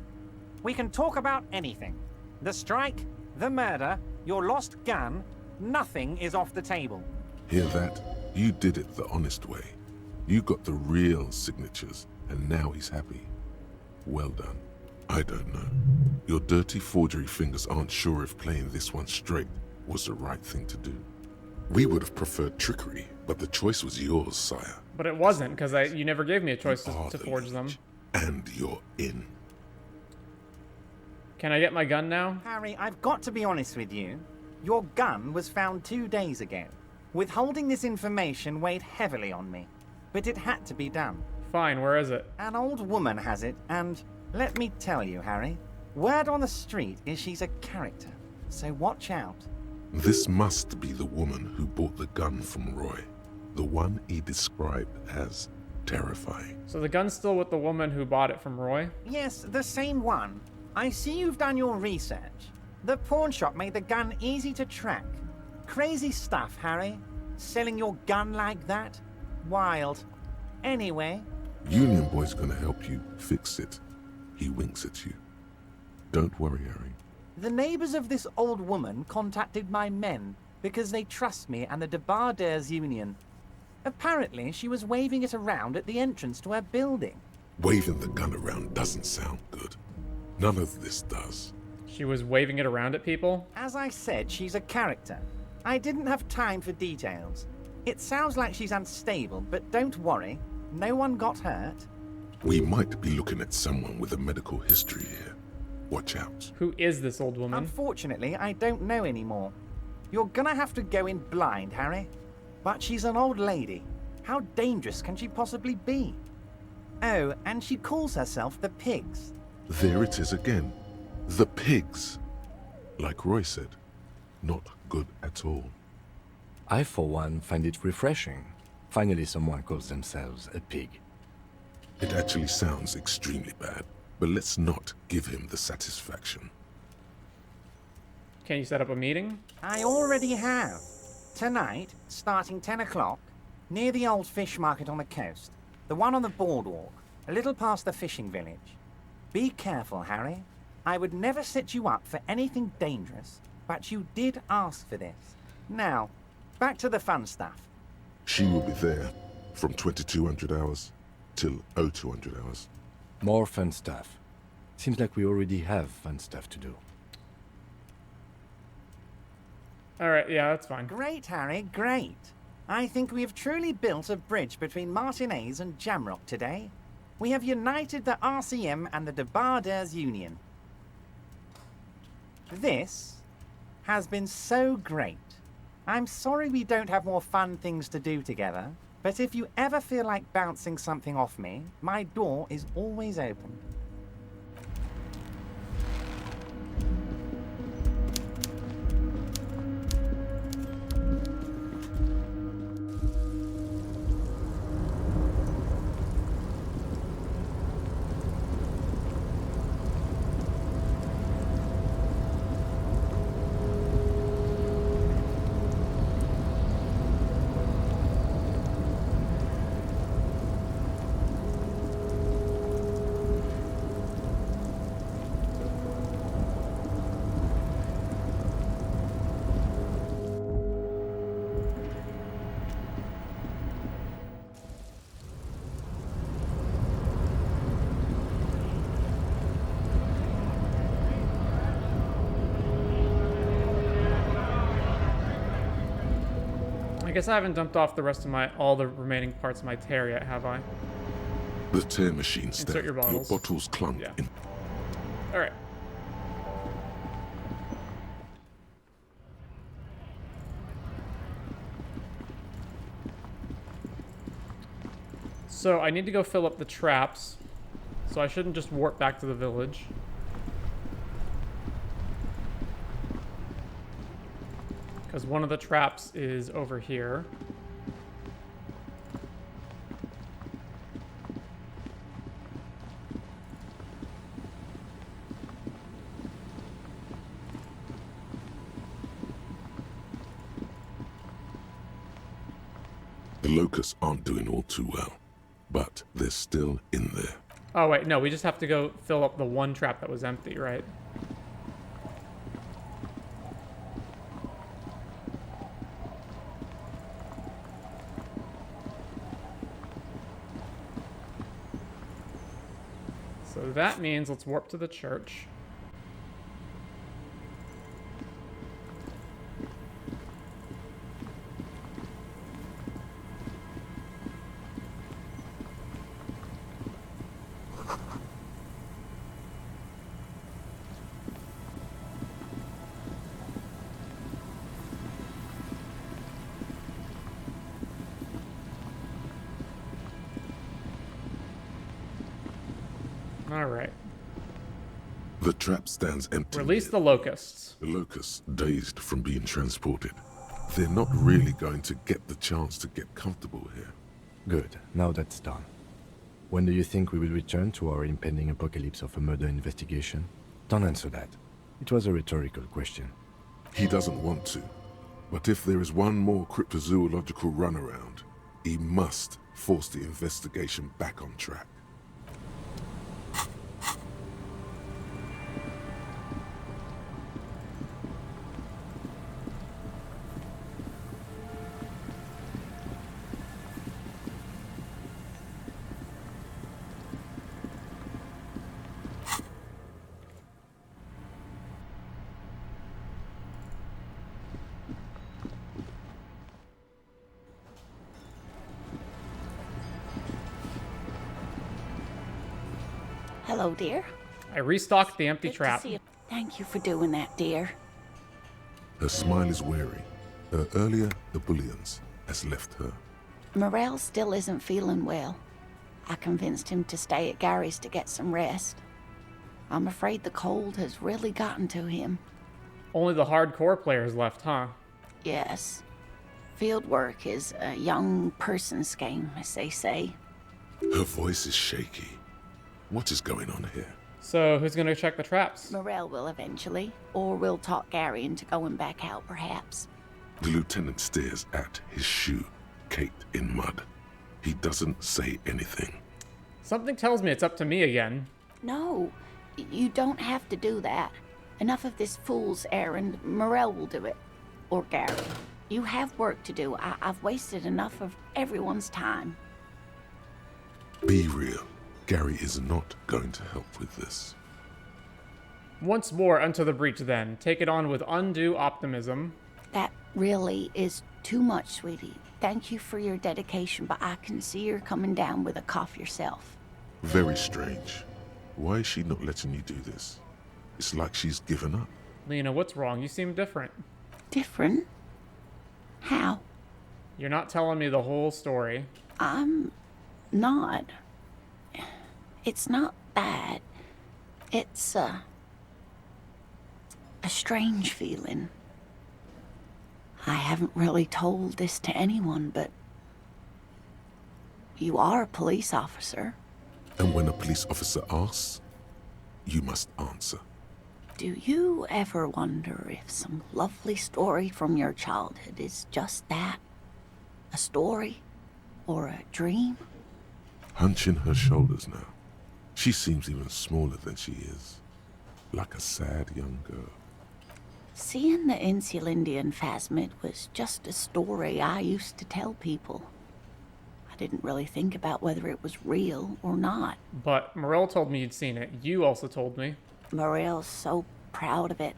We can talk about anything. The strike, the murder, your lost gun, nothing is off the table. Hear that? You did it the honest way. You got the real signatures, and now he's happy. Well done. I don't know. Your dirty forgery fingers aren't sure if playing this one straight was the right thing to do. We would have preferred trickery, but the choice was yours, sire. But it wasn't, because you never gave me a choice to forge them. And you're in. Can I get my gun now? Harry, I've got to be honest with you. Your gun was found 2 days ago. Withholding this information weighed heavily on me, but it had to be done. Fine, where is it? An old woman has it, and let me tell you, Harry, word on the street is she's a character, so watch out. This must be the woman who bought the gun from Roy. The one he described as terrifying. So the gun's still with the woman who bought it from Roy? Yes, the same one. I see you've done your research. The pawn shop made the gun easy to track. Crazy stuff, Harry. Selling your gun like that? Wild. Anyway... Union Boy's gonna help you fix it. He winks at you. Don't worry, Harry. The neighbors of this old woman contacted my men because they trust me and the Debarders Union. Apparently, she was waving it around at the entrance to her building. Waving the gun around doesn't sound good. None of this does. She was waving it around at people? As I said, she's a character. I didn't have time for details. It sounds like she's unstable, but don't worry. No one got hurt. We might be looking at someone with a medical history here. Watch out. Who is this old woman? Unfortunately, I don't know anymore. You're gonna have to go in blind, Harry. But she's an old lady. How dangerous can she possibly be? Oh, and she calls herself the Pigs. There it is again. The Pigs. Like Roy said, not good at all. I, for one, find it refreshing. Finally, someone calls themselves a pig. It actually sounds extremely bad, but let's not give him the satisfaction. Can you set up a meeting? I already have. Tonight, starting 10 o'clock, near the old fish market on the coast. The one on the boardwalk, a little past the fishing village. Be careful, Harry. I would never set you up for anything dangerous, but you did ask for this. Now, back to the fun stuff. She will be there from 2200 hours till 0200 hours. More fun stuff. Seems like we already have fun stuff to do. Alright, yeah, that's fine. Great, Harry, great. I think we have truly built a bridge between Martinez and Jamrock today. We have united the RCM and the Debarders Union. This has been so great. I'm sorry we don't have more fun things to do together, But if you ever feel like bouncing something off me, my door is always open. I guess I haven't dumped off the rest of all the remaining parts of my tear yet, have I? The tear machine Insert stepped. your bottles. Your bottles clung in. Alright. So I need to go fill up the traps. So I shouldn't just warp back to the village. Because one of the traps is over here. The Locusts aren't doing all too well, but they're still in there. Oh wait, no, we just have to go fill up the one trap that was empty, right? So that means let's warp to the church. Alright. The trap stands empty. Release the Locusts. The Locusts, dazed from being transported. They're not really going to get the chance to get comfortable here. Good. Now that's done. When do you think we will return to our impending apocalypse of a murder investigation? Don't answer that. It was a rhetorical question. He doesn't want to. But if there is one more cryptozoological runaround, he must force the investigation back on track. Hello, dear. I restocked the empty Good to trap. see you. Thank you for doing that, dear. Her smile is weary. Her earlier ebullience has left her. Morell still isn't feeling well. I convinced him to stay at Gary's to get some rest. I'm afraid the cold has really gotten to him. Only the hardcore players left, huh? Yes. Field work is a young person's game, as they say. Her voice is shaky. What is going on here? So, who's gonna check the traps? Morell will eventually, or we'll talk Gary into going back out, perhaps. The lieutenant stares at his shoe, caked in mud. He doesn't say anything. Something tells me it's up to me again. No, you don't have to do that. Enough of this fool's errand. Morell will do it. Or Gary. You have work to do. I've wasted enough of everyone's time. Be real. Gary is not going to help with this. Once more, unto the breach then. Take it on with undue optimism. That really is too much, sweetie. Thank you for your dedication, but I can see you're coming down with a cough yourself. Very strange. Why is she not letting you do this? It's like she's given up. Lena, what's wrong? You seem different. Different? How? You're not telling me the whole story. I'm not. It's not that. It's a strange feeling. I haven't really told this to anyone, but you are a police officer. And when a police officer asks, you must answer. Do you ever wonder if some lovely story from your childhood is just that? A story? Or a dream? Hunching her shoulders now. She seems even smaller than she is. Like a sad young girl. Seeing the Insulindian phasmid was just a story I used to tell people. I didn't really think about whether it was real or not. But Morell told me you'd seen it. You also told me. Morell's so proud of it.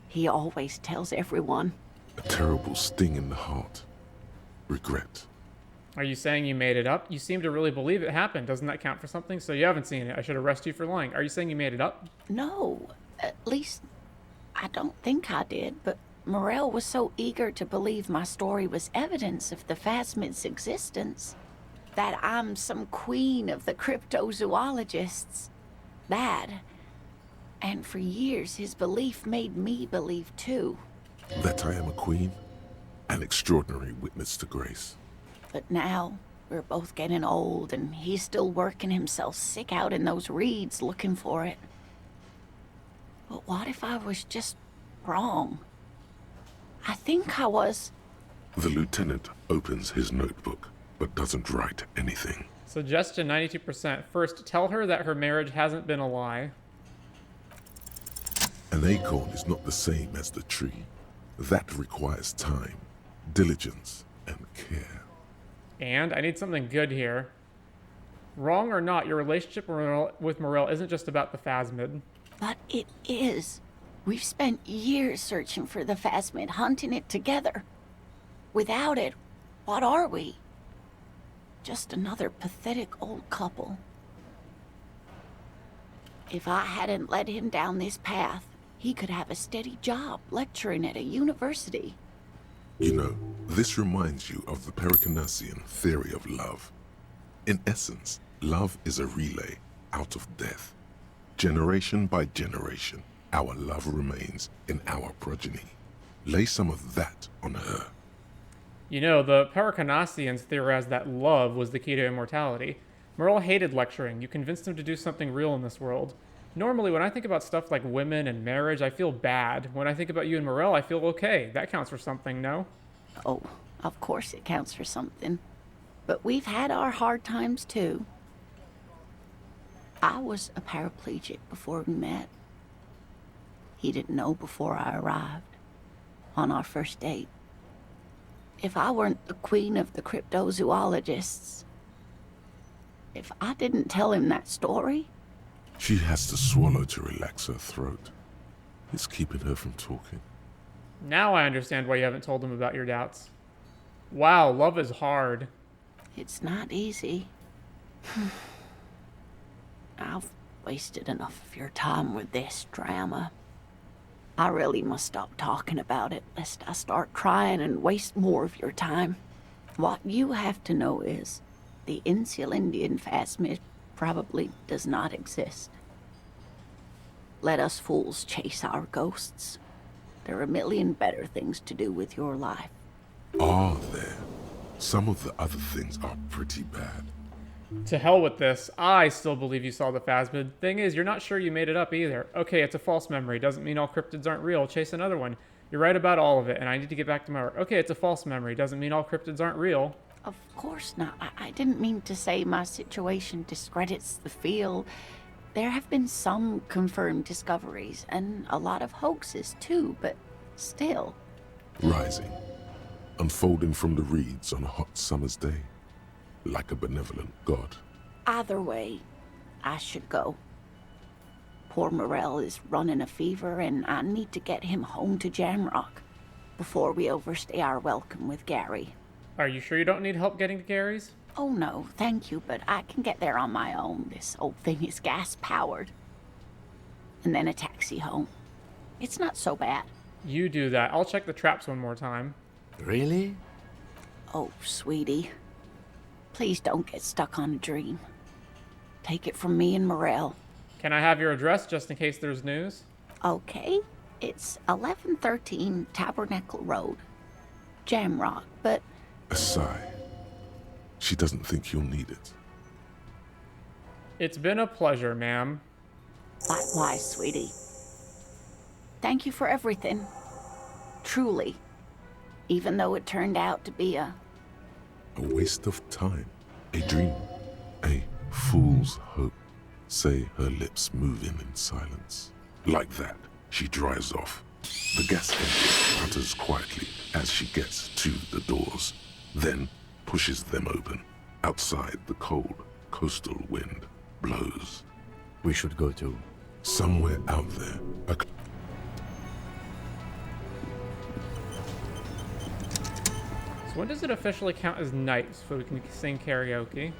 He always tells everyone. A terrible sting in the heart. Regret. Are you saying you made it up? You seem to really believe it happened. Doesn't that count for something? So you haven't seen it. I should arrest you for lying. Are you saying you made it up? No. At least, I don't think I did, but Morell was so eager to believe my story was evidence of the phasmid's existence that I'm some queen of the cryptozoologists. That. And for years, his belief made me believe too. That I am a queen? An extraordinary witness to grace. But now, we're both getting old, and he's still working himself sick out in those reeds looking for it. But what if I was just wrong? I think I was. The lieutenant opens his notebook, but doesn't write anything. Suggestion 92%. First, tell her that her marriage hasn't been a lie. An acorn is not the same as the tree. That requires time, diligence, and care. And I need something good here. Wrong or not, your relationship with Morell isn't just about the phasmid. But it is. We've spent years searching for the phasmid, hunting it together. Without it, what are we? Just another pathetic old couple. If I hadn't led him down this path, he could have a steady job lecturing at a university. You know, this reminds you of the Pericanasian theory of love. In essence, love is a relay out of death. Generation by generation, our love remains in our progeny. Lay some of that on her. You know, the Pericanasians theorized that love was the key to immortality. Morell hated lecturing. You convinced him to do something real in this world. Normally, when I think about stuff like women and marriage, I feel bad. When I think about you and Morell, I feel okay. That counts for something, no? Oh, of course it counts for something. But we've had our hard times, too. I was a paraplegic before we met. He didn't know before I arrived. On our first date. If I weren't the queen of the cryptozoologists, if I didn't tell him that story... She has to swallow to relax her throat. It's keeping her from talking. Now I understand why you haven't told him about your doubts. Wow, love is hard. It's not easy. I've wasted enough of your time with this drama. I really must stop talking about it, lest I start crying and waste more of your time. What you have to know is, the Insulindian phasmid probably does not exist. Let us fools chase our ghosts. There are a million better things to do with your life. Are there? Some of the other things are pretty bad. To hell with this. I still believe you saw the phasmid. Thing is, you're not sure you made it up either. Okay, it's a false memory. Doesn't mean all cryptids aren't real. Chase another one. You're right about all of it, and I need to get back to my work. Okay, it's a false memory. Doesn't mean all cryptids aren't real. Of course not. I didn't mean to say my situation discredits the field. There have been some confirmed discoveries, and a lot of hoaxes too, but still. Rising. Unfolding from the reeds on a hot summer's day. Like a benevolent god. Either way, I should go. Poor Morell is running a fever, and I need to get him home to Jamrock before we overstay our welcome with Gary. Are you sure you don't need help getting to Gary's? Oh no, thank you, but I can get there on my own. This old thing is gas-powered. And then a taxi home. It's not so bad. You do that. I'll check the traps one more time. Really? Oh, sweetie. Please don't get stuck on a dream. Take it from me and Morell. Can I have your address just in case there's news? Okay. It's 1113 Tabernacle Road. Jamrock, but... A sigh. She doesn't think you'll need it. It's been a pleasure, ma'am. Likewise, sweetie. Thank you for everything. Truly. Even though it turned out to be a waste of time. A dream. A fool's hope. Say her lips moving in silence. Like that, she drives off. The gas engine putters quietly as she gets to the doors, then pushes them open. Outside, the cold, coastal wind blows. We should go to... Somewhere out there. So when does it officially count as night so we can sing karaoke?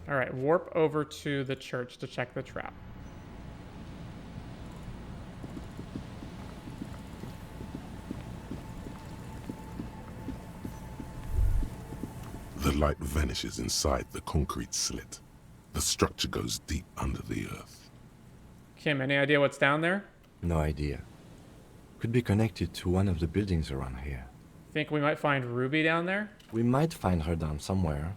Alright, warp over to the church to check the trap. The light vanishes inside the concrete slit. The structure goes deep under the earth. Kim, any idea what's down there? No idea. Could be connected to one of the buildings around here. Think we might find Ruby down there? We might find her down somewhere.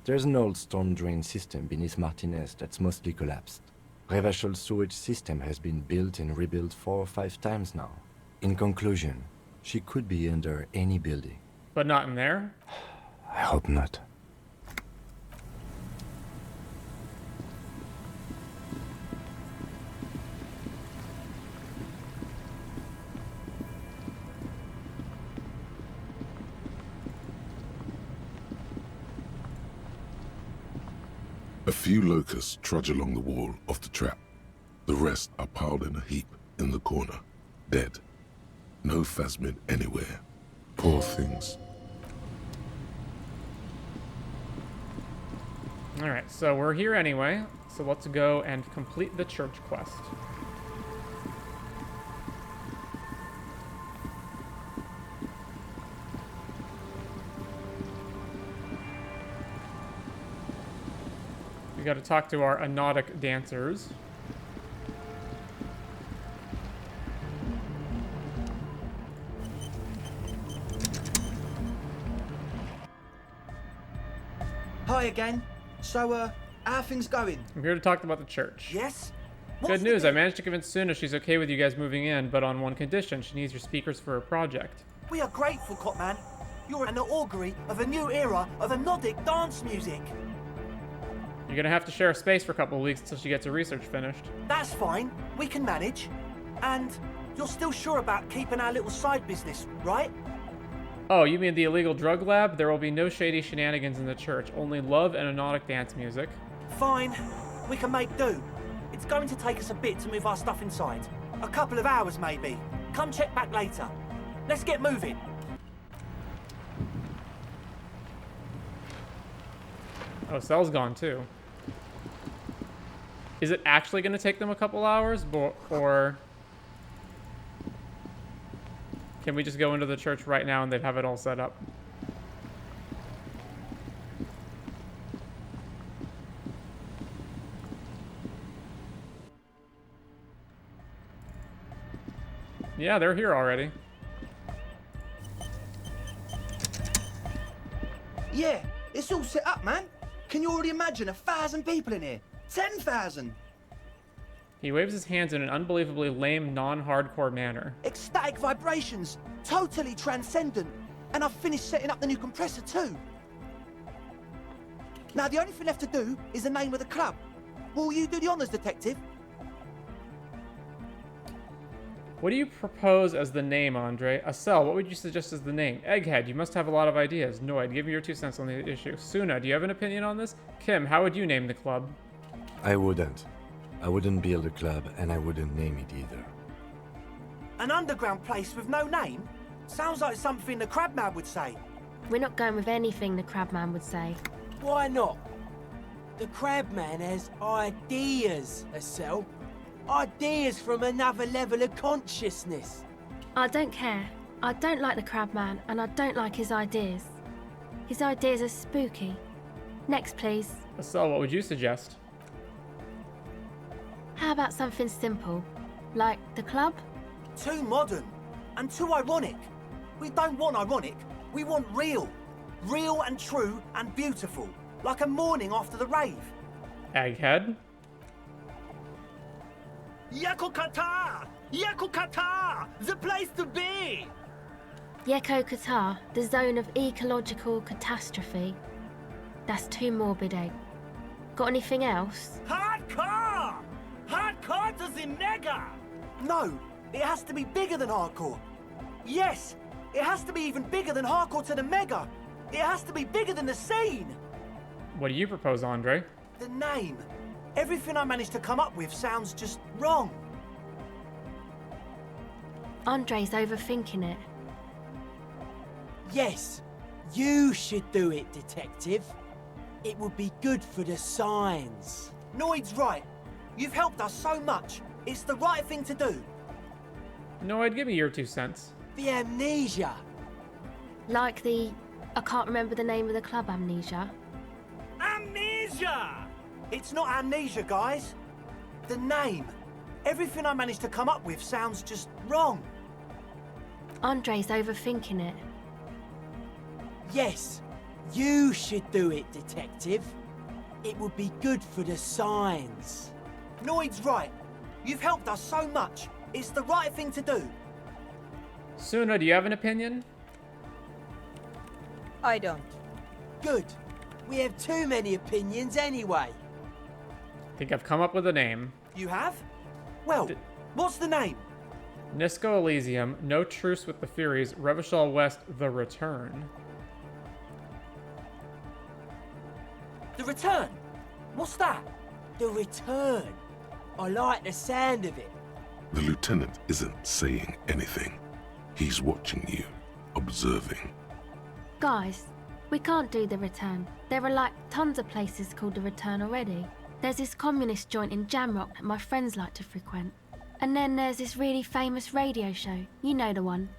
There's an old storm drain system beneath Martinez that's mostly collapsed. Revachol sewage system has been built and rebuilt 4 or 5 times now. In conclusion, she could be under any building. But not in there? I hope not. A few locusts trudge along the wall of the trap. The rest are piled in a heap in the corner, dead. No phasmid anywhere. Poor things. Alright, so we're here anyway, so let's go and complete the church quest. We gotta talk to our Anodic dancers. Hi again. So, how are things going? I'm here to talk about the church. Yes? Good news, I managed to convince Suna she's okay with you guys moving in, but on one condition, she needs your speakers for her project. We are grateful, Copman. You're an augury of a new era of Anodic dance music. You're gonna have to share a space for a couple of weeks until she gets her research finished. That's fine. We can manage. And you're still sure about keeping our little side business, right? Oh, you mean the illegal drug lab? There will be no shady shenanigans in the church, only love and Anodic dance music. Fine. We can make do. It's going to take us a bit to move our stuff inside. A couple of hours, maybe. Come check back later. Let's get moving. Oh, Cell's gone too. Is it actually going to take them a couple hours, or can we just go into the church right now and they'd have it all set up? Yeah, they're here already. Yeah, it's all set up, man. Can you already imagine 1,000 people in here? 10,000! He waves his hands in an unbelievably lame, non-hardcore manner. Ecstatic vibrations, totally transcendent. And I've finished setting up the new compressor too. Now the only thing left to do is the name of the club. Will you do the honors, detective? What do you propose as the name, Andre? Acel, what would you suggest as the name? Egghead, you must have a lot of ideas. Noid, give me your 2 cents on the issue. Suna, do you have an opinion on this? Kim, how would you name the club? I wouldn't. I wouldn't build a club, and I wouldn't name it either. An underground place with no name? Sounds like something the Crabman would say. We're not going with anything the Crabman would say. Why not? The Crabman has ideas, Acel. Ideas from another level of consciousness. I don't care. I don't like the Crabman, and I don't like his ideas. His ideas are spooky. Next, please. So, what would you suggest? How about something simple? Like the club? Too modern and too ironic. We don't want ironic. We want real. Real and true and beautiful. Like a morning after the rave. Egghead? Yakokata! Yakokata! The place to be! Yakokata, the zone of ecological catastrophe. That's too morbid, Egg. Got anything else? Hardcore! Hardcore to the mega! No, it has to be bigger than hardcore. Yes, it has to be even bigger than hardcore to the mega. It has to be bigger than the scene. What do you propose, Andre? The name. Everything I managed to come up with sounds just wrong. Andre's overthinking it. Yes, you should do it, Detective. It would be good for the signs. Noid's right. You've helped us so much. It's the right thing to do. Noid, give me your 2 cents. The amnesia. Like the... I can't remember the name of the club, Amnesia. Amnesia! It's not amnesia, guys. The name. Everything I managed to come up with sounds just wrong. Andre's overthinking it. Yes, you should do it, Detective. It would be good for the signs. Noid's right. You've helped us so much. It's the right thing to do. Suna, do you have an opinion? I don't. Good. We have too many opinions anyway. I think I've come up with a name. You have? Well, what's the name? Nisco Elysium, No Truce with the Furies, Revachol West, The Return. The Return? What's that? The Return. I like the sound of it. The lieutenant isn't saying anything. He's watching you, observing. Guys, we can't do The Return. There are like tons of places called The Return already. There's this communist joint in Jamrock that my friends like to frequent. And then there's this really famous radio show. You know the one.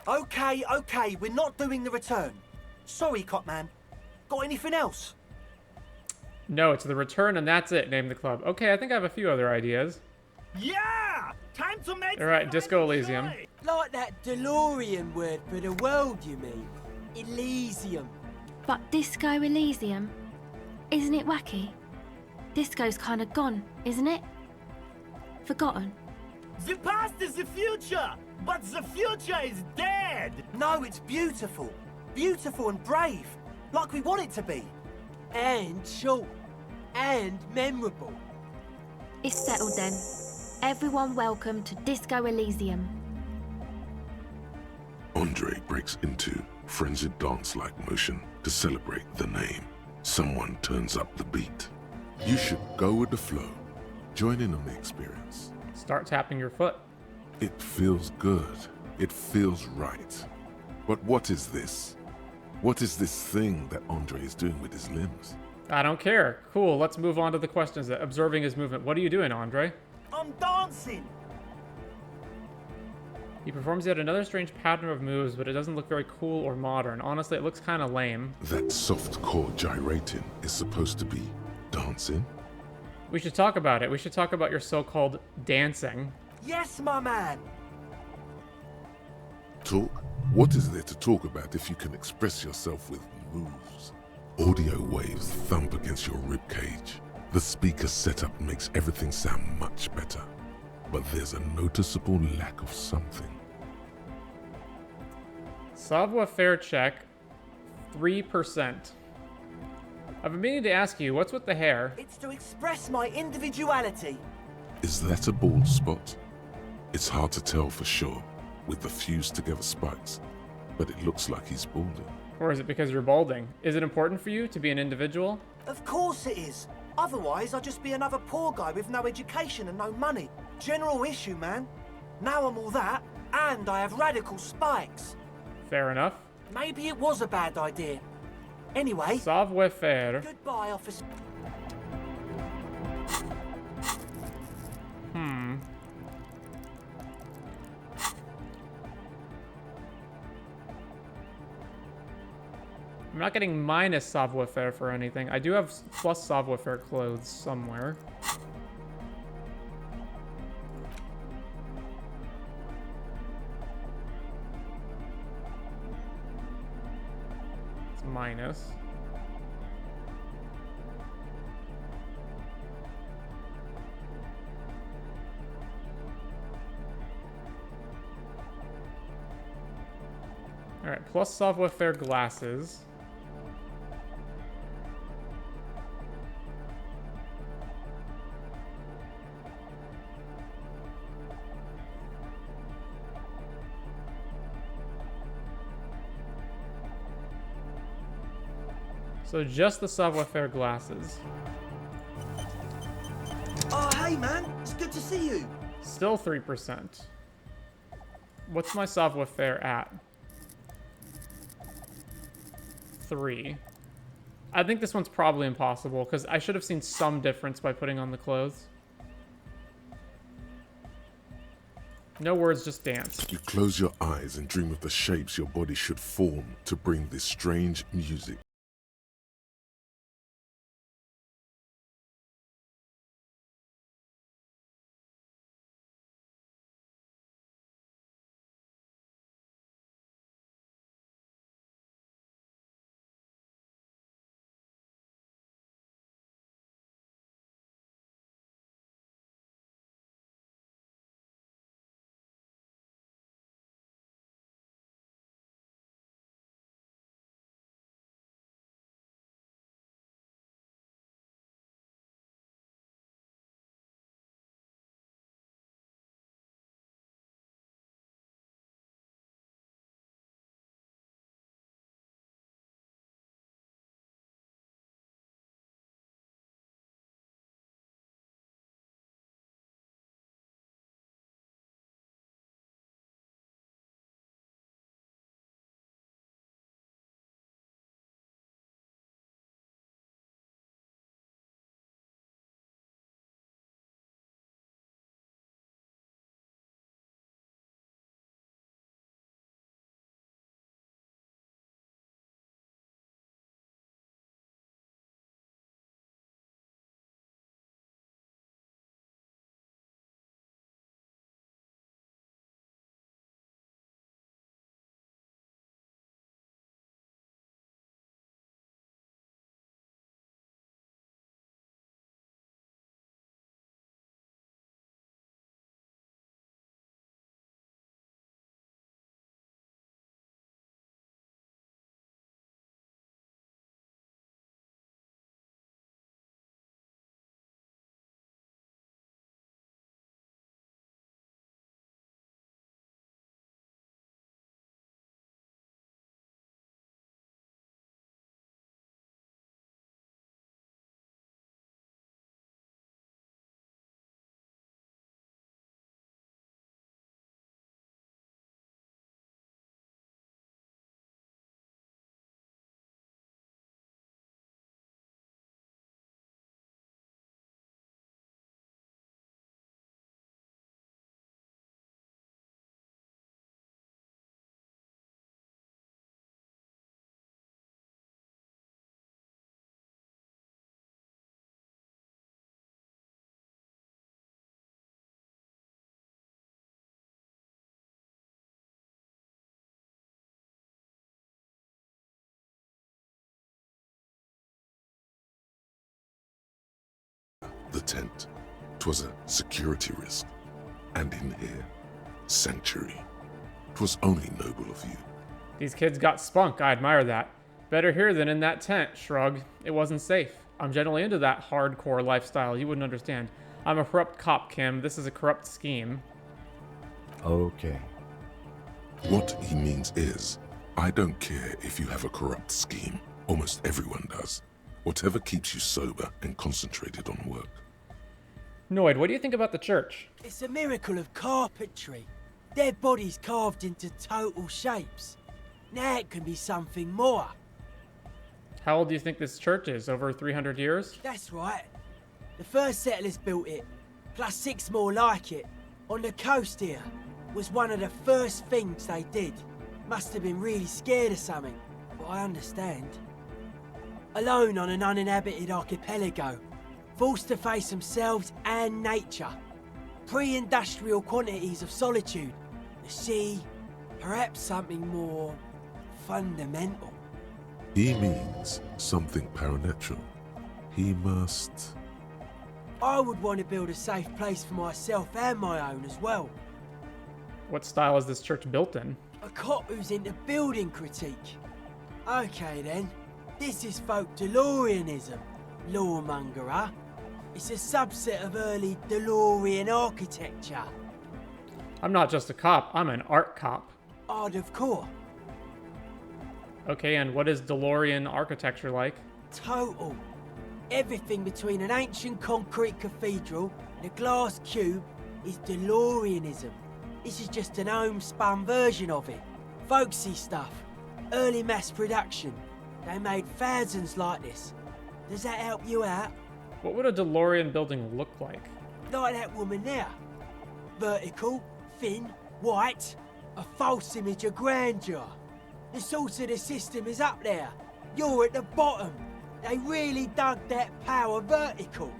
Okay, we're not doing The Return. Sorry, Copman. Got anything else? No, it's The Return and that's it, name the club. Okay, I think I have a few other ideas. Yeah! Time to make... Alright, Disco Elysium. Like that DeLorean word for the world, you mean? Elysium. But Disco Elysium? Isn't it wacky? Disco's kind of gone, isn't it? Forgotten. The past is the future, but the future is dead. No, it's beautiful. Beautiful and brave. Like we want it to be. And short. And memorable. It's settled then. Everyone welcome to Disco Elysium. Andre breaks into frenzied dance-like motion to celebrate the name. Someone turns up the beat. You should go with the flow. Join in on the experience. Start tapping your foot. It feels good. It feels right. But what is this? What is this thing that Andre is doing with his limbs? I don't care. Cool, let's move on to the questions. Observing his movement. What are you doing, Andre? I'm dancing. He performs yet another strange pattern of moves, but it doesn't look very cool or modern. Honestly, it looks kind of lame. That soft core gyrating is supposed to be dancing? We should talk about it. We should talk about your so-called dancing. Yes, my man. Talk? What is there to talk about if you can express yourself with moves? Audio waves thump against your ribcage. The speaker setup makes everything sound much better. But there's a noticeable lack of something. Savoir-faire check, 3%. I've been meaning to ask you, what's with the hair? It's to express my individuality. Is that a bald spot? It's hard to tell for sure, with the fused together spikes, but it looks like he's balding. Or is it because you're balding? Is it important for you to be an individual? Of course it is. Otherwise, I'd just be another poor guy with no education and no money. General issue, man. Now I'm all that, and I have radical spikes. Fair enough. Maybe it was a bad idea. Anyway... Savoir-faire. Goodbye, officer. not getting minus savoir-faire for anything. I do have plus savoir-faire clothes somewhere. It's minus. Alright, plus savoir-faire glasses. So just the savoir-faire glasses. Oh, hey man, it's good to see you. Still 3%. What's my savoir-faire at? 3. I think this one's probably impossible, because I should have seen some difference by putting on the clothes. No words, just dance. You close your eyes and dream of the shapes your body should form to bring this strange music. The tent. 'Twas a security risk. And in here, sanctuary. 'Twas only noble of you. These kids got spunk, I admire that. Better here than in that tent, shrug. It wasn't safe. I'm generally into that hardcore lifestyle, you wouldn't understand. I'm a corrupt cop, Kim. This is a corrupt scheme. Okay. What he means is, I don't care if you have a corrupt scheme. Almost everyone does. Whatever keeps you sober and concentrated on work. Noid, what do you think about the church? It's a miracle of carpentry. Dead bodies carved into total shapes. Now it can be something more. How old do you think this church is? Over 300 years? That's right. The first settlers built it, plus 6 more like it, on the coast here. Was one of the first things they did. Must have been really scared of something, but I understand. alone on an uninhabited archipelago, forced to face themselves and nature. Pre-industrial quantities of solitude, the sea, perhaps something more fundamental. He means something paranatural. He must... I would want to build a safe place for myself and my own as well. What style is this church built in? A cop who's into building critique. Okay then, this is folk DeLoreanism, lawmongerer. It's a subset of early DeLorean architecture. I'm not just a cop, I'm an art cop. Art of core. Okay, and what is DeLorean architecture like? Total. Everything between an ancient concrete cathedral and a glass cube is DeLoreanism. This is just an homespun version of it. Folksy stuff. Early mass production. They made thousands like this. Does that help you out? What would a DeLorean building look like? Like that woman there. Vertical, thin, white. A false image of grandeur. The source of the system is up there. You're at the bottom. They really dug that power vertical.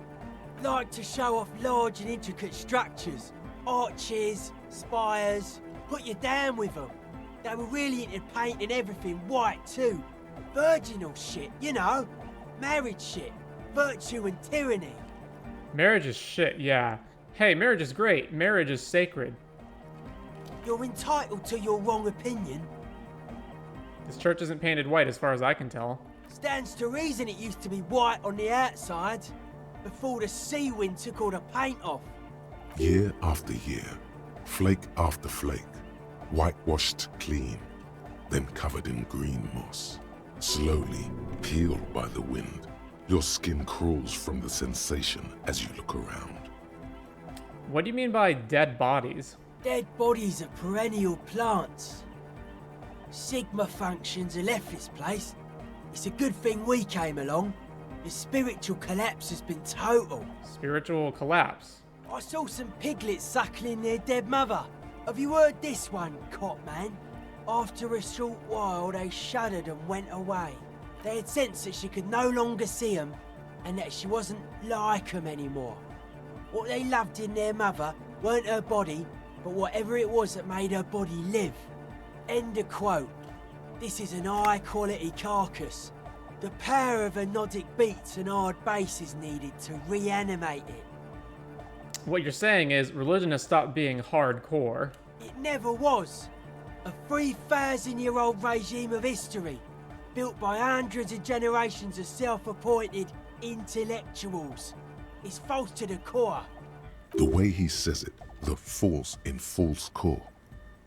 Like to show off large and intricate structures. Arches, spires. Put you down with them. They were really into painting everything white too. Virginal shit, you know. Marriage shit. Virtue and tyranny. Marriage is shit, yeah. Hey, marriage is great. Marriage is sacred. You're entitled to your wrong opinion. This church isn't painted white as far as I can tell. Stands to reason it used to be white on the outside, before the sea wind took all the paint off. Year after year, flake after flake, whitewashed clean, then covered in green moss, slowly peeled by the wind. Your skin crawls from the sensation as you look around. What do you mean by dead bodies? Dead bodies are perennial plants. Sigma functions have left this place. It's a good thing we came along. The spiritual collapse has been total. Spiritual collapse? I saw some piglets suckling their dead mother. Have you heard this one, cop man? After a short while, they shuddered and went away. They had sensed that she could no longer see them, and that she wasn't like them anymore. What they loved in their mother weren't her body, but whatever it was that made her body live. End of quote. This is an high-quality carcass. The power of Anodic beats and hard bass is needed to reanimate it. What you're saying is religion has stopped being hardcore. It never was. A 3,000-year-old regime of history, built by hundreds of generations of self-appointed intellectuals. It's false to the core. The way he says it, the force in false core,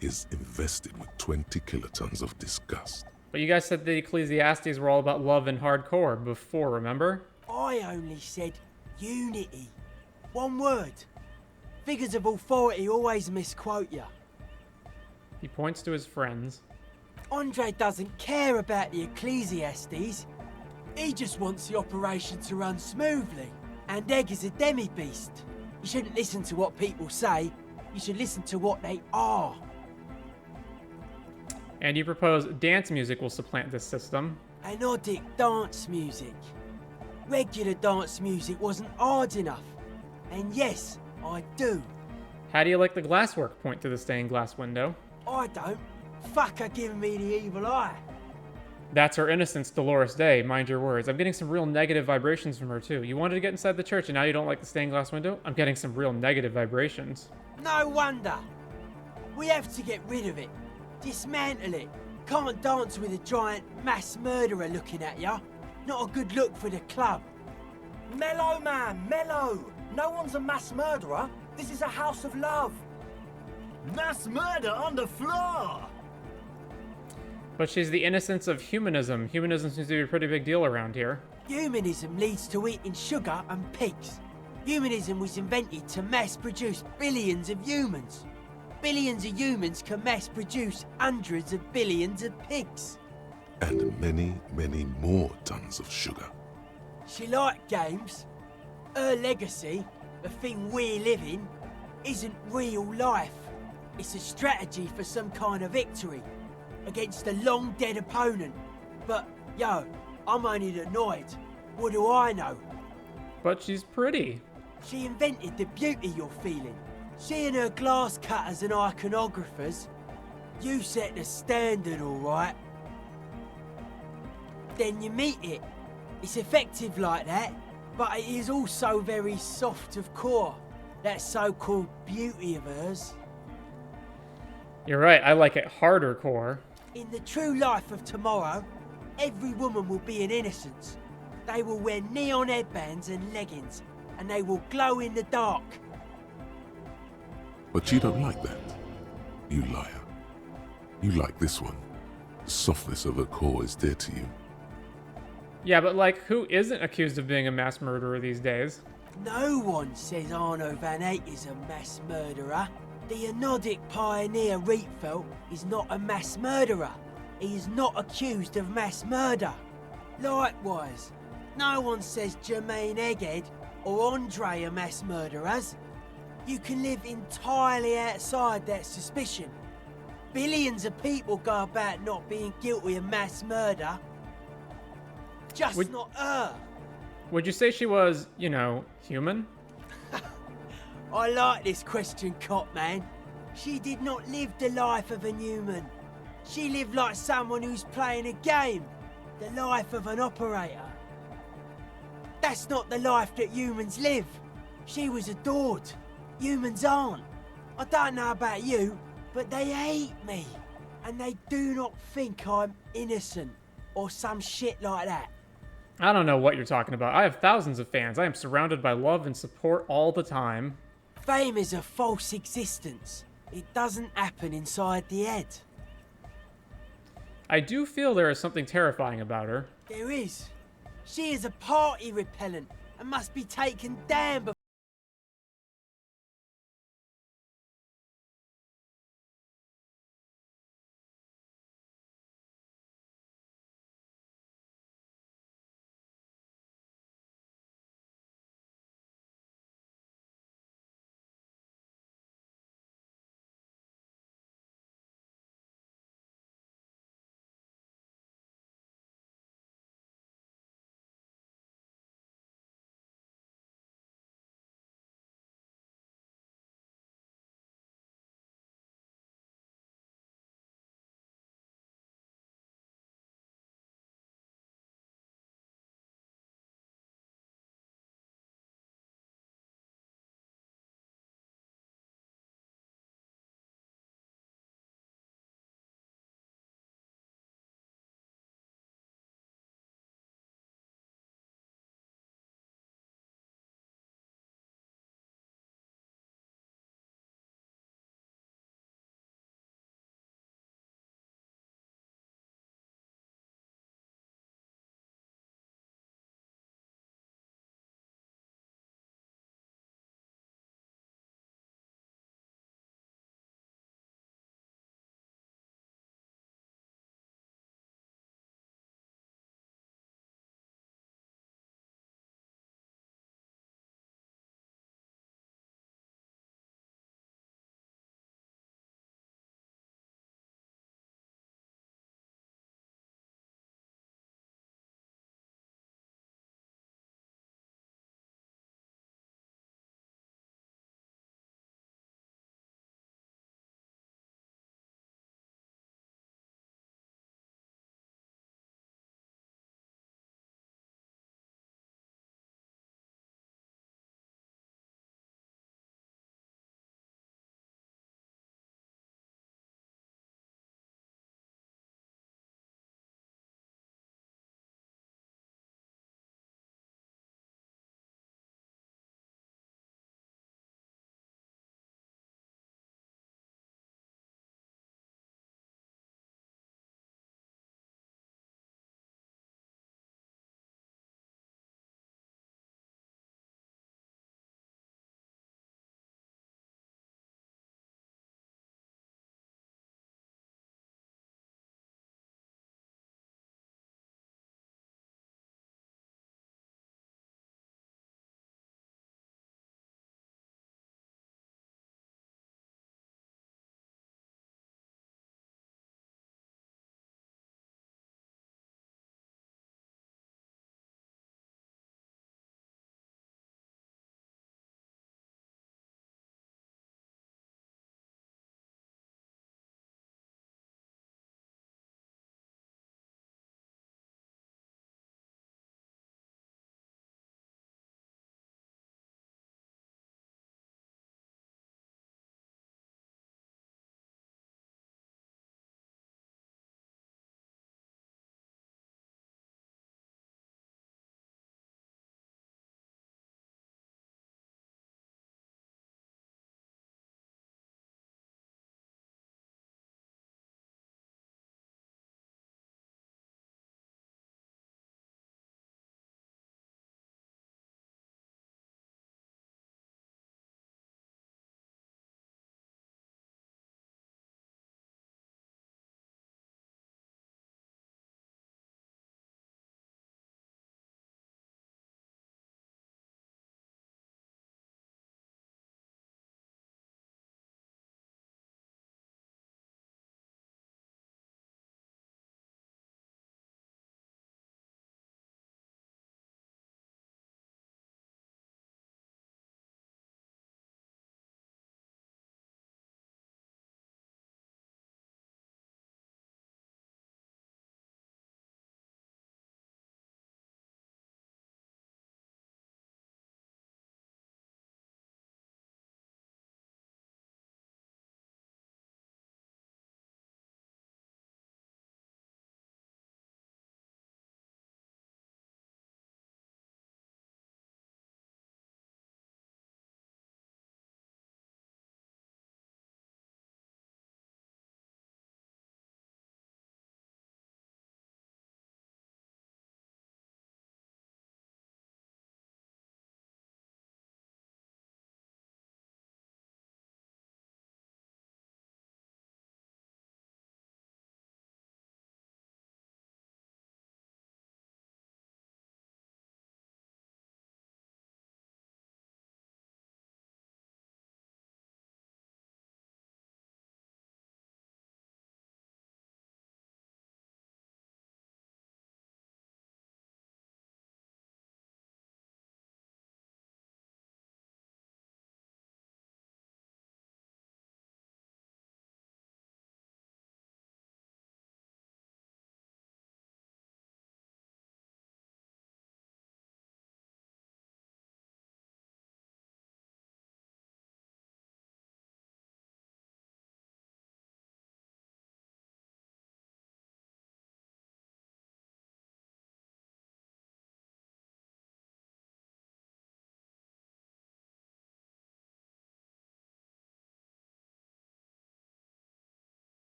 is invested with 20 kilotons of disgust. But you guys said the Ecclesiastes were all about love and hardcore before, remember? I only said unity. One word. Figures of authority always misquote you. He points to his friends. Andre doesn't care about the Ecclesiastes. He just wants the operation to run smoothly. And Eyck is a demi-beast. You shouldn't listen to what people say. You should listen to what they are. And you propose dance music will supplant this system. Anodic dance music. Regular dance music wasn't hard enough. And yes, I do. How do you like the glasswork? Point to the stained glass window. I don't. Fuck her giving me the evil eye. That's her innocence, Dolores Day, mind your words. I'm getting some real negative vibrations from her too. You wanted to get inside the church and now you don't like the stained glass window? I'm getting some real negative vibrations. No wonder. We have to get rid of it. Dismantle it. Can't dance with a giant mass murderer looking at ya. Not a good look for the club. Mellow, man, mellow. No one's a mass murderer. This is a house of love. Mass murder on the floor. But she's the innocence of humanism. Humanism seems to be a pretty big deal around here. Humanism leads to eating sugar and pigs. Humanism was invented to mass produce billions of humans. Billions of humans can mass produce hundreds of billions of pigs. And many, many more tons of sugar. She liked games. Her legacy, the thing we live in, isn't real life. It's a strategy for some kind of victory against a long-dead opponent. But, yo, I'm only annoyed. What do I know? But she's pretty. She invented the beauty you're feeling. She and her glass cutters and iconographers. You set the standard, alright. Then you meet it. It's effective like that, but it is also very soft of core. That so-called beauty of hers. You're right, I like it harder core. In the true life of tomorrow, every woman will be an innocence. They will wear neon headbands and leggings, and they will glow in the dark. But you don't like that, you liar. You like this one. The softness of her core is dear to you. Yeah, but like, who isn't accused of being a mass murderer these days? No one says Arno van Eyck is a mass murderer. The Anodic pioneer Rietveld is not a mass murderer. He is not accused of mass murder. Likewise, no one says Jermaine Egghead or Andre are mass murderers. You can live entirely outside that suspicion. Billions of people go about not being guilty of mass murder. Just not her. Would you say she was, you know, human? I like this question, Cop Man. She did not live the life of a human. She lived like someone who's playing a game. The life of an operator. That's not the life that humans live. She was adored. Humans aren't. I don't know about you, but they hate me. And they do not think I'm innocent or some shit like that. I don't know what you're talking about. I have thousands of fans. I am surrounded by love and support all the time. Fame is a false existence. It doesn't happen inside the head. I do feel there is something terrifying about her. There is. She is a party repellent and must be taken down before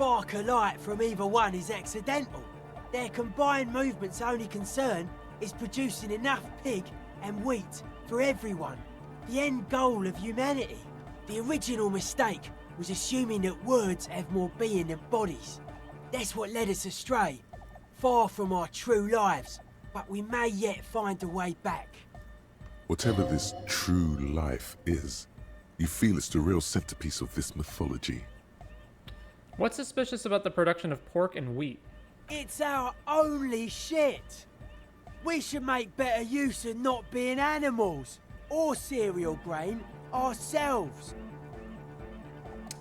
spark of light from either one is accidental. Their combined movement's only concern is producing enough pig and wheat for everyone. The end goal of humanity. The original mistake was assuming that words have more being than bodies. That's what led us astray, far from our true lives, but we may yet find a way back. Whatever this true life is, you feel it's the real centerpiece of this mythology. What's suspicious about the production of pork and wheat? It's our only shit. We should make better use of not being animals or cereal grain ourselves.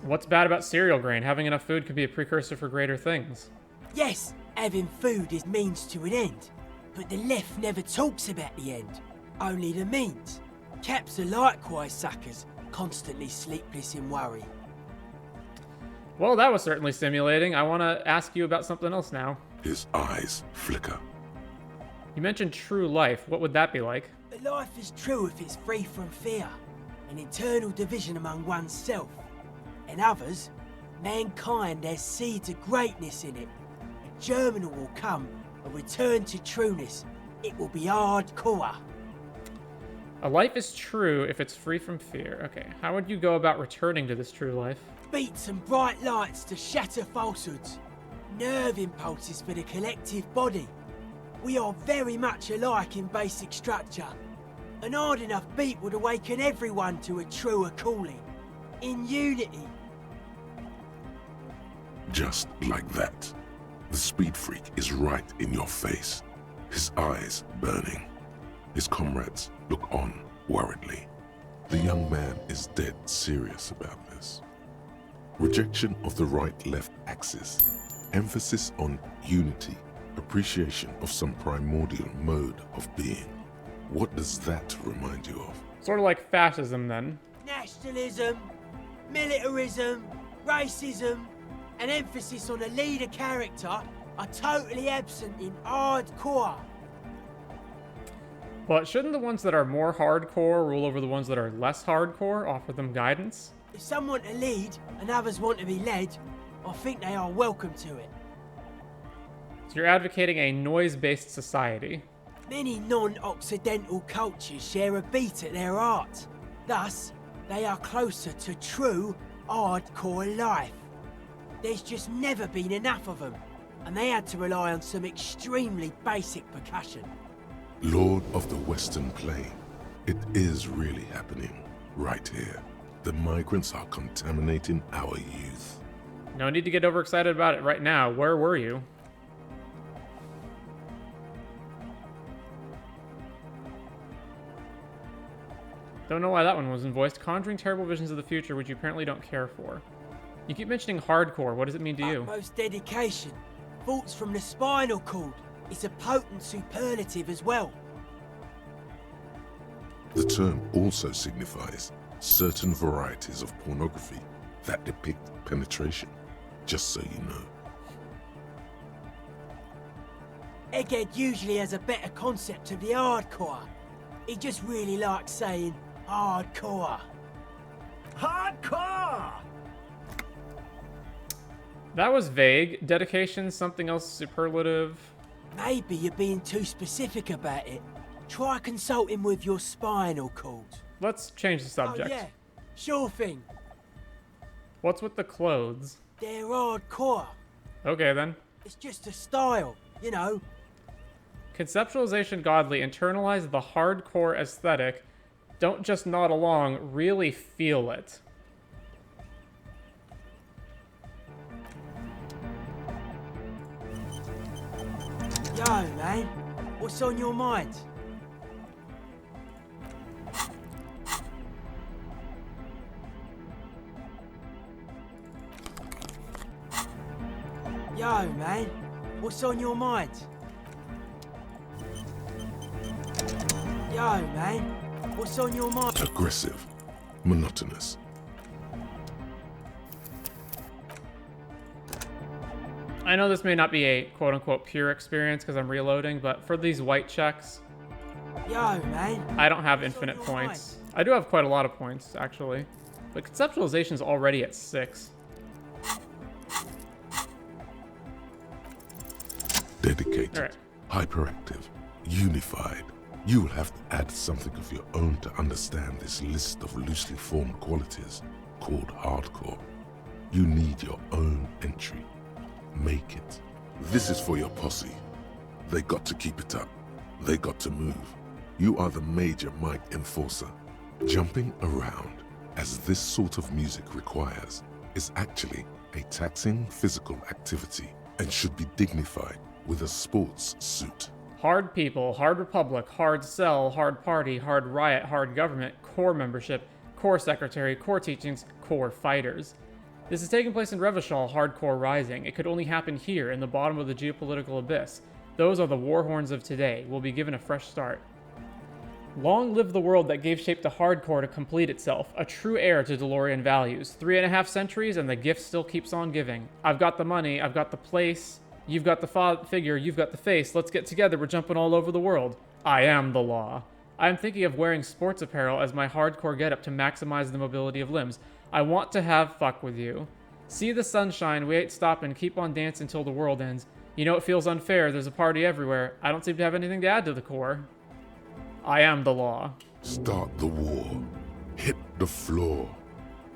What's bad about cereal grain? Having enough food could be a precursor for greater things. Yes, having food is means to an end, but the left never talks about the end, only the means. Caps are likewise suckers, constantly sleepless in worry. Well, that was certainly stimulating. I want to ask you about something else now. His eyes flicker. You mentioned true life. What would that be like? Life is true if it's free from fear, an internal division among oneself. And others, mankind has seeds of greatness in it. A germinal will come, a return to trueness. It will be hardcore. A life is true if it's free from fear. Okay, how would you go about returning to this true life? Beats and bright lights to shatter falsehoods. Nerve impulses for the collective body. We are very much alike in basic structure. An hard enough beat would awaken everyone to a truer calling. In unity. Just like that. The speed freak is right in your face. His eyes burning. His comrades look on worriedly. The young man is dead serious about this. Rejection of the right-left axis. Emphasis on unity. Appreciation of some primordial mode of being. What does that remind you of? Sort of like fascism, then. Nationalism, militarism, racism, an emphasis on a leader character are totally absent in hardcore. But shouldn't the ones that are more hardcore rule over the ones that are less hardcore, offer them guidance? If some want to lead and others want to be led, I think they are welcome to it. So you're advocating a noise-based society. Many non-Occidental cultures share a beat at their art. Thus, they are closer to true, hardcore life. There's just never been enough of them, and they had to rely on some extremely basic percussion. Lord of the Western Plain, it is really happening right here. The migrants are contaminating our youth. No need to get overexcited about it right now. Where were you? Don't know why that one wasn't voiced. Conjuring terrible visions of the future, which you apparently don't care for. You keep mentioning hardcore. What does it mean to you? Utmost dedication. Thoughts from the spinal cord. It's a potent superlative as well. The term also signifies certain varieties of pornography that depict penetration, just so you know. Egghead usually has a better concept of the hardcore. He just really likes saying hardcore. Hardcore! That was vague. Dedication, something else superlative. Maybe you're being too specific about it. Try consulting with your spinal cord. Let's change the subject. Oh yeah, sure thing. What's with the clothes? They're hardcore. Okay then. It's just a style, you know. Conceptualization godly, internalize the hardcore aesthetic. Don't just nod along, really feel it. Yo, man, what's on your mind? Yo, man, what's on your mind? Yo, man, what's on your mind? Aggressive, monotonous. I know this may not be a quote-unquote pure experience because I'm reloading, but for these white checks, yo, man, I don't have infinite points. I do have quite a lot of points, actually. But conceptualization's already at 6. dedicated, hyperactive, unified. You will have to add something of your own to understand this list of loosely formed qualities called hardcore. You need your own entry. Make it. This is for your posse. They got to keep it up. They got to move. You are the major mic enforcer. Jumping around, as this sort of music requires, is actually a taxing physical activity and should be dignified with a sports suit. Hard people, hard republic, hard cell, hard party, hard riot, hard government, core membership, core secretary, core teachings, core fighters. This is taking place in Revachol, hardcore rising. It could only happen here, in the bottom of the geopolitical abyss. Those are the war horns of today. We'll be given a fresh start. Long live the world that gave shape to hardcore to complete itself, a true heir to DeLorean values. 3.5 centuries and the gift still keeps on giving. I've got the money, I've got the place, you've got the figure, you've got the face, let's get together, we're jumping all over the world. I am the law. I am thinking of wearing sports apparel as my hardcore getup to maximize the mobility of limbs. I want to have fuck with you. See the sunshine, we ain't stopping, keep on dancing till the world ends. You know it feels unfair, there's a party everywhere. I don't seem to have anything to add to the core. I am the law. Start the war. Hit the floor.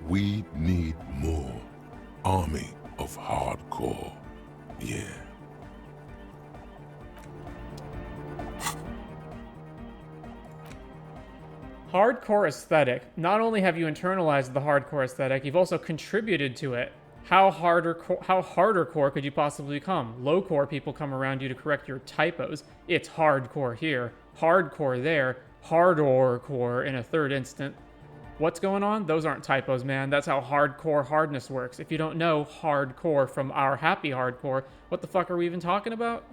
We need more. Army of hardcore. Yeah. Hardcore aesthetic. Not only have you internalized the hardcore aesthetic, you've also contributed to it. How harder core could you possibly become? Low-core people come around you to correct your typos. It's hardcore here, hardcore there, hardcore core in a third instant. What's going on? Those aren't typos, man. That's how hardcore hardness works. If you don't know hardcore from our happy hardcore, what the fuck are we even talking about?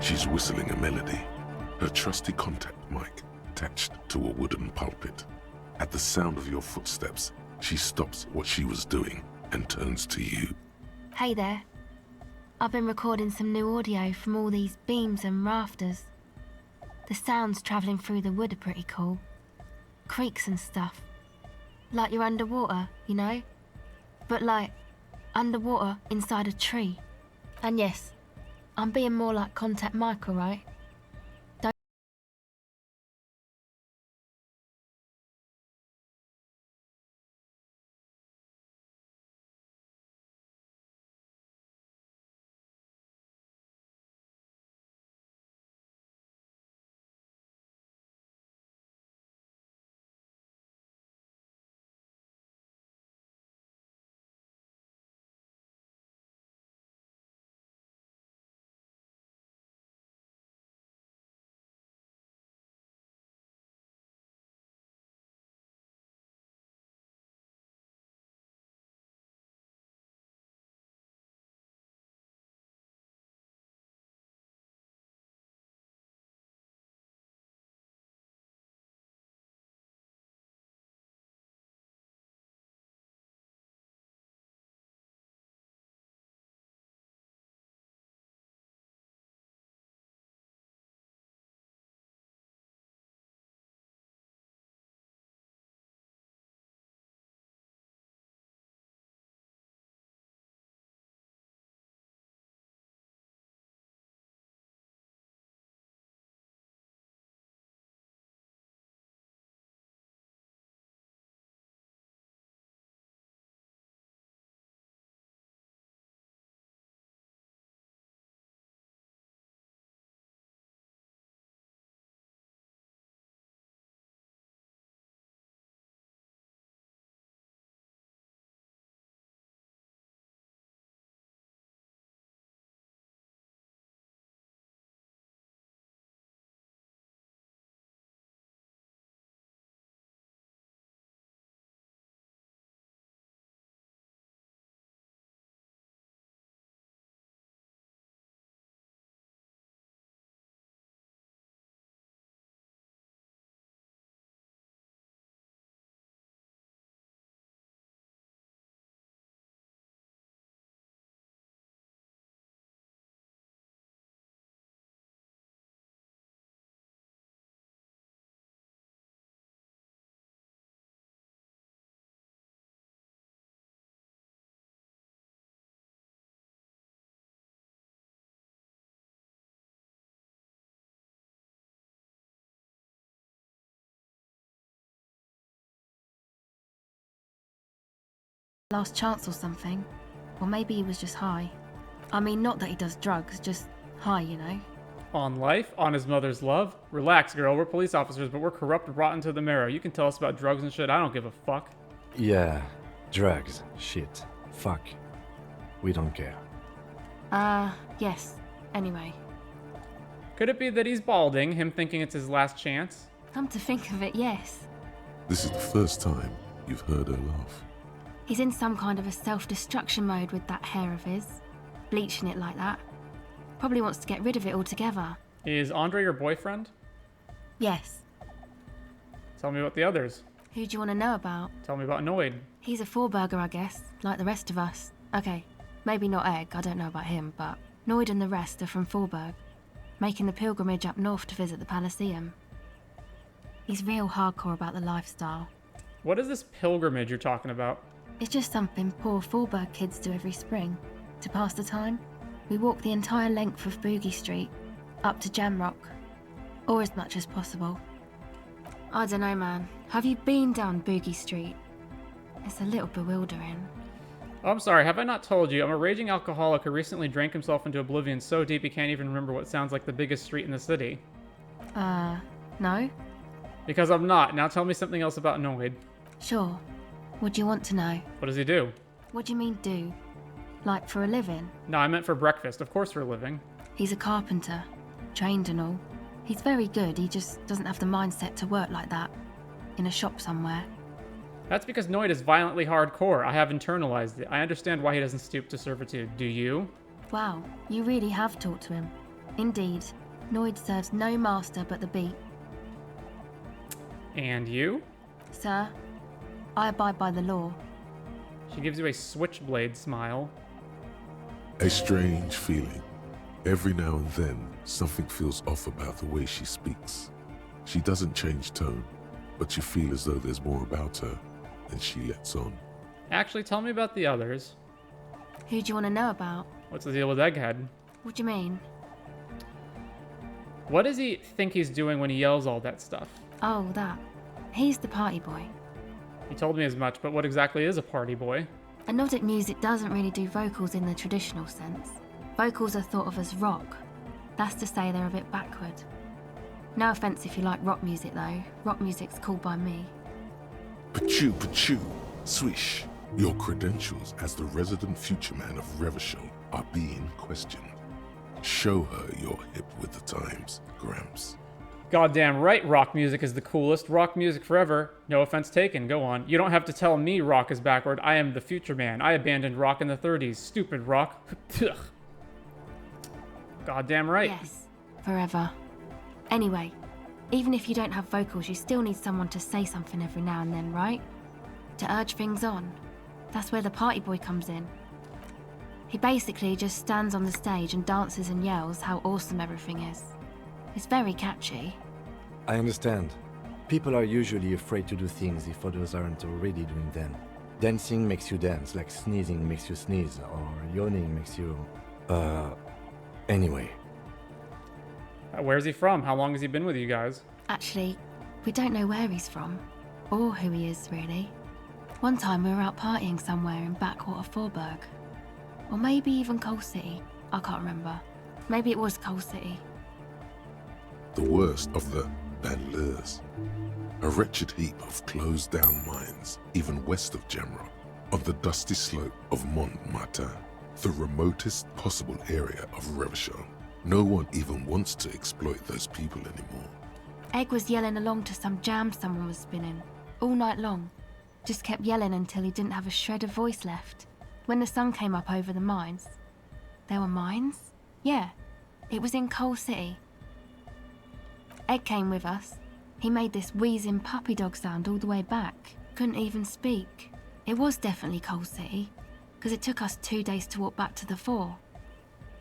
She's whistling a melody, her trusty contact mic attached to a wooden pulpit. At the sound of your footsteps, she stops what she was doing and turns to you. Hey there. I've been recording some new audio from all these beams and rafters. The sounds travelling through the wood are pretty cool. Creaks and stuff. Like you're underwater, you know? But like, underwater inside a tree. And yes, I'm being more like Contact Mike, alright? Last chance or something. Or maybe he was just high. I mean, not that he does drugs, just high, you know? On life? On his mother's love? Relax, girl. We're police officers, but we're corrupt, rotten to the marrow. You can tell us about drugs and shit. I don't give a fuck. Yeah, drugs, shit, fuck. We don't care. Yes. Anyway. Could it be that he's balding, him thinking it's his last chance? Come to think of it, yes. This is the first time you've heard her laugh. He's in some kind of a self-destruction mode with that hair of his. Bleaching it like that. Probably wants to get rid of it altogether. Is Andre your boyfriend? Yes. Tell me about the others. Who do you want to know about? Tell me about Noid. He's a four-burger, I guess, like the rest of us. Okay, maybe not Eyck, I don't know about him, but Noid and the rest are from Forburg, making the pilgrimage up north to visit the Elysium. He's real hardcore about the lifestyle. What is this pilgrimage you're talking about? It's just something poor Forburg kids do every spring. To pass the time, we walk the entire length of Boogie Street, up to Jamrock, or as much as possible. I don't know, man. Have you been down Boogie Street? It's a little bewildering. Oh, I'm sorry, have I not told you? I'm a raging alcoholic who recently drank himself into oblivion so deep he can't even remember what sounds like the biggest street in the city. No? Because I'm not. Now tell me something else about Noid. Sure. What do you want to know? What does he do? What do you mean, do? Like, for a living? No, I meant for breakfast. Of course for a living. He's a carpenter. Trained and all. He's very good, he just doesn't have the mindset to work like that. In a shop somewhere. That's because Noid is violently hardcore. I have internalized it. I understand why he doesn't stoop to servitude. Do you? Wow, you really have talked to him. Indeed, Noid serves no master but the beat. And you? Sir, I abide by the law. She gives you a switchblade smile. A strange feeling. Every now and then, something feels off about the way she speaks. She doesn't change tone, but you feel as though there's more about her than she lets on. Actually, tell me about the others. Who do you want to know about? What's the deal with Egghead? What do you mean? What does he think he's doing when he yells all that stuff? Oh, that. He's the party boy. He told me as much, but what exactly is a party boy? Anodic music doesn't really do vocals in the traditional sense. Vocals are thought of as rock. That's to say they're a bit backward. No offense if you like rock music though. Rock music's cool by me. Pachoo, pachoo, swish. Your credentials as the resident future man of Revachol are being questioned. Show her you're hip with the times, Gramps. Goddamn right, rock music is the coolest. Rock music forever. No offense taken. Go on. You don't have to tell me rock is backward. I am the future man. I abandoned rock in the 30s. Stupid rock. Goddamn right. Yes, forever. Anyway, even if you don't have vocals, you still need someone to say something every now and then, right? To urge things on. That's where the party boy comes in. He basically just stands on the stage and dances and yells how awesome everything is. It's very catchy. I understand. People are usually afraid to do things if others aren't already doing them. Dancing makes you dance, like sneezing makes you sneeze, or yawning makes you... Anyway. Where's he from? How long has he been with you guys? Actually, we don't know where he's from. Or who he is, really. One time we were out partying somewhere in backwater Forburg. Or maybe even Coal City. I can't remember. Maybe it was Coal City. The worst of the banlieues. A wretched heap of closed-down mines, even west of Jamrock, on the dusty slope of Montmartin, the remotest possible area of Revachol. No one even wants to exploit those people anymore. Eyck was yelling along to some jam someone was spinning, all night long. Just kept yelling until he didn't have a shred of voice left. When the sun came up over the mines. There were mines? Yeah, it was in Coal City. Eyck came with us. He made this wheezing puppy dog sound all the way back. Couldn't even speak. It was definitely Coal City, because it took us 2 days to walk back to the fort.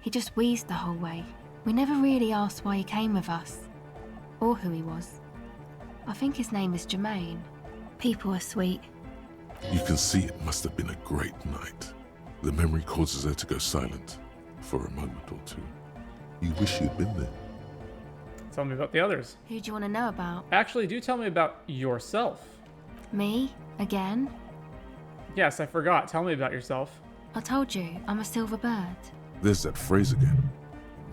He just wheezed the whole way. We never really asked why he came with us, or who he was. I think his name is Jermaine. People are sweet. You can see it must have been a great night. The memory causes her to go silent for a moment or two. You wish you'd been there. Tell me about the others. Who do you want to know about? Actually, do tell me about yourself. Me? Again? Yes, I forgot. Tell me about yourself. I told you, I'm a silver bird. There's that phrase again.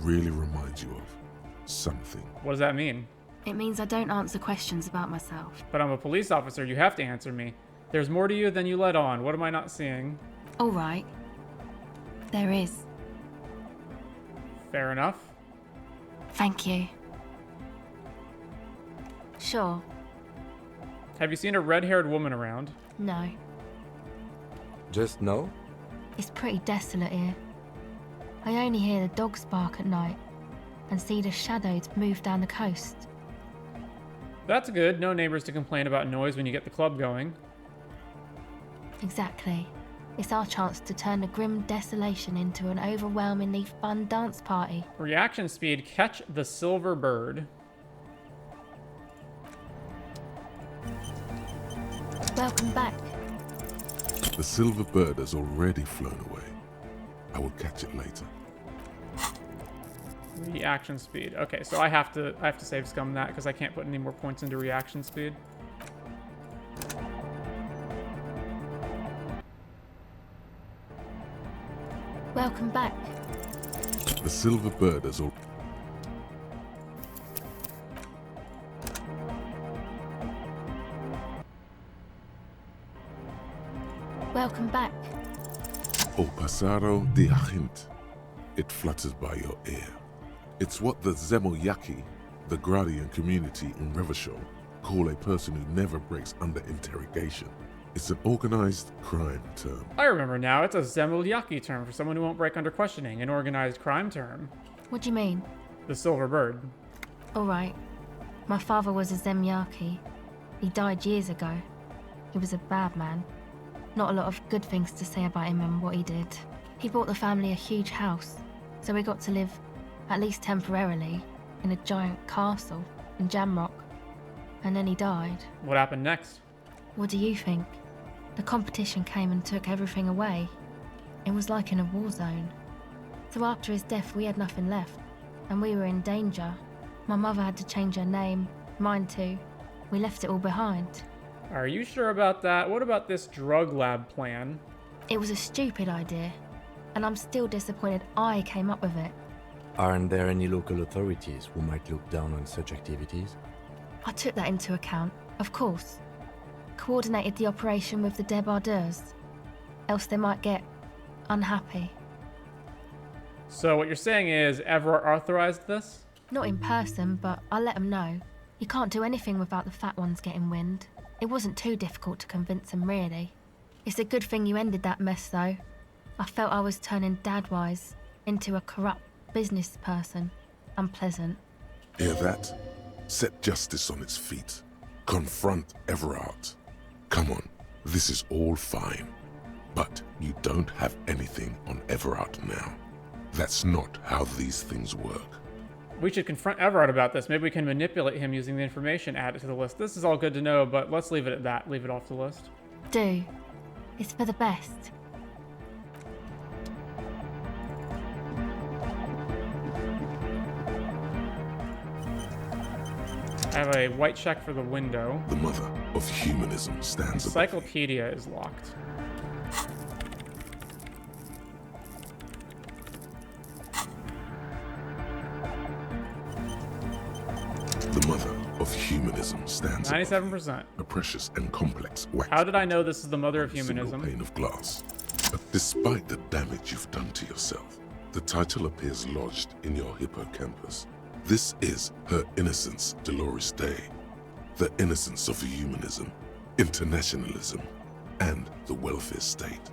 Really reminds you of something. What does that mean? It means I don't answer questions about myself. But I'm a police officer. You have to answer me. There's more to you than you let on. What am I not seeing? All right. There is. Fair enough. Thank you. Sure. Have you seen a red-haired woman around? No. Just no? It's pretty desolate here. I only hear the dogs bark at night and see the shadows move down the coast. That's good. No neighbors to complain about noise when you get the club going. Exactly. It's our chance to turn the grim desolation into an overwhelmingly fun dance party. Reaction speed, catch the silver bird. Welcome back. The silver bird has already flown away. I will catch it later. Reaction speed. Okay, so I have to save scum that because I can't put any more points into reaction speed. Welcome back. The silver bird has already... Welcome back. O pasaro de agint. It flutters by your ear. It's what the Zemoyaki, the Gradian community in Revachol, call a person who never breaks under interrogation. It's an organized crime term. I remember now. It's a Zemoyaki term for someone who won't break under questioning. An organized crime term. What do you mean? The silver bird. All right. My father was a Zemyaki. He died years ago. He was a bad man. Not a lot of good things to say about him and what he did. He bought the family a huge house, so we got to live, at least temporarily, in a giant castle in Jamrock. And then he died. What happened next? What do you think? The competition came and took everything away. It was like in a war zone. So after his death, we had nothing left, and we were in danger. My mother had to change her name, mine too. We left it all behind. Are you sure about that? What about this drug lab plan? It was a stupid idea, and I'm still disappointed I came up with it. Aren't there any local authorities who might look down on such activities? I took that into account, of course. Coordinated the operation with the débardeurs, else they might get unhappy. So what you're saying is Evrart authorized this? Not in person, but I let them know. You can't do anything without the fat ones getting wind. It wasn't too difficult to convince them, really. It's a good thing you ended that mess, though. I felt I was turning Dadwise into a corrupt business person. Unpleasant. Hear that? Set justice on its feet. Confront Evrart. Come on, this is all fine. But you don't have anything on Evrart now. That's not how these things work. We should confront Evrart about this. Maybe we can manipulate him using the information added to the list. This is all good to know, but let's leave it at that. Leave it off the list. Do. It's for the best. I have a white check for the window. The mother of humanism stands above. Encyclopedia is locked. The mother of humanism stands 97%. A precious and complex wax. How did I know this is the mother of humanism? Pane of glass. But despite the damage you've done to yourself, the title appears lodged in your hippocampus. This is Her Innocence Dolores Day, the innocence of humanism, internationalism, and the welfare state.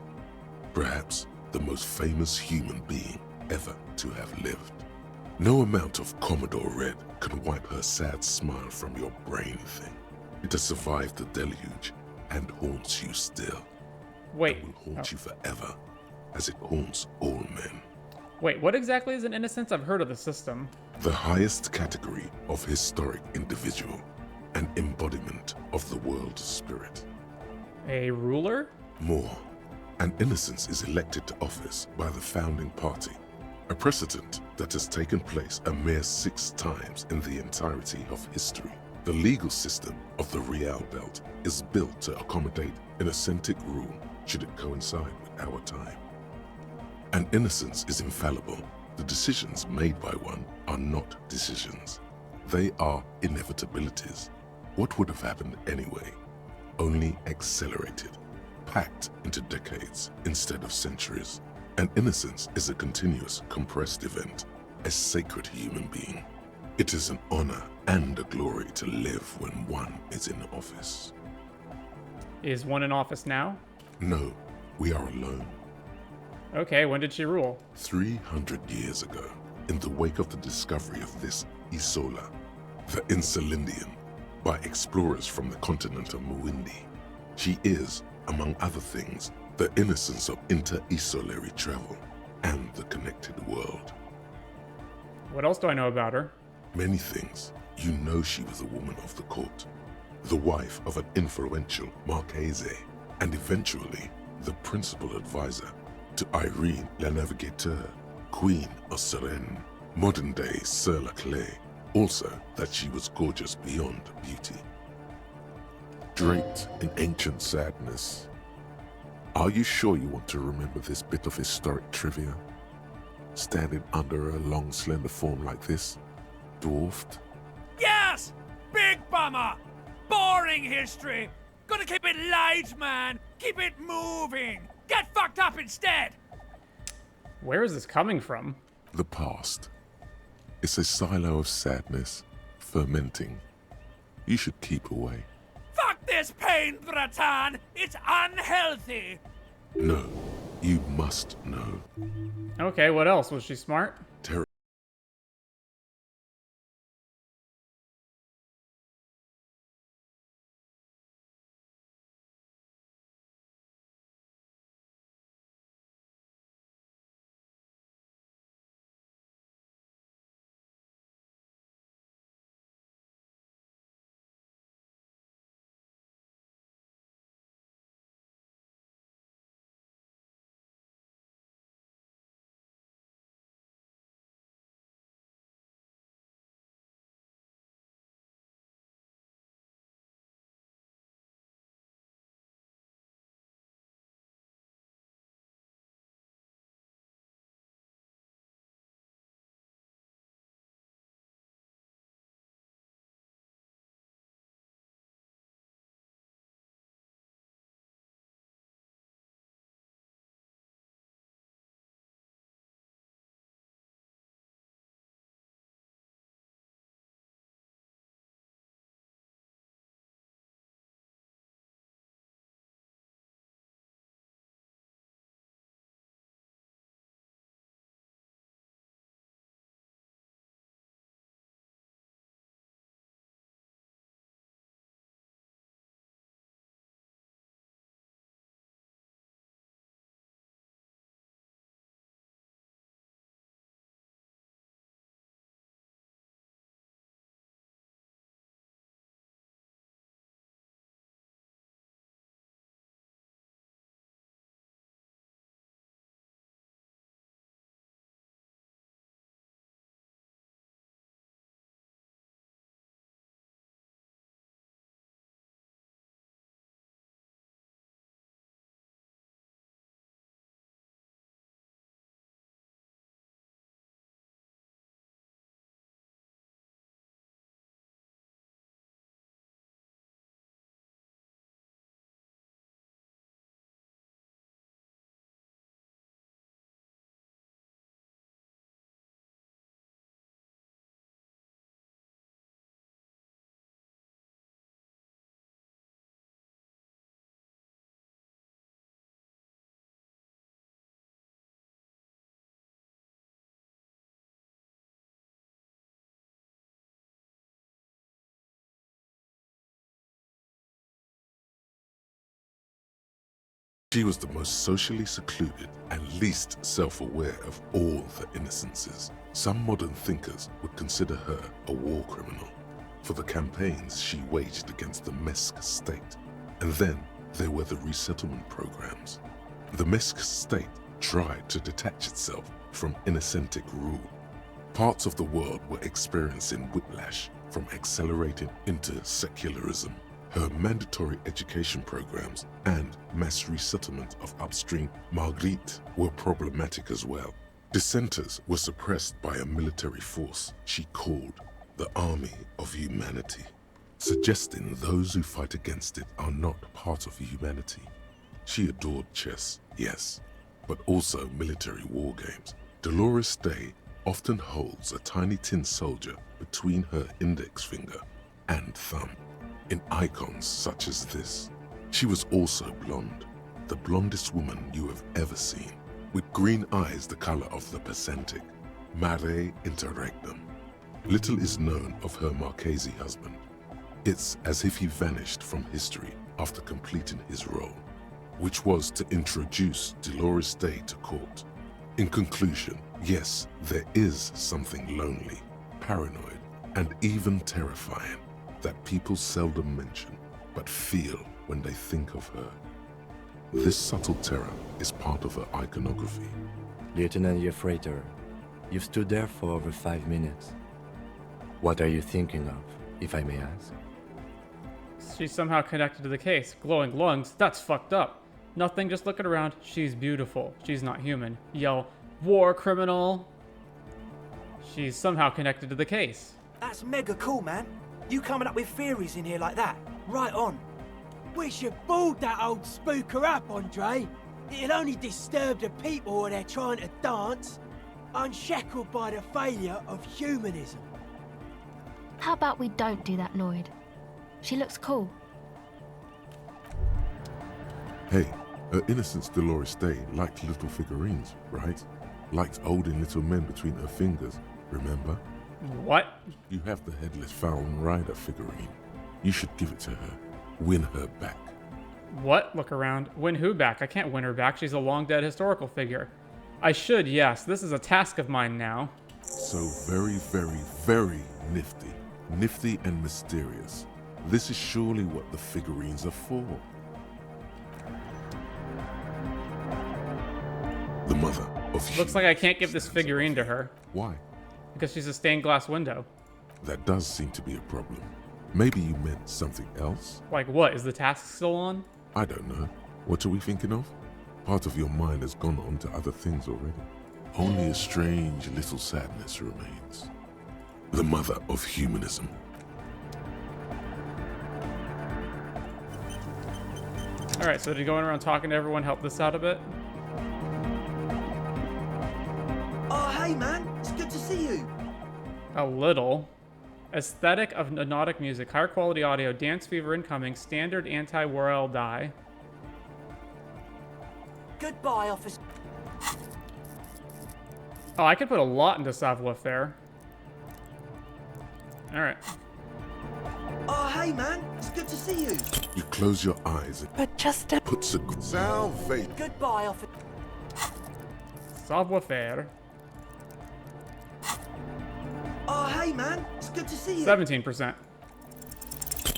Perhaps the most famous human being ever to have lived. No amount of Commodore Red can wipe her sad smile from your brain thing. It has survived the deluge and haunts you still. Wait. It will haunt you forever, as it haunts all men. Wait, what exactly is an innocence? I've heard of the system. The highest category of historic individual, an embodiment of the world spirit. A ruler? More, an innocence is elected to office by the founding party, a precedent that has taken place a mere 6 times in the entirety of history. The legal system of the Real Belt is built to accommodate inauthentic rule should it coincide with our time. And innocence is infallible. The decisions made by one are not decisions. They are inevitabilities. What would have happened anyway? Only accelerated, packed into decades instead of centuries. And innocence is a continuous, compressed event, a sacred human being. It is an honor and a glory to live when one is in office. Is one in office now? No, we are alone. Okay, when did she rule? 300 years ago, in the wake of the discovery of this Isola, the Insulindian, by explorers from the continent of Muindi. She is, among other things, the innocence of inter-isolary travel and the connected world. What else do I know about her? Many things. You know she was a woman of the court, the wife of an influential Marchese, and eventually the principal advisor to Irene la Navigateur, Queen of Serene, modern-day Sir Laclay. Also, that she was gorgeous beyond beauty. Draped in ancient sadness. Are you sure you want to remember this bit of historic trivia? Standing under a long, slender form like this, dwarfed? Yes! Big bummer! Boring history! Gotta keep it light, man! Keep it moving! Get fucked up instead! Where is this coming from? The past. It's a silo of sadness, fermenting. You should keep away. Fuck this pain, Bratan! It's unhealthy! No, you must know. Okay, what else? Was she smart? She was the most socially secluded and least self-aware of all the innocences. Some modern thinkers would consider her a war criminal for the campaigns she waged against the Mesk state. And then there were the resettlement programs. The Mesk state tried to detach itself from innocentic rule. Parts of the world were experiencing whiplash from accelerated into secularism. Her mandatory education programs and mass resettlement of upstream Marguerite were problematic as well. Dissenters were suppressed by a military force she called the Army of Humanity, suggesting those who fight against it are not part of humanity. She adored chess, yes, but also military war games. Dolores Day often holds a tiny tin soldier between her index finger and thumb in icons such as this. She was also blonde, the blondest woman you have ever seen, with green eyes the color of the Pacentic, mare interregnum. Little is known of her Marchese husband. It's as if he vanished from history after completing his role, which was to introduce Dolores Day to court. In conclusion, yes, there is something lonely, paranoid, and even terrifying that people seldom mention, but feel when they think of her. This subtle terror is part of her iconography. Lieutenant Evrart, you've stood there for over 5 minutes. What are you thinking of, if I may ask? She's somehow connected to the case. Glowing lungs? That's fucked up. Nothing, just looking around. She's beautiful. She's not human. Yell, war criminal. She's somehow connected to the case. That's mega cool, man. You coming up with theories in here like that. Right on. We should board that old spooker up, Andre. It'll only disturb the people when they're trying to dance, unshackled by the failure of humanism. How about we don't do that, Lloyd? She looks cool. Hey, her Innocence Dolores Day liked little figurines, right? Liked holding little men between her fingers, remember? What? You have the headless Fallen Rider figurine. You should give it to her. Win her back. What? Look around. Win who back? I can't win her back. She's a long-dead historical figure. I should, yes. This is a task of mine now. So very, very, very nifty. Nifty and mysterious. This is surely what the figurines are for. The mother of Looks like I can't give this figurine to her. Why? Because she's a stained glass window. That does seem to be a problem. Maybe you meant something else? Like what? Is the task still on? I don't know. What are we thinking of? Part of your mind has gone on to other things already. Only a strange little sadness remains. The mother of humanism. Alright, so did going around talking to everyone help this out a bit? Oh, hey, man. It's good to see you. A little. Aesthetic of Anodic music. Higher quality audio. Dance fever incoming. Standard anti-Whirral die. Goodbye, officer. Oh, I could put a lot into savoir faire. Alright. Oh, hey, man. It's good to see you. You close your eyes and But just a... put salvation. Goodbye, officer. Savoir faire. Oh, hey, man. It's good to see you. 17%.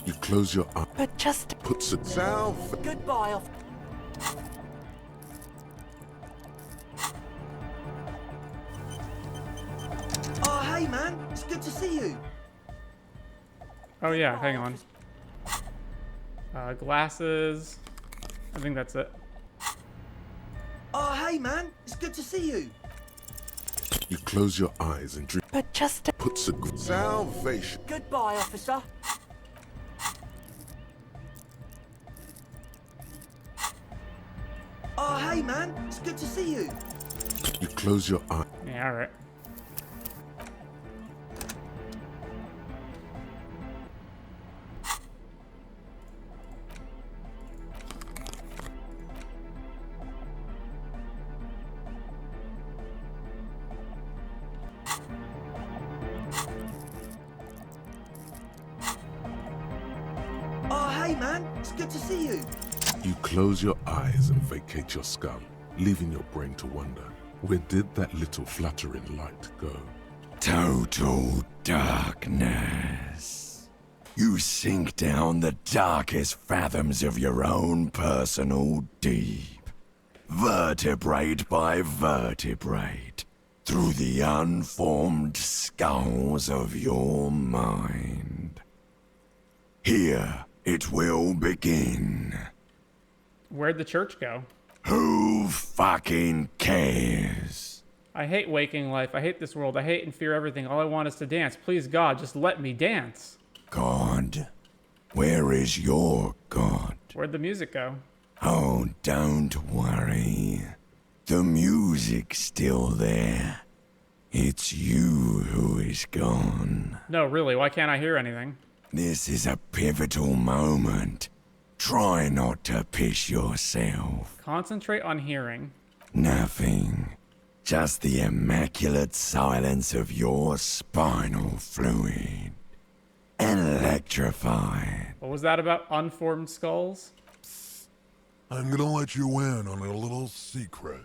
You close your eyes. But just... Put salvation. Goodbye, officer. Oh, hey, man. It's good to see you. Oh yeah, hang on. Glasses. I think that's it. Oh, hey, man. It's good to see you. You close your eyes and drink. But just... Put salvation. Goodbye, officer. Oh, hey, man. It's good to see you. You close your eyes. Yeah, alright. Oh, hey, man. It's good to see you. You close your eyes and vacate your skull, leaving your brain to wonder, where did that little fluttering light go? Total darkness. You sink down the darkest fathoms of your own personal deep, vertebrate by vertebrate, through the unformed skulls of your mind. Here, It will begin. Where'd the church go? Who fucking cares? I hate waking life. I hate this world. I hate and fear everything. All I want is to dance. Please, God, just let me dance. God? Where is your God? Where'd the music go? Oh, don't worry. The music's still there. It's you who is gone. No, really, why can't I hear anything? This is a pivotal moment. Try not to piss yourself. Concentrate on hearing. Nothing. Just the immaculate silence of your spinal fluid. Electrified. What was that about unformed skulls? I'm gonna let you in on a little secret.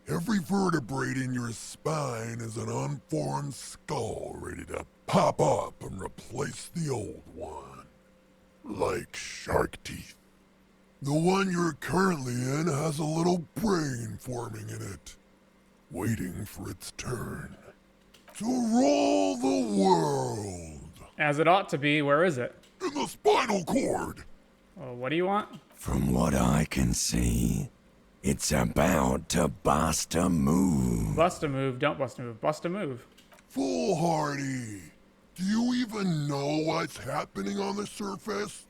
Every vertebrae in your spine is an unformed skull ready to pop up and replace the old one. Like shark teeth. The one you're currently in has a little brain forming in it, waiting for its turn to rule the world. As it ought to be. Where is it? In the spinal cord. What do you want? From what I can see, it's about to bust a move. Bust a move. Don't bust a move. Bust a move. Foolhardy. Do you even know what's happening on the surface?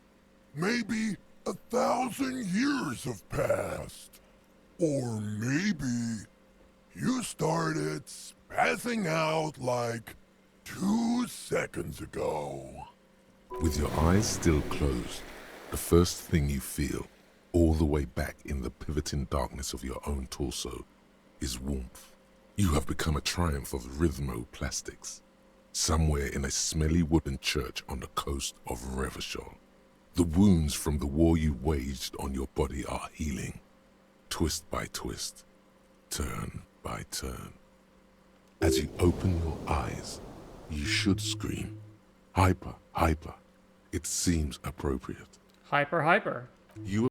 Maybe 1,000 years have passed. Or maybe you started spazzing out like 2 seconds ago. With your eyes still closed, the first thing you feel, all the way back in the pivoting darkness of your own torso, is warmth. You have become a triumph of rhythmoplastics, somewhere in a smelly wooden church on the coast of Revachol. The wounds from the war you waged on your body are healing, twist by twist, turn by turn. As you open your eyes, you should scream, hyper, hyper. It seems appropriate. Hyper, hyper. You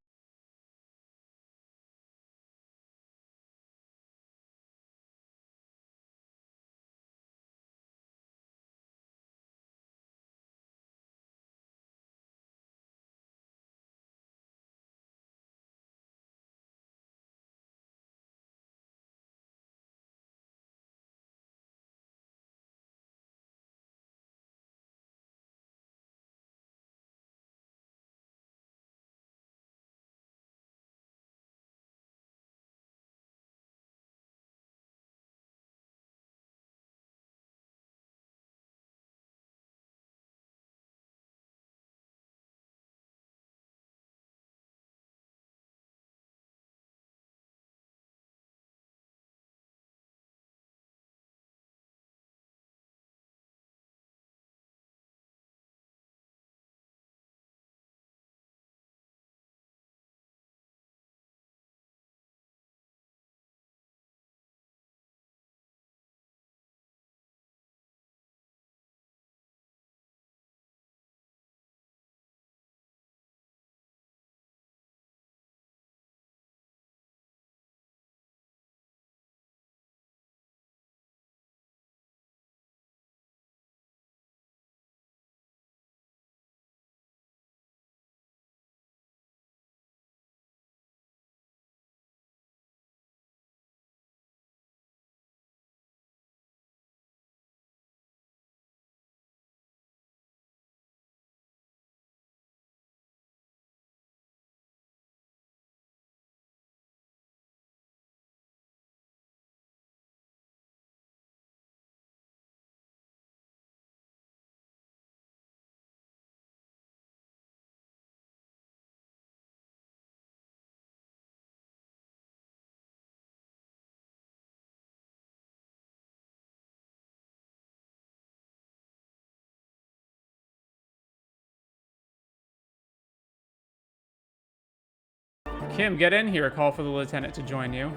Kim, get in here. Call for the lieutenant to join you.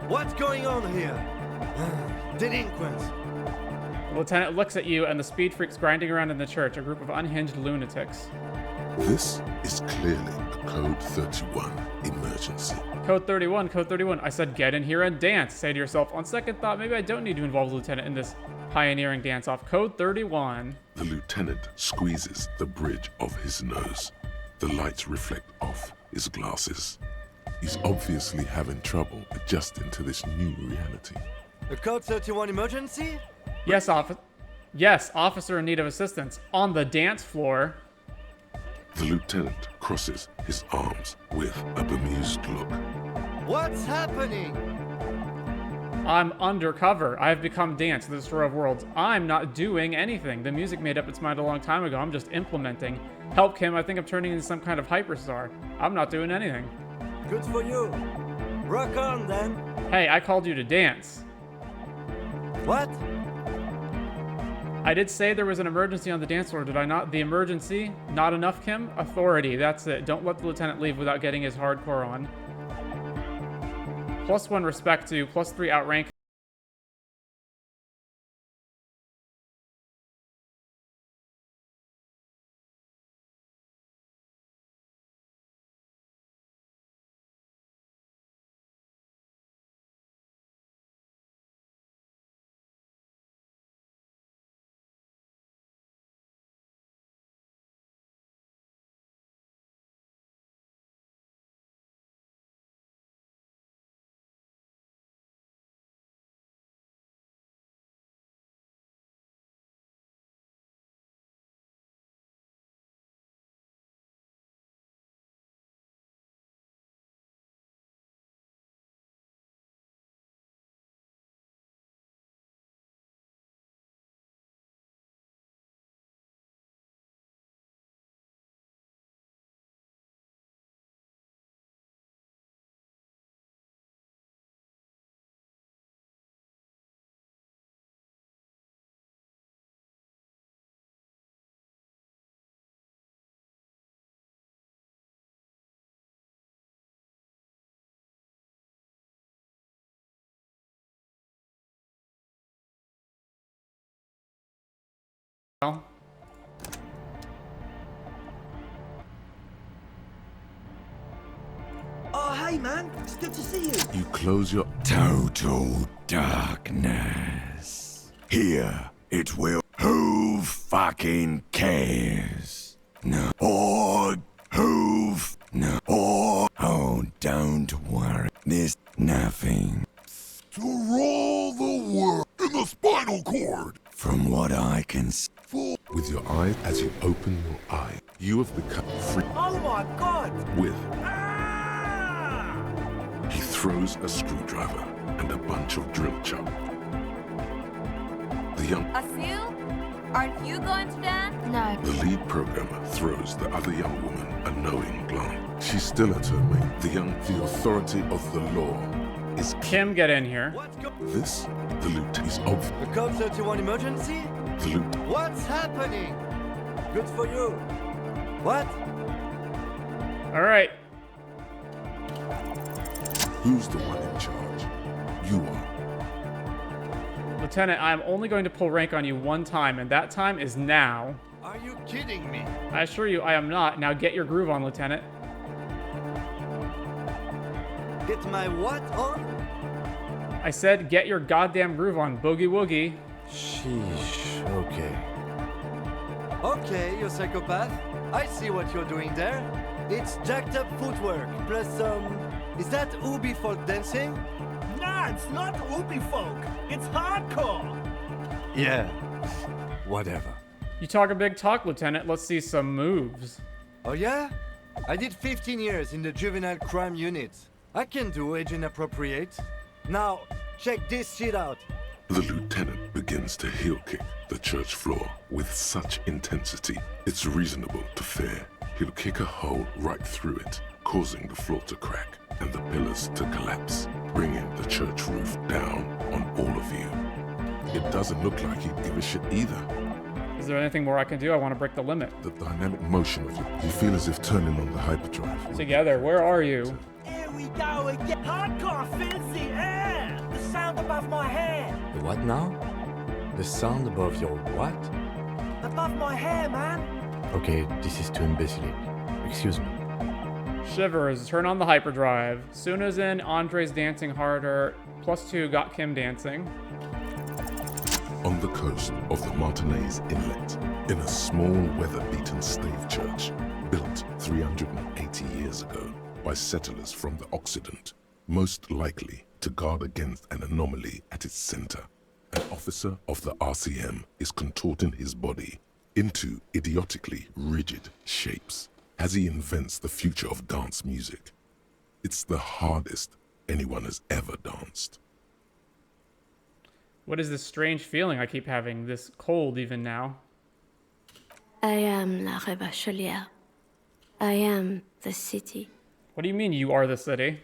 What's going on here? Delinquents. The lieutenant looks at you and the speed freaks grinding around in the church, a group of unhinged lunatics. This is clearly a Code 31 emergency. Code 31, Code 31. I said get in here and dance. Say to yourself, on second thought, maybe I don't need to involve the lieutenant in this pioneering dance-off. Code 31. The lieutenant squeezes the bridge of his nose. The lights reflect off his glasses. He's obviously having trouble adjusting to this new reality. A code 31 emergency? Yes, officer in need of assistance. On the dance floor. The lieutenant crosses his arms with a bemused look. What's happening? I'm undercover. I have become Dance, the Destroyer of Worlds. I'm not doing anything. The music made up its mind a long time ago. I'm just implementing. Help, Kim. I think I'm turning into some kind of hyperstar. I'm not doing anything. Good for you. Rock on, then. Hey, I called you to dance. What? I did say there was an emergency on the dance floor, did I not? The emergency? Not enough, Kim? Authority, that's it. Don't let the lieutenant leave without getting his hardcore on. +1 respect to, +3 outrank. Oh, hey, man. It's good to see you. You close your... Total darkness. Here, it will... Who fucking cares? No. Or... No. Or... Oh, don't worry. There's nothing. To roll the world in the spinal cord. From what I can see. With your eyes, as you open your eye, you have become free. Oh my god! With. He throws a screwdriver and a bunch of drill chuck. The young. Asil? Aren't you going to dance? No. The lead programmer throws the other young woman a knowing glance. She's still at her mate. The authority of the law is. Kim, get in here. This, the lieutenant is obvious. A code 31 emergency? The lieutenant. What's happening? Good for you. What? All right. Who's the one in charge? You are. Lieutenant, I'm only going to pull rank on you one time, and that time is now. Are you kidding me? I assure you I am not. Now get your groove on, Lieutenant. Get my what on? I said get your goddamn groove on, boogie woogie. Sheesh, okay. Okay, you psychopath. I see what you're doing there. It's jacked up footwork, plus is that Ubi folk dancing? Nah, it's not Ubi folk. It's hardcore. Yeah, whatever. You talk a big talk, Lieutenant. Let's see some moves. Oh yeah? I did 15 years in the juvenile crime unit. I can do age inappropriate. Now, check this shit out. The lieutenant begins to heel kick the church floor with such intensity, it's reasonable to fear he'll kick a hole right through it, causing the floor to crack and the pillars to collapse, bringing the church roof down on all of you. It doesn't look like he'd give a shit either. Is there anything more I can do? I want to break the limit. The dynamic motion of you feel as if turning on the hyperdrive. Together, where are you? Here we go again. Hardcore fills the air. The sound above my hair. The what now? The sound above your what? Above my hair, man. Okay, this is too imbecilic. Excuse me. Shivers, turn on the hyperdrive. Suna's in, Andre's dancing harder. +2 got Kim dancing. on the coast of the Martinez Inlet, in a small weather-beaten stave church built 380 years ago by settlers from the Occident, most likely to guard against an anomaly at its center. An officer of the RCM is contorting his body into idiotically rigid shapes as he invents the future of dance music. It's the hardest anyone has ever danced. What is this strange feeling I keep having, this cold even now? I am La Rebachelière. I am the city. What do you mean you are the city?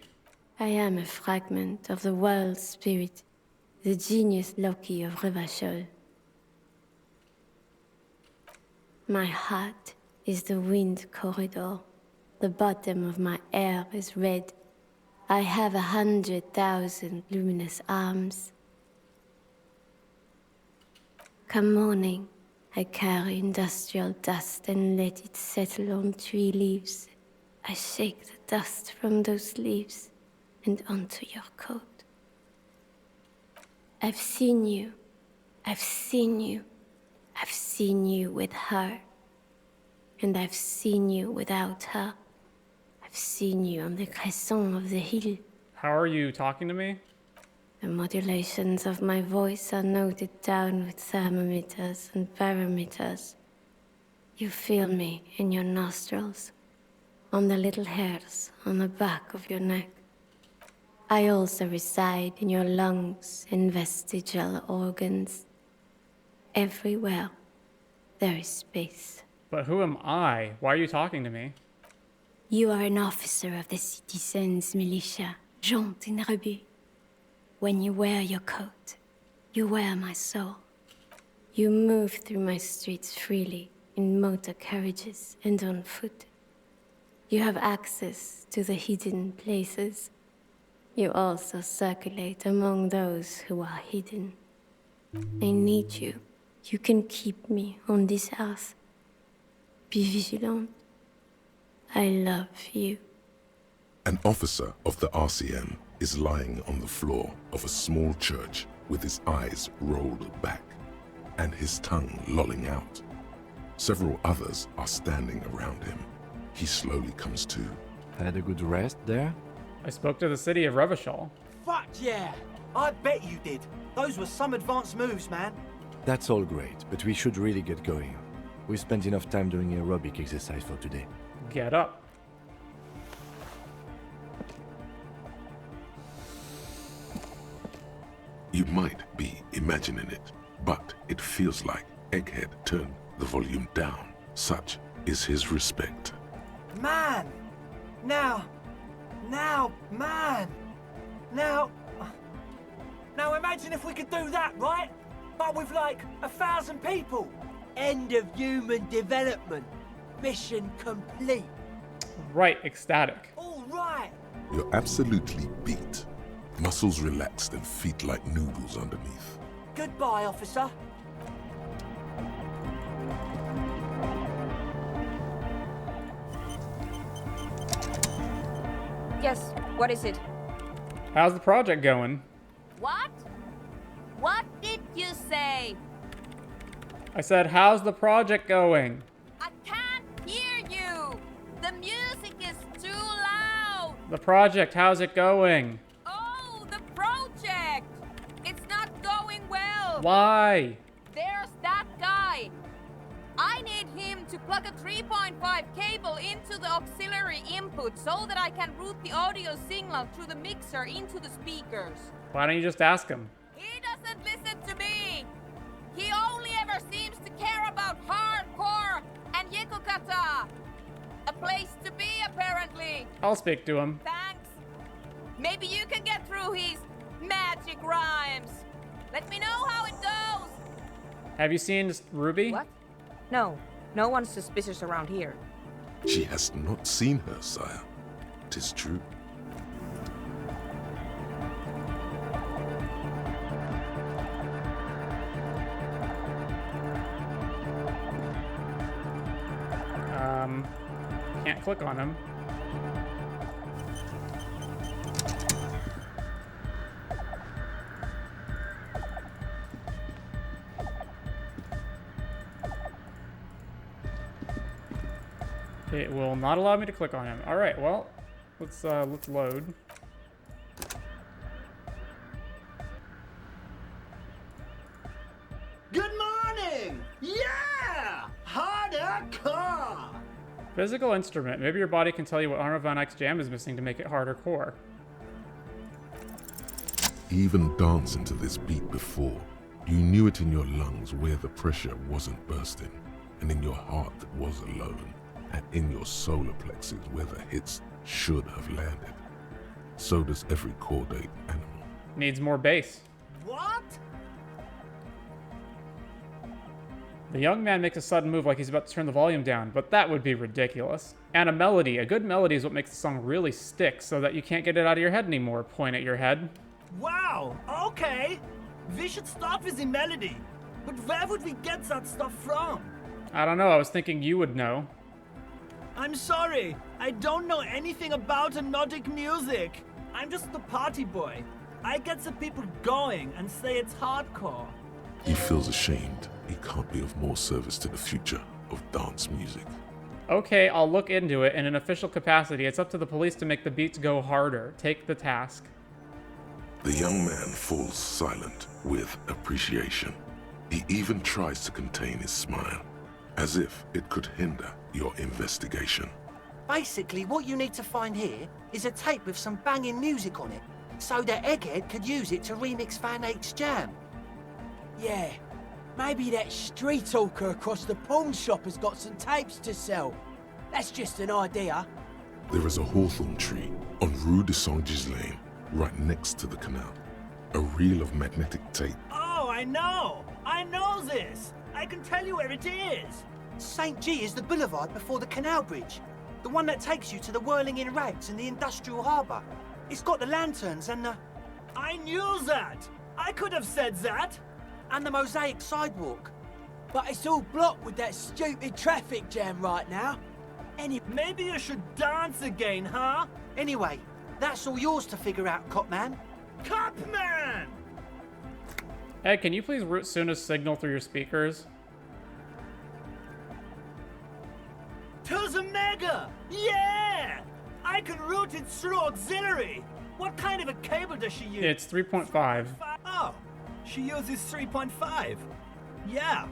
I am a fragment of the world spirit, the genius Loki of Revachol. My heart is the wind corridor. The bottom of my air is red. I have 100,000 luminous arms. Come morning, I carry industrial dust and let it settle on tree leaves. I shake the dust from those leaves and onto your coat. I've seen you. I've seen you. I've seen you with her. And I've seen you without her. I've seen you on the crescent of the hill. How are you talking to me? The modulations of my voice are noted down with thermometers and barometers. You feel me in your nostrils, on the little hairs on the back of your neck. I also reside in your lungs and vestigial organs. Everywhere there is space. But who am I? Why are you talking to me? You are an officer of the citizens' militia, Jante and Rebut. When you wear your coat, you wear my soul. You move through my streets freely, in motor carriages and on foot. You have access to the hidden places. You also circulate among those who are hidden. I need you. You can keep me on this earth. Be vigilant. I love you. An officer of the RCM is lying on the floor of a small church with his eyes rolled back and his tongue lolling out. Several others are standing around him. He slowly comes to. Had a good rest there? I spoke to the city of Revachol. Fuck yeah! I bet you did. Those were some advanced moves, man. That's all great, but we should really get going. We spent enough time doing aerobic exercise for today. Get up. You might be imagining it, but it feels like Egghead turned the volume down. Such is his respect. Man! Now, man! Now imagine if we could do that, right? But with like 1,000 people. End of human development. Mission complete. Right, ecstatic. All right. You're absolutely beat. Muscles relaxed and feet like noodles underneath. Goodbye, officer. Yes, what is it? How's the project going? What? What did you say? I said, how's the project going? I can't hear you. The music is too loud. The project, how's it going? Oh, the project. It's not going well. Why? There's that guy. I need him to plug a 3.5 cable into the auxiliary input so that I can route the audio signal through the mixer into the speakers. Why don't you just ask him? He doesn't listen to me. He only ever seems to care about hardcore and yekokata. A place to be, apparently. I'll speak to him. Thanks. Maybe you can get through his magic rhymes. Let me know how it goes. Have you seen Ruby? What? No. No one's suspicious around here. She has not seen her, sire. 'Tis true. Can't click on him. It will not allow me to click on him. All right, well, let's load. Good morning! Yeah! Hardcore! Physical instrument. Maybe your body can tell you what Arno van Eyck's jam is missing to make it harder core. Even dancing to this beat before, you knew it in your lungs where the pressure wasn't bursting, and in your heart that was alone, and in your solar plexus where the hits should have landed. So does every chordate animal. Needs more bass. What? The young man makes a sudden move like he's about to turn the volume down, but that would be ridiculous. And a melody. A good melody is what makes the song really stick so that you can't get it out of your head anymore. Point at your head. Wow, okay. We should start with the melody. But where would we get that stuff from? I don't know, I was thinking you would know. I'm sorry, I don't know anything about Anodic music. I'm just the party boy. I get the people going and say it's hardcore. He feels ashamed he can't be of more service to the future of dance music. Okay, I'll look into it. In an official capacity, it's up to the police to make the beats go harder. Take the task. The young man falls silent with appreciation. He even tries to contain his smile, as if it could hinder your investigation. Basically, what you need to find here is a tape with some banging music on it, so that Egghead could use it to remix Van Eyck's jam. Yeah, maybe that street hawker across the pawn shop has got some tapes to sell. That's just an idea. There is a hawthorn tree on Rue de Saint-Ghislain, right next to the canal. A reel of magnetic tape. Oh, I know! I know this! I can tell you where it is! St. G is the boulevard before the canal bridge. The one that takes you to the Whirling in Rags and the industrial harbour. It's got the lanterns and the... I knew that! I could have said that! And the mosaic sidewalk. But it's all blocked with that stupid traffic jam right now. Maybe you should dance again, huh? Anyway, that's all yours to figure out, Copman. Copman! Hey, can you please route Suna's signal through your speakers? To the Mega! Yeah! I can route it through auxiliary. What kind of a cable does she use? It's 3.5. Oh, she uses 3.5. Yeah.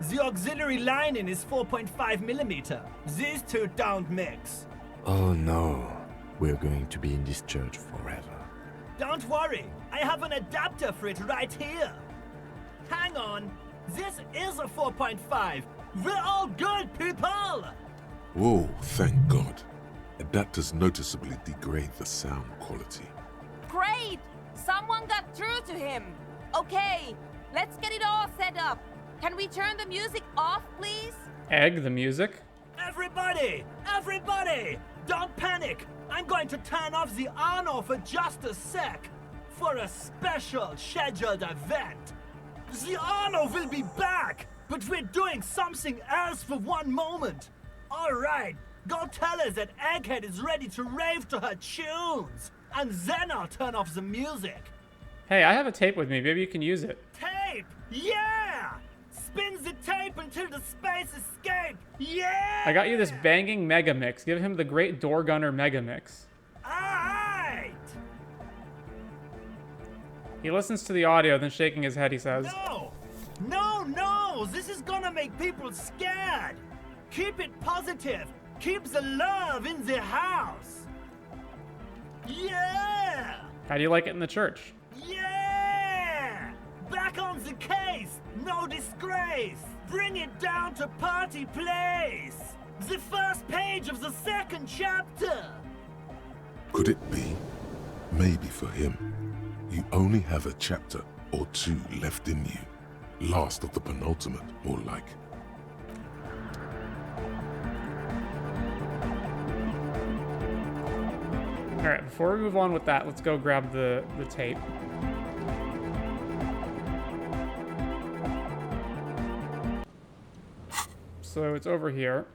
The auxiliary lining is 4.5 millimeter. These two don't mix. Oh no, we're going to be in this church forever. Don't worry, I have an adapter for it right here. Hang on, this is a 4.5. We're all good, people! Whoa, thank God. Adapters noticeably degrade the sound quality. Great! Someone got through to him. Okay, let's get it all set up. Can we turn the music off, please? Egg, the music? Everybody! Everybody! Don't panic! I'm going to turn off the Arno for just a sec. For a special scheduled event. The Arno will be back, but we're doing something else for one moment. Alright, go tell her that Egghead is ready to rave to her tunes. And then I'll turn off the music. Hey, I have a tape with me. Maybe you can use it. Tape! Yeah! Spin the tape until the space escape! Yeah! I got you this banging mega mix. Give him the great door gunner mega mix. Alright! He listens to the audio, then shaking his head, he says. No! No, no! This is gonna make people scared! Keep it positive! Keep the love in the house! Yeah! How do you like it in the church? Yeah! Back on the case! No disgrace! Bring it down to party place! The first page of the second chapter! Could it be? Maybe for him, you only have a chapter or two left in you. Last of the penultimate, more like. Alright, before we move on with that, let's go grab the tape. So it's over here.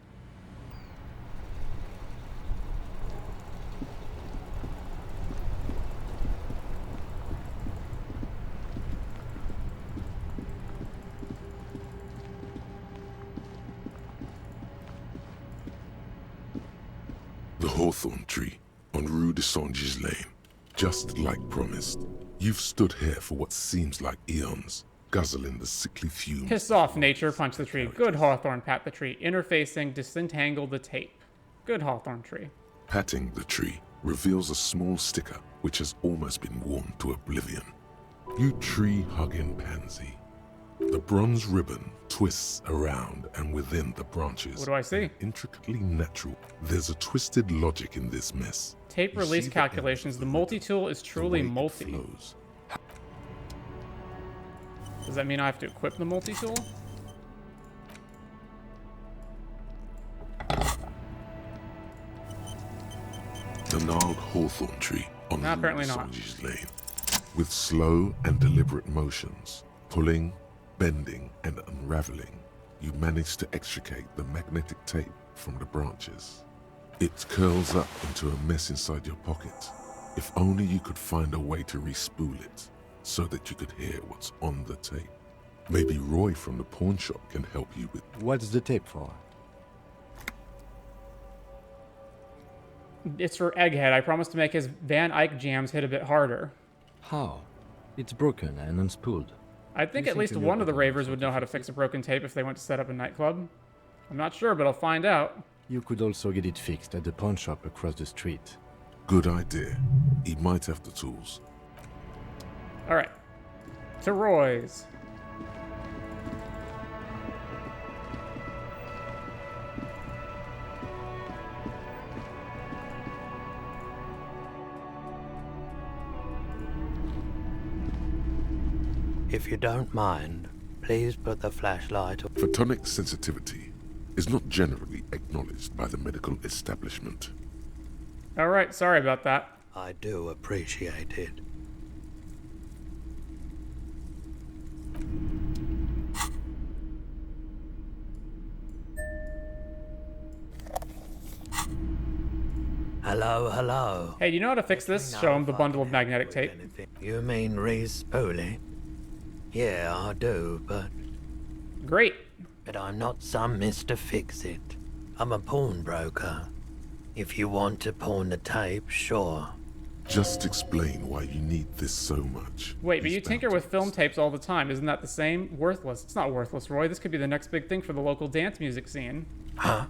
hawthorn tree on Rue de Saint Lane. Just like promised, you've stood here for what seems like eons, guzzling the sickly fumes. Piss off, nature, punch the tree. Good hawthorn, pat the tree. Interfacing, disentangle the tape. Good hawthorn tree. Patting the tree reveals a small sticker which has almost been worn to oblivion. You tree-hugging pansy. The bronze ribbon twists around and within the branches. What do I see? Intricately natural. There's a twisted logic in this mess. Tape release calculations. The multi-tool is truly multi. Does that mean I have to equip the multi-tool? The gnarled hawthorn tree on No, apparently not. Saint Lane. With slow and deliberate motions, pulling, bending, and unraveling, you manage to extricate the magnetic tape from the branches. It curls up into a mess inside your pocket. If only you could find a way to re-spool it, so that you could hear what's on the tape. Maybe Roy from the pawn shop can help you with... What's the tape for? It's for Egghead. I promised to make his Van Eyck jams hit a bit harder. How? It's broken and unspooled. I think at least one of the ravers would know how to fix a broken tape if they went to set up a nightclub. I'm not sure, but I'll find out. You could also get it fixed at the pawn shop across the street. Good idea. He might have the tools. Alright. To Roy's. If you don't mind, please put the flashlight... Photonic sensitivity is not generally acknowledged by the medical establishment. Alright, sorry about that. I do appreciate it. Hello, hello. Hey, do you know how to fix this? Show him the bundle of magnetic tape. You mean re-spooling? Yeah, I do, but... Great. But I'm not some Mr. Fix-It. I'm a pawnbroker. If you want to pawn the tape, sure. Just explain why you need this so much. Wait, but you tinker with film tapes all the time. Isn't that the same? Worthless. It's not worthless, Roy. This could be the next big thing for the local dance music scene. Huh?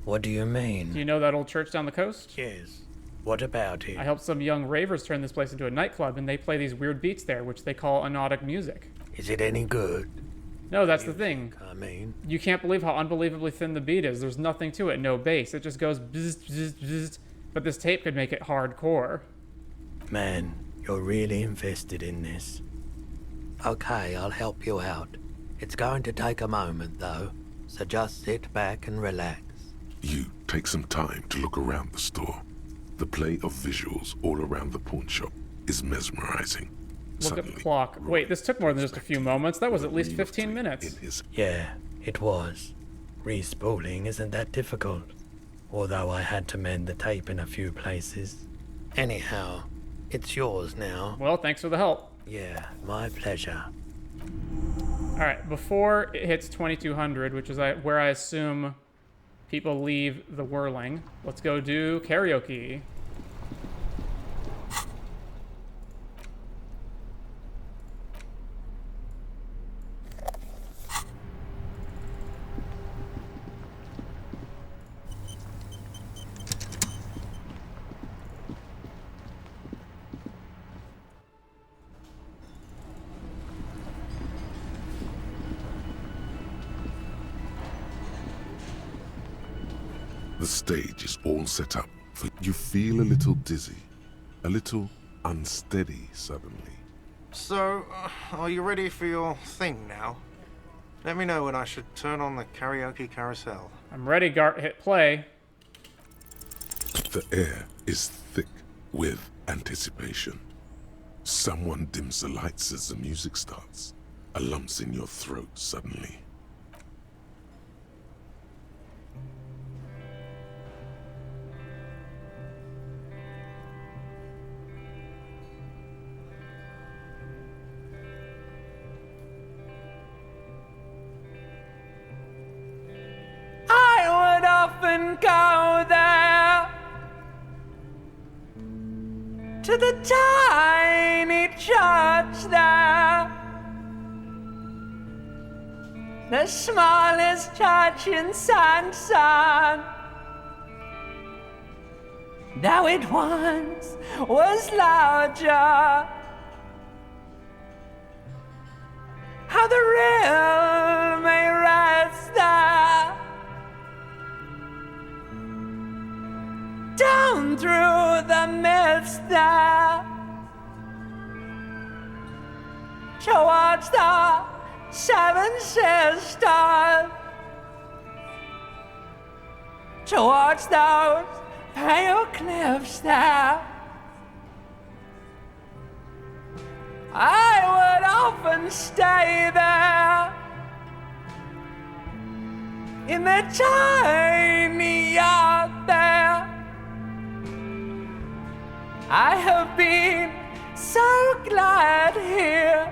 What do you mean? Do you know that old church down the coast? Yes. What about it? I helped some young ravers turn this place into a nightclub, and they play these weird beats there, which they call Anodic music. Is it any good? No, that's the thing. I mean... You can't believe how unbelievably thin the beat is. There's nothing to it, no bass. It just goes bzz, bzz, bzz. But this tape could make it hardcore. Man, you're really invested in this. Okay, I'll help you out. It's going to take a moment, though, so just sit back and relax. You take some time to look around the store. The play of visuals all around the pawn shop is mesmerizing. Look at the clock. Wait, this took more than just a few moments. That was at least 15 minutes. Yeah, it was. Re-spooling isn't that difficult. Although I had to mend the tape in a few places. Anyhow, it's yours now. Well, thanks for the help. Yeah, my pleasure. Alright, before it hits 2200, which is where I assume people leave the Whirling, let's go do karaoke. The stage is all set up for you. Feel a little dizzy, a little unsteady suddenly. So, are you ready for your thing now? Let me know when I should turn on the karaoke carousel. I'm ready, Garte. Hit play. The air is thick with anticipation. Someone dims the lights as the music starts. A lump's in your throat suddenly. I would often go there to the tiny church there. The smallest church in Sansan. Though it once was larger. How the real may rest there. Down through the mist there. Towards the Seven Sisters. Towards those pale cliffs there. I would often stay there. In the tiny yard there. I have been so glad here.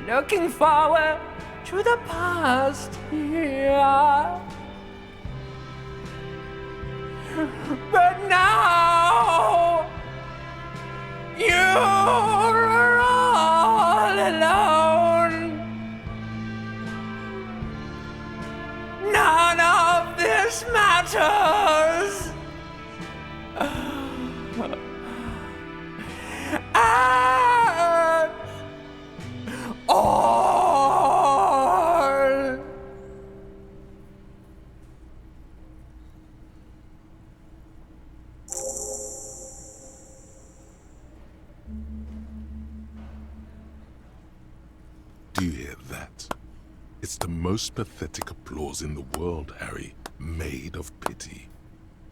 Looking forward to the past here. But now you're all alone. None of this matters. All. Do you hear that? It's the most pathetic applause in the world, Harry, made of pity.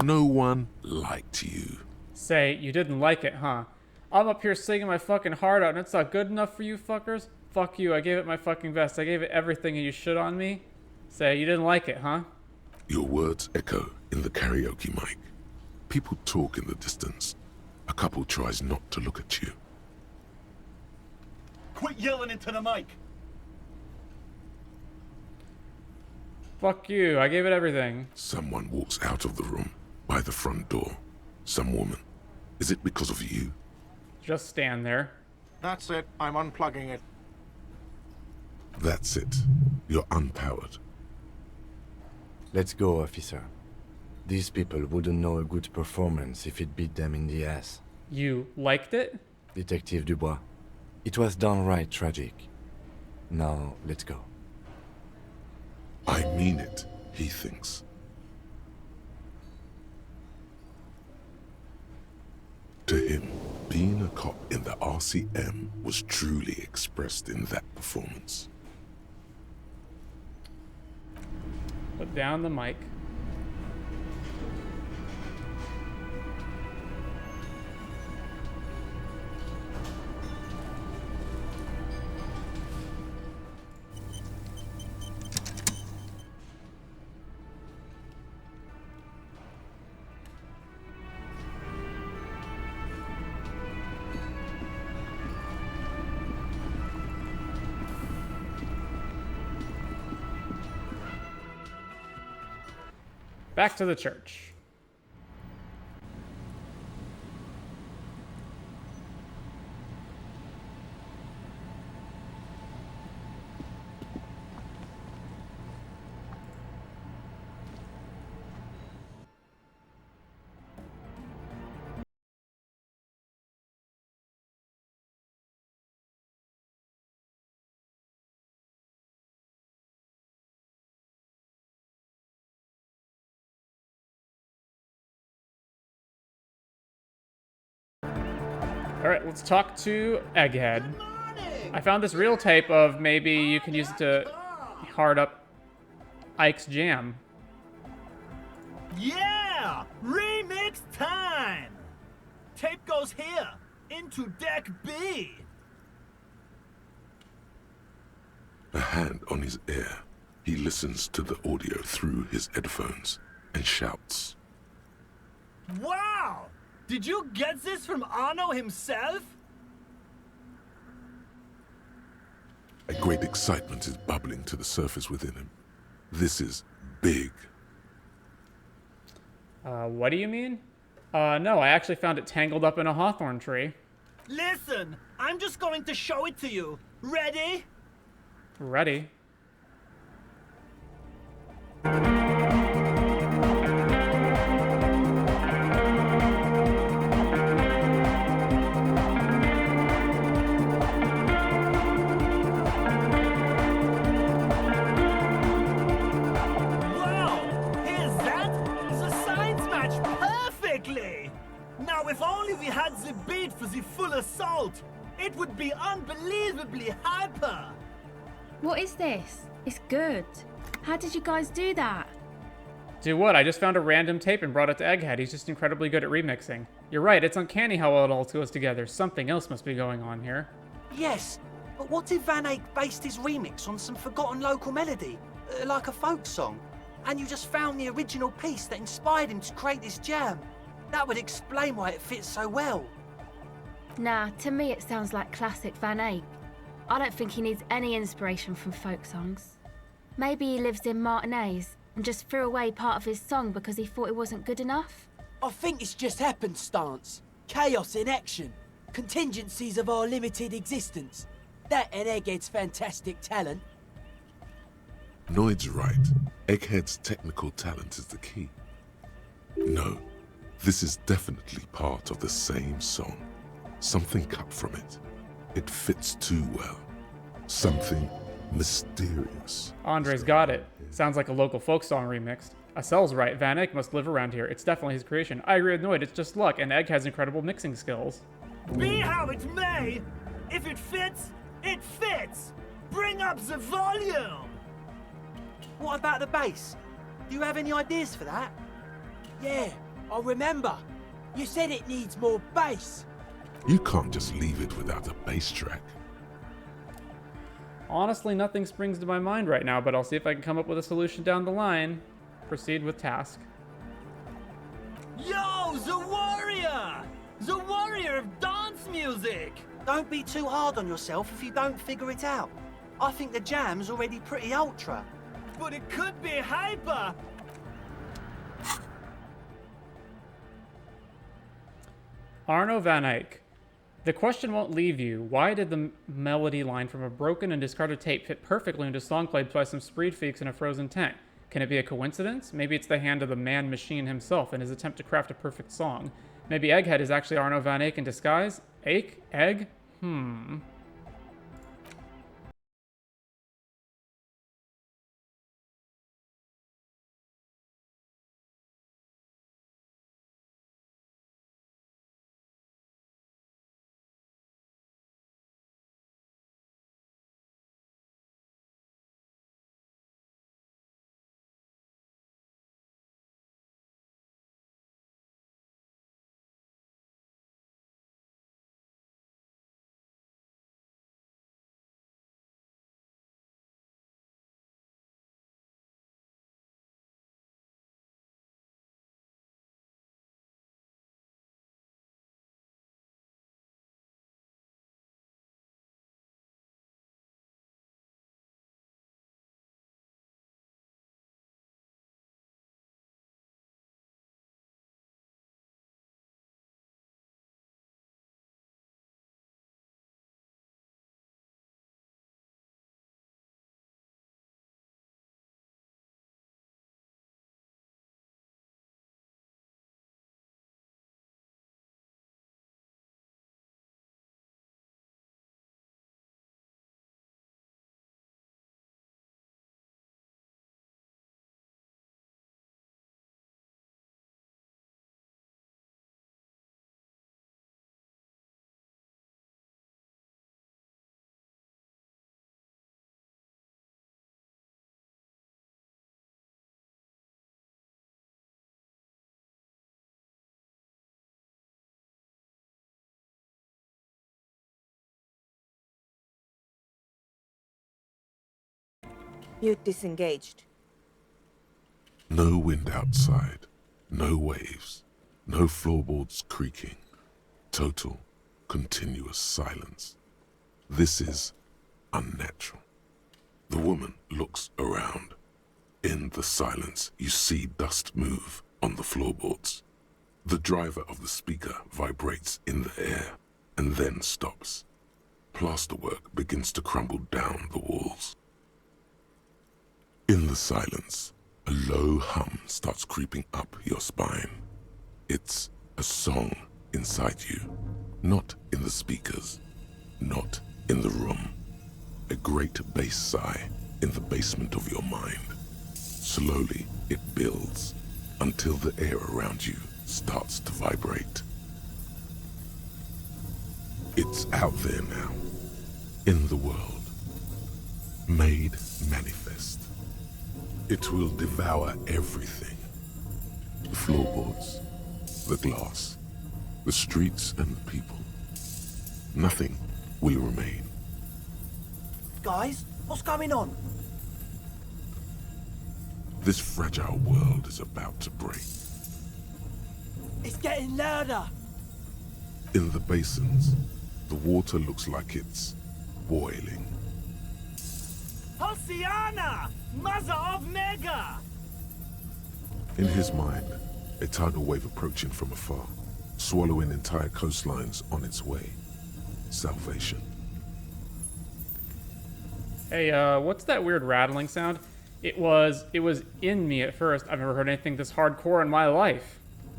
No one liked you. Say, you didn't like it, huh? I'm up here singing my fucking heart out and it's not good enough for you fuckers? Fuck you, I gave it my fucking best. I gave it everything and you shit on me? Say, you didn't like it, huh? Your words echo in the karaoke mic. People talk in the distance. A couple tries not to look at you. Quit yelling into the mic. Fuck you, I gave it everything. Someone walks out of the room by the front door. Some woman. Is it because of you? Just stand there. That's it. I'm unplugging it. That's it. You're unpowered. Let's go, officer. These people wouldn't know a good performance if it beat them in the ass. You liked it? Detective Dubois, it was downright tragic. Now, let's go. I mean it, he thinks. To him, being a cop in the RCM was truly expressed in that performance. Put down the mic. Back to the church. Alright, let's talk to Egghead. I found this real tape of maybe you can use it to hard up Eyck's jam. Yeah! Remix time! Tape goes here, into deck B. A hand on his ear, he listens to the audio through his headphones and shouts. Wow! Did you get this from Arno himself? A great excitement is bubbling to the surface within him. This is big. What do you mean? No, I actually found it tangled up in a hawthorn tree. Listen, I'm just going to show it to you. Ready? Ready. Now, if only we had the beat for the full assault, it would be unbelievably hyper. What is this? It's good. How did you guys do that? Do what? I just found a random tape and brought it to Egghead. He's just incredibly good at remixing. You're right, it's uncanny how it all goes together. Something else must be going on here. Yes, but what if Van Eyck based his remix on some forgotten local melody, like a folk song, and you just found the original piece that inspired him to create this jam? That would explain why it fits so well. Nah, to me it sounds like classic Van Eyck. I don't think he needs any inspiration from folk songs. Maybe he lives in Martinez and just threw away part of his song because he thought it wasn't good enough? I think it's just happenstance. Chaos in action. Contingencies of our limited existence. That and Egghead's fantastic talent. Noid's right. Egghead's technical talent is the key. No. This is definitely part of the same song. Something cut from it. It fits too well. Something mysterious. Andre's got it. Sounds like a local folk song remixed. Asel's right. Van Eyck must live around here. It's definitely his creation. I agree with Noid. It's just luck, and Egg has incredible mixing skills. Be how it may, if it fits, it fits. Bring up the volume. What about the bass? Do you have any ideas for that? Yeah. I remember. You said it needs more bass. You can't just leave it without a bass track. Honestly, nothing springs to my mind right now, but I'll see if I can come up with a solution down the line. Proceed with task. Yo, the warrior! The warrior of dance music! Don't be too hard on yourself if you don't figure it out. I think the jam's already pretty ultra. But it could be hyper! Arno Van Eyck. The question won't leave you. Why did the melody line from a broken and discarded tape fit perfectly into a song played by some spreed freaks in a frozen tent? Can it be a coincidence? Maybe it's the hand of the man-machine himself in his attempt to craft a perfect song. Maybe Egghead is actually Arno Van Eyck in disguise? Eyck? Egg? You disengaged. No wind outside, no waves, no floorboards creaking. Total, continuous silence. This is unnatural. The woman looks around. In the silence, you see dust move on the floorboards. The driver of the speaker vibrates in the air and then stops. Plasterwork begins to crumble down the walls. In the silence, a low hum starts creeping up your spine. It's a song inside you, not in the speakers, not in the room. A great bass sigh in the basement of your mind. Slowly, it builds until the air around you starts to vibrate. It's out there now, in the world, made manifest. It will devour everything. The floorboards, the glass, the streets and the people. Nothing will remain. Guys, what's going on? This fragile world is about to break. It's getting louder. In the basins, the water looks like it's boiling. Hosiana, mother of Mega! In his mind, a tidal wave approaching from afar, swallowing entire coastlines on its way. Salvation. Hey, what's that weird rattling sound? It was in me at first. I've never heard anything this hardcore in my life.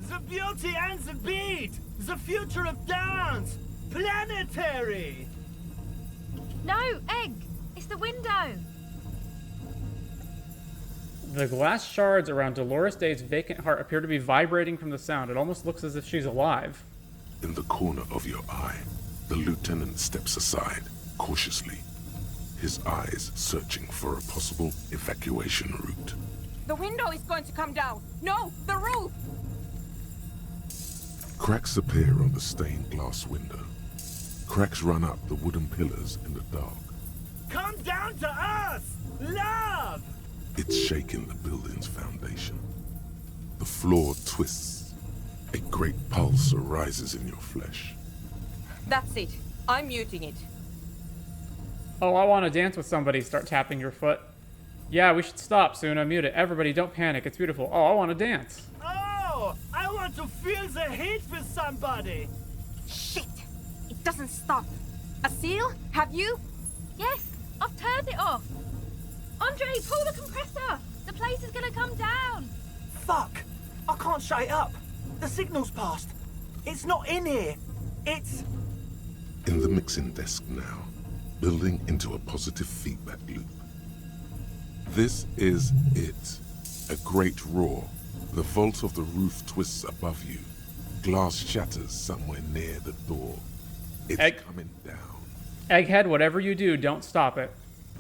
The beauty and the beat! The future of dance! Planetary! No, Eyck! It's the window! The glass shards around Dolores Day's vacant heart appear to be vibrating from the sound. It almost looks as if she's alive. In the corner of your eye, the lieutenant steps aside, cautiously, his eyes searching for a possible evacuation route. The window is going to come down! No, the roof! Cracks appear on the stained glass window. Cracks run up the wooden pillars in the dark. Come down to us! Love! It's shaking the building's foundation. The floor twists. A great pulse arises in your flesh. That's it. I'm muting it. Oh, I want to dance with somebody. Start tapping your foot. Yeah, we should stop soon. I mute it. Everybody, don't panic. It's beautiful. Oh, I want to dance. Oh, I want to feel the heat with somebody. Shit! It doesn't stop. A seal? Have you? Yes, I've turned it off. Andre, pull the compressor. The place is gonna come down. Fuck! I can't shut it up. The signal's passed. It's not in here. It's... In the mixing desk now, building into a positive feedback loop. This is it. A great roar. The vault of the roof twists above you. Glass shatters somewhere near the door. It's coming down. Egghead, whatever you do, don't stop it.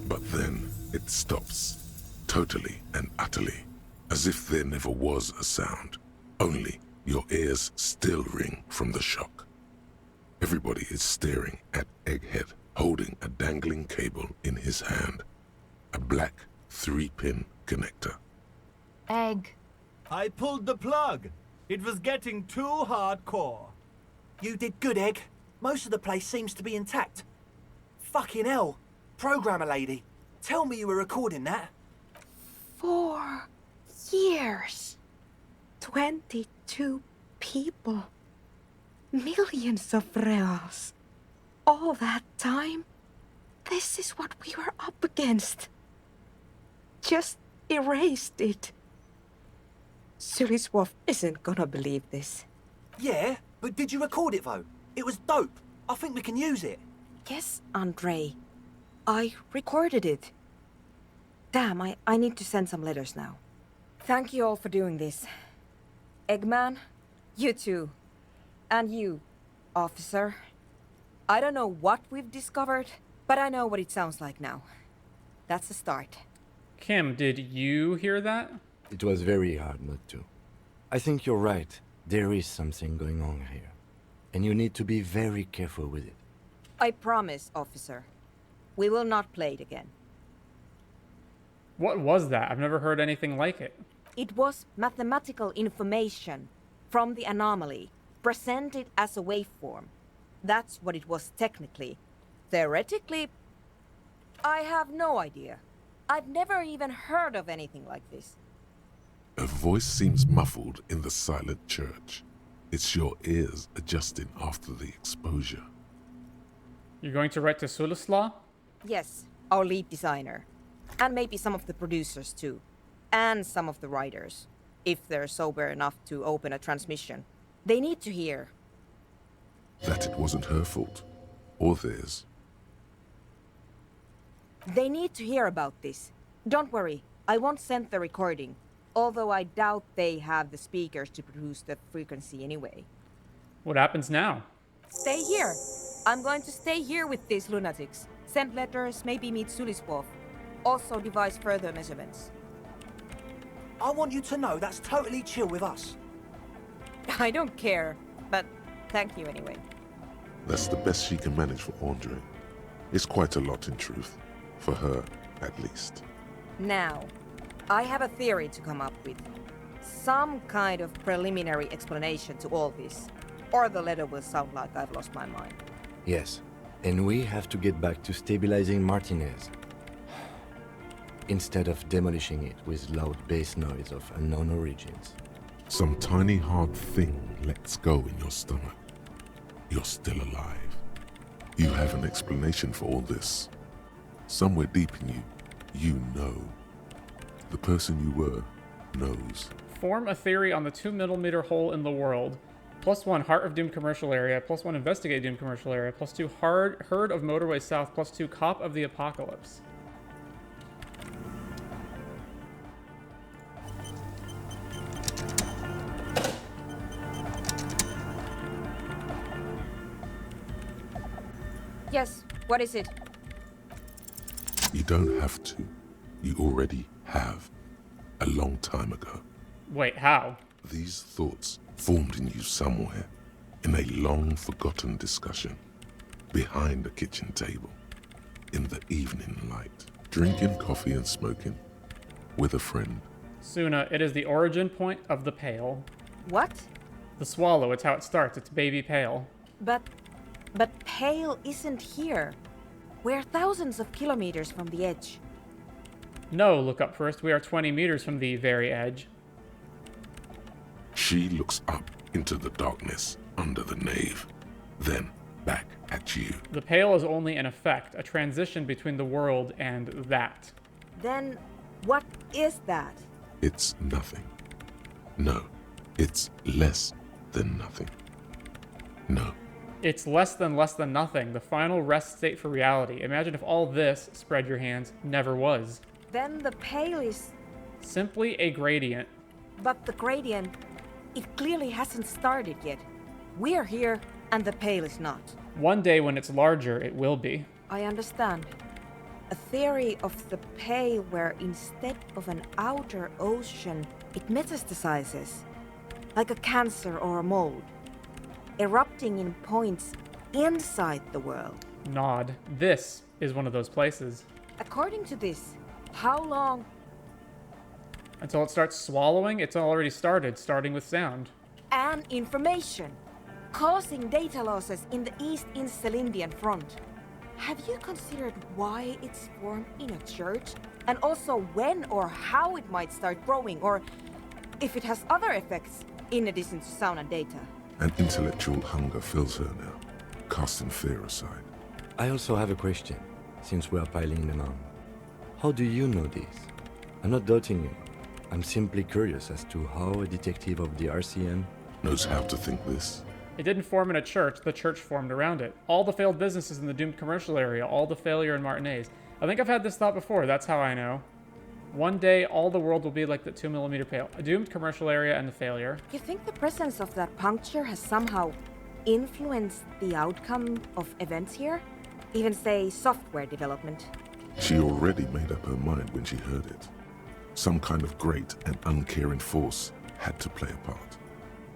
But then it stops. Totally and utterly. As if there never was a sound. Only your ears still ring from the shock. Everybody is staring at Egghead, holding a dangling cable in his hand. A black 3-pin connector. Eyck. I pulled the plug. It was getting too hardcore. You did good, Eyck. Most of the place seems to be intact. Fucking hell. Programmer lady, tell me you were recording that. 4 years. 22 people. Millions of reals. All that time? This is what we were up against. Just erased it. Suliswolf isn't gonna believe this. Yeah, but did you record it though? It was dope. I think we can use it. Yes, Andre. I recorded it. Damn, I need to send some letters now. Thank you all for doing this. Eggman, you too. And you, officer. I don't know what we've discovered, but I know what it sounds like now. That's a start. Kim, did you hear that? It was very hard not to. I think you're right. There is something going on here. And you need to be very careful with it. I promise, officer. We will not play it again. What was that? I've never heard anything like it. It was mathematical information from the anomaly, presented as a waveform. That's what it was technically. Theoretically, I have no idea. I've never even heard of anything like this. A voice seems muffled in the silent church. It's your ears adjusting after the exposure. You're going to write to Sulisla? Yes, our lead designer. And maybe some of the producers too. And some of the writers. If they're sober enough to open a transmission. They need to hear. That it wasn't her fault. Or theirs. They need to hear about this. Don't worry, I won't send the recording. Although I doubt they have the speakers to produce the frequency anyway. What happens now? Stay here. I'm going to stay here with these lunatics. Send letters, maybe meet Sulispov. Also devise further measurements. I want you to know that's totally chill with us. I don't care, but thank you anyway. That's the best she can manage for Andre. It's quite a lot in truth. For her, at least. Now, I have a theory to come up with. Some kind of preliminary explanation to all this. Or the letter will sound like I've lost my mind. Yes, and we have to get back to stabilizing Martinez. Instead of demolishing it with loud bass noise of unknown origins. Some tiny hard thing lets go in your stomach. You're still alive. You have an explanation for all this. Somewhere deep in you, you know. The person you were knows. Form a theory on the 2mm hole in the world. +1 Heart of Doom commercial area, +1 Investigate Doom commercial area, +2 Herd of Motorway South, +2 Cop of the Apocalypse. Yes, what is it? You don't have to. You already have. A long time ago. Wait, how? These thoughts formed in you somewhere, in a long-forgotten discussion, behind a kitchen table, in the evening light, drinking coffee and smoking, with a friend. Suna, it is the origin point of the Pale. What? The swallow, it's how it starts. It's baby Pale. But Pale isn't here. We're thousands of kilometers from the edge. No, look up first. We are 20 meters from the very edge. She looks up into the darkness under the nave, then back at you. The Pale is only an effect, a transition between the world and that. Then what is that? It's nothing. No, it's less than nothing. No. It's less than nothing, the final rest state for reality. Imagine if all this, spread your hands, never was. Then the Pale is... simply a gradient. But the gradient, it clearly hasn't started yet. We're here, and the Pale is not. One day when it's larger, it will be. I understand. A theory of the Pale where instead of an outer ocean, it metastasizes. Like a cancer or a mold. Erupting in points inside the world. Nod. This is one of those places. According to this, how long? Until it starts swallowing, it's already started, starting with sound. And information. Causing data losses in the East Insulindian front. Have you considered why it's formed in a church? And also when or how it might start growing, or if it has other effects, in addition to sound and data? An intellectual hunger fills her now, casting fear aside. I also have a question, since we are piling them on. How do you know this? I'm not doubting you. I'm simply curious as to how a detective of the RCM knows how to think this. It didn't form in a church, the church formed around it. All the failed businesses in the doomed commercial area, all the failure in Martinez. I think I've had this thought before, that's how I know. One day, all the world will be like the 2mm Pale. A doomed commercial area and the failure. You think the presence of that puncture has somehow influenced the outcome of events here? Even, say, software development? She already made up her mind when she heard it. Some kind of great and uncaring force had to play a part.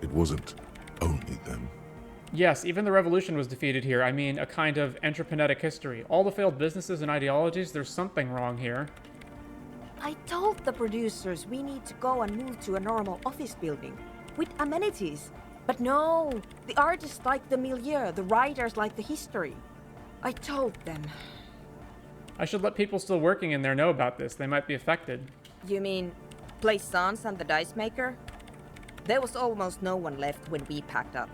It wasn't only them. Yes, even the revolution was defeated here. I mean, a kind of entrepreneuric history. All the failed businesses and ideologies, there's something wrong here. I told the producers we need to go and move to a normal office building with amenities. But no, the artists like the milieu, the writers like the history. I told them. I should let people still working in there know about this. They might be affected. You mean Plaisance and the Dicemaker? There was almost no one left when we packed up.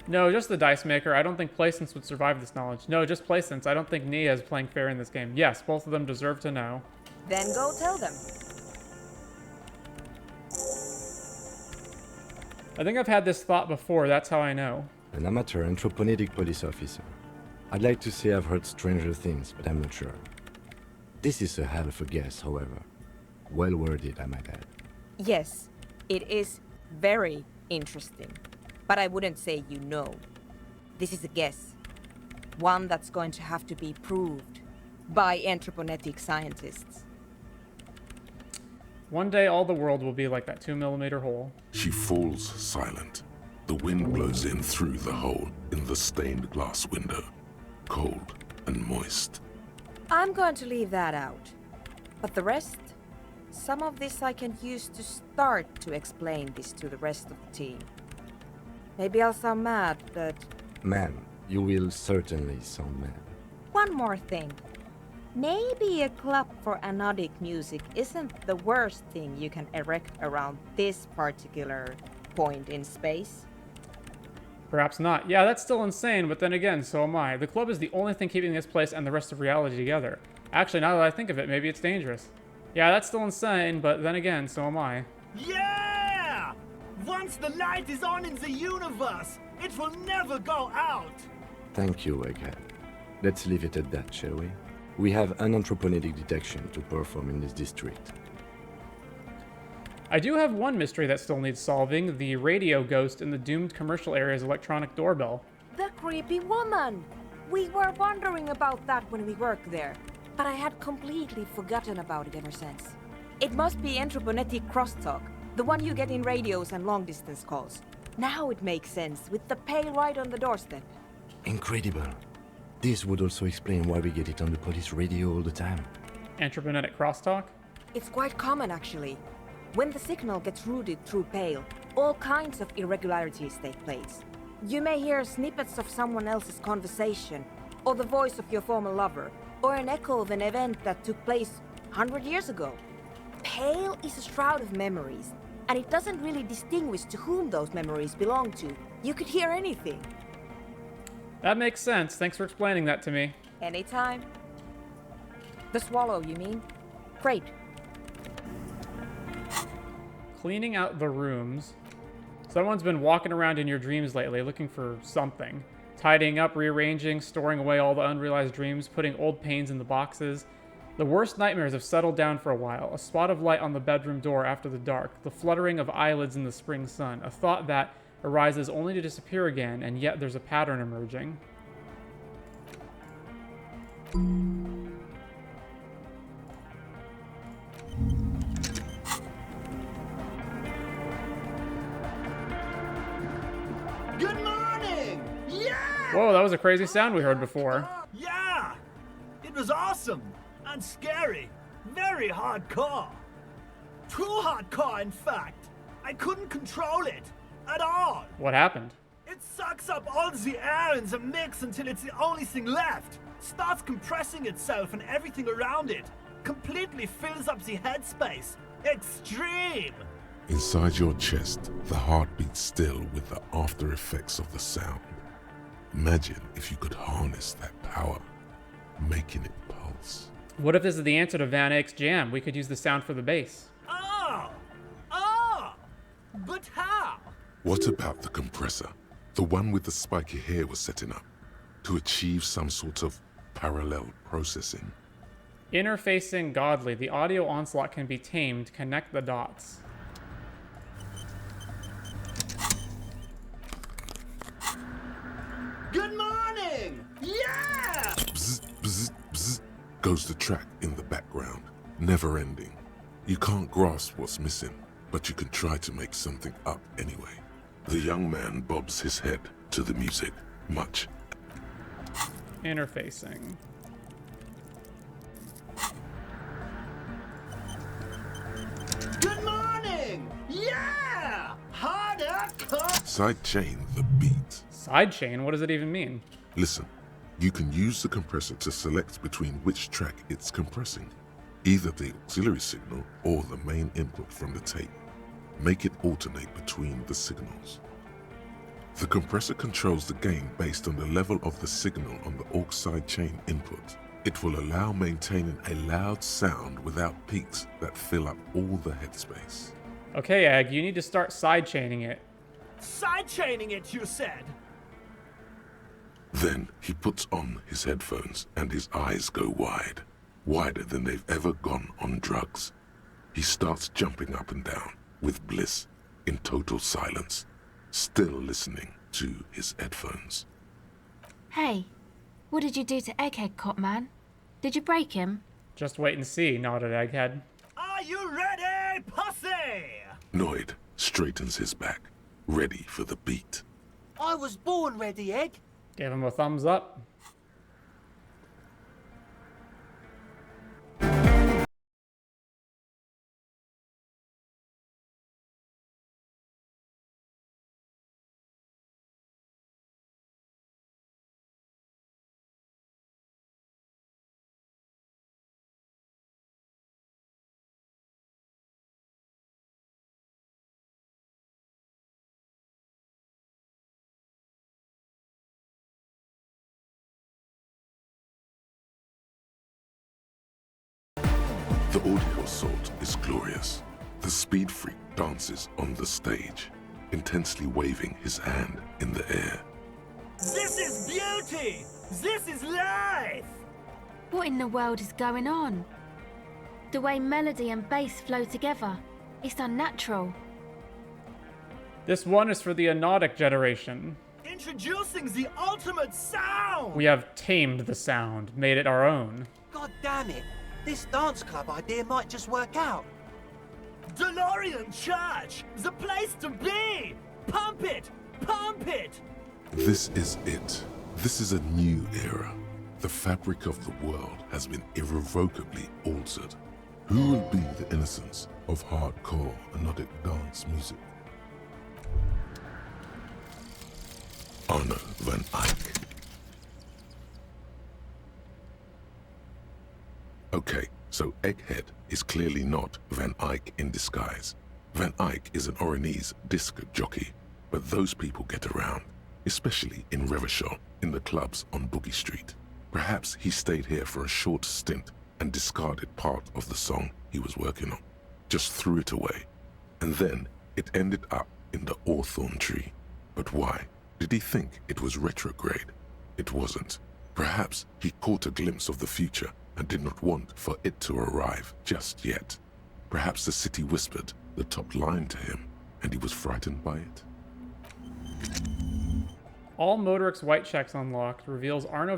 No, just the Dicemaker. I don't think Placence would survive this knowledge. No, just Placence. I don't think Neha is playing fair in this game. Yes, both of them deserve to know. Then go tell them. I think I've had this thought before, that's how I know. An amateur anthropomedic police officer. I'd like to say I've heard stranger things, but I'm not sure. This is a hell of a guess, however. Well worded, I might add. Yes, it is very interesting. But I wouldn't say you know. This is a guess. One that's going to have to be proved by anthroponetic scientists. One day all the world will be like that 2mm hole. She falls silent. The wind blows in through the hole in the stained glass window, cold and moist. I'm going to leave that out. But the rest? Some of this I can use to start to explain this to the rest of the team. Maybe I'll sound mad, but... Ma'am, you will certainly sound mad. One more thing. Maybe a club for Anodic music isn't the worst thing you can erect around this particular point in space. Perhaps not. Yeah, that's still insane, but then again, so am I. The club is the only thing keeping this place and the rest of reality together. Actually, now that I think of it, maybe it's dangerous. Yeah, that's still insane, but then again, so am I. Yeah! Once the light is on in the universe, it will never go out! Thank you, Egghead. Let's leave it at that, shall we? We have an anthroponetic detection to perform in this district. I do have one mystery that still needs solving, the radio ghost in the doomed commercial area's electronic doorbell. The creepy woman! We were wondering about that when we worked there, but I had completely forgotten about it ever since. It must be anthroponetic crosstalk, the one you get in radios and long-distance calls. Now it makes sense, with the pail right on the doorstep. Incredible. This would also explain why we get it on the police radio all the time. Anthroponetic crosstalk? It's quite common, actually. When the signal gets routed through Pale, all kinds of irregularities take place. You may hear snippets of someone else's conversation, or the voice of your former lover, or an echo of an event that took place 100 years ago. Pale is a shroud of memories, and it doesn't really distinguish to whom those memories belong to. You could hear anything. That makes sense. Thanks for explaining that to me. Anytime. The swallow, you mean? Great. Cleaning out the rooms. Someone's been walking around in your dreams lately looking for something. Tidying up, rearranging, storing away all the unrealized dreams, putting old pains in the boxes. The worst nightmares have settled down for a while. A spot of light on the bedroom door after the dark. The fluttering of eyelids in the spring sun. A thought that arises only to disappear again, and yet there's a pattern emerging. Good morning! Yeah! Whoa, that was a crazy sound we heard before. Yeah! It was awesome and scary. Very hardcore. Too hardcore, in fact. I couldn't control it at all. What happened? It sucks up all the air in the mix until it's the only thing left. Starts compressing itself and everything around it. Completely fills up the headspace. Extreme! Inside your chest, the heart beats still with the after effects of the sound. Imagine if you could harness that power, making it pulse. What if this is the answer to Van Eyck's jam? We could use the sound for the bass. But how? What about the compressor? The one with the spiky hair was setting up to achieve some sort of parallel processing. Interfacing godly. The audio onslaught can be tamed. Connect the dots. Good morning! Yeah! Bzz, bzz, bzz, goes the track in the background, never ending. You can't grasp what's missing, but you can try to make something up anyway. The young man bobs his head to the music, much. Interfacing. Good morning! Yeah! Harder cut! Sidechain the beat. Sidechain? What does it even mean? Listen, you can use the compressor to select between which track it's compressing, either the auxiliary signal or the main input from the tape. make it alternate between the signals. The compressor controls the gain based on the level of the signal on the aux sidechain input. It will allow maintaining a loud sound without peaks that fill up all the headspace. Okay, Eyck, you need to start sidechaining it. Sidechaining it, you said? Then he puts on his headphones and his eyes go wide, wider than they've ever gone on drugs. He starts jumping up and down with bliss in total silence, still listening to his headphones. Hey, what did you do to Egghead, Cop Man? Did you break him? Just wait and see, nodded Egghead. Are you ready, pussy? Noid straightens his back, ready for the beat. I was born ready, Egg. Give him a thumbs up. The audio assault is glorious. The speed freak dances on the stage, intensely waving his hand in the air. This is beauty! This is life! What in the world is going on? The way melody and bass flow together, it's unnatural. This one is for the Anodic generation. Introducing the ultimate sound! We have tamed the sound, made it our own. God damn it. This dance club idea might just work out. DeLorean Church! The place to be! Pump it! Pump it! This is it. This is a new era. The fabric of the world has been irrevocably altered. Who will be the innocence of hardcore Anodic dance music? Arno van Eyck. Okay, so Egghead is clearly not Van Eyck in disguise. Van Eyck is an Oranese disc jockey, but those people get around, especially in Revachol, in the clubs on Boogie Street. Perhaps he stayed here for a short stint and discarded part of the song he was working on, just threw it away, and then it ended up in the Hawthorn tree. But why? Did he think it was retrograde? It wasn't. Perhaps he caught a glimpse of the future and did not want for it to arrive just yet. Perhaps the city whispered the top line to him, and he was frightened by it. All Motorix white checks unlocked reveals Arno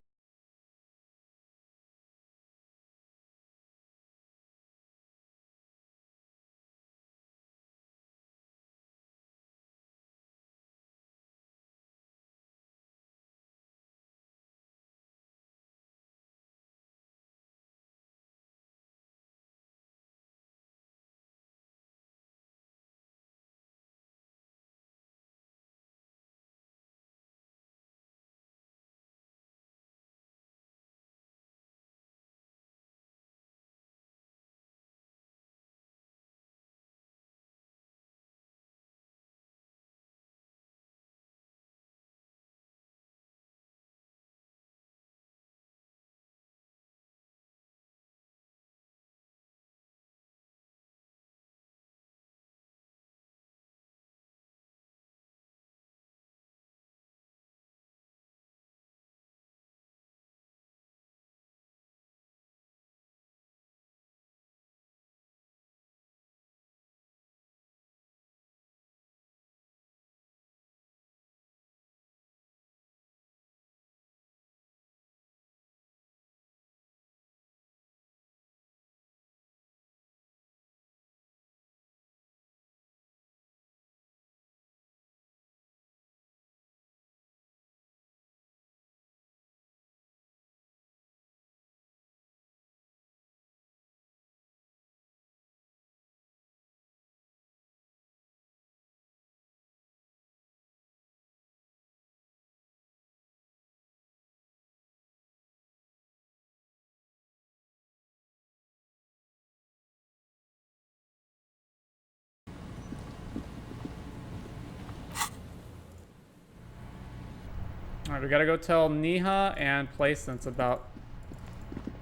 Alright, we gotta go tell Neha and Placence about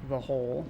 the hole.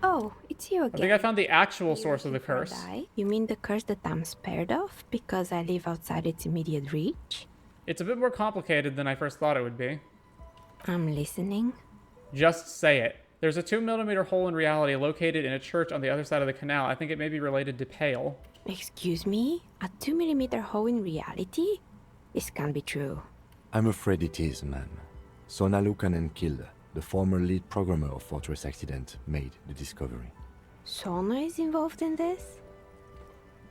Oh, it's you again. I think I found the actual source of the curse. You mean the curse that I'm spared of because I live outside its immediate reach? It's a bit more complicated than I first thought it would be. I'm listening. Just say it. There's a 2mm hole in reality located in a church on the other side of the canal. I think it may be related to Pale. Excuse me? A 2mm hole in reality? This can't be true. I'm afraid it is, ma'am. Sona Lukanen killed the former lead programmer of Fortress Accident made the discovery. Sona is involved in this?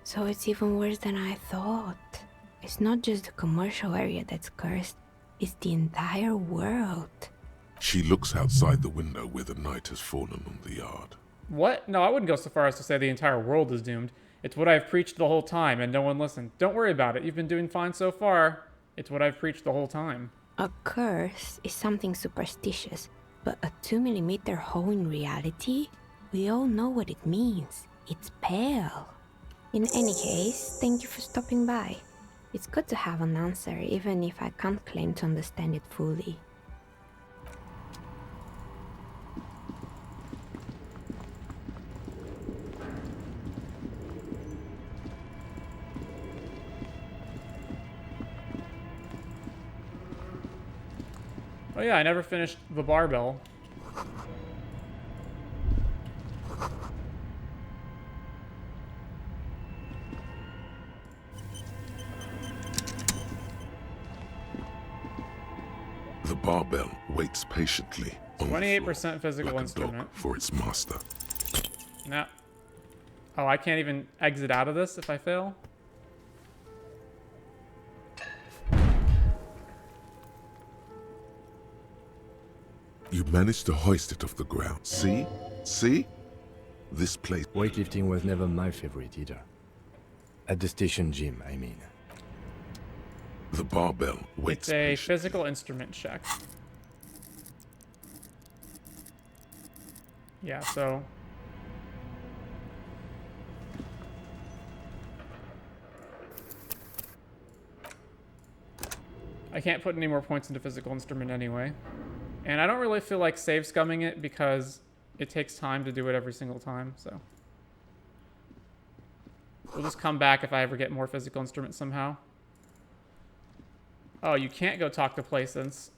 So it's even worse than I thought. It's not just the commercial area that's cursed, it's the entire world. She looks outside the window where the night has fallen on the yard. What? No, I wouldn't go so far as to say the entire world is doomed. It's what I've preached the whole time, and no one listened. Don't worry about it. You've been doing fine so far. It's what I've preached the whole time. A curse is something superstitious, but a 2mm hole in reality? We all know what it means. It's Pale. In any case, thank you for stopping by. It's good to have an answer, even if I can't claim to understand it fully. Oh yeah, I never finished the barbell. The barbell waits patiently on 28% physical like instrument for its master. No. Oh, I can't even exit out of this if I fail? You managed to hoist it off the ground. See? See? This place... Weightlifting was never my favorite either. At the station gym, I mean. The barbell waits. It's a physical instrument check. Yeah, so... I can't put any more points into physical instrument anyway. And I don't really feel like save scumming it because it takes time to do it every single time, so. We'll just come back if I ever get more physical instruments somehow. Oh, you can't go talk to Placence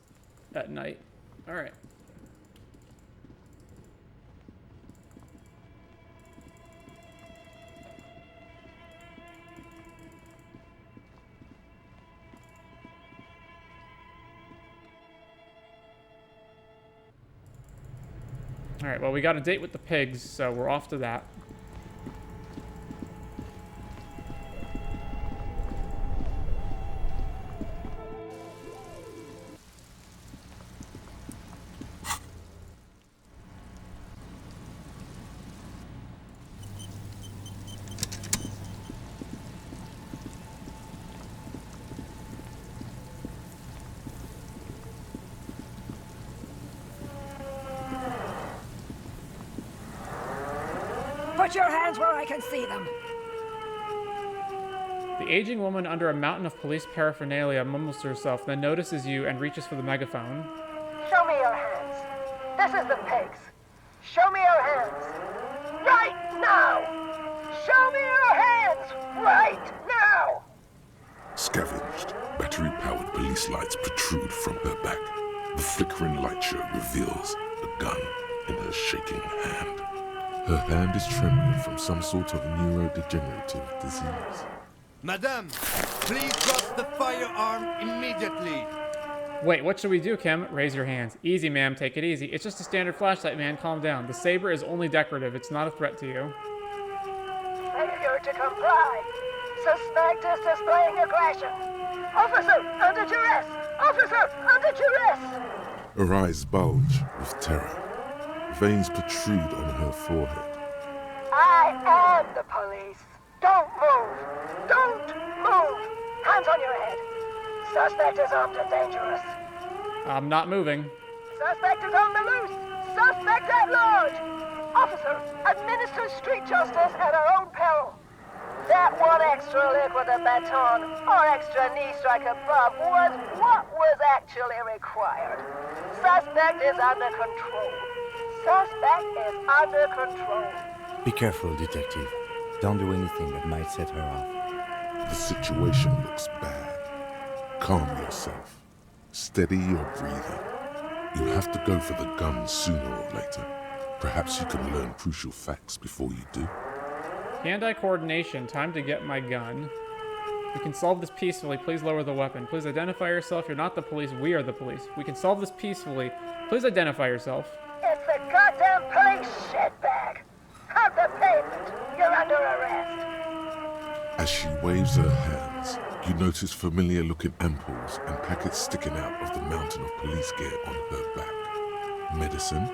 at night. Alright. Alright, well, we got a date with the pigs, so we're off to that. Put your hands where I can see them. The aging woman under a mountain of police paraphernalia mumbles to herself, then notices you and reaches for the megaphone. Show me your hands. This is the pigs. Show me your hands. Right now! Show me your hands! Right now! Scavenged, battery-powered police lights protrude from her back. The flickering light show reveals a gun in her shaking hand. Her hand is trembling from some sort of neurodegenerative disease. Madame, please drop the firearm immediately. Wait, what should we do, Kim? Raise your hands. Easy, ma'am. Take it easy. It's just a standard flashlight, man. Calm down. The saber is only decorative. It's not a threat to you. Failure to comply. Suspect is displaying aggression. Officer, under duress. Officer, under duress! Her eyes bulge with terror. Veins protrude on her forehead. I am the police. Don't move. Don't move. Hands on your head. Suspect is armed and dangerous. I'm not moving. Suspect is on the loose. Suspect at large. Officer, administer street justice at our own peril. That one extra lick with a baton or extra knee strike above was what was actually required. Suspect is under control. Suspect is under control. Be careful, detective. Don't do anything that might set her off. The situation looks bad. Calm yourself. Steady your breathing. You have to go for the gun sooner or later. Perhaps you can learn crucial facts before you do. Hand-eye coordination. Time to get my gun. We can solve this peacefully. Please lower the weapon. Please identify yourself. You're not the police. We are the police. We can solve this peacefully. Please identify yourself. It's the goddamn police shitbag. Hug the pavement. You're under arrest. As she waves her hands, you notice familiar-looking ampoules and packets sticking out of the mountain of police gear on her back. Medicine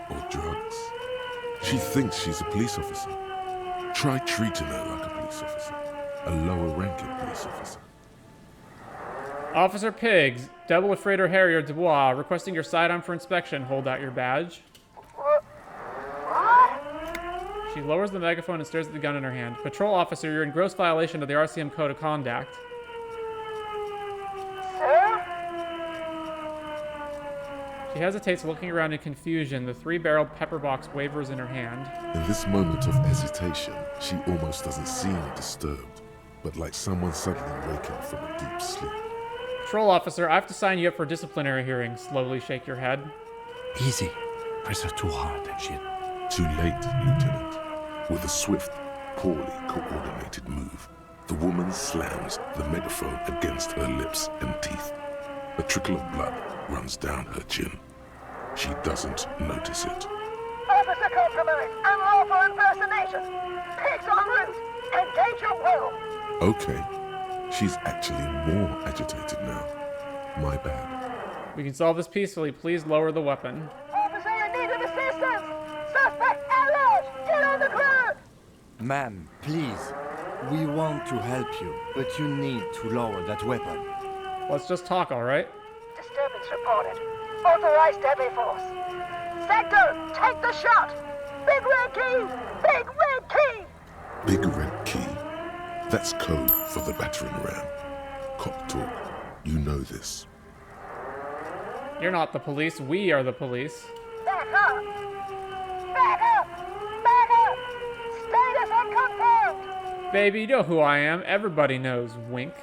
or drugs? She thinks she's a police officer. Try treating her like a police officer. A lower-ranking police officer. Officer Pigs, Double Ephraitor Harrier Dubois, requesting your sidearm for inspection. Hold out your badge. What? She lowers the megaphone and stares at the gun in her hand. Patrol officer, you're in gross violation of the RCM Code of Conduct. Sir? She hesitates, looking around in confusion. The three-barreled pepper box wavers in her hand. In this moment of hesitation, she almost doesn't seem disturbed, but like someone suddenly waking from a deep sleep. Patrol officer, I have to sign you up for a disciplinary hearing. Slowly shake your head. Easy. Press her too hard and shit. Too late, Lieutenant. With a swift, poorly coordinated move, the woman slams the megaphone against her lips and teeth. A trickle of blood runs down her chin. She doesn't notice it. Officer compromise. Unlawful impersonation. Pigs en route. Engage your will. Okay. She's actually more agitated now. My bad. We can solve this peacefully. Please lower the weapon. Officer in need of assistance. Suspect at large. Get on the ground. Ma'am, please. We want to help you, but you need to lower that weapon. Let's just talk, all right? Disturbance reported. Authorized deadly force. Sector, take the shot. Big red key. Big red key. Big red key. That's code for the battering ram. Cop talk. You know this. You're not the police. We are the police. Back up. Back up. Back up. Status unconfirmed. Baby, you know who I am. Everybody knows. Wink.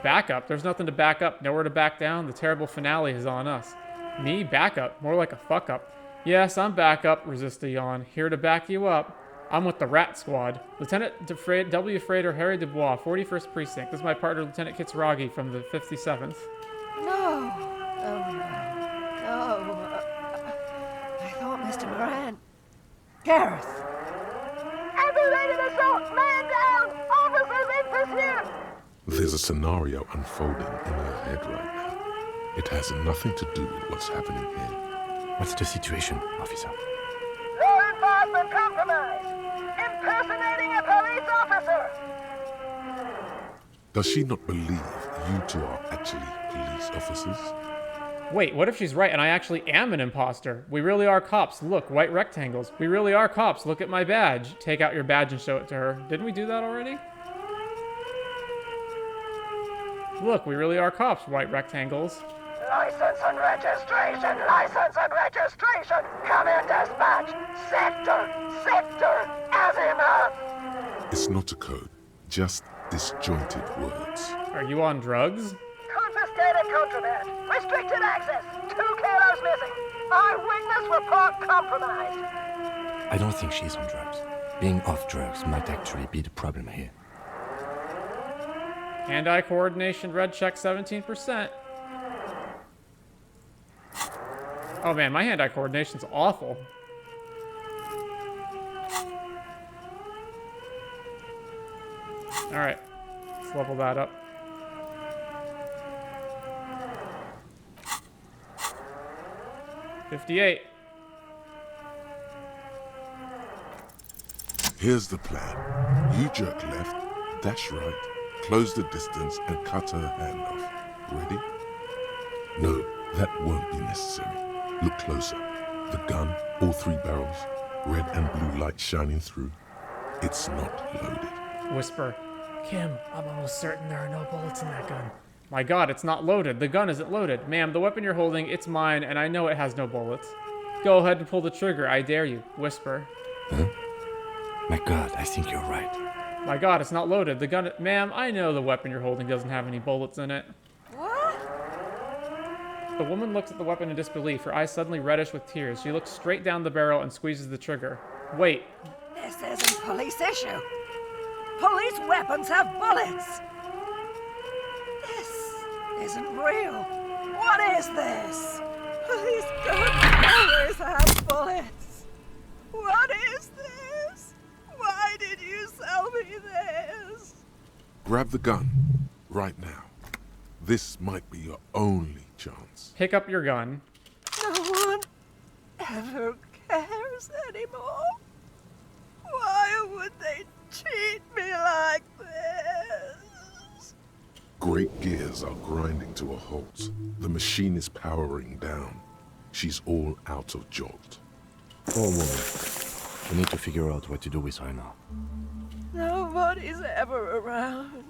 Back up? There's nothing to back up. Nowhere to back down. The terrible finale is on us. Me? Back up? More like a fuck up. Yes, I'm back up. Resist a yawn. Here to back you up. I'm with the Rat Squad. Lieutenant W. Ephraitor Harry Dubois, 41st Precinct. This is my partner, Lieutenant Kitsuragi from the 57th. No. Oh, no. No. I thought Mr. Moran. Gareth. Aggravated assault. Man down. Officers in pursuit. There's a scenario unfolding in her head right now. It has nothing to do with what's happening here. What's the situation, officer? Law enforcement compromised. Impersonating a police officer. Does she not believe you two are actually police officers? Wait, what if she's right and I actually am an imposter? We really are cops. Look, white rectangles. We really are cops. Look at my badge. Take out your badge and show it to her. Didn't we do that already? Look, we really are cops. White rectangles. License and registration. License and registration. Come in, dispatch. Sector. Azimuth. It's not a code. Just disjointed words. Are you on drugs? Confiscated contraband. Restricted access. 2 kilos missing. Eyewitness report compromised. I don't think she's on drugs. Being off drugs might actually be the problem here. Hand-eye coordination, red check 17%. Oh man, my hand-eye coordination's awful. Alright, let's level that up. 58. Here's the plan. You jerk left, dash right, close the distance, and cut her hand off. Ready? No, that won't be necessary. Look closer. The gun, all 3 barrels, red and blue light shining through. It's not loaded. Whisper. Kim, I'm almost certain there are no bullets in that gun. My god, it's not loaded. The gun isn't loaded. Ma'am, the weapon you're holding, it's mine, and I know it has no bullets. Go ahead and pull the trigger, I dare you. Whisper. Huh? My god, I think you're right. My god, it's not loaded. The gun... Ma'am, I know the weapon you're holding doesn't have any bullets in it. What? The woman looks at the weapon in disbelief, her eyes suddenly reddish with tears. She looks straight down the barrel and squeezes the trigger. Wait. This isn't police issue. Police weapons have bullets. This isn't real. What is this? Police guns always have bullets. What is this? Why did you sell me this? Grab the gun. Right now. This might be your only chance. Pick up your gun. No one ever cares anymore. Why would they treat me like this? Great gears are grinding to a halt. The machine is powering down. She's all out of jolt. Poor woman. We need to figure out what to do with her now. Nobody's ever around.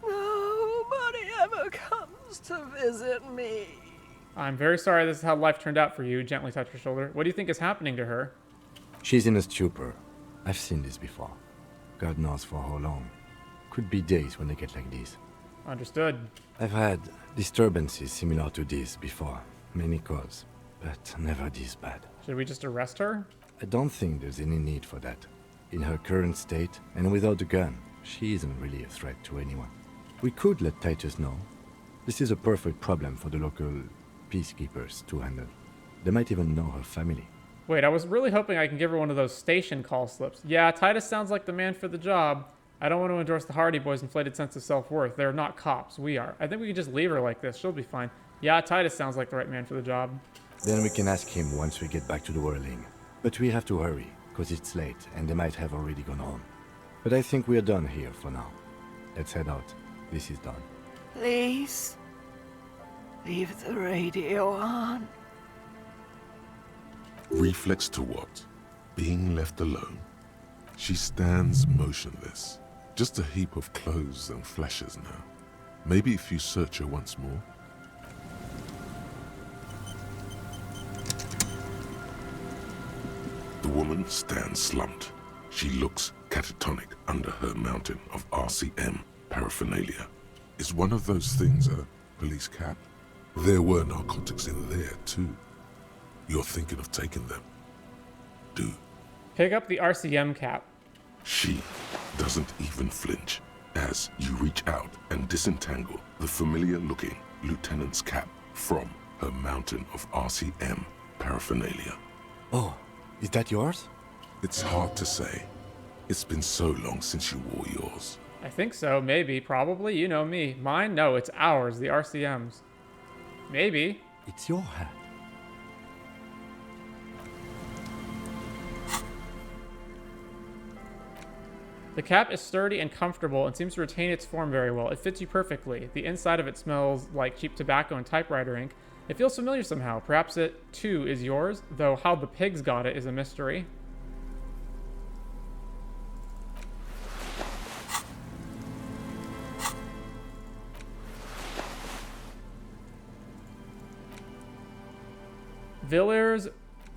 Nobody ever comes to visit me. I'm very sorry this is how life turned out for you. Gently touch her shoulder. What do you think is happening to her? She's in a stupor. I've seen this before. God knows for how long. Could be days when they get like this. Understood. I've had disturbances similar to this before. Many calls, but never this bad. Should we just arrest her? I don't think there's any need for that. In her current state, and without a gun, she isn't really a threat to anyone. We could let Titus know. This is a perfect problem for the local peacekeepers to handle. They might even know her family. Wait, I was really hoping I can give her one of those station call slips. Yeah, Titus sounds like the man for the job. I don't want to endorse the Hardie Boys' inflated sense of self-worth. They're not cops. We are. I think we can just leave her like this. She'll be fine. Yeah, Titus sounds like the right man for the job. Then we can ask him once we get back to the Whirling. But we have to hurry, because it's late, and they might have already gone home. But I think we're done here for now. Let's head out. This is done. Please, leave the radio on. Reflex to what? Being left alone? She stands motionless. Just a heap of clothes and flashes now. Maybe if you search her once more. The woman stands slumped. She looks catatonic under her mountain of RCM paraphernalia. Is one of those things a police cap? There were narcotics in there too. You're thinking of taking them. Do. Pick up the RCM cap. She doesn't even flinch as you reach out and disentangle the familiar-looking lieutenant's cap from her mountain of RCM paraphernalia. Oh, is that yours? It's hard to say. It's been so long since you wore yours. I think so, maybe, probably, you know me. Mine? No, it's ours, the RCM's. Maybe. It's your hat. The cap is sturdy and comfortable and seems to retain its form very well. It fits you perfectly. The inside of it smells like cheap tobacco and typewriter ink. It feels familiar somehow. Perhaps it, too, is yours, though how the pigs got it is a mystery. Villiers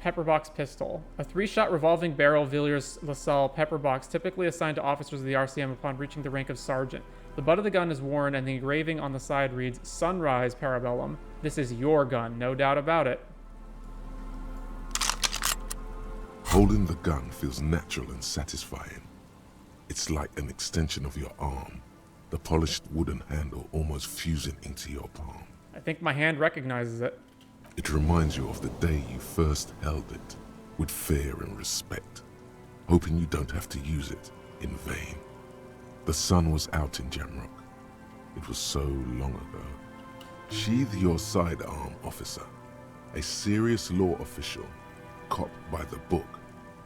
Pepperbox pistol. A 3-shot revolving barrel Villiers LaSalle pepperbox typically assigned to officers of the RCM upon reaching the rank of sergeant. The butt of the gun is worn and the engraving on the side reads Sunrise Parabellum. This is your gun, no doubt about it. Holding the gun feels natural and satisfying. It's like an extension of your arm, the polished wooden handle almost fusing into your palm. I think my hand recognizes it. It reminds you of the day you first held it, with fear and respect, hoping you don't have to use it in vain. The sun was out in Jamrock. It was so long ago. Sheathe your sidearm, officer, A serious law official, cop by the book,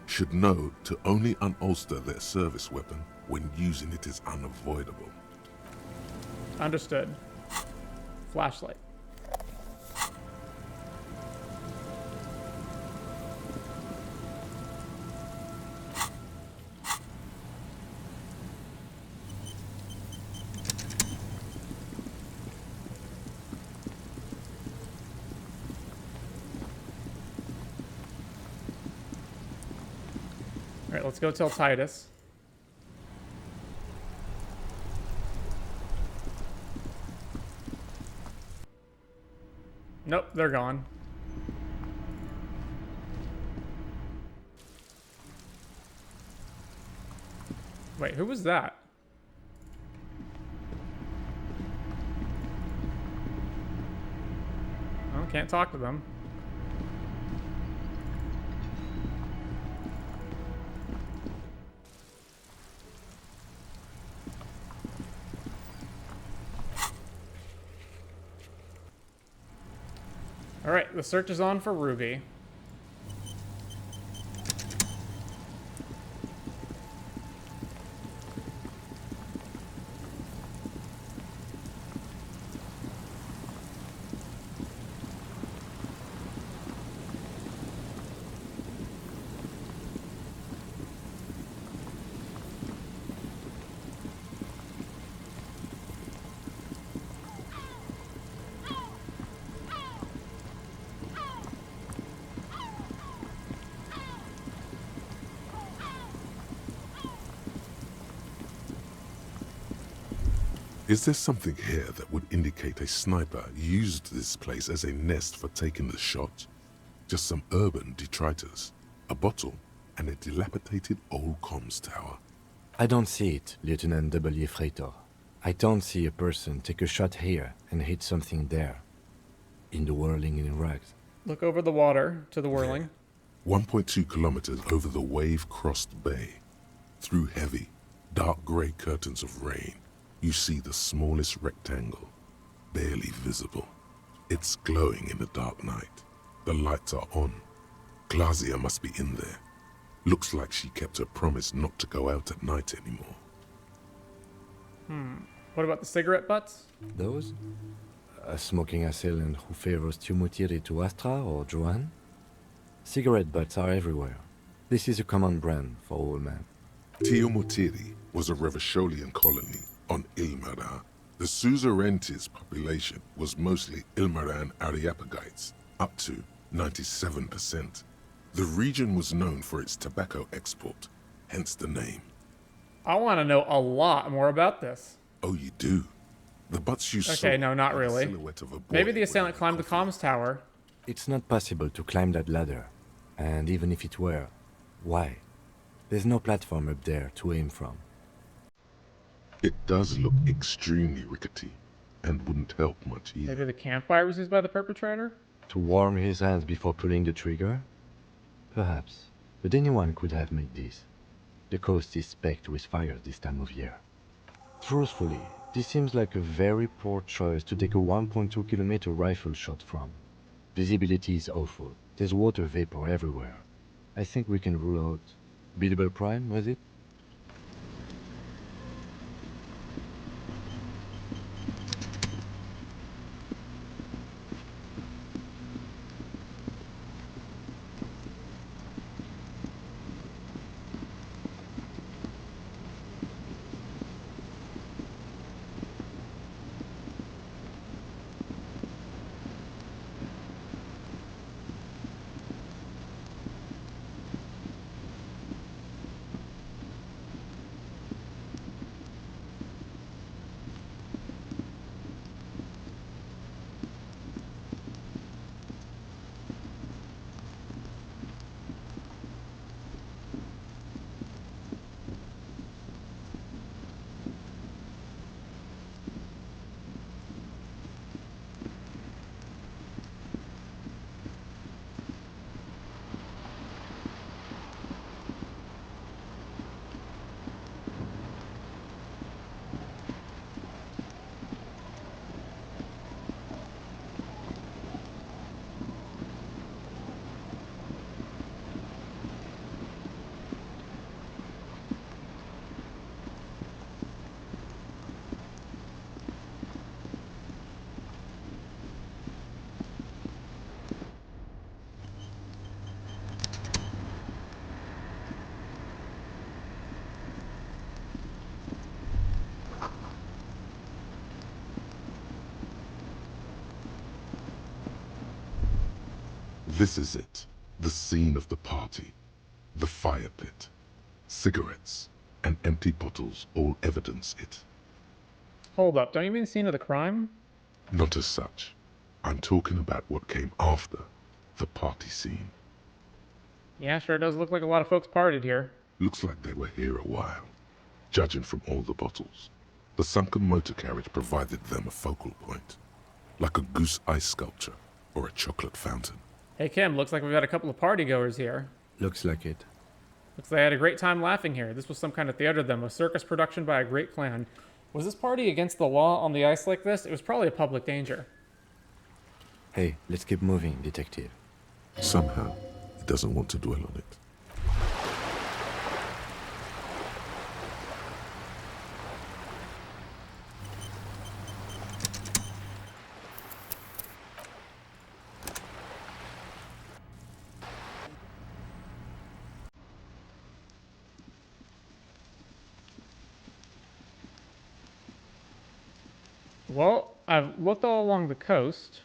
should know to only unholster their service weapon when using it is unavoidable. Understood. Flashlight. Alright, let's go tell Titus. Nope, they're gone. Wait, who was that? Oh, can't talk to them. Alright, the search is on for Ruby. Is there something here that would indicate a sniper used this place as a nest for taking the shot? Just some urban detritus, a bottle, and a dilapidated old comms tower. I don't see it, Lieutenant W. Freitor. I don't see a person take a shot here and hit something there. In the Whirling in Iraq. Look over the water to the Whirling. 1.2 kilometers over the wave-crossed bay. Through heavy, dark grey curtains of rain, you see the smallest rectangle, barely visible. It's glowing in the dark night. The lights are on. Klaasje must be in there. Looks like she kept her promise not to go out at night anymore. What about the cigarette butts? Those? A smoking assailant who favors Tumutiri to Astra or Joanne? Cigarette butts are everywhere. This is a common brand for all men. Tumutiri was a Revacholian colony on Ilmaran. The Suzerainty's population was mostly Ilmaran Areopagites, up to 97%. The region was known for its tobacco export, hence the name. I want to know a lot more about this. Oh, you do? The butts you saw. Okay, no, not really. Maybe the assailant climbed the comms tower. It's not possible to climb that ladder. And even if it were, why? There's no platform up there to aim from. It does look extremely rickety, and wouldn't help much either. Maybe the campfire was used by the perpetrator? To warm his hands before pulling the trigger? Perhaps. But anyone could have made this. The coast is specked with fire this time of year. Truthfully, this seems like a very poor choice to take a 1.2 kilometer rifle shot from. Visibility is awful. There's water vapor everywhere. I think we can rule out... Biddable Prime, was it? This is it. The scene of the party. The fire pit. Cigarettes and empty bottles all evidence it. Hold up, don't you mean the scene of the crime? Not as such. I'm talking about what came after the party scene. Yeah, sure does look like a lot of folks partied here. Looks like they were here a while, judging from all the bottles. The sunken motor carriage provided them a focal point, like a goose ice sculpture or a chocolate fountain. Hey Kim, looks like we've got a couple of party goers here. Looks like it. Looks like they had a great time laughing here. This was some kind of theater then, a circus production by a great clan. Was this party against the law on the ice like this? It was probably a public danger. Hey, let's keep moving, detective. Somehow, he doesn't want to dwell on it. Well, I've looked all along the coast.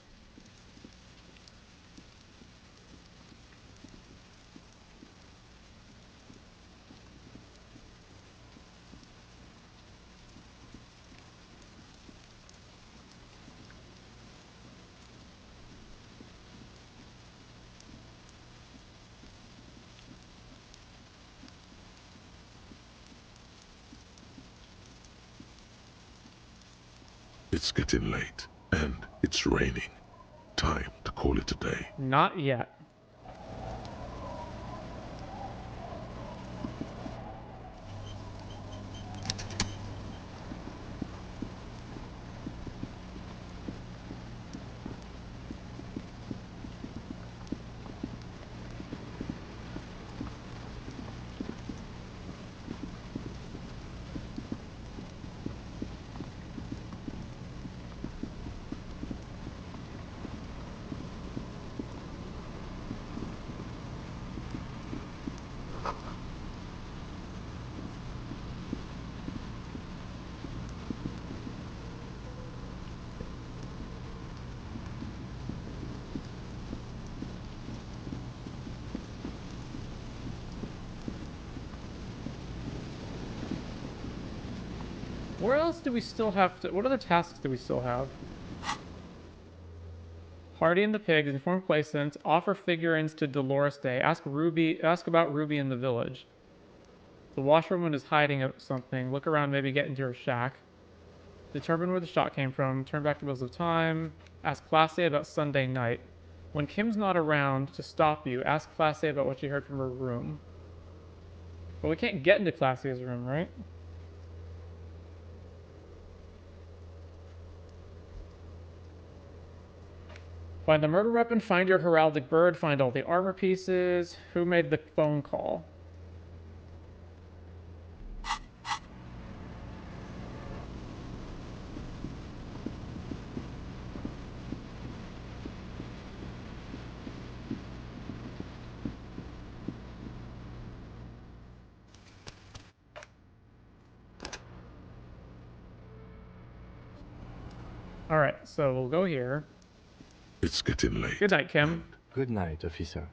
It's getting late, and it's raining. Time to call it a day. Not yet. Where else do we still have to... What other tasks do we still have? Hardie and the pigs, inform placements, offer figurines to Dolores Day, ask about Ruby in the village. The washerwoman is hiding something, look around, maybe get into her shack. Determine where the shot came from, turn back the wheels of time, ask Klaasje about Sunday night. When Kim's not around to stop you, ask Klaasje about what she heard from her room. Well, we can't get into Klaasje's room, right? Find the murder weapon, find your heraldic bird, find all the armor pieces. Who made the phone call? Alright, so we'll go here. It's getting late. Good night, Kim. Good night, officer.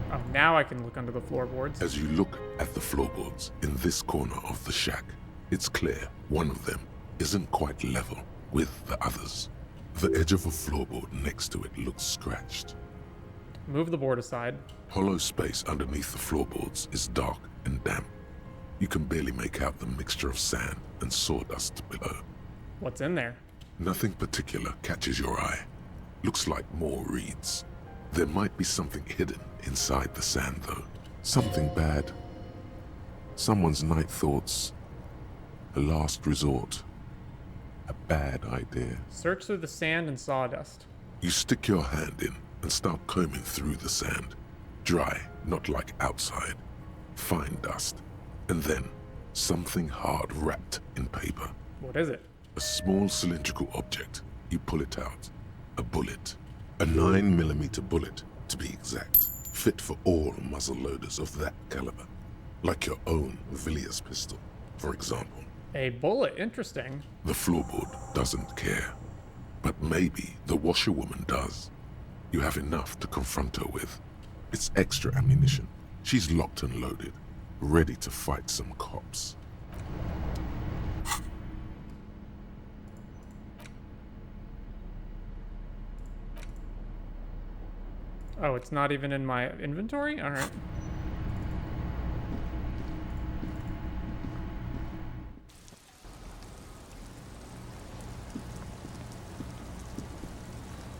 Oh, now I can look under the floorboards. As you look at the floorboards in this corner of the shack, it's clear one of them isn't quite level with the others. The edge of a floorboard next to it looks scratched. Move the board aside. Hollow space underneath the floorboards is dark and damp. You can barely make out the mixture of sand and sawdust below. What's in there? Nothing particular catches your eye. Looks like more reeds. There might be something hidden inside the sand, though. Something bad. Someone's night thoughts. A last resort. A bad idea. Search through the sand and sawdust. You stick your hand in and start combing through the sand. Dry, not like outside. Fine dust. And then, something hard wrapped in paper. What is it? A small cylindrical object. You pull it out. A bullet. A 9mm bullet, to be exact. Fit for all muzzle loaders of that caliber. Like your own Villiers pistol, for example. A bullet, interesting. The floorboard doesn't care. But maybe the washerwoman does. You have enough to confront her with. It's extra ammunition. She's locked and loaded, ready to fight some cops. Oh, it's not even in my inventory? Alright.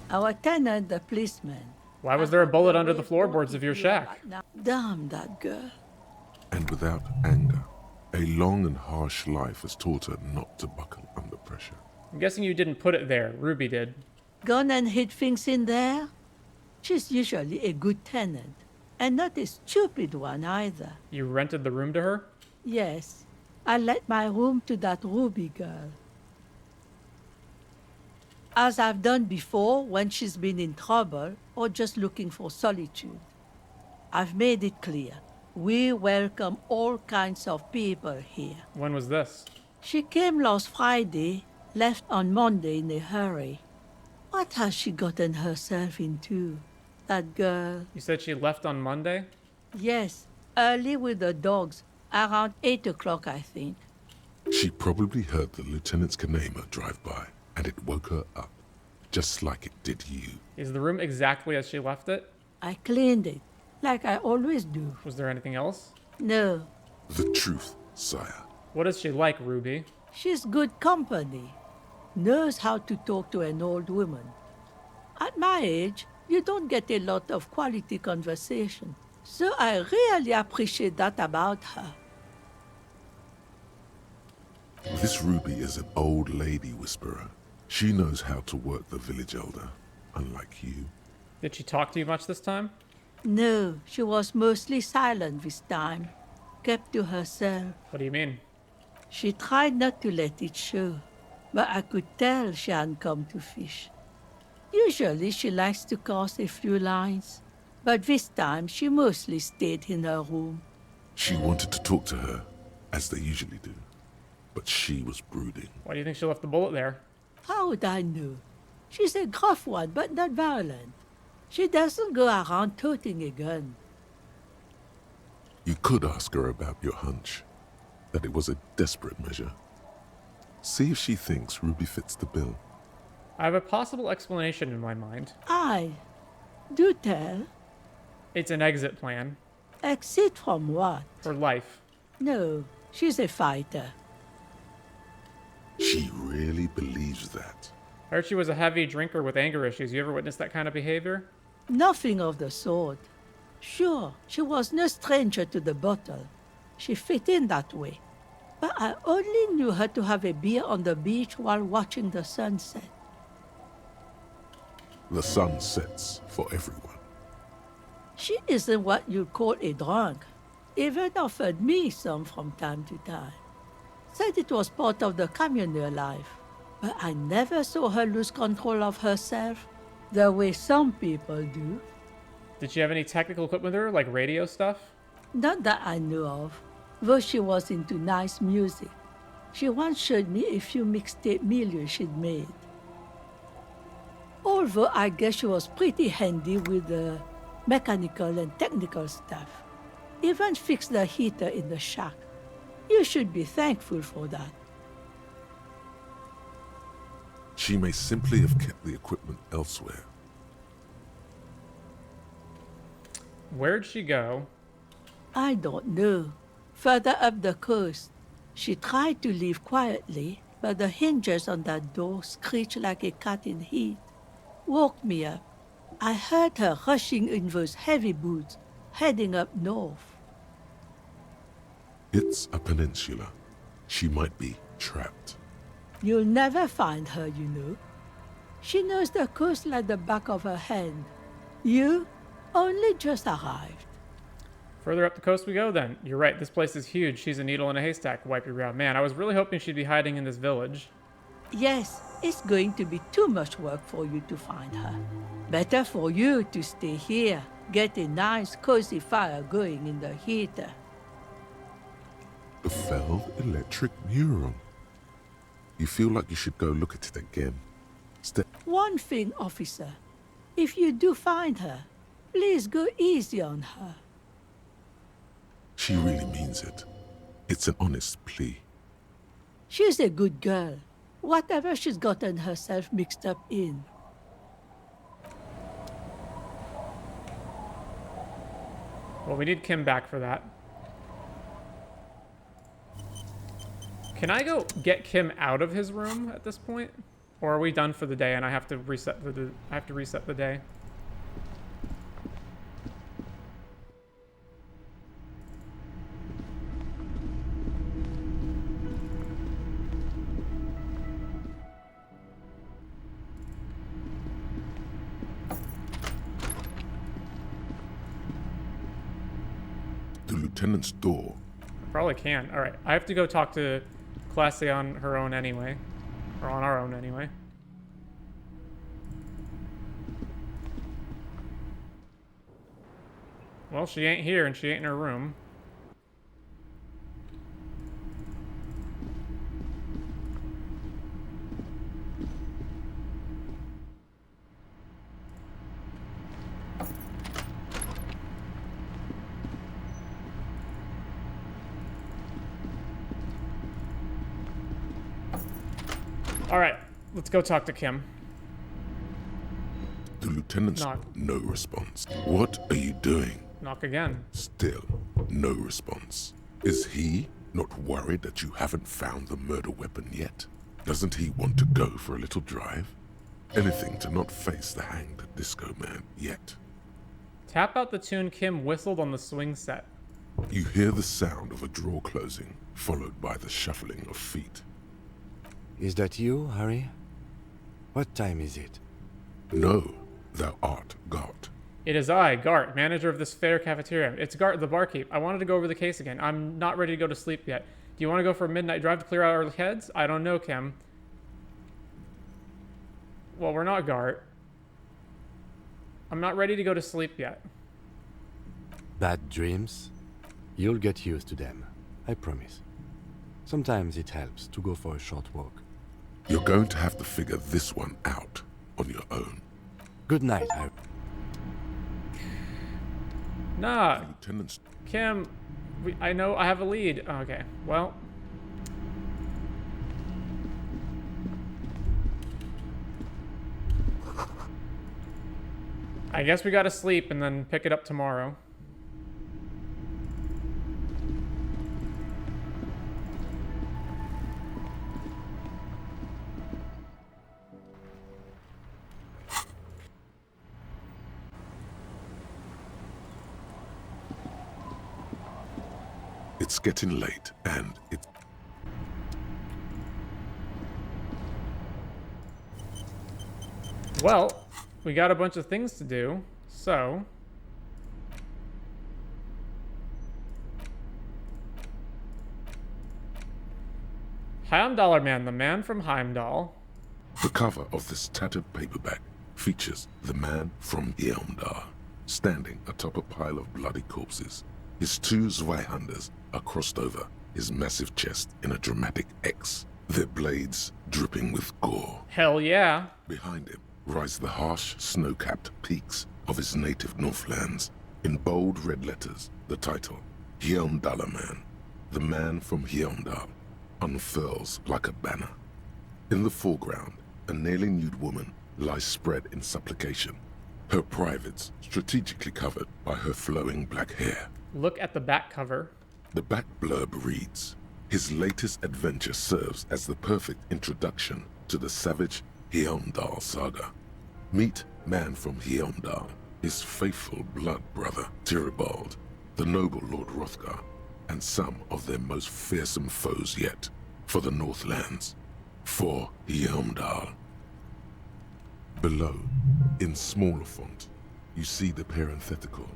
Our tenant, the policeman. Why was there a bullet under the floorboards of your shack? Damn that girl. And without anger, a long and harsh life has taught her not to buckle under pressure. I'm guessing you didn't put it there. Ruby did. Gone and hid things in there? She's usually a good tenant, and not a stupid one either. You rented the room to her? Yes, I let my room to that Ruby girl. As I've done before when she's been in trouble or just looking for solitude. I've made it clear. We welcome all kinds of people here. When was this? She came last Friday, left on Monday in a hurry. What has she gotten herself into, that girl? You said she left on Monday? Yes, early with the dogs, around 8 o'clock, I think. She probably heard the lieutenant's Kanema drive by, and it woke her up, just like it did you. Is the room exactly as she left it? I cleaned it, like I always do. Was there anything else? No. The truth, sire. What is she like, Ruby? She's good company. Knows how to talk to an old woman. At my age, you don't get a lot of quality conversation. So I really appreciate that about her. This Ruby is an old lady whisperer. She knows how to work the village elder, unlike you. Did she talk to you much this time? No, she was mostly silent this time. Kept to herself. What do you mean? She tried not to let it show, but I could tell she hadn't come to fish. Usually she likes to cast a few lines, but this time she mostly stayed in her room. She wanted to talk to her, as they usually do, but she was brooding. Why do you think she left the bullet there? How would I know? She's a gruff one, but not violent. She doesn't go around toting a gun. You could ask her about your hunch, that it was a desperate measure. See if she thinks Ruby fits the bill. I have a possible explanation in my mind. Aye. Do tell. It's an exit plan. Exit from what? For life. No, she's a fighter. She really believes that. I heard she was a heavy drinker with anger issues. You ever witnessed that kind of behavior? Nothing of the sort. Sure, she was no stranger to the bottle. She fit in that way. But I only knew her to have a beer on the beach while watching the sunset. The sun sets for everyone. She isn't what you'd call a drunk. Even offered me some from time to time. Said it was part of the communal life. But I never saw her lose control of herself, the way some people do. Did she have any technical equipment with her, like radio stuff? Not that I knew of, though she was into nice music. She once showed me a few mixtape milieu she'd made. Although I guess she was pretty handy with the mechanical and technical stuff. Even fixed the heater in the shack. You should be thankful for that. She may simply have kept the equipment elsewhere. Where'd she go? I don't know. Further up the coast. She tried to leave quietly, but the hinges on that door screeched like a cat in heat. Woke me up. I heard her rushing in those heavy boots, heading up north. It's a peninsula. She might be trapped. You'll never find her, you know. She knows the coast like the back of her hand. You only just arrived. Further up the coast we go, then. You're right, this place is huge. She's a needle in a haystack, wipe your brow. Man, I was really hoping she'd be hiding in this village. Yes, it's going to be too much work for you to find her. Better for you to stay here, get a nice cozy fire going in the heater. A felled electric neuron. You feel like you should go look at it again. One thing, officer. If you do find her, please go easy on her. She really means it. It's an honest plea. She's a good girl. Whatever she's gotten herself mixed up in. Well, we need Kim back for that. Can I go get Kim out of his room at this point? Or are we done for the day and I have to reset the day? The lieutenant's door. Probably can. All right, I have to go talk to Klaasje on her own anyway. Or on our own anyway. Well, she ain't here and she ain't in her room. All right, let's go talk to Kim. The lieutenant's no response. What are you doing? Knock again. Still, no response. Is he not worried that you haven't found the murder weapon yet? Doesn't he want to go for a little drive? Anything to not face the hanged disco man yet. Tap out the tune Kim whistled on the swing set. You hear the sound of a drawer closing, followed by the shuffling of feet. Is that you, Harry? What time is it? No, thou art Garte. It is I, Garte, manager of this fair cafeteria. It's Garte, the barkeep. I wanted to go over the case again. I'm not ready to go to sleep yet. Do you want to go for a midnight drive to clear out our heads? I don't know, Kim. Well, we're not Garte. I'm not ready to go to sleep yet. Bad dreams? You'll get used to them, I promise. Sometimes it helps to go for a short walk. You're going to have to figure this one out on your own. Good night, Harry. Nah. Kim, I know I have a lead. Okay, well. I guess we gotta sleep and then pick it up tomorrow. It's getting late, and it... Well, we got a bunch of things to do, so... Hjelmdall man, the man from Hjelmdall. The cover of this tattered paperback features the man from Hjelmdall, standing atop a pile of bloody corpses. His two Zweihanders are crossed over his massive chest in a dramatic X, their blades dripping with gore. Hell yeah. Behind him rise the harsh, snow-capped peaks of his native Northlands. In bold red letters, the title, Hjelmdall man, the man from Hjelmdall, unfurls like a banner. In the foreground, a nearly nude woman lies spread in supplication, her privates strategically covered by her flowing black hair. Look at the back cover. The back blurb reads, his latest adventure serves as the perfect introduction to the savage Hjelmdall saga. Meet man from Hjelmdall, his faithful blood brother, Tyribald, the noble Lord Hrothgar, and some of their most fearsome foes yet, for the Northlands, for Hjelmdall. Below, in smaller font, you see the parenthetical,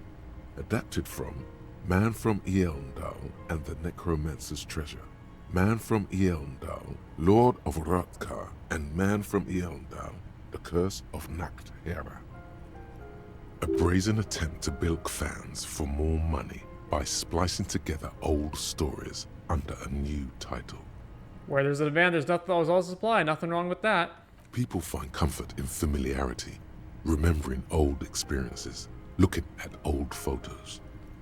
adapted from Man from Hjelmdall and the Necromancer's Treasure, Man from Hjelmdall, Lord of Hrothgar, and Man from Hjelmdall, the Curse of Nacht Hera. A brazen attempt to bilk fans for more money by splicing together old stories under a new title. Where there's a demand, there's always a supply. Nothing wrong with that. People find comfort in familiarity, remembering old experiences, looking at old photos,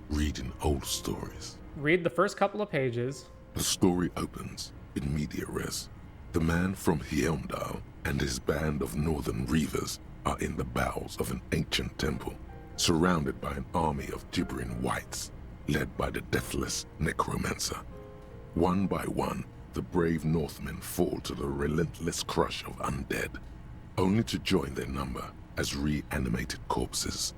reading old stories. Read the first couple of pages. The story opens in media res. The man from Hjelmdall and his band of northern reavers are in the bowels of an ancient temple, surrounded by an army of gibbering whites, led by the deathless necromancer. One by one, the brave Northmen fall to the relentless crush of undead, only to join their number as reanimated corpses.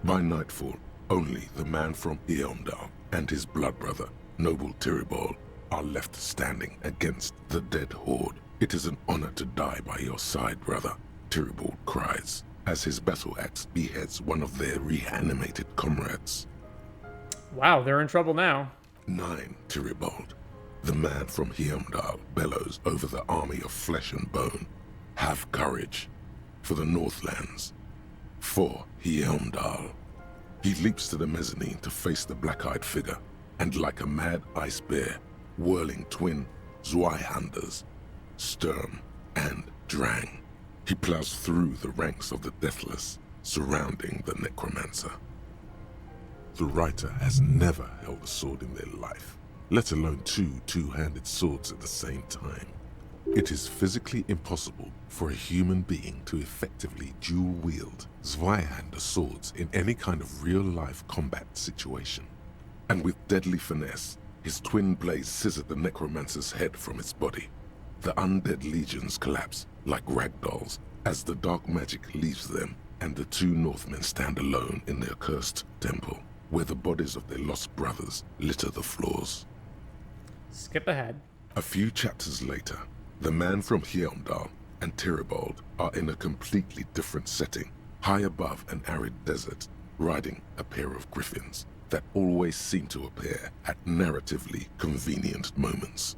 By nightfall, only the man from Hjelmdall and his blood brother, noble Tyribald, are left standing against the dead horde. It is an honor to die by your side, brother, Tyribald cries, as his battle axe beheads one of their reanimated comrades. Wow, they're in trouble now. 9, Tyribald. The man from Hjelmdall bellows over the army of flesh and bone. Have courage for the Northlands. For Hjelmdall. He leaps to the mezzanine to face the black-eyed figure, and like a mad ice bear, whirling twin Zweihanders, Sturm and Drang, he plows through the ranks of the deathless, surrounding the necromancer. The writer has never held a sword in their life, let alone two-handed swords at the same time. It is physically impossible for a human being to effectively dual-wield Zweihander swords in any kind of real-life combat situation. And with deadly finesse, his twin blades scissor the necromancer's head from its body. The undead legions collapse like ragdolls as the dark magic leaves them, and the two Northmen stand alone in their cursed temple, where the bodies of their lost brothers litter the floors. Skip ahead. A few chapters later, the man from Hjelmdall and Tyribald are in a completely different setting, high above an arid desert, riding a pair of griffins that always seem to appear at narratively convenient moments.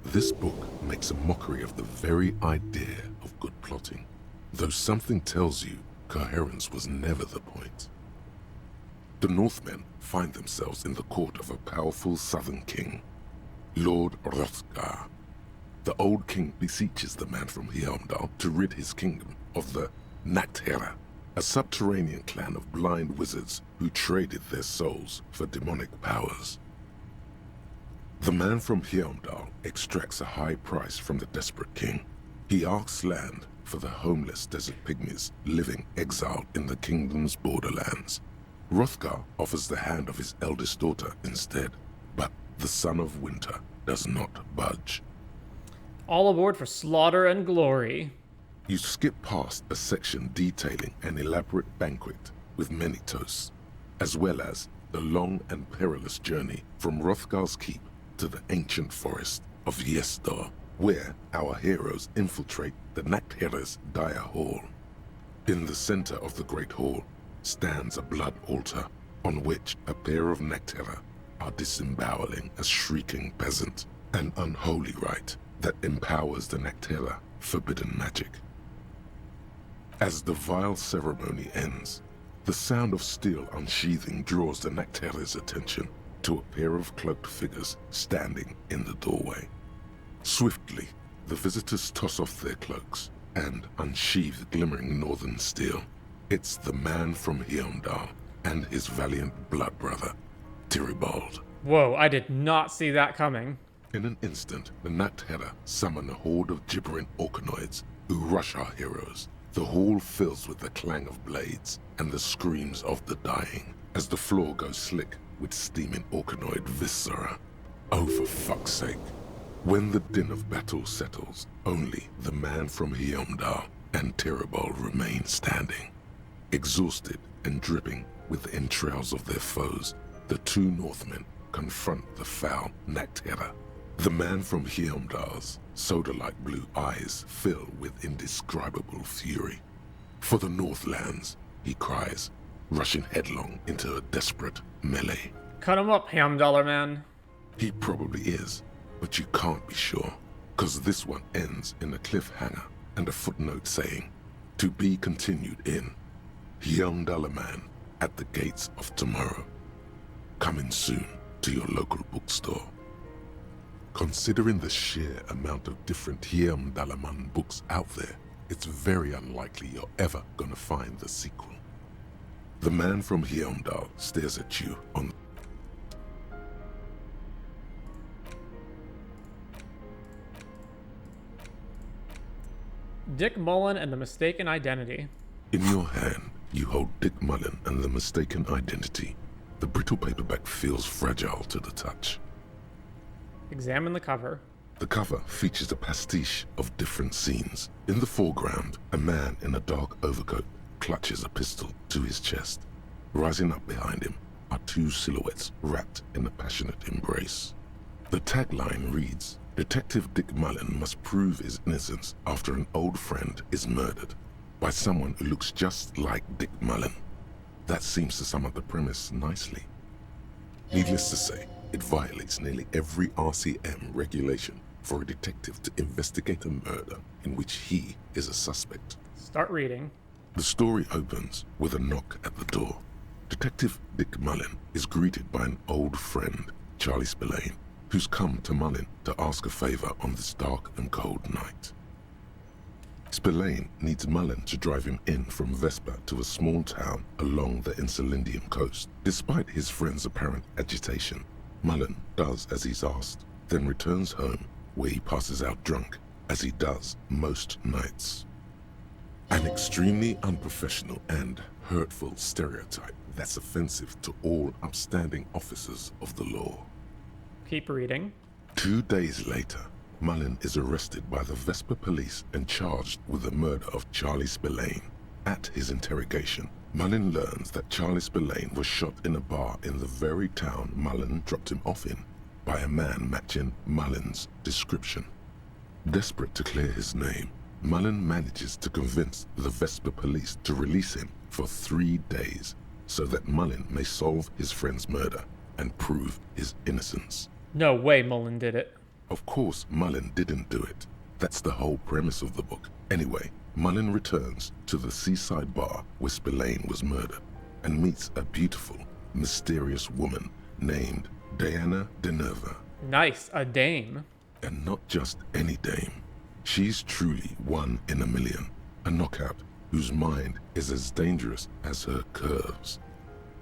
This book makes a mockery of the very idea of good plotting, though something tells you coherence was never the point. The Northmen find themselves in the court of a powerful southern king, Lord Hrothgar. The old king beseeches the man from Hjelmdall to rid his kingdom of the Nachtherra, a subterranean clan of blind wizards who traded their souls for demonic powers. The man from Hjelmdall extracts a high price from the desperate king. He asks land for the homeless desert pygmies living exiled in the kingdom's borderlands. Hrothgar offers the hand of his eldest daughter instead, but the son of winter does not budge. All aboard for slaughter and glory. You skip past a section detailing an elaborate banquet with many toasts, as well as the long and perilous journey from Hrothgar's keep to the ancient forest of Jesdal, where our heroes infiltrate the Nachtherra's dire hall. In the center of the great hall stands a blood altar on which a pair of Nachtherra are disemboweling a shrieking peasant, an unholy rite that empowers the Nachtherra forbidden magic. As the vile ceremony ends, the sound of steel unsheathing draws the Nachtherra's attention to a pair of cloaked figures standing in the doorway. Swiftly, the visitors toss off their cloaks and unsheathe glimmering northern steel. It's the man from Hjelmdall and his valiant blood brother, Tyribald. Whoa, I did not see that coming. In an instant, the Nachtherra summon a horde of gibbering orcanoids who rush our heroes. The hall fills with the clang of blades and the screams of the dying as the floor goes slick with steaming orcanoid viscera. Oh, for fuck's sake. When the din of battle settles, only the man from Hjelmdall and Tyribald remain standing. Exhausted and dripping with the entrails of their foes, the two Northmen confront the foul Nachtherra. The man from Hjelmdall's soda-like blue eyes fill with indescribable fury. For the Northlands, he cries, rushing headlong into a desperate melee. Cut him up, Hjelmdaller man. He probably is, but you can't be sure, cause this one ends in a cliffhanger and a footnote saying, to be continued in Hjelmdaller Man at the Gates of Tomorrow. Coming soon to your local bookstore. Considering the sheer amount of different Hjelmdall books out there, it's very unlikely you're ever gonna find the sequel. The man from Hjelmdall stares at you on Dick Mullen and the Mistaken Identity. In your hand, you hold Dick Mullen and the Mistaken Identity. The brittle paperback feels fragile to the touch. Examine the cover. The cover features a pastiche of different scenes. In the foreground, a man in a dark overcoat clutches a pistol to his chest. Rising up behind him are two silhouettes wrapped in a passionate embrace. The tagline reads, Detective Dick Mullen must prove his innocence after an old friend is murdered by someone who looks just like Dick Mullen. That seems to sum up the premise nicely. Needless to say, it violates nearly every RCM regulation for a detective to investigate a murder in which he is a suspect. Start reading. The story opens with a knock at the door. Detective Dick Mullen is greeted by an old friend, Charlie Spillane, who's come to Mullen to ask a favor on this dark and cold night. Spillane needs Mullen to drive him in from Vespa to a small town along the Insulindium coast. Despite his friend's apparent agitation, Mullen does as he's asked, then returns home where he passes out drunk, as he does most nights. An extremely unprofessional and hurtful stereotype that's offensive to all upstanding officers of the law. Keep reading. 2 days later, Mullen is arrested by the Vespa police and charged with the murder of Charlie Spillane. At his interrogation, Mullen learns that Charlie Spillane was shot in a bar in the very town Mullen dropped him off in by a man matching Mullen's description. Desperate to clear his name, Mullen manages to convince the Vespa police to release him for 3 days so that Mullen may solve his friend's murder and prove his innocence. No way Mullen did it. Of course, Mullen didn't do it. That's the whole premise of the book. Anyway, Mullen returns to the seaside bar where Spillane was murdered and meets a beautiful, mysterious woman named Diana Deneva. Nice, a dame. And not just any dame. She's truly one in a million, a knockout whose mind is as dangerous as her curves.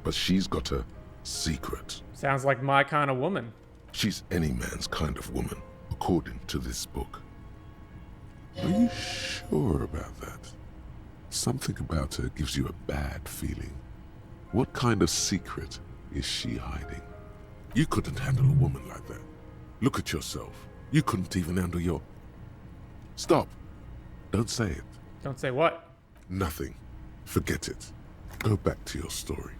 But she's got a secret. Sounds like my kind of woman. She's any man's kind of woman, according to this book. Are you sure about that? Something about her gives you a bad feeling. What kind of secret is she hiding? You couldn't handle a woman like that. Look at yourself. You couldn't even handle your... Stop. Don't say it. Don't say what? Nothing. Forget it. Go back to your story.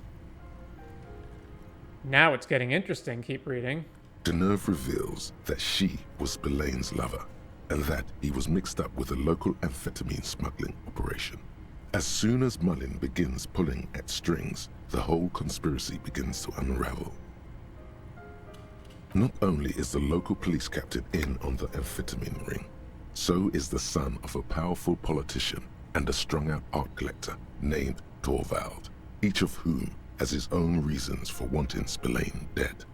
Now it's getting interesting. Keep reading. Deneuve reveals that she was Spillane's lover, and that he was mixed up with a local amphetamine smuggling operation. As soon as Mullen begins pulling at strings, the whole conspiracy begins to unravel. Not only is the local police captain in on the amphetamine ring, so is the son of a powerful politician and a strung-out art collector named Torvald, each of whom has his own reasons for wanting Spillane dead.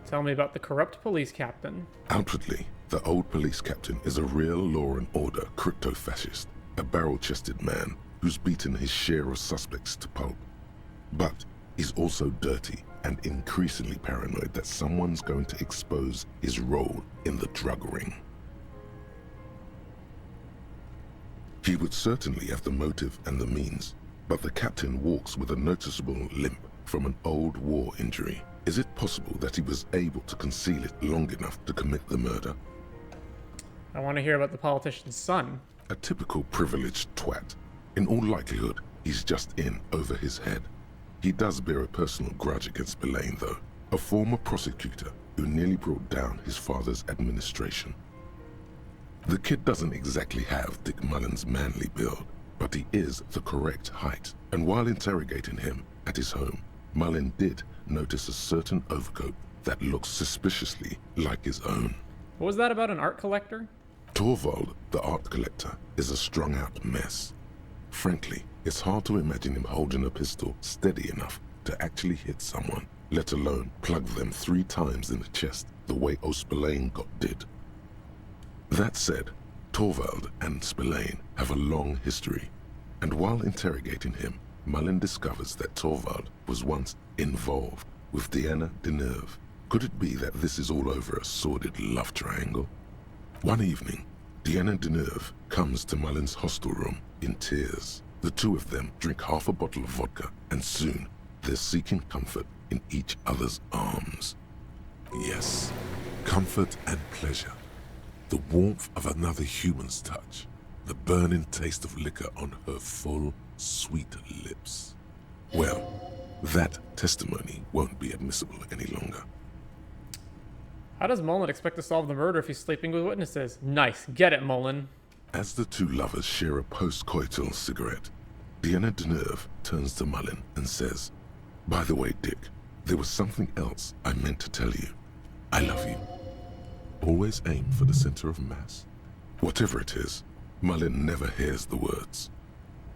Tell me about the corrupt police captain. Outwardly, the old police captain is a real law and order cryptofascist, a barrel-chested man who's beaten his share of suspects to pulp. But he's also dirty and increasingly paranoid that someone's going to expose his role in the drug ring. He would certainly have the motive and the means, but the captain walks with a noticeable limp from an old war injury. Is it possible that he was able to conceal it long enough to commit the murder? I want to hear about the politician's son. A typical privileged twat. In all likelihood, he's just in over his head. He does bear a personal grudge against Spillane, though, a former prosecutor who nearly brought down his father's administration. The kid doesn't exactly have Dick Mullen's manly build, but he is the correct height, and while interrogating him at his home, Mullen did notice a certain overcoat that looks suspiciously like his own. What was that about an art collector? Torvald, the art collector, is a strung-out mess. Frankly, it's hard to imagine him holding a pistol steady enough to actually hit someone, let alone plug them 3 times in the chest the way Spillane got did. That said, Torvald and Spillane have a long history, and while interrogating him, Mullen discovers that Torvald was once involved with Deanna Deneuve. Could it be that this is all over a sordid love triangle? One evening, Deanna Deneuve comes to Mullen's hostel room in tears. The two of them drink half a bottle of vodka, and soon they're seeking comfort in each other's arms. Yes, comfort and pleasure. The warmth of another human's touch. The burning taste of liquor on her full, sweet lips. Well, that testimony won't be admissible any longer. How does Mullen expect to solve the murder if he's sleeping with witnesses? Nice. Get it, Mullen. As the two lovers share a post-coital cigarette, Deanna Deneuve turns to Mullen and says, "By the way, Dick, there was something else I meant to tell you. I love you. Always aim for the center of mass." Whatever it is, Mullen never hears the words.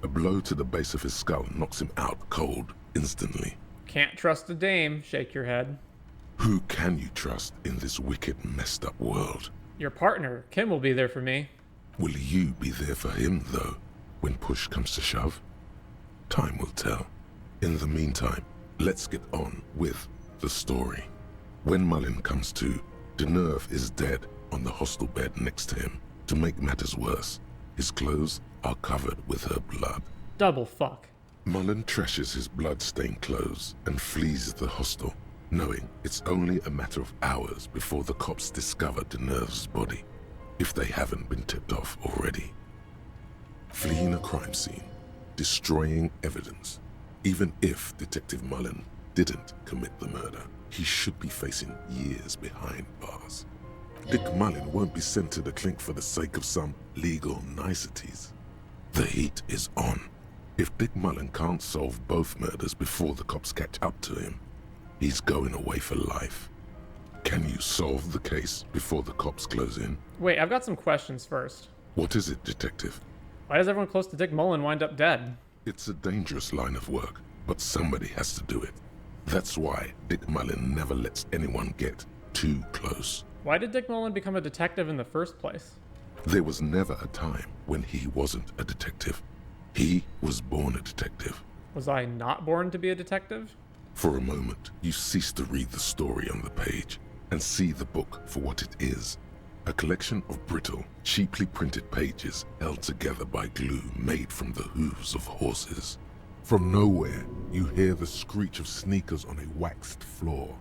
A blow to the base of his skull knocks him out cold instantly. Can't trust a dame. Shake your head. Who can you trust in this wicked, messed up world? Your partner, Kim, will be there for me. Will you be there for him, though, when push comes to shove? Time will tell. In the meantime, let's get on with the story. When Mullen comes to, Deneuve is dead on the hostel bed next to him. To make matters worse, his clothes are covered with her blood. Double fuck. Mullen trashes his blood-stained clothes and flees the hostel, knowing it's only a matter of hours before the cops discover Deneuve's body, if they haven't been tipped off already. Fleeing a crime scene, destroying evidence. Even if Detective Mullen didn't commit the murder, he should be facing years behind bars. Dick Mullen won't be sent to the clink for the sake of some legal niceties. The heat is on. If Dick Mullen can't solve both murders before the cops catch up to him, he's going away for life. Can you solve the case before the cops close in? Wait, I've got some questions first. What is it, Detective? Why does everyone close to Dick Mullen wind up dead? It's a dangerous line of work, but somebody has to do it. That's why Dick Mullen never lets anyone get too close. Why did Dick Mullen become a detective in the first place? There was never a time when he wasn't a detective. He was born a detective. Was I not born to be a detective? For a moment, you cease to read the story on the page and see the book for what it is. A collection of brittle, cheaply printed pages held together by glue made from the hooves of horses. From nowhere, you hear the screech of sneakers on a waxed floor,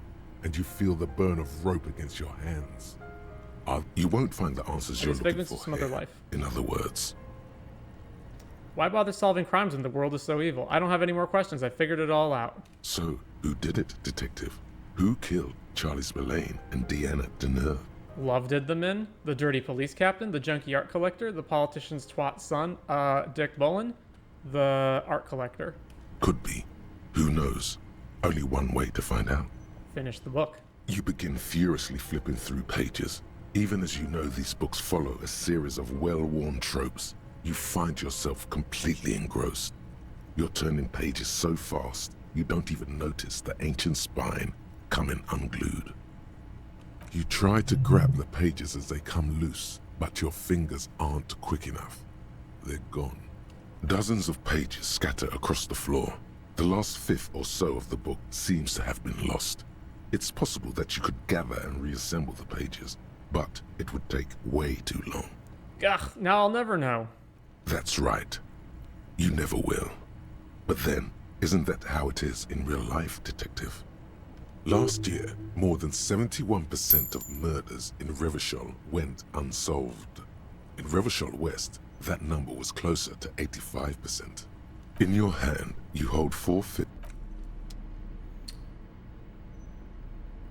and you feel the burn of rope against your hands. You won't find the answers you're looking for some other life. In other words. Why bother solving crimes when the world is so evil? I don't have any more questions. I figured it all out. So, who did it, Detective? Who killed Charlie Spillane and Deanna Deneuve? Love did them in. The dirty police captain, the junkie art collector, the politician's twat son, Dick Mullen, the art collector. Could be. Who knows? Only one way to find out. Finish the book. You begin furiously flipping through pages. Even as you know these books follow a series of well-worn tropes, you find yourself completely engrossed. You're turning pages so fast, you don't even notice the ancient spine coming unglued. You try to grab the pages as they come loose, but your fingers aren't quick enough. They're gone. Dozens of pages scatter across the floor. The last fifth or so of the book seems to have been lost. It's possible that you could gather and reassemble the pages, but it would take way too long. Ugh, now I'll never know. That's right. You never will. But then, isn't that how it is in real life, Detective? Last year, more than 71% of murders in Revachol went unsolved. In Revachol West, that number was closer to 85%. In your hand, you hold 4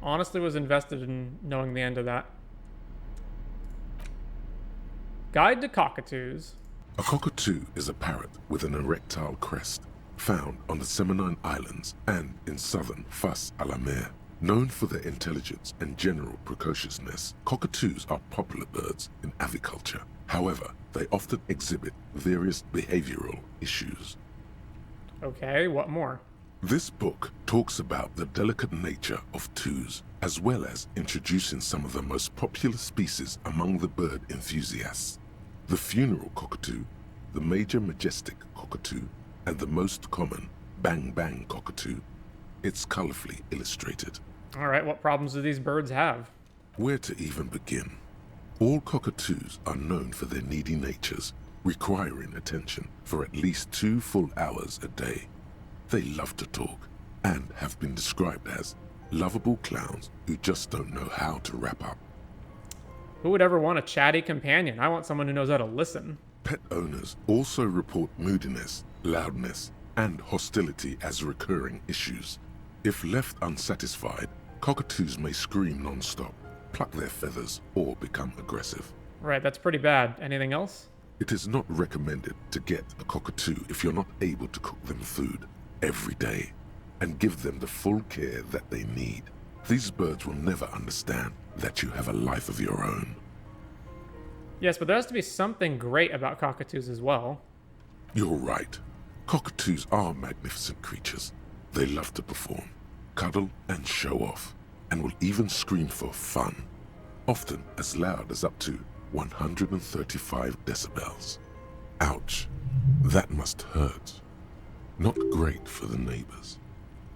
Honestly was invested in knowing the end of that. Guide to Cockatoos. A cockatoo is a parrot with an erectile crest, found on the Seminine Islands and in southern Fas-a-la-Mer. Known for their intelligence and general precociousness, cockatoos are popular birds in aviculture. However, they often exhibit various behavioral issues. Okay, what more? This book talks about the delicate nature of twos, as well as introducing some of the most popular species among the bird enthusiasts. The funeral cockatoo, the major majestic cockatoo, and the most common bang bang cockatoo. It's colorfully illustrated. All right, what problems do these birds have? Where to even begin? All cockatoos are known for their needy natures, requiring attention for at least 2 full hours a day. They love to talk and have been described as lovable clowns who just don't know how to wrap up. Who would ever want a chatty companion? I want someone who knows how to listen. Pet owners also report moodiness, loudness, and hostility as recurring issues. If left unsatisfied, cockatoos may scream non-stop, pluck their feathers, or become aggressive. Right, that's pretty bad. Anything else? It is not recommended to get a cockatoo if you're not able to cook them food every day and give them the full care that they need. These birds will never understand that you have a life of your own. Yes, but there has to be something great about cockatoos as well. You're right. Cockatoos are magnificent creatures. They love to perform, cuddle, and show off, and will even scream for fun, often as loud as up to 135 decibels. Ouch, that must hurt. Not great for the neighbors.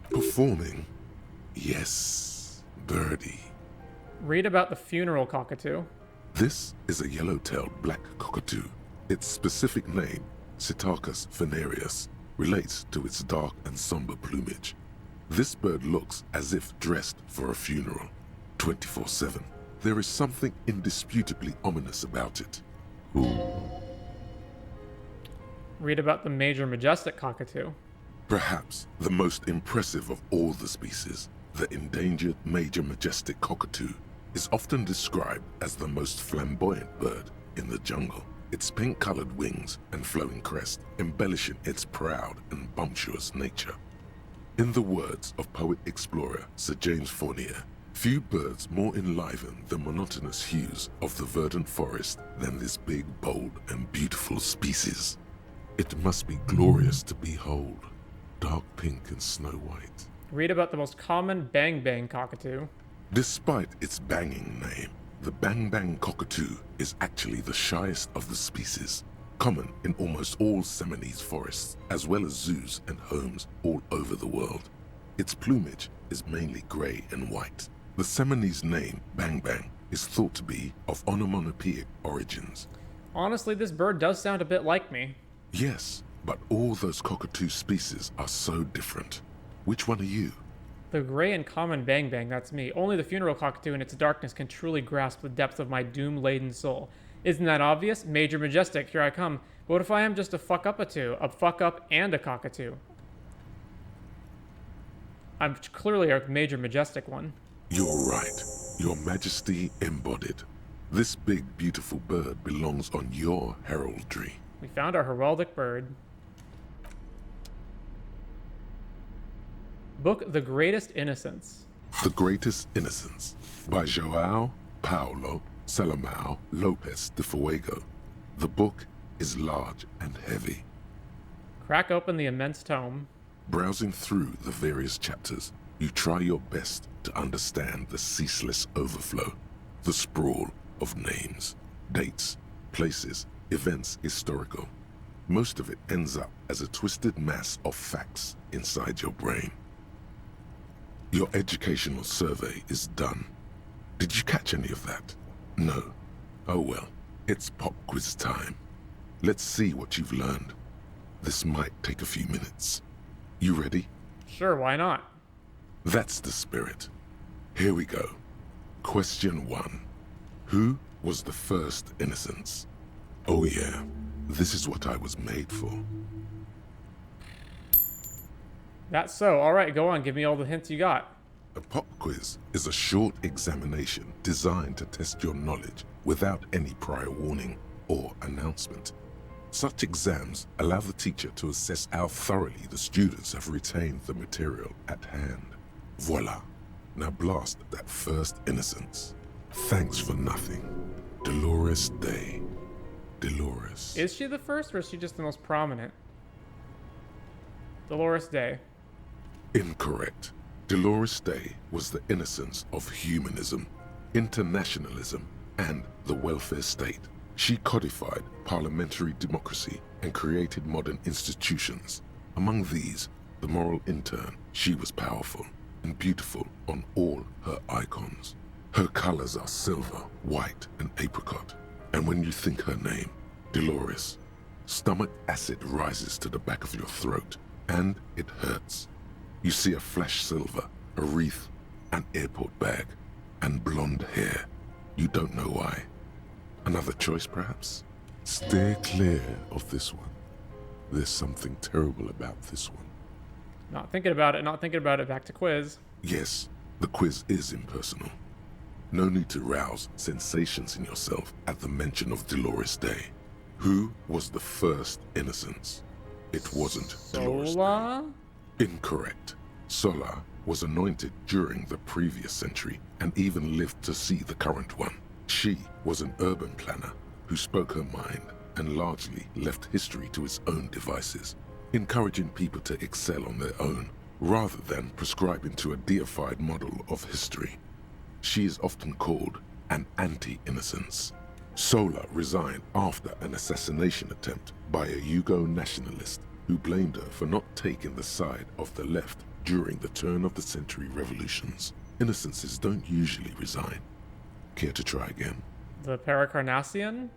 Performing? Yes, birdie. Read about the funeral cockatoo. This is a yellow-tailed black cockatoo. Its specific name, Psittacus venereus, relates to its dark and somber plumage. This bird looks as if dressed for a funeral, 24/7. There is something indisputably ominous about it. Read about the major majestic cockatoo. Perhaps the most impressive of all the species, the endangered major majestic cockatoo, is often described as the most flamboyant bird in the jungle. Its pink-colored wings and flowing crest embellishing its proud and bumptious nature. In the words of poet-explorer Sir James Fournier, few birds more enliven the monotonous hues of the verdant forest than this big, bold, and beautiful species. It must be glorious to behold, dark pink and snow white. Read about the most common bang bang cockatoo. Despite its banging name, the bang bang cockatoo is actually the shyest of the species, common in almost all Seminoles forests, as well as zoos and homes all over the world. Its plumage is mainly gray and white. The Seminoles name, bang bang, is thought to be of onomatopoeic origins. Honestly, this bird does sound a bit like me. Yes, but all those cockatoo species are so different. Which one are you? The gray and common bang bang, that's me. Only the funeral cockatoo in its darkness can truly grasp the depth of my doom-laden soul. Isn't that obvious? Major majestic, here I come. But what if I am just a fuck-up-a-two? A fuck-up and a cockatoo? I'm clearly a major majestic one. You're right. Your Majesty embodied. This big, beautiful bird belongs on your heraldry. We found our heraldic bird. Book The Greatest Innocence. The Greatest Innocence by João Paulo Salomão Lopes de Fuego. The book is large and heavy. Crack open the immense tome. Browsing through the various chapters, you try your best to understand the ceaseless overflow, the sprawl of names, dates, places, events historical. Most of it ends up as a twisted mass of facts inside your brain. Your educational survey is done. Did you catch any of that? No. Oh well, it's pop quiz time. Let's see what you've learned. This might take a few minutes. You ready? Sure, why not? That's the spirit. Here we go. Question 1. Who was the first Innocence? Oh yeah, this is what I was made for. That's so. Alright, go on, give me all the hints you got. A pop quiz is a short examination designed to test your knowledge without any prior warning or announcement. Such exams allow the teacher to assess how thoroughly the students have retained the material at hand. Voila. Now blast that first Innocence. Thanks for nothing. Dolores Day. Dolores. Is she the first, or is she just the most prominent? Dolores Day. Incorrect. Dolores Day was the innocence of humanism, internationalism, and the welfare state. She codified parliamentary democracy and created modern institutions. Among these, the moral intern, she was powerful and beautiful on all her icons. Her colors are silver, white, and apricot. And when you think her name, Dolores, stomach acid rises to the back of your throat, and it hurts. You see a flash silver, a wreath, an airport bag, and blonde hair. You don't know why. Another choice, perhaps? Steer clear of this one. There's something terrible about this one. Not thinking about it, back to quiz. Yes, the quiz is impersonal. No need to rouse sensations in yourself at the mention of Dolores Day. Who was the first innocence? It wasn't Dolores Day. Incorrect. Sola was anointed during the previous century and even lived to see the current one. She was an urban planner who spoke her mind and largely left history to its own devices, encouraging people to excel on their own rather than prescribing to a deified model of history. She is often called an anti-innocence. Sola resigned after an assassination attempt by a Yugo nationalist who blamed her for not taking the side of the left during the turn-of-the-century revolutions. Innocences don't usually resign. Care to try again? The Paracarnassian?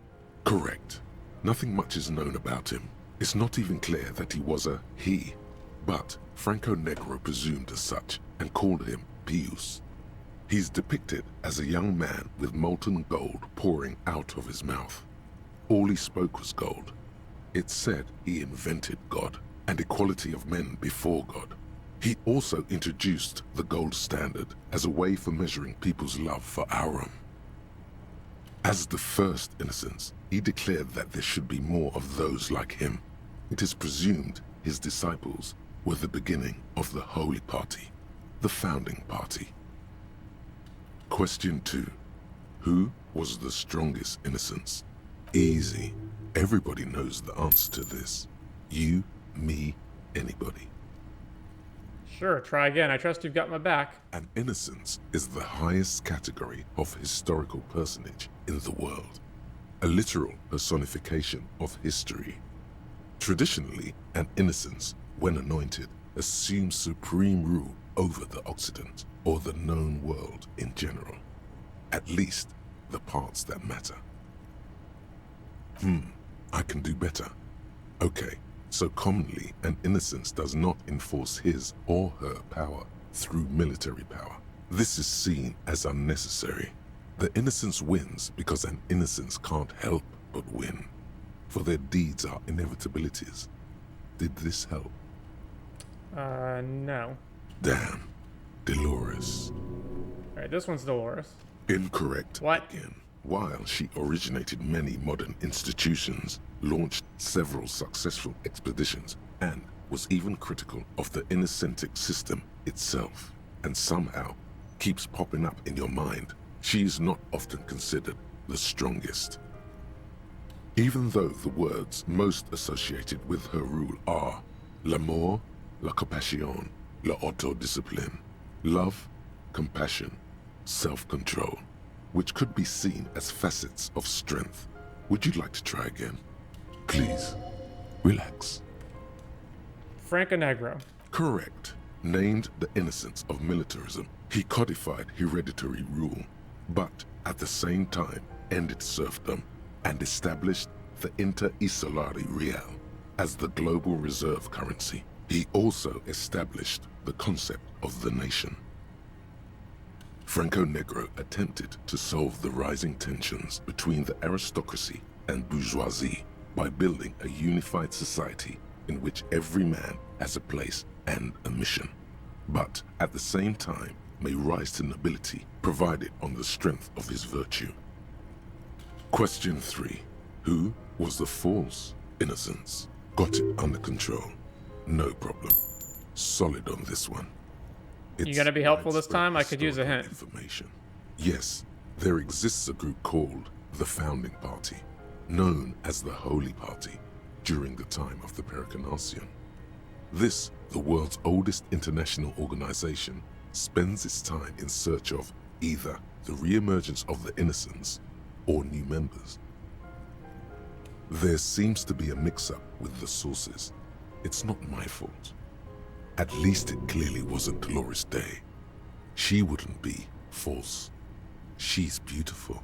Correct. Nothing much is known about him. It's not even clear that he was a he, but Franco Negro presumed as such and called him Pius. He's depicted as a young man with molten gold pouring out of his mouth. All he spoke was gold. It's said he invented God and equality of men before God. He also introduced the gold standard as a way for measuring people's love for Aurum. As the first innocence, he declared that there should be more of those like him. It is presumed his disciples were the beginning of the Holy Party, the founding party. Question 2. Who was the strongest innocence? Easy. Everybody knows the answer to this. You, me, anybody. Sure, try again. I trust you've got my back. An innocence is the highest category of historical personage in the world, a literal personification of history. Traditionally, an innocence, when anointed, assumes supreme rule over the Occident or the known world in general, at least the parts that matter. I can do better. Okay, so commonly an innocence does not enforce his or her power through military power. This is seen as unnecessary. The innocence wins because an innocence can't help but win, for their deeds are inevitabilities. Did this help? No. Damn. Dolores. Alright, this one's Dolores. Incorrect. What? Again. While she originated many modern institutions, launched several successful expeditions, and was even critical of the innocentic system itself, and somehow keeps popping up in your mind, she is not often considered the strongest. Even though the words most associated with her rule are l'amour, la compassion, la autodiscipline, love, compassion, self-control, which could be seen as facets of strength. Would you like to try again? Please, relax. Franco Negro. Correct. Named the innocence of militarism, he codified hereditary rule, but at the same time ended serfdom and established the Inter-Isolari Real as the global reserve currency. He also established the concept of the nation. Franco Negro attempted to solve the rising tensions between the aristocracy and bourgeoisie by building a unified society in which every man has a place and a mission, but at the same time may rise to nobility provided on the strength of his virtue. Question 3. Who was the false innocence? Got it under control. No problem. Solid on this one. You gonna be helpful this time? I could use a hint. Information. Yes, there exists a group called the Founding Party, known as the Holy Party, during the time of the Paracarnassian. This, the world's oldest international organization, spends its time in search of either the re-emergence of the Innocents or new members. There seems to be a mix-up with the sources. It's not my fault. At least it clearly wasn't Dolores Day. She wouldn't be false. She's beautiful.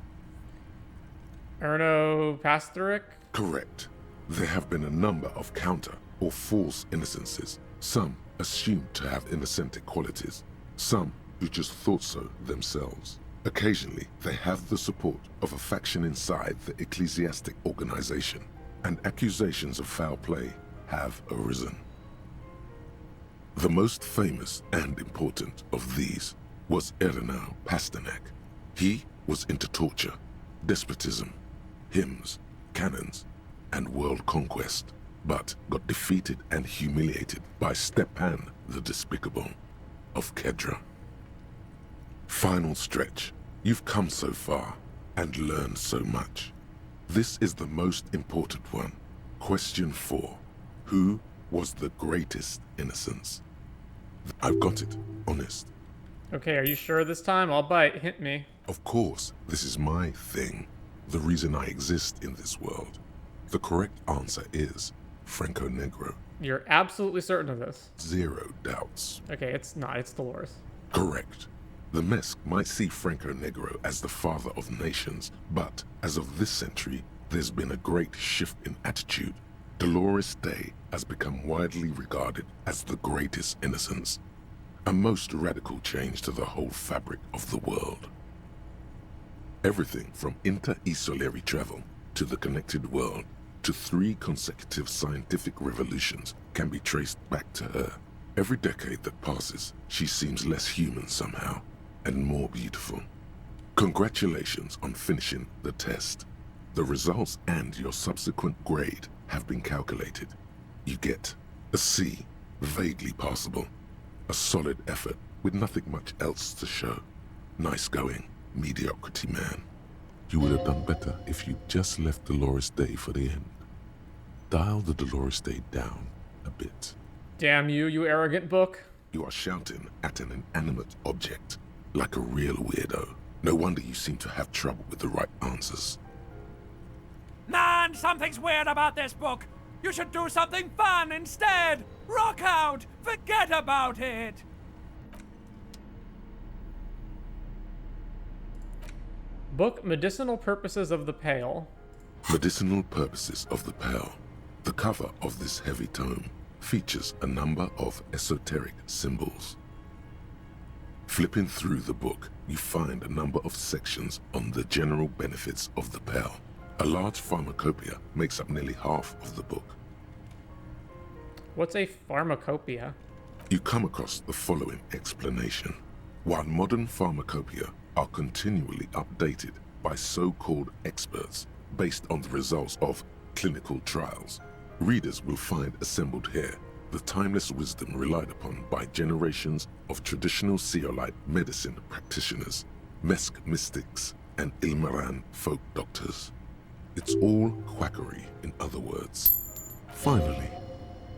Erno Pasterik? Correct. There have been a number of counter or false innocences, some assumed to have innocentic qualities, some who just thought so themselves. Occasionally, they have the support of a faction inside the ecclesiastic organization, and accusations of foul play have arisen. The most famous and important of these was Rene Pasterik. He was into torture, despotism, hymns, cannons, and world conquest, but got defeated and humiliated by Stepan the Despicable of Kedra. Final stretch. You've come so far and learned so much. This is the most important one. Question 4. Who was the greatest innocence? I've got it. Honest. Okay, are you sure this time? I'll bite. Hint me. Of course, this is my thing. The reason I exist in this world. The correct answer is Franco Negro. You're absolutely certain of this? 0 doubts. Okay, it's not. It's Dolores. Correct. The Mesk might see Franco Negro as the father of nations, but as of this century, there's been a great shift in attitude. Dolores Day has become widely regarded as the greatest innocence. A most radical change to the whole fabric of the world. Everything from inter-esolary travel to the connected world to 3 consecutive scientific revolutions can be traced back to her. Every decade that passes, she seems less human somehow, and more beautiful. Congratulations on finishing the test. The results and your subsequent grade have been calculated. You get a C, vaguely passable. A solid effort with nothing much else to show. Nice going, mediocrity man. You would have done better if you just left Dolores Day for the end. Dial the Dolores Day down a bit. Damn you, you arrogant book. You are shouting at an inanimate object, like a real weirdo. No wonder you seem to have trouble with the right answers. Man, something's weird about this book. You should do something fun instead. Rock out. Forget about it. Book Medicinal Purposes of the Pale. Medicinal Purposes of the Pale. The cover of this heavy tome features a number of esoteric symbols. Flipping through the book, you find a number of sections on the general benefits of the Pale. A large pharmacopoeia makes up nearly half of the book. What's a pharmacopoeia? You come across the following explanation. While modern pharmacopoeia are continually updated by so-called experts based on the results of clinical trials, readers will find assembled here the timeless wisdom relied upon by generations of traditional Seolite medicine practitioners, Mesk mystics, and Ilmaran folk doctors. It's all quackery, in other words. Finally,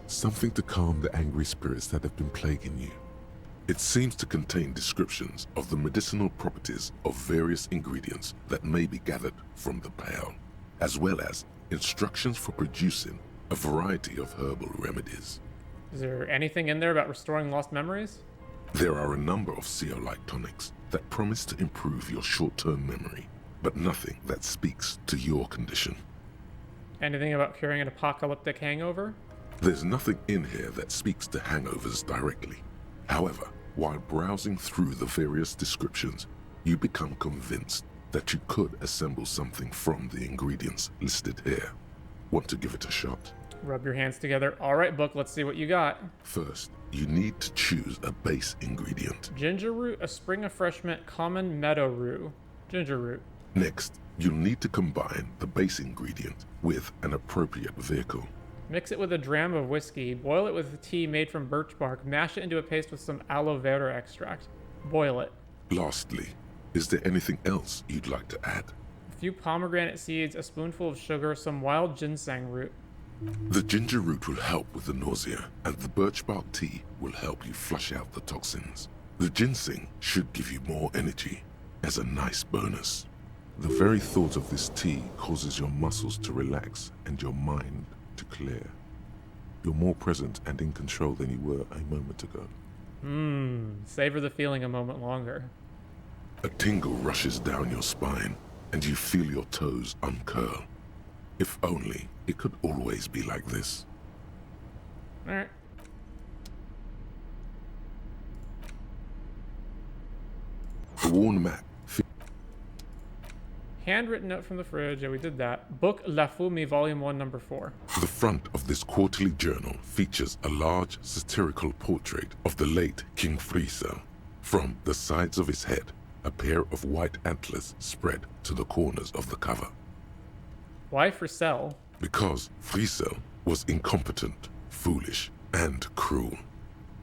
something to calm the angry spirits that have been plaguing you. It seems to contain descriptions of the medicinal properties of various ingredients that may be gathered from the Pale, as well as instructions for producing a variety of herbal remedies. Is there anything in there about restoring lost memories? There are a number of Seolite tonics that promise to improve your short-term memory, but nothing that speaks to your condition. Anything about curing an apocalyptic hangover? There's nothing in here that speaks to hangovers directly. However, while browsing through the various descriptions, you become convinced that you could assemble something from the ingredients listed here. Want to give it a shot? Rub your hands together. All right, book, let's see what you got. First, you need to choose a base ingredient. Ginger root, a spring of fresh mint, common meadow rue. Ginger root. Next, you'll need to combine the base ingredient with an appropriate vehicle. Mix it with a dram of whiskey, boil it with tea made from birch bark, mash it into a paste with some aloe vera extract. Boil it. Lastly, is there anything else you'd like to add? A few pomegranate seeds, a spoonful of sugar, some wild ginseng root. The ginger root will help with the nausea, and the birch bark tea will help you flush out the toxins. The ginseng should give you more energy, as a nice bonus. The very thought of this tea causes your muscles to relax and your mind to clear. You're more present and in control than you were a moment ago. Savor the feeling a moment longer. A tingle rushes down your spine, and you feel your toes uncurl. If only it could always be like this. Alright. The worn map. Handwritten note from the fridge. Yeah, we did that. Book La Fumée, Volume 1, Number 4. The front of this quarterly journal features a large satirical portrait of the late King Friesel. From the sides of his head, a pair of white antlers spread to the corners of the cover. Why Friesel? Because Friesel was incompetent, foolish, and cruel.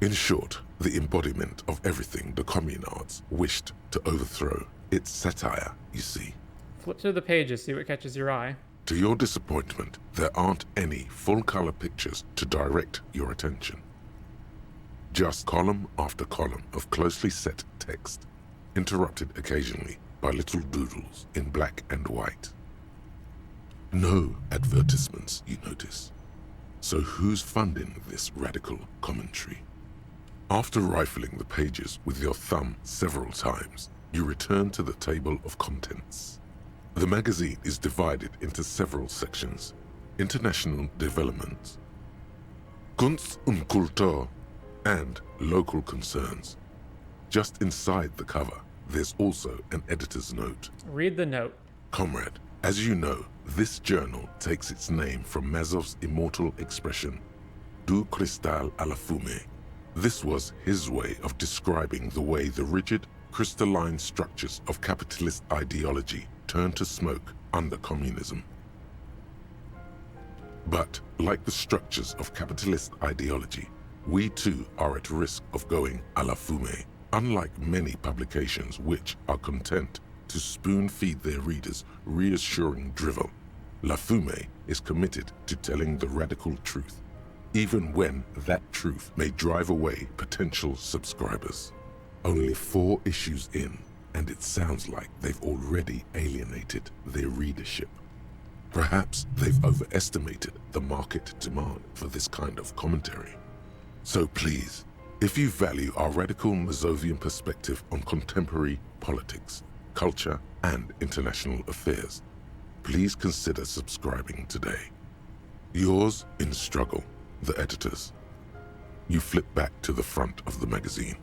In short, the embodiment of everything the communards wished to overthrow. It's satire, you see. Flip through the pages, see what catches your eye. To your disappointment, there aren't any full-color pictures to direct your attention. Just column after column of closely set text, interrupted occasionally by little doodles in black and white. No advertisements, you notice. So who's funding this radical commentary? After rifling the pages with your thumb several times, you return to the table of contents. The magazine is divided into several sections. International development, Kunst und Kultur, and local concerns. Just inside the cover, there's also an editor's note. Read the note. Comrade, as you know, this journal takes its name from Mazov's immortal expression, Du cristal à la fumée. This was his way of describing the way the rigid, crystalline structures of capitalist ideology turned to smoke under communism. But, like the structures of capitalist ideology, we too are at risk of going à la fumée, unlike many publications which are content to spoon-feed their readers reassuring drivel. La Fumée is committed to telling the radical truth, even when that truth may drive away potential subscribers. Only 4 issues in, and it sounds like they've already alienated their readership. Perhaps they've overestimated the market demand for this kind of commentary. So please, if you value our radical Mazovian perspective on contemporary politics, culture, and international affairs, please consider subscribing today. Yours in struggle, the editors. You flip back to the front of the magazine.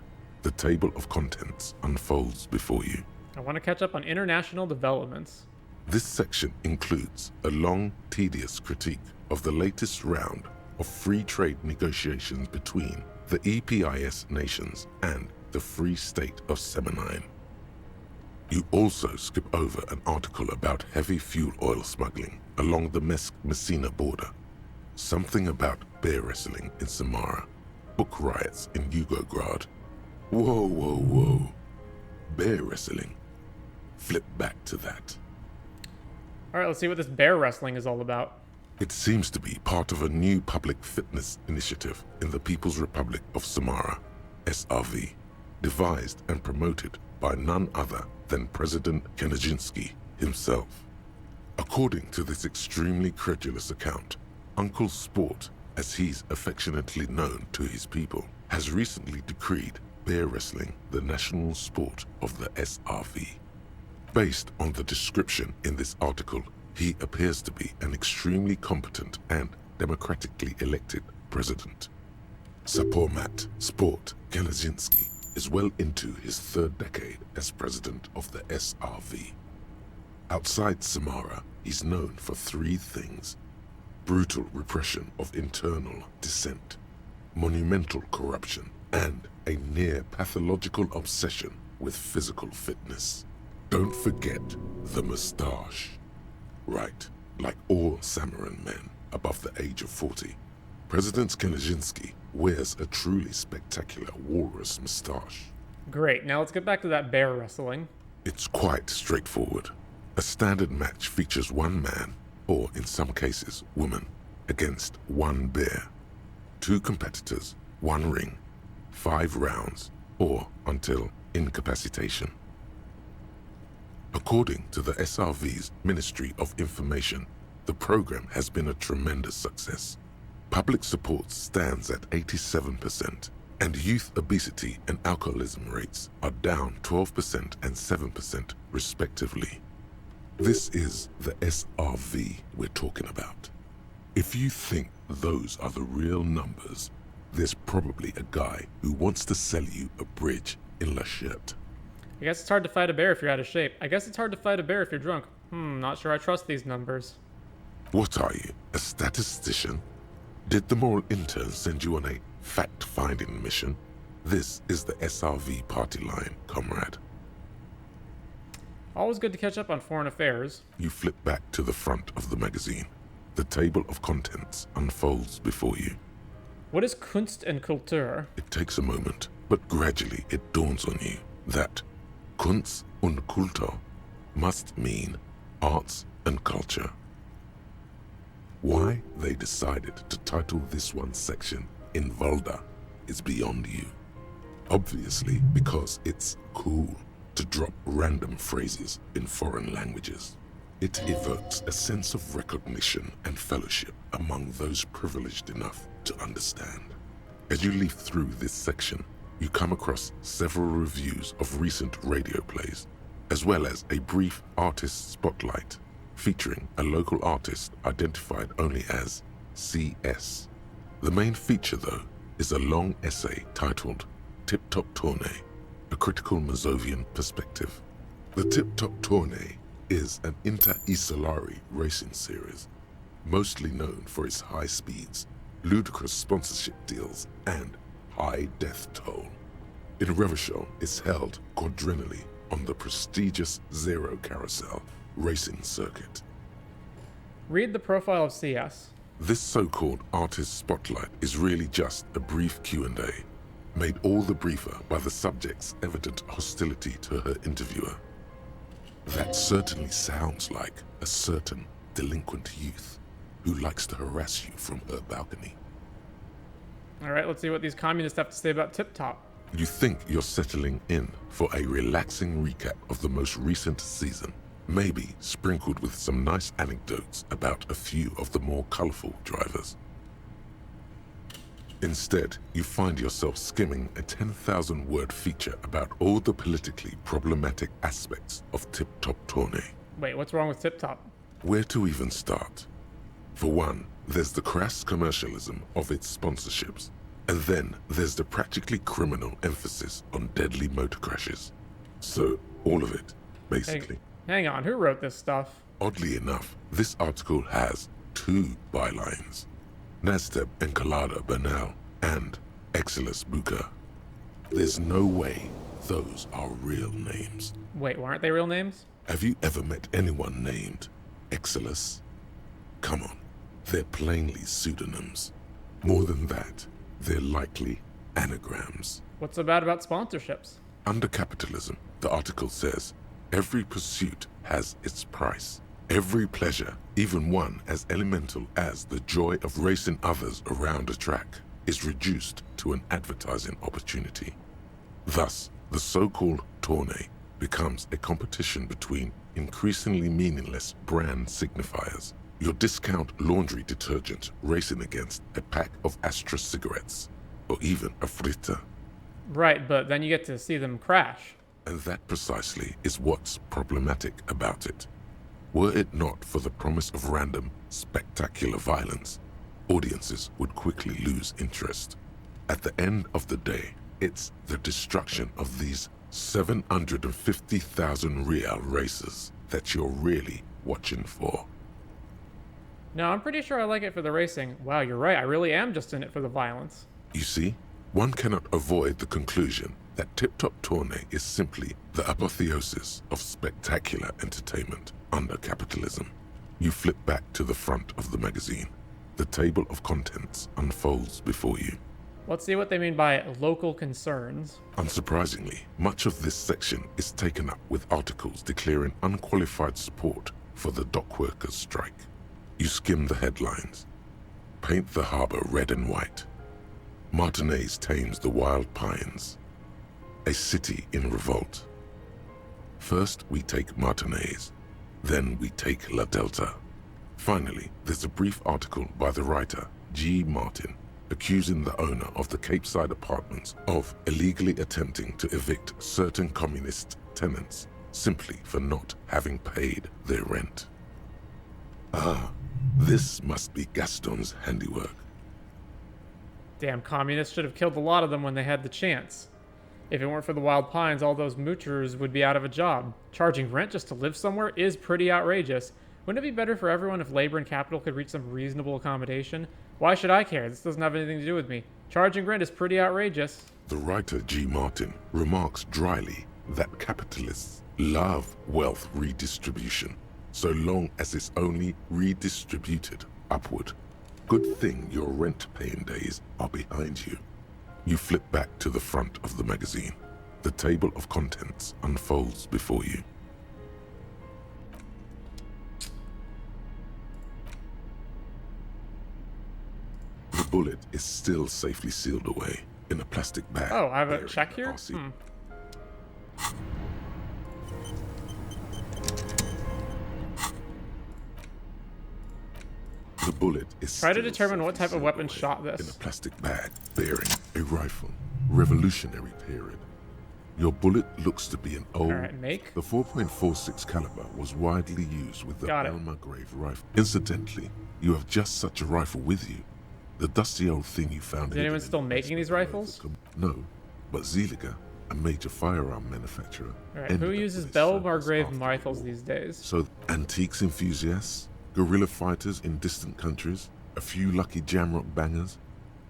The table of contents unfolds before you. I want to catch up on international developments. This section includes a long, tedious critique of the latest round of free trade negotiations between the EPIS nations and the Free State of Semenine. You also skip over an article about heavy fuel oil smuggling along the Messina border, something about bear wrestling in Samara, book riots in Yugograd. Whoa, whoa, whoa. Bear wrestling. Flip back to that. Alright, let's see what this bear wrestling is all about. It seems to be part of a new public fitness initiative in the People's Republic of Samara, SRV, devised and promoted by none other than President Kanajinsky himself. According to this extremely credulous account, Uncle Sport, as he's affectionately known to his people, has recently decreed bear wrestling the national sport of the SRV. Based on the description in this article, he appears to be an extremely competent and democratically elected president. Sapormat Sport Kanajinsky is well into his 3rd decade as president of the SRV. Outside Samara, he's known for 3 things: brutal repression of internal dissent, monumental corruption, and a near pathological obsession with physical fitness. Don't forget the moustache. Right, like all Samaran men above the age of 40, President Kanajinsky wears a truly spectacular walrus moustache. Great, now let's get back to that bear wrestling. It's quite straightforward. A standard match features one man, or in some cases, woman, against 1 bear. 2 competitors, 1 ring, 5 rounds, or until incapacitation. According to the SRV's Ministry of Information, the program has been a tremendous success. Public support stands at 87%, and youth obesity and alcoholism rates are down 12% and 7% respectively. This is the SRV we're talking about. If you think those are the real numbers, there's probably a guy who wants to sell you a bridge in La Shirt. I guess it's hard to fight a bear if you're out of shape. I guess it's hard to fight a bear if you're drunk. Not sure I trust these numbers. What are you, a statistician? Did the Morell intern send you on a fact-finding mission? This is the SRV party line, comrade. Always good to catch up on foreign affairs. You flip back to the front of the magazine. The table of contents unfolds before you. What is Kunst and Kultur? It takes a moment, but gradually it dawns on you that Kunst und Kultur must mean arts and culture. Why they decided to title this one section in Valda is beyond you. Obviously because it's cool to drop random phrases in foreign languages. It evokes a sense of recognition and fellowship among those privileged enough to understand. As you leaf through this section, you come across several reviews of recent radio plays, as well as a brief artist spotlight featuring a local artist identified only as CS. The main feature, though, is a long essay titled Tip Top Tourney, a critical Mazovian perspective. The Tip Top Tourney is an inter-Isolari racing series, mostly known for its high speeds, ludicrous sponsorship deals, and high death toll. In Revachol, it's held quadrennially on the prestigious Zero Carousel racing circuit. Read the profile of CS. This so-called artist spotlight is really just a brief Q&A, made all the briefer by the subject's evident hostility to her interviewer. That certainly sounds like a certain delinquent youth who likes to harass you from her balcony. All right, let's see what these communists have to say about Tip Top. You think you're settling in for a relaxing recap of the most recent season, maybe sprinkled with some nice anecdotes about a few of the more colorful drivers. Instead, you find yourself skimming a 10,000-word feature about all the politically problematic aspects of Tip Top Tourney. Wait, what's wrong with Tip Top? Where to even start? For one, there's the crass commercialism of its sponsorships, and then there's the practically criminal emphasis on deadly motor crashes. So, all of it, basically. Hang on, who wrote this stuff? Oddly enough, this article has 2 bylines. Nasteb Encolada Bernal and Exilus Buka. There's no way those are real names. Wait, aren't they real names? Have you ever met anyone named Exilus? Come on, they're plainly pseudonyms. More than that, they're likely anagrams. What's so bad about sponsorships? Under capitalism, the article says, every pursuit has its price. Every pleasure, even one as elemental as the joy of racing others around a track, is reduced to an advertising opportunity. Thus, the so-called tourney becomes a competition between increasingly meaningless brand signifiers. Your discount laundry detergent racing against a pack of Astra cigarettes, or even a Fritta. Right, but then you get to see them crash. And that precisely is what's problematic about it. Were it not for the promise of random, spectacular violence, audiences would quickly lose interest. At the end of the day, it's the destruction of these 750,000 Wirral races that you're really watching for. No, I'm pretty sure I like it for the racing. Wow, you're right, I really am just in it for the violence. You see, one cannot avoid the conclusion that Tip Top Tourney is simply the apotheosis of spectacular entertainment under capitalism. You flip back to the front of the magazine. The table of contents unfolds before you. Let's see what they mean by local concerns. Unsurprisingly, much of this section is taken up with articles declaring unqualified support for the dock workers' strike. You skim the headlines. Paint the harbor red and white. Martinez tames the wild pines. A city in revolt. First we take Martinez, then we take La Delta. Finally, there's a brief article by the writer, G. Martin, accusing the owner of the Capeside Apartments of illegally attempting to evict certain communist tenants simply for not having paid their rent. Ah, this must be Gaston's handiwork. Damn communists should have killed a lot of them when they had the chance. If it weren't for the wild pines, all those moochers would be out of a job. Charging rent just to live somewhere is pretty outrageous. Wouldn't it be better for everyone if labor and capital could reach some reasonable accommodation? Why should I care? This doesn't have anything to do with me. Charging rent is pretty outrageous. The writer G. Martin remarks dryly that capitalists love wealth redistribution, so long as it's only redistributed upward. Good thing your rent-paying days are behind you. You flip back to the front of the magazine. The table of contents unfolds before you. The bullet is still safely sealed away in a plastic bag. Oh, I have a check here? The bullet is Try to determine what type of weapon shot this. In a plastic bag bearing a rifle. Revolutionary period. Your bullet looks to be an old... Alright, make. The 4.46 caliber was widely used with the Elmer Grave rifle. Incidentally, you have just such a rifle with you. The dusty old thing you found... Is anyone still making these rifles? No, but Zeliger, a major firearm manufacturer... Alright, who uses Bell Margrave rifles these days? So, antiques enthusiasts, guerrilla fighters in distant countries, a few lucky jamrock bangers.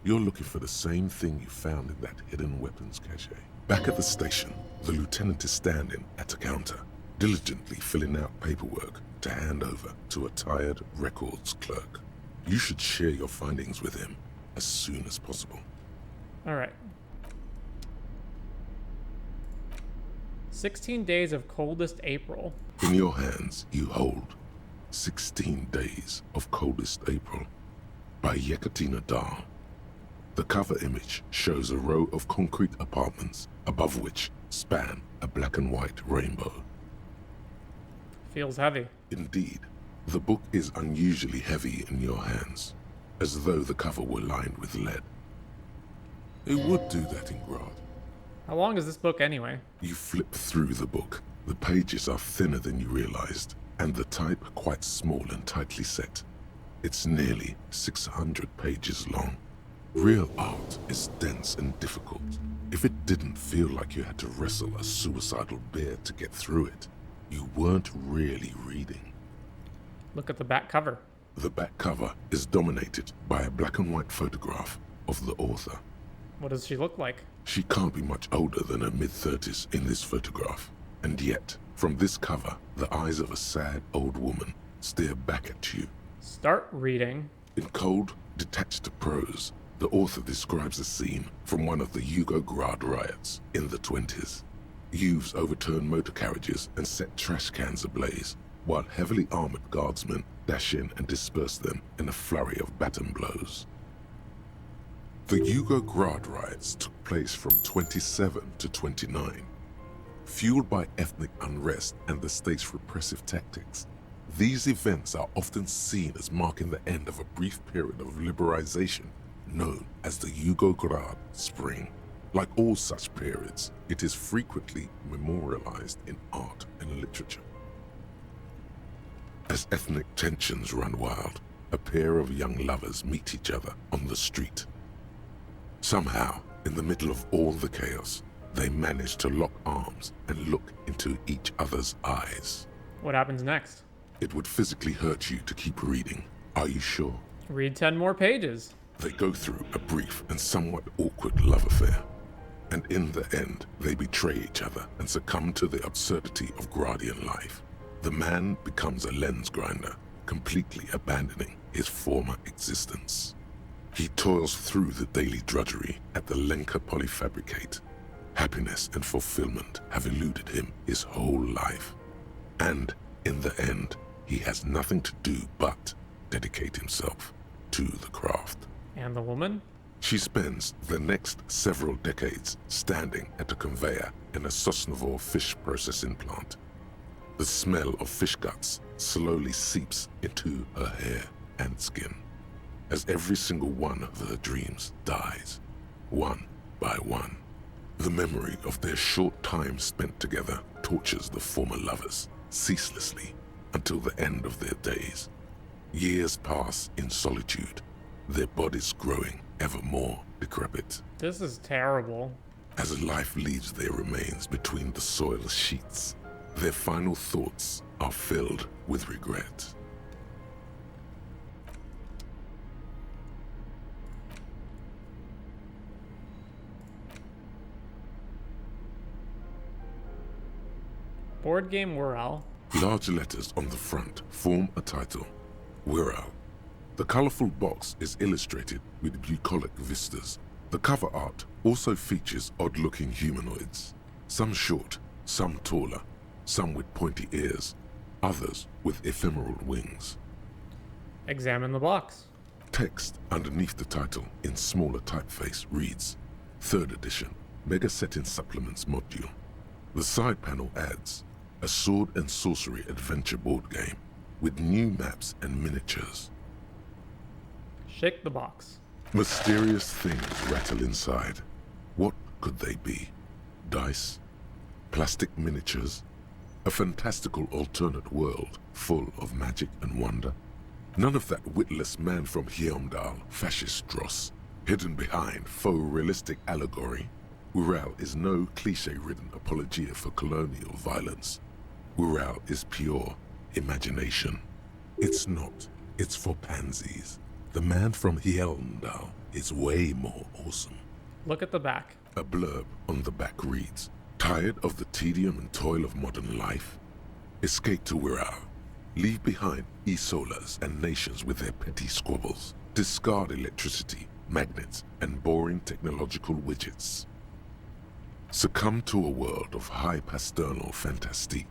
You're looking for the same thing you found in that hidden weapons cache. Back at the station, the lieutenant is standing at a counter, diligently filling out paperwork to hand over to a tired records clerk. You should share your findings with him as soon as possible. Alright. 16 days of coldest April. In your hands, you hold 16 Days of Coldest April by Yekaterina Dahl. The cover image shows a row of concrete apartments above which span a black and white rainbow. Feels heavy. Indeed, the book is unusually heavy in your hands, as though the cover were lined with lead. It would do that in Garte. How long is this book anyway? You flip through the book. The pages are thinner than you realized, and the type quite small and tightly set. It's nearly 600 pages long. Real art is dense and difficult. If it didn't feel like you had to wrestle a suicidal bear to get through it, you weren't really reading. Look at the back cover. The back cover is dominated by a black and white photograph of the author. What does she look like? She can't be much older than her mid-30s in this photograph. And yet, from this cover, the eyes of a sad old woman stare back at you. Start reading. In cold, detached prose, the author describes a scene from one of the Yugoslavia riots in the 20s. Youths overturned motor carriages and set trash cans ablaze, while heavily armored guardsmen dash in and disperse them in a flurry of baton blows. The Yugoslavia riots took place from 27 to 29. Fueled by ethnic unrest and the state's repressive tactics, these events are often seen as marking the end of a brief period of liberalization known as the Yugoslavia Spring. Like all such periods, it is frequently memorialized in art and literature. As ethnic tensions run wild, a pair of young lovers meet each other on the street. Somehow, in the middle of all the chaos, they manage to lock arms and look into each other's eyes. What happens next? It would physically hurt you to keep reading. Are you sure? Read 10 more pages. They go through a brief and somewhat awkward love affair. And in the end, they betray each other and succumb to the absurdity of Guardian life. The man becomes a lens grinder, completely abandoning his former existence. He toils through the daily drudgery at the Lenka Polyfabricate. Happiness and fulfillment have eluded him his whole life. And in the end, he has nothing to do but dedicate himself to the craft. And the woman? She spends the next several decades standing at a conveyor in a Sosnovo fish processing plant. The smell of fish guts slowly seeps into her hair and skin as every single one of her dreams dies, one by one. The memory of their short time spent together tortures the former lovers ceaselessly until the end of their days. Years pass in solitude, their bodies growing ever more decrepit. This is terrible. As life leaves their remains between the soil sheets, their final thoughts are filled with regret. Board game Wirral. Large letters on the front form a title, Wirral. The colorful box is illustrated with bucolic vistas. The cover art also features odd-looking humanoids, some short, some taller, some with pointy ears, others with ephemeral wings. Examine the box. Text underneath the title in smaller typeface reads, 3rd edition, Mega Setting Supplements Module. The side panel adds, a sword and sorcery adventure board game with new maps and miniatures. Shake the box. Mysterious things rattle inside. What could they be? Dice? Plastic miniatures? A fantastical alternate world full of magic and wonder? None of that witless man from Hjelmdall, fascist dross, hidden behind faux realistic allegory. Wirral is no cliché-ridden apologia for colonial violence. Wirral is pure imagination. It's not. It's for pansies. The man from Hjelmdall is way more awesome. Look at the back. A blurb on the back reads, tired of the tedium and toil of modern life? Escape to Wirral. Leave behind Isolas and nations with their petty squabbles. Discard electricity, magnets, and boring technological widgets. Succumb to a world of high pasternal fantastique.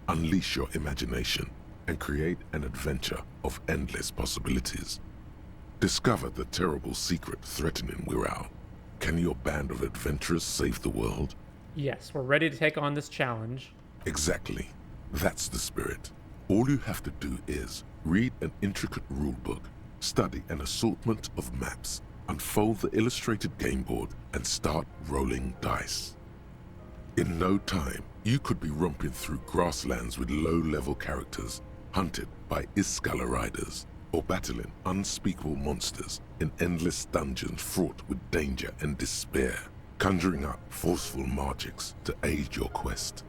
Unleash your imagination and create an adventure of endless possibilities. Discover the terrible secret threatening Wirral. Can your band of adventurers save the world? Yes, we're ready to take on this challenge. Exactly. That's the spirit. All you have to do is read an intricate rulebook, study an assortment of maps, unfold the illustrated game board, and start rolling dice. In no time, you could be romping through grasslands with low-level characters, hunted by Iskala riders, or battling unspeakable monsters in endless dungeons fraught with danger and despair, conjuring up forceful magics to aid your quest.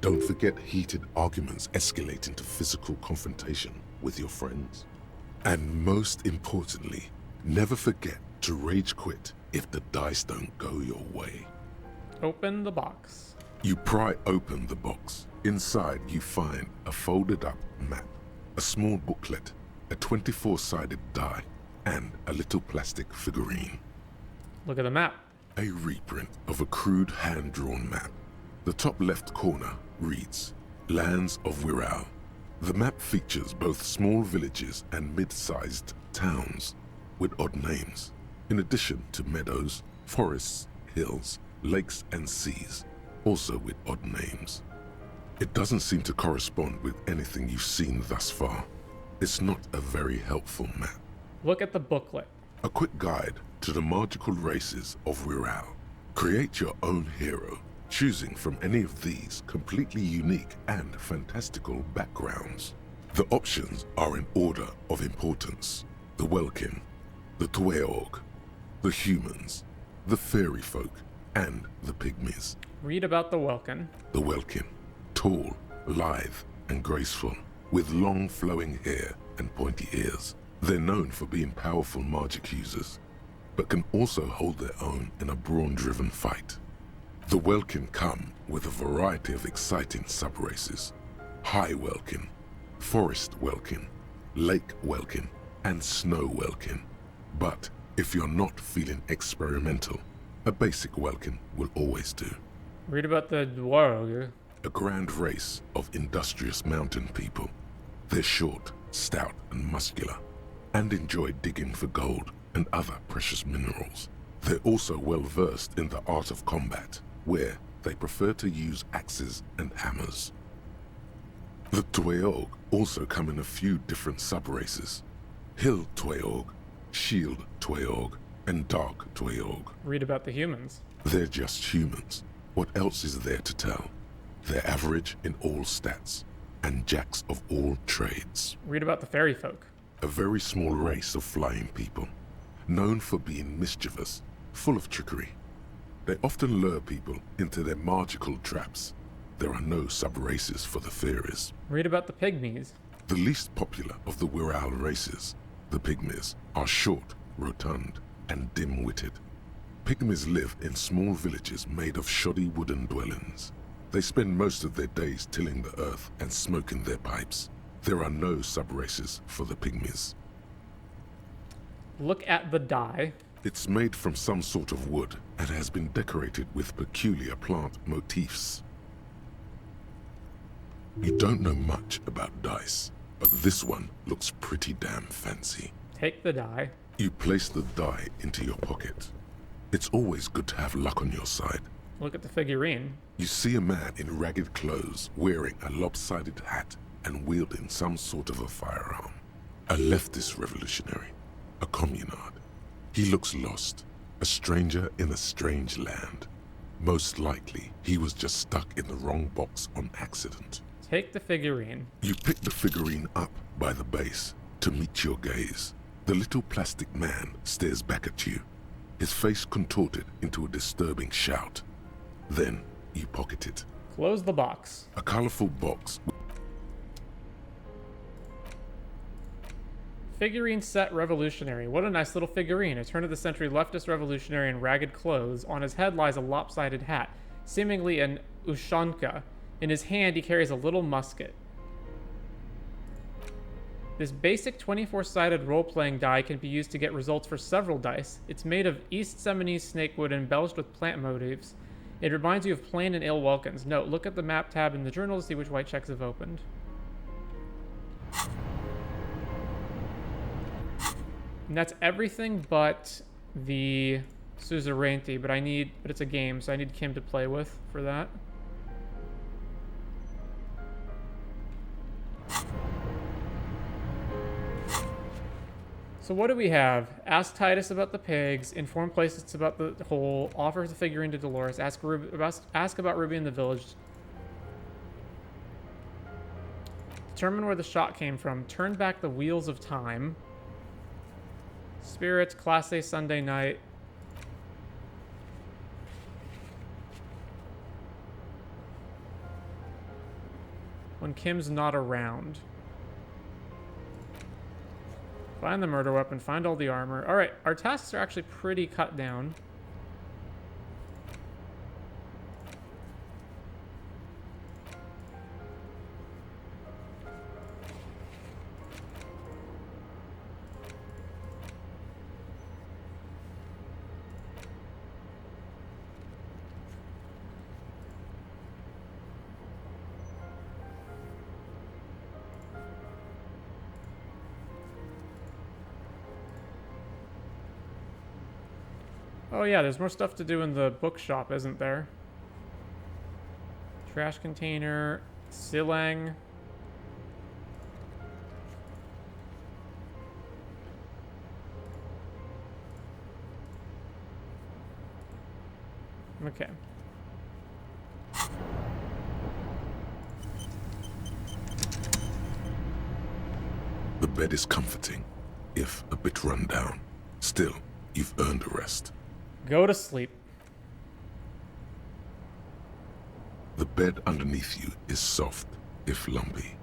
Don't forget heated arguments escalating to physical confrontation with your friends. And most importantly, never forget to rage quit if the dice don't go your way. Open the box. You pry open the box. Inside you find a folded up map, a small booklet, a 24-sided die, and a little plastic figurine. Look at the map. A reprint of a crude hand-drawn map. The top left corner reads, Lands of Wirral. The map features both small villages and mid-sized towns with odd names, in addition to meadows, forests, hills, lakes and seas, also with odd names. It doesn't seem to correspond with anything you've seen thus far. It's not a very helpful map. Look at the booklet. A quick guide to the magical races of Wirral. Create your own hero, choosing from any of these completely unique and fantastical backgrounds. The options are in order of importance. The Welkin, the Tweog, the humans, the fairy folk, and the pygmies. Read about the Welkin. The Welkin, tall, lithe, and graceful, with long flowing hair and pointy ears. They're known for being powerful magic users, but can also hold their own in a brawn-driven fight. The Welkin come with a variety of exciting sub-races. High Welkin, Forest Welkin, Lake Welkin, and Snow Welkin. But if you're not feeling experimental, a basic Welkin will always do. Read about the Dwarg. A grand race of industrious mountain people. They're short, stout, and muscular. and enjoy digging for gold and other precious minerals. They're also well versed in the art of combat, where they prefer to use axes and hammers. The Tweog also come in a few different sub-races. Hill Tweog, Shield Tweog, and Dark Tweog. Read about the humans. They're just humans. What else is there to tell? They're average in all stats, and jacks of all trades. Read about the fairy folk. A very small race of flying people, known for being mischievous, full of trickery. They often lure people into their magical traps. There are no sub-races for the fairies. Read about the pygmies. The least popular of the Wirral races, the pygmies, are short, rotund, and dim-witted. Pygmies live in small villages made of shoddy wooden dwellings. They spend most of their days tilling the earth and smoking their pipes. There are no sub-races for the pygmies. Look at the die. It's made from some sort of wood and has been decorated with peculiar plant motifs. You don't know much about dice, but this one looks pretty damn fancy. Take the die. You place the die into your pocket. It's always good to have luck on your side. Look at the figurine. You see a man in ragged clothes wearing a lopsided hat and wielding some sort of a firearm. A leftist revolutionary, a communard. He looks lost, a stranger in a strange land. Most likely, he was just stuck in the wrong box on accident. Take the figurine. You pick the figurine up by the base to meet your gaze. The little plastic man stares back at you, his face contorted into a disturbing shout. Then you pocket it. Close the box. A colorful box. Figurine set revolutionary. What a nice little figurine. A turn-of-the-century leftist revolutionary in ragged clothes. On his head lies a lopsided hat, seemingly an ushanka. In his hand, he carries a little musket. This basic 24-sided role-playing die can be used to get results for several dice. It's made of East Seminoese snakewood embellished with plant motifs. It reminds you of Plain and Ill Welkins. Note, look at the map tab in the journal to see which white checks have opened. And that's everything but the suzerainty, but it's a game, so I need Kim to play with for that. So what do we have? Ask Titus about the pigs, inform Placids about the hole, offer the figurine to Dolores, ask about Ruby in the village, determine where the shot came from, turn back the wheels of time, spirits, Klaasje Sunday night, when Kim's not around. Find the murder weapon, find all the armor. Alright, our tasks are actually pretty cut down. Oh yeah, there's more stuff to do in the bookshop, isn't there? Trash container, Silang. Okay. The bed is comforting, if a bit run down. Still, you've earned a rest. Go to sleep. The bed underneath you is soft, if lumpy.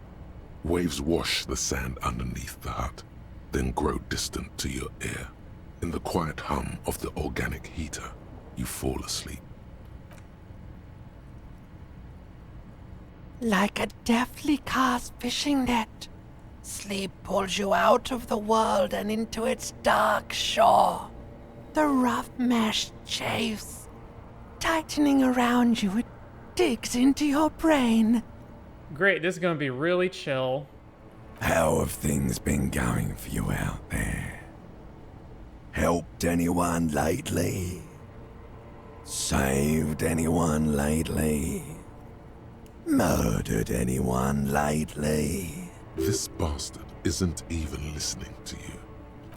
Waves wash the sand underneath the hut, then grow distant to your ear. In the quiet hum of the organic heater, you fall asleep. Like a deftly cast fishing net, sleep pulls you out of the world and into its dark shore. The rough mesh chafes, tightening around you, it digs into your brain. Great, this is gonna be really chill. How have things been going for you out there? Helped anyone lately? Saved anyone lately? Murdered anyone lately? This bastard isn't even listening to you.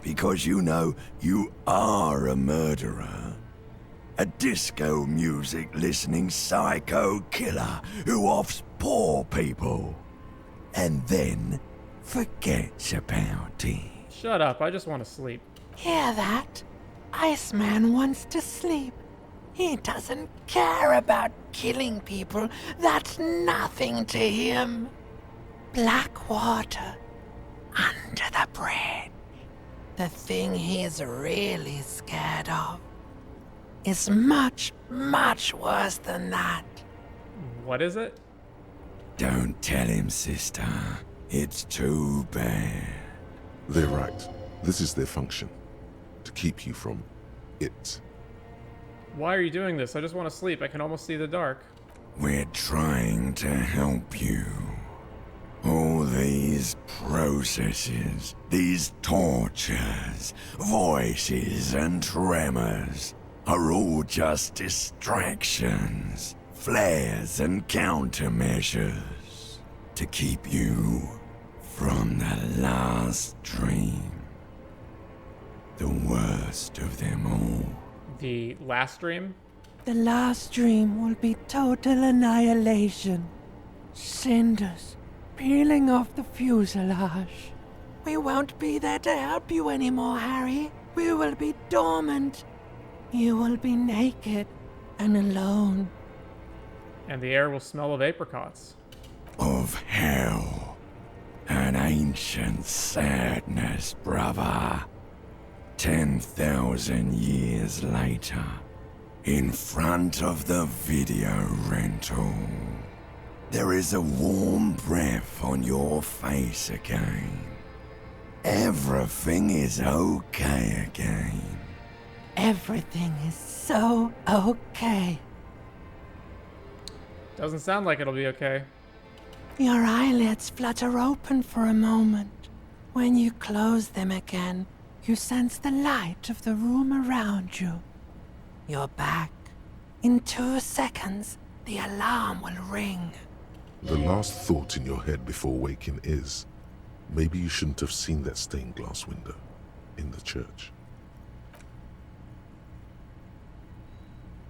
Because you know you are a murderer. A disco music listening psycho killer who offs poor people. And then forgets about it. Shut up, I just want to sleep. Hear that? Iceman wants to sleep. He doesn't care about killing people. That's nothing to him. Black water under the bridge. The thing he's really scared of is much, much worse than that. What is it? Don't tell him, sister. It's too bad. They're right. This is their function. To keep you from it. Why are you doing this? I just want to sleep. I can almost see the dark. We're trying to help you. All these processes, these tortures, voices and tremors are all just distractions, flares and countermeasures to keep you from the last dream. The worst of them all. The last dream? The last dream will be total annihilation. Cinders peeling off the fuselage. We won't be there to help you anymore, Harry. We will be dormant. You will be naked and alone. And the air will smell of apricots. Of hell. An ancient sadness, brother. 10,000 years later, in front of the video rental, there is a warm breath on your face again. Everything is okay again. Everything is so okay. Doesn't sound like it'll be okay. Your eyelids flutter open for a moment. When you close them again, you sense the light of the room around you. You're back. In 2 seconds, the alarm will ring. The last thought in your head before waking is, maybe you shouldn't have seen that stained glass window in the church.